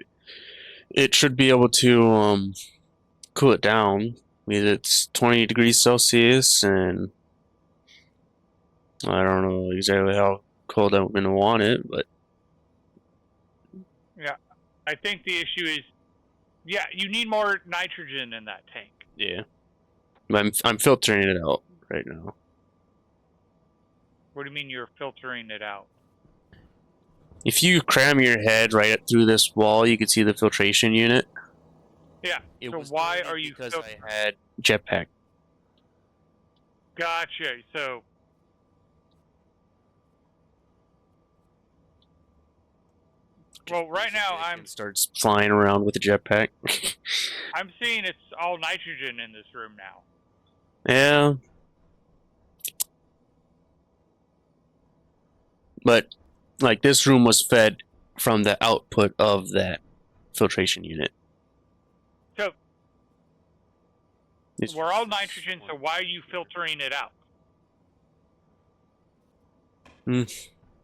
it should be able to cool it down. I mean, it's 20 degrees Celsius, and I don't know exactly how cold I'm going to want it, but Yeah, I think the issue is, yeah, you need more nitrogen in that tank. yeah. I'm filtering it out right now. What do you mean you're filtering it out? If you cram your head right up through this wall, you can see the filtration unit. Yeah, It so was why dirty are you because filtering? I had jetpack. Gotcha, so... Well, right now starts flying around with a jetpack. I'm seeing it's all nitrogen in this room now. Yeah. But like this room was fed from the output of that filtration unit. So It's- we're all nitrogen, so why are you filtering it out? Hmm.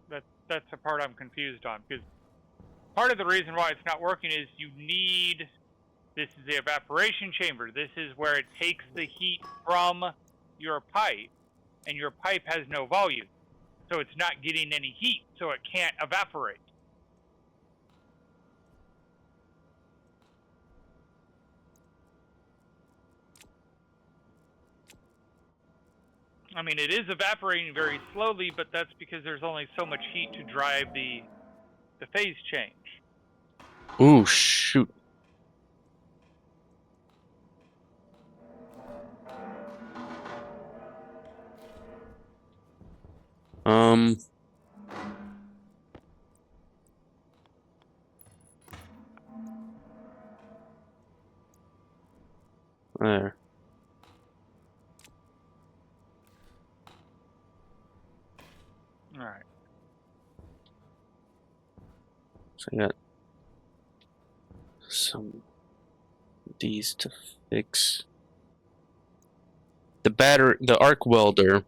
That's the part I'm confused on, because part of the reason why it's not working is you need, this is the evaporation chamber. This is where it takes the heat from your pipe, and your pipe has no volume. So it's not getting any heat, so it can't evaporate. I mean, it is evaporating very slowly, but that's because there's only so much heat to drive the phase change. Ooh, shoot. There. All right. So I got some of these to fix. The arc welder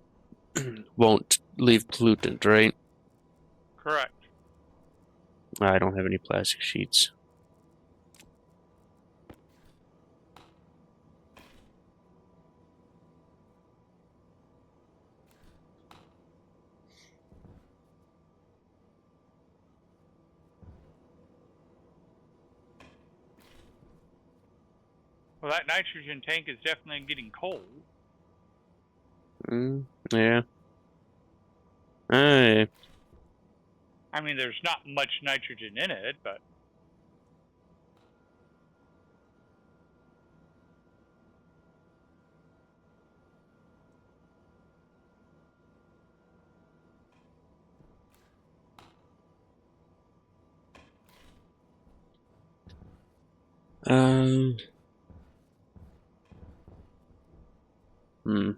won't leave pollutant, right? Correct. I don't have any plastic sheets. Well, that nitrogen tank is definitely getting cold. Yeah. Hey. I mean, there's not much nitrogen in it, but Um. Hmm.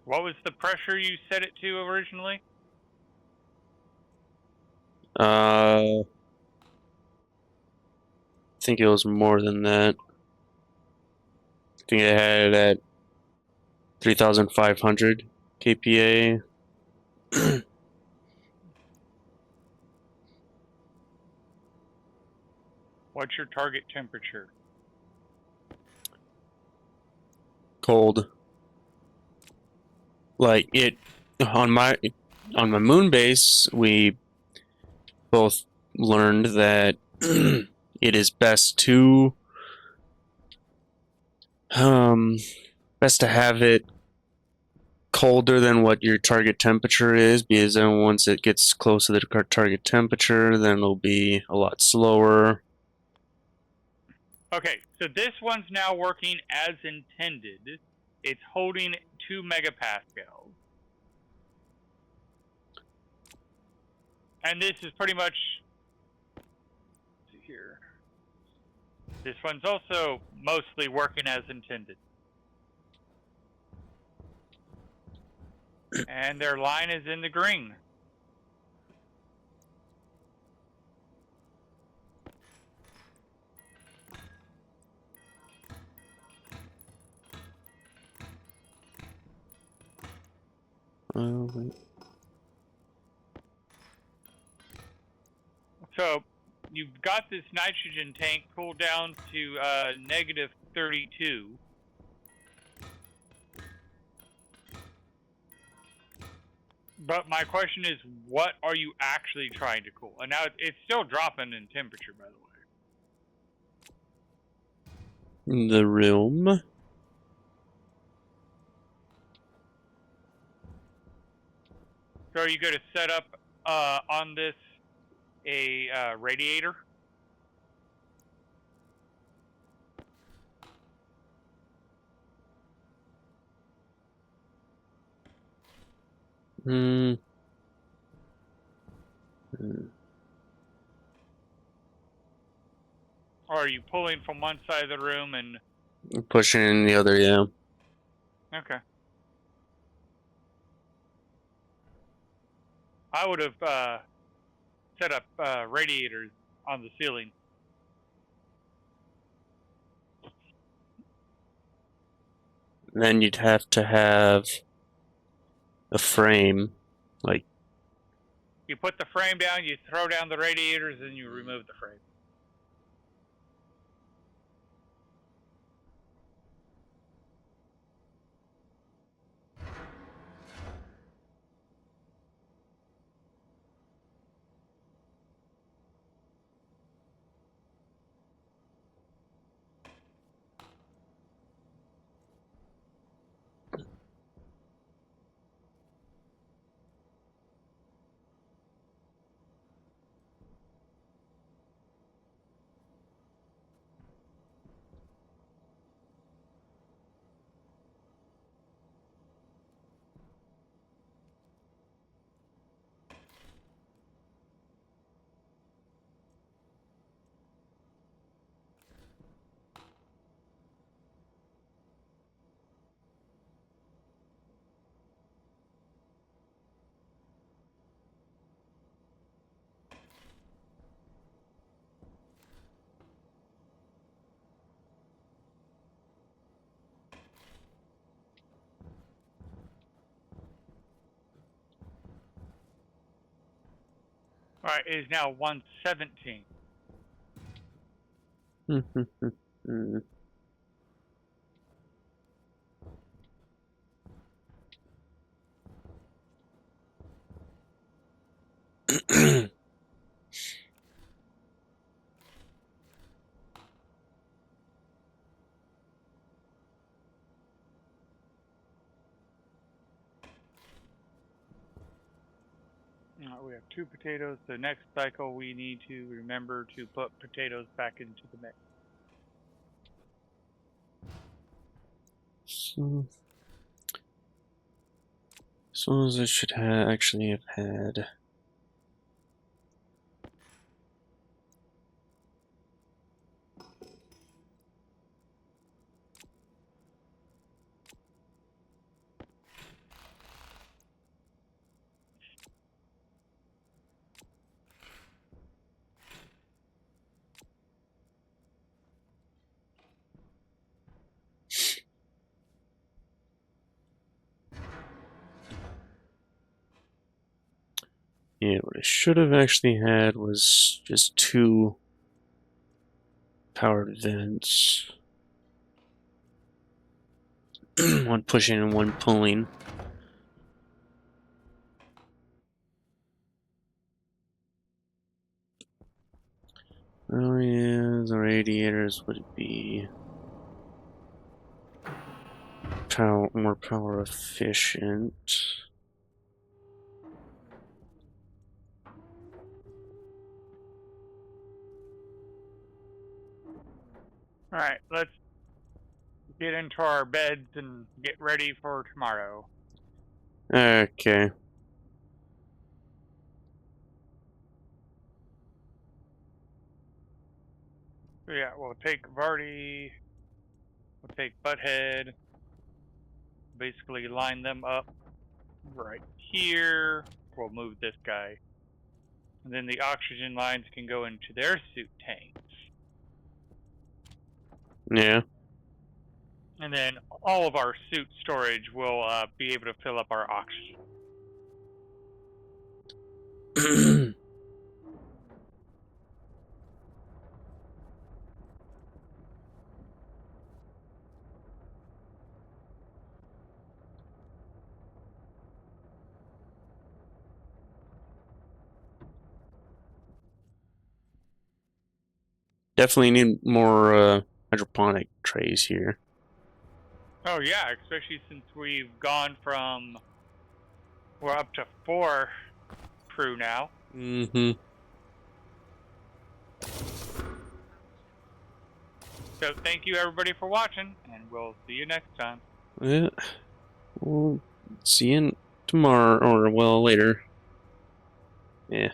what was the pressure you set it to originally? I think it was more than that. I think I had it at 3,500 kPa. What's your target temperature? Cold. Like it on my moon base, we both learned that it is best to best to have it colder than what your target temperature is, because then once it gets close to the target temperature, then it'll be a lot slower. Okay, so this one's now working as intended. It's holding 2 megapascals. And this is pretty much, let's see here. This one's also mostly working as intended. And their line is in the green. Wait. So you've got this nitrogen tank cooled down to negative 32. But my question is, what are you actually trying to cool? And now it's still dropping in temperature, by the way. The room. So are you going to set up on this a radiator? Hmm. Or are you pulling from one side of the room and Pushing in the other, yeah. Okay. I would have set up radiators on the ceiling. Then you'd have to have a frame, like, You put the frame down, you throw down the radiators, and you remove the frame. All right, it is now 1:17. We have 2 potatoes. The next cycle, we need to remember to put potatoes back into the mix. so as long as it should actually have had. Yeah, what I should have actually had was just 2 powered vents. One pushing and one pulling. Oh yeah, the radiators would be more power efficient. All right, let's get into our beds and get ready for tomorrow. Okay. So yeah, we'll take Vardy, we'll take Butthead, basically line them up right here. We'll move this guy. And then the oxygen lines can go into their suit tanks. Yeah. And then all of our suit storage will be able to fill up our oxygen. Definitely need more hydroponic trays here. Oh yeah, especially since we've gone from, we're up to 4 crew now. Mm-hmm. So thank you everybody for watching, and we'll see you next time. Yeah. We'll see you tomorrow, or well, later. Yeah.